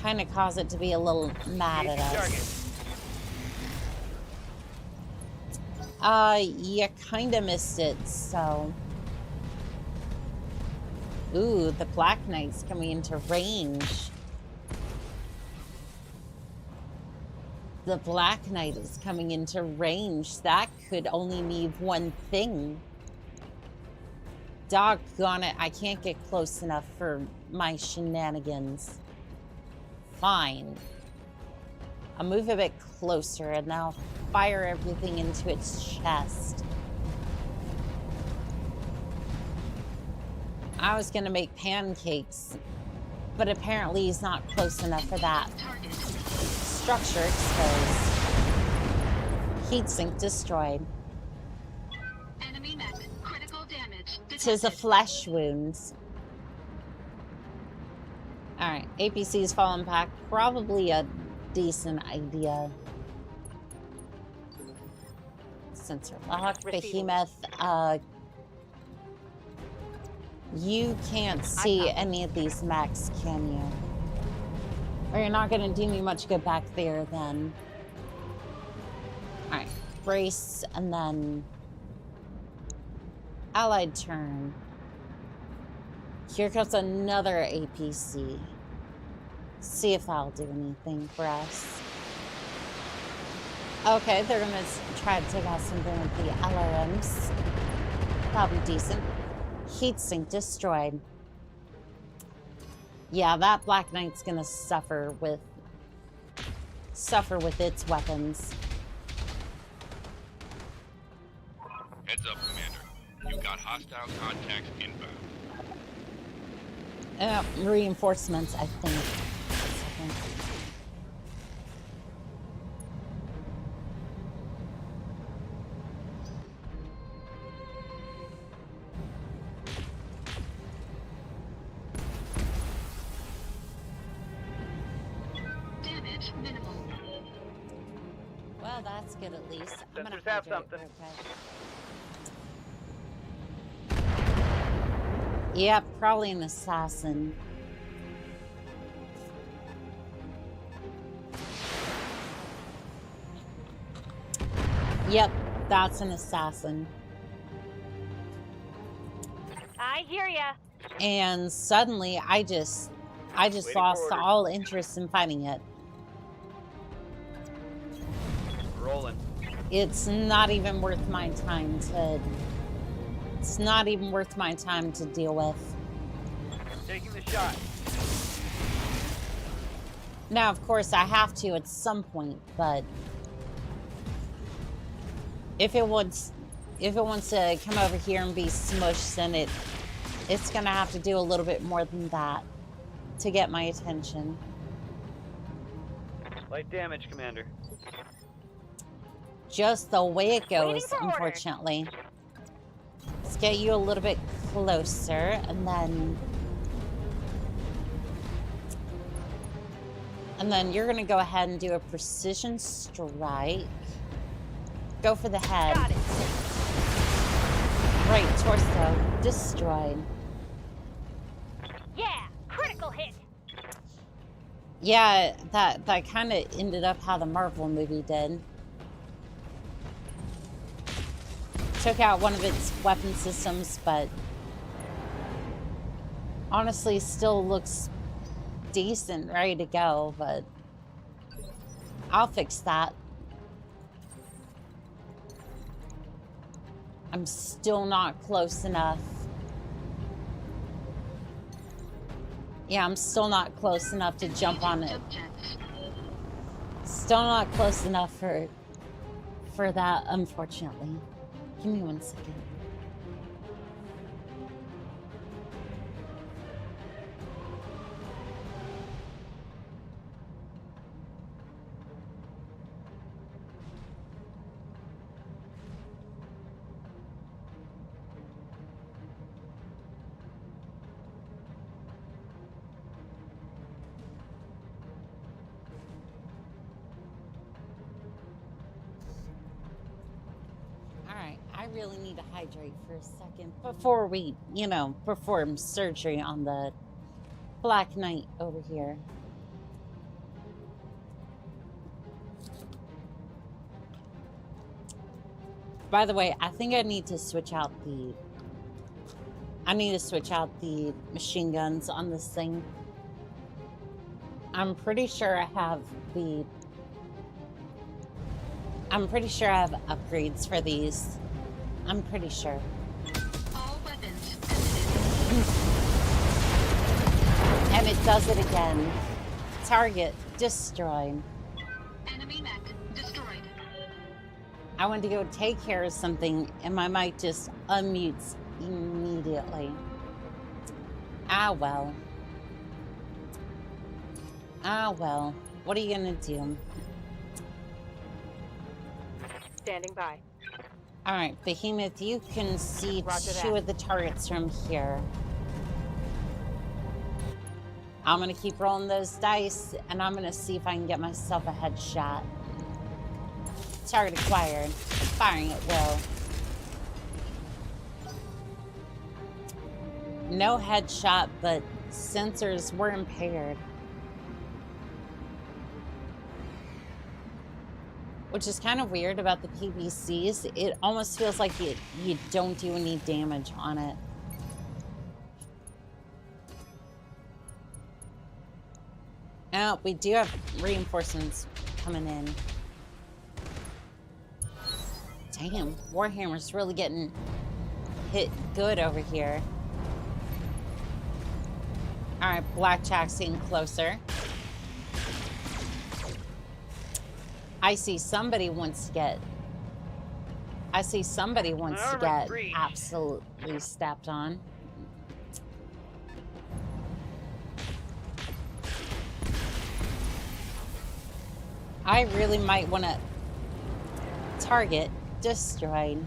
kind of cause it to be a little mad at us? You kind of missed it, so... Ooh, the Black Knight's coming into range. The Black Knight is coming into range. That could only mean one thing. Doggone it, I can't get close enough for my shenanigans. Fine. I'll move a bit closer and now fire everything into its chest. I was gonna make pancakes, but apparently he's not close enough for that. Structure exposed. Heatsink destroyed. Enemy mech. Critical damage. Tis a flesh wound. Alright, APC's fallen back. Probably a decent idea. Sensor lock. Behemoth. You can't see any of these mechs, can you? Or you're not gonna do me much good back there then. Alright, brace and then allied turn. Here comes another APC. See if that'll do anything for us. Okay, they're gonna try to take out something with the LRMs. That'll be decent. Heatsink destroyed. Yeah, that Black Knight's gonna suffer with its weapons. Heads up, Commander. You've got hostile contacts inbound. Reinforcements, I think. Damage minimal. Well, that's good at least. I'm gonna Sensors have hydrate something. real quick. Yeah, probably an assassin. Yep, that's an assassin. I hear ya. And suddenly, I just lost all interest in fighting it. Rolling. It's not even worth my time to. It's not even worth my time to deal with. Taking the shot. Now, of course, I have to at some point, but if it wants to come over here and be smushed, then it's gonna have to do a little bit more than that to get my attention. Light damage, Commander. Just the way it goes, Waiting for order. unfortunately. Let's get you a little bit closer, and then you're gonna go ahead and do a precision strike. Go for the head. Got it. Right torso destroyed. Yeah, critical hit. Yeah, that kind of ended up how the Marvel movie did. Took out one of its weapon systems, but honestly still looks decent, ready to go, but I'll fix that. I'm still not close enough. Yeah, I'm still not close enough to jump on it. Still not close enough for that, unfortunately. Give me 1 second. I really need to hydrate for a second before we, perform surgery on the Black Knight over here. By the way, I think I need to switch out the machine guns on this thing. I'm pretty sure I have upgrades for these. I'm pretty sure. All weapons And it does it again. Target destroyed. enemy mech destroyed. I went to go take care of something and my mic just unmutes immediately. Ah, well. Ah, well. What are you gonna do? Standing by. Alright, Behemoth, you can see Roger two that. of the targets from here. I'm gonna keep rolling those dice, and I'm gonna see if I can get myself a headshot. Target acquired. Firing at will. No headshot, but sensors were impaired. Which is kind of weird about the PVCs. It almost feels like you don't do any damage on it. Oh, we do have reinforcements coming in. Damn, Warhammer's really getting hit good over here. Alright, Blackjack's getting closer. I see somebody wants to get absolutely stepped on. I really might want to target destroyed.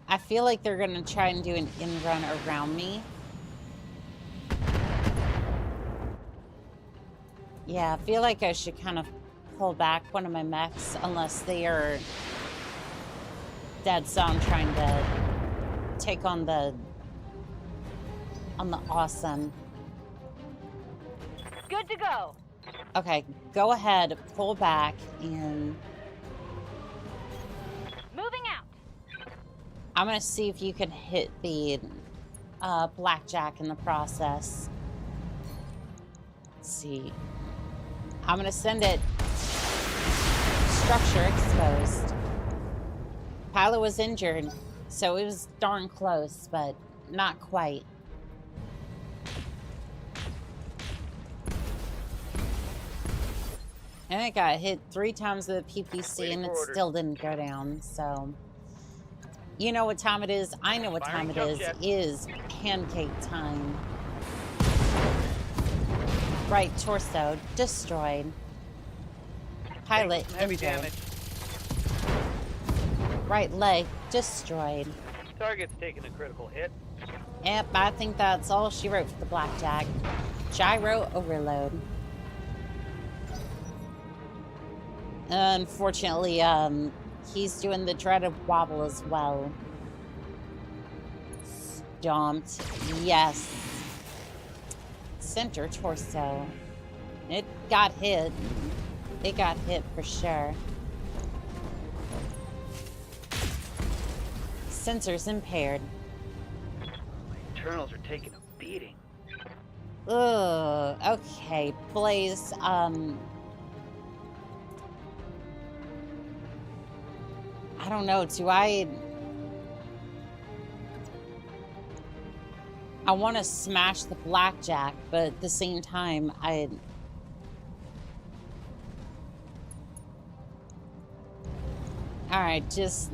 I feel like they're going to try and do an in-run around me. Yeah, I feel like I should kind of pull back one of my mechs unless they are dead set on trying to take on the awesome. Good to go. Okay, go ahead, pull back, and Moving out. I'm gonna see if you can hit the Blackjack in the process. Let's see. I'm gonna send it structure exposed. Pilot was injured, so it was darn close, but not quite. And it got hit 3 times with a PPC and it still didn't go down, so... You know what time it is? I know what time it is. It is pancake time. Right torso destroyed. Pilot Heavy injured. damage. Right leg destroyed. Target's taking a critical hit. Yep, I think that's all she wrote for the Blackjack. Gyro overload. Unfortunately, he's doing the dreaded wobble as well. Stomped. Yes. Center torso. It got hit. It got hit for sure. Sensors impaired. My internals are taking a beating. Ugh. Okay, Blaze, I don't know, I want to smash the Blackjack, but at the same time, Alright, just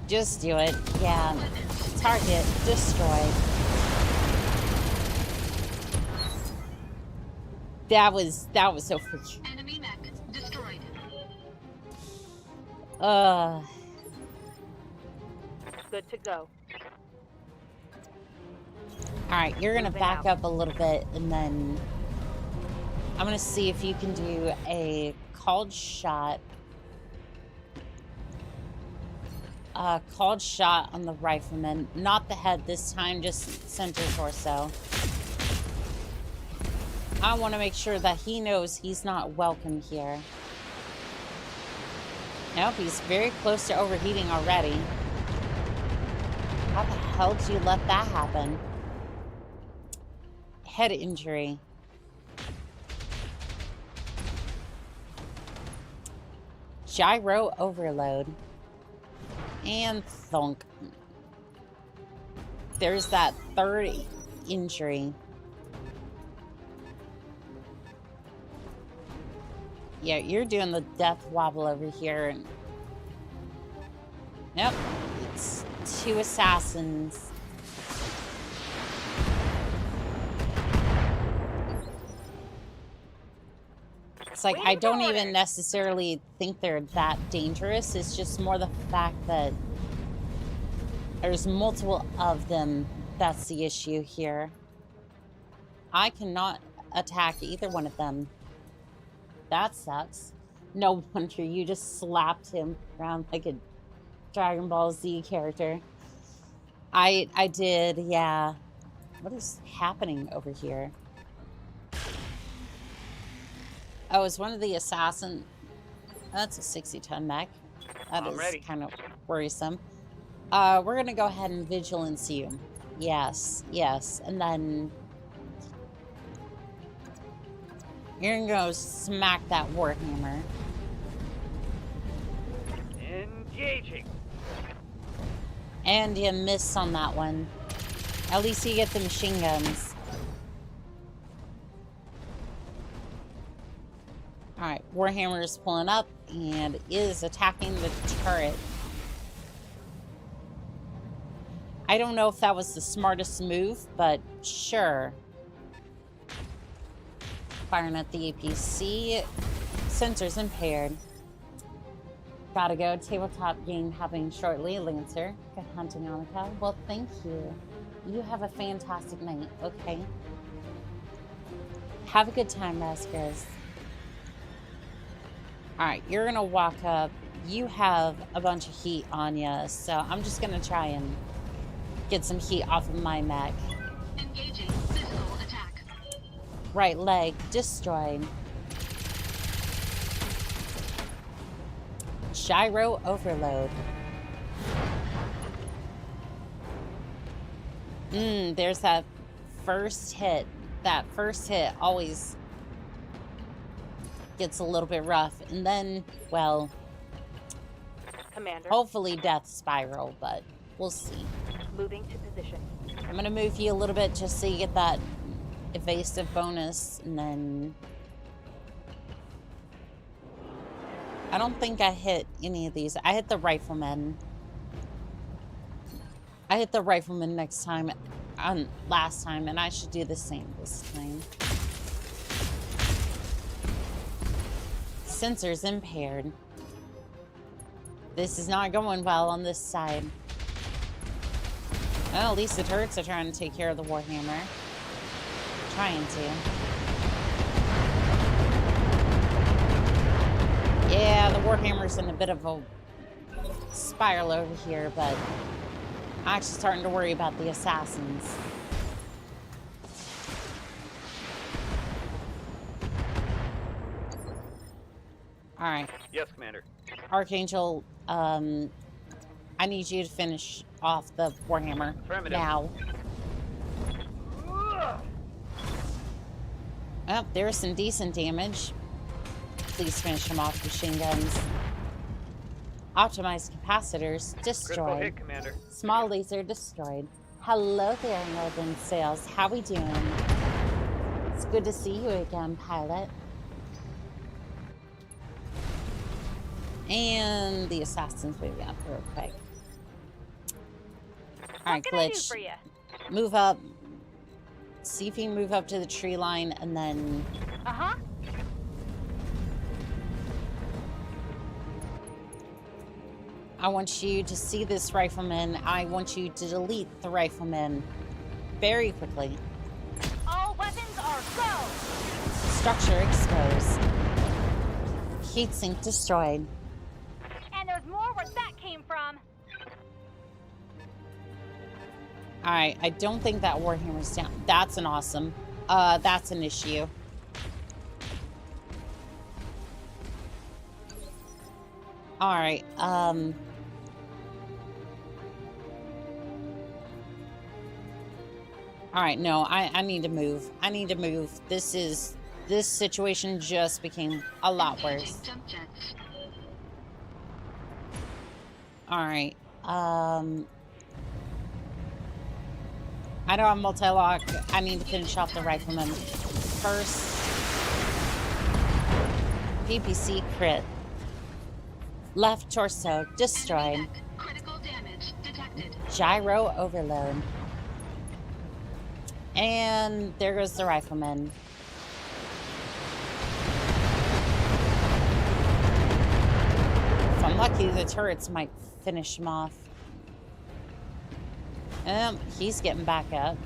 do it. Yeah. Target destroyed. That was so freaky. Enemy mech destroyed. Good to go. Alright, you're gonna Moving back out. up a little bit, and then I'm gonna see if you can do a called shot. Called shot on the rifleman. Not the head this time, just center torso. I want to make sure that he knows he's not welcome here. Nope, he's very close to overheating already. How the hell did you let that happen? Head injury. Gyro overload. And thunk. There's that third injury. Yeah, you're doing the death wobble over here. And yep, it's 2 assassins. It's like, I don't even necessarily think they're that dangerous. It's just more the fact that there's multiple of them. That's the issue here. I cannot attack either one of them. That sucks. No wonder you just slapped him around like a Dragon Ball Z character. I did, yeah. What is happening over here? Oh, it's one of the assassin. That's a 60-ton mech. That is kind of worrisome. We're gonna go ahead and vigilance you. Yes, yes, and then you're gonna go smack that warhammer. Engaging. And you miss on that one. At least you get the machine guns. Alright, warhammer is pulling up and is attacking the turret. I don't know if that was the smartest move, but sure. Firing at the APC. Sensors impaired. Gotta go. Tabletop game happening shortly. Lancer. Good hunting, Monica. Well, thank you. You have a fantastic night, okay? Have a good time, Rascals. Alright, you're gonna walk up. You have a bunch of heat on you, so I'm just gonna try and get some heat off of my mech. Engaging physical attack. Right leg destroyed. Gyro overload. There's that first hit. That first hit always gets a little bit rough. And then, well, Commander. Hopefully death spiral, but we'll see. Moving to position. I'm going to move you a little bit just so you get that evasive bonus, and then I don't think I hit any of these. I hit the rifleman. I hit the rifleman next time, last time, and I should do the same this time. Sensors impaired. This is not going well on this side. Well, at least the turrets are trying to take care of the warhammer. Trying to. Yeah, the warhammer's in a bit of a spiral over here, but I'm actually starting to worry about the assassins. Alright. Yes, Commander. Archangel, I need you to finish off the warhammer now. Well, there's some decent damage. Please finish him off with machine guns. Optimized capacitors destroyed. Critical hit, Commander. Small laser destroyed. Hello there, Northern Sales. How we doing? It's good to see you again, pilot. And the assassins moving up real quick. Alright, Glitch. Move up. See if you can move up to the tree line and then... Uh-huh. I want you to see this rifleman. I want you to delete the rifleman very quickly. All weapons are go! Structure exposed. Heatsink destroyed. And there's more where that came from. Alright, I don't think that warhammer's down. That's an awesome. That's an issue. Alright, Alright, no, I need to move. I need to move. This situation just became a lot worse. Alright, I don't have multi-lock. I need to finish off the rifleman first. PPC crit. Left torso destroyed. Critical damage detected. Gyro overload. And there goes the rifleman. If I'm lucky, the turrets might finish him off. He's getting back up.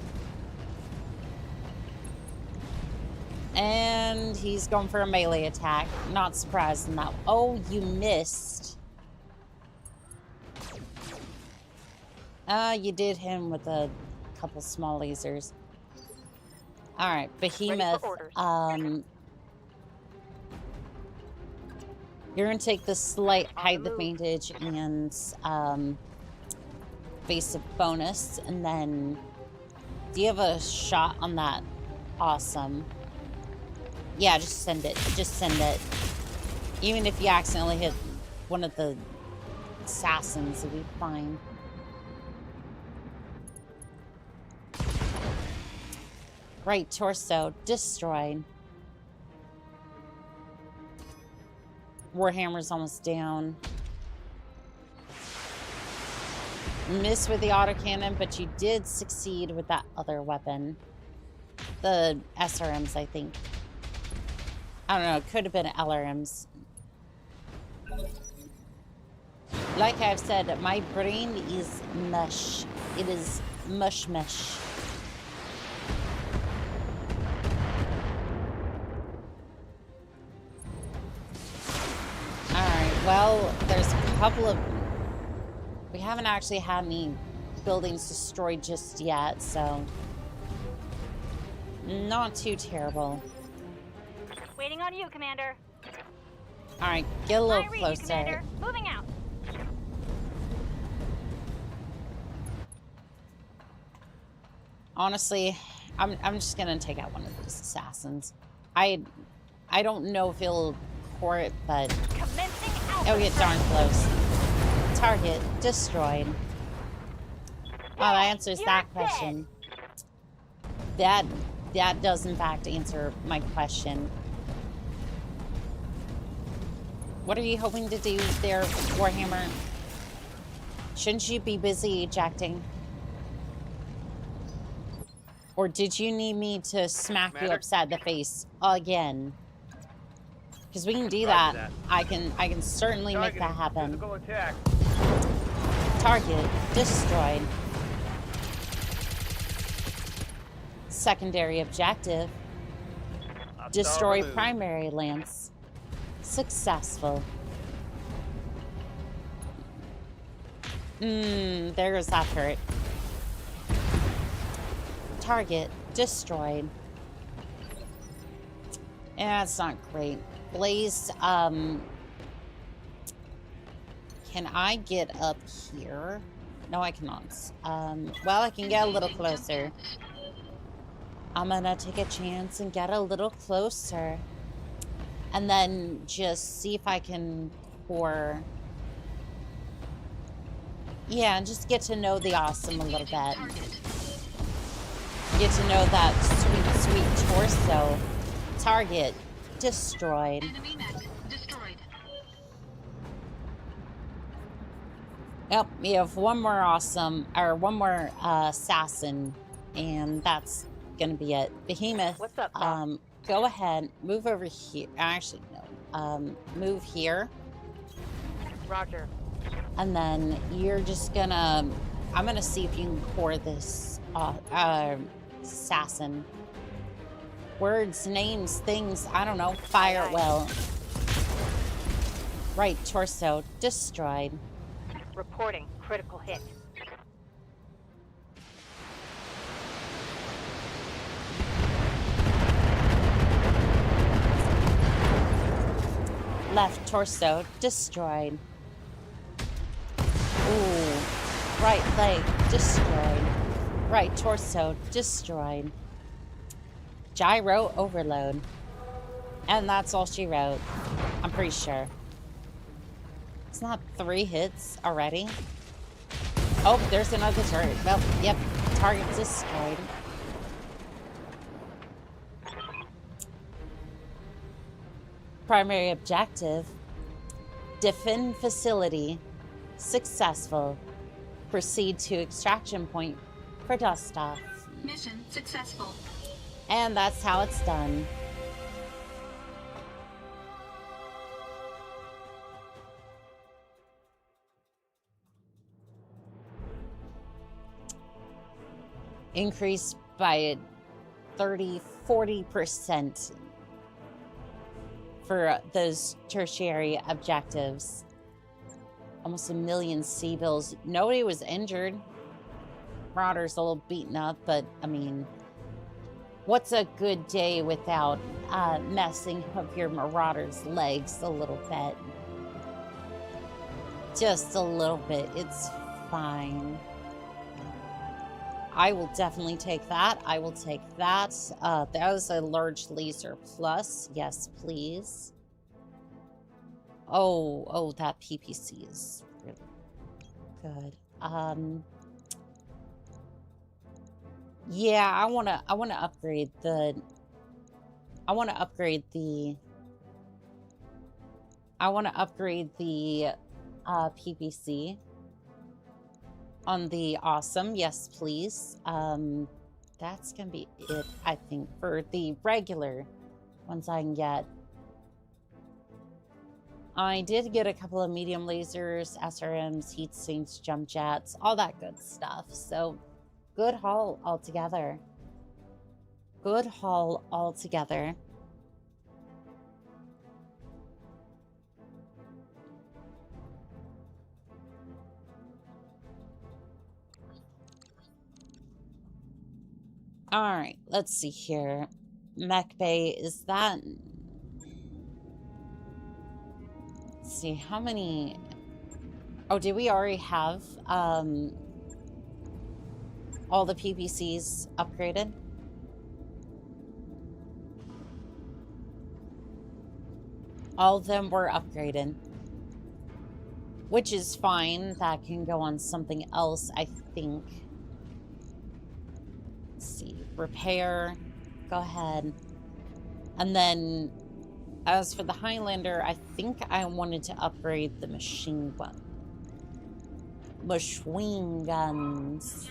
And he's going for a melee attack. Not surprised in that. Oh, you missed. You did him with a couple small lasers. Alright, Behemoth. You're gonna take the slight height advantage and basic bonus, and then do you have a shot on that? Awesome. Yeah, just send it. Just send it. Even if you accidentally hit one of the assassins, it'll be fine. Right torso destroyed. Warhammer's almost down. Missed with the autocannon, but you did succeed with that other weapon. The SRMs, I think. I don't know, it could have been LRMs. Like I've said, my brain is mush. It is mush. Alright, well, there's a couple of... We haven't actually had any buildings destroyed just yet, so... Not too terrible. Waiting on you, Commander. Alright, get a little I read you, closer. Commander. Moving out. Honestly, I'm just gonna take out one of these assassins. I don't know if he'll core it, but... Commencing Oh, get darn close. Target destroyed. Well, that answers that question. That does in fact answer my question. What are you hoping to do there, Warhammer? Shouldn't you be busy ejecting? Or did you need me to smack you upside the face again? Because we can do that. I can certainly make that happen. Target destroyed. Secondary objective. Destroy primary lance. Successful. There goes that turret. Target destroyed. Yeah, it's not great. Blaze, can I get up here? No, I cannot. Well, I can get a little closer. I'm gonna take a chance and get a little closer. And then just see if I can pour... Yeah, and just get to know the awesome a little bit. Get to know that sweet, sweet torso. Target destroyed. Enemy mech destroyed. Yep, we have one more awesome, or one more assassin, and that's gonna be it. Behemoth, What's up, Pop? go ahead, move over here. Actually, no. Move here. Roger. And then you're just gonna... I'm gonna see if you can core this assassin. Words, names, things, I don't know. Fire it well. Right torso destroyed. Reporting critical hit. Left torso destroyed. Ooh. Right leg destroyed. Right torso destroyed. Gyro overload. And that's all she wrote. I'm pretty sure. It's not 3 hits already. Oh, there's another turret. Well, yep. Target destroyed. Primary objective. Defend facility. Successful. Proceed to extraction point for dust off. Mission successful. And that's how it's done. Increased by 40% for those tertiary objectives. Almost 1 million sea bills. Nobody was injured. Marauder's a little beaten up, but I mean, what's a good day without messing up your Marauder's legs a little bit? Just a little bit. It's fine. I will definitely take that. I will take that. That was a large laser plus. Yes, please. Oh, that PPC is really good. Yeah, I wanna upgrade the PPC on the awesome. Yes, please. That's gonna be it, I think, for the regular ones I can get. I did get a couple of medium lasers, SRMs, heat sinks, jump jets, all that good stuff. So, good haul altogether. Good haul altogether. All right, let's see here. Mech Bay, is that... Let's see, how many... Oh, did we already have all the PPCs upgraded? All of them were upgraded. Which is fine. That can go on something else, I think. Let's see. Repair. Go ahead. And then, as for the Highlander, I think I wanted to upgrade the machine gun. Machine guns.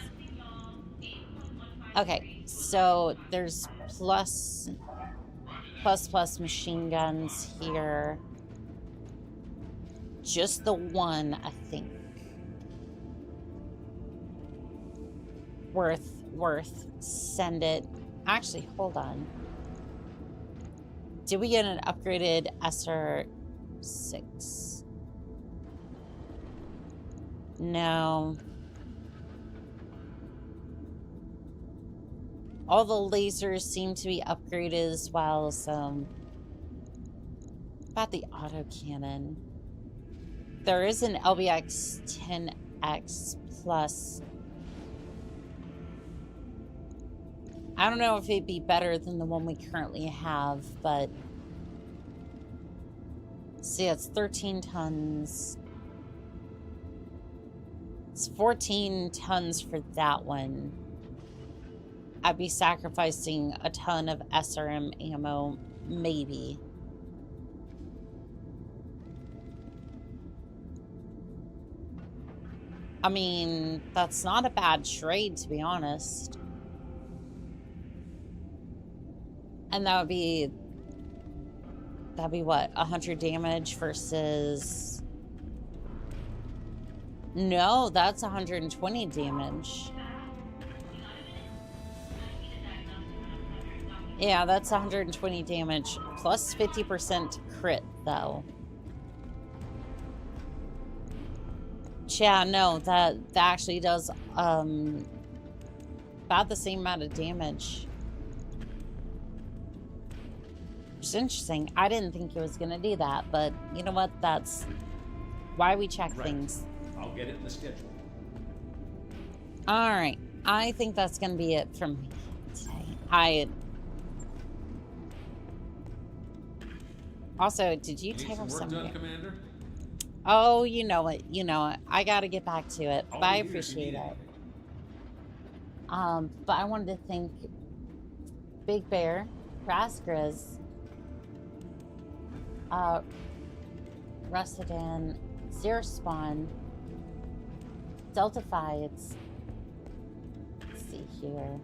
Okay, so there's plus machine guns here. Just the one, I think. Worth. Send it. Actually, hold on. Did we get an upgraded SR6? No. All the lasers seem to be upgraded as well, so... About the autocannon. There is an LBX 10X plus. I don't know if it'd be better than the one we currently have, but... See, it's 13 tons. It's 14 tons for that one. I'd be sacrificing a ton of SRM ammo, maybe. I mean, that's not a bad trade, to be honest. And that'd be what, 100 damage versus... No, that's 120 damage. Yeah, that's 120 damage, plus 50% crit, though. Yeah, no, that actually does about the same amount of damage. It's interesting. I didn't think it was going to do that, but you know what? That's why we check things. I'll get it in the schedule. All right. I think that's going to be it from me today. Also, did you take off some done, Commander? Oh, you know it. You know it. I got to get back to it, but I appreciate it. But I wanted to thank Big Bear, Crass Grizz, Russedan, Zero Spawn, Delta Fides. Let's see here.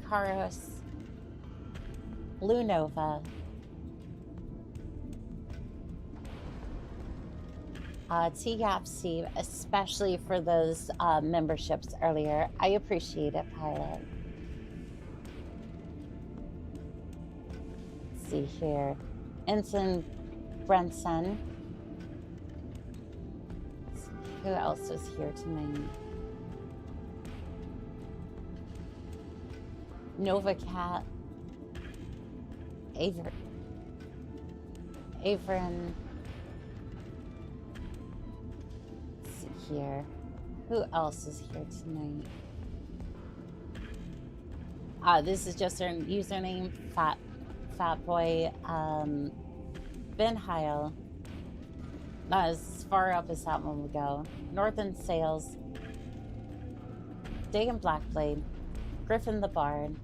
Karos, Blue Nova, TGAPC, especially for those memberships earlier. I appreciate it, Pilot. Let's see here. Ensign Brenson. Let's see, who else was here tonight? Nova Cat. Averin. Let's see here. Who else is here tonight? This is just her username, Fatboy. Ben Heil. Not as far up as that one would go. Northern Sales. Dagon Blackblade. Griffin the Bard.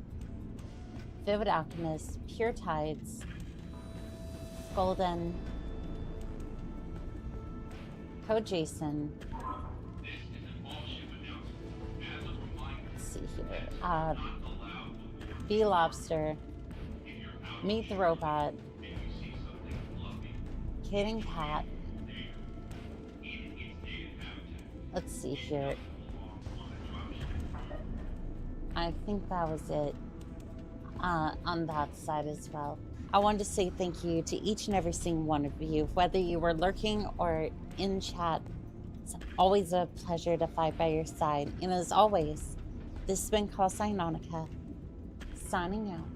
Vivid Alchemist. Pure Tides. Golden. Code Jason. Let's see here. Bee Lobster. Meet the Robot. Kid and Cat. Let's see here. I think that was it on that side as well. I wanted to say thank you to each and every single one of you, whether you were lurking or in chat. It's always a pleasure to fight by your side. And as always, this has been Call Sign Onica, signing out.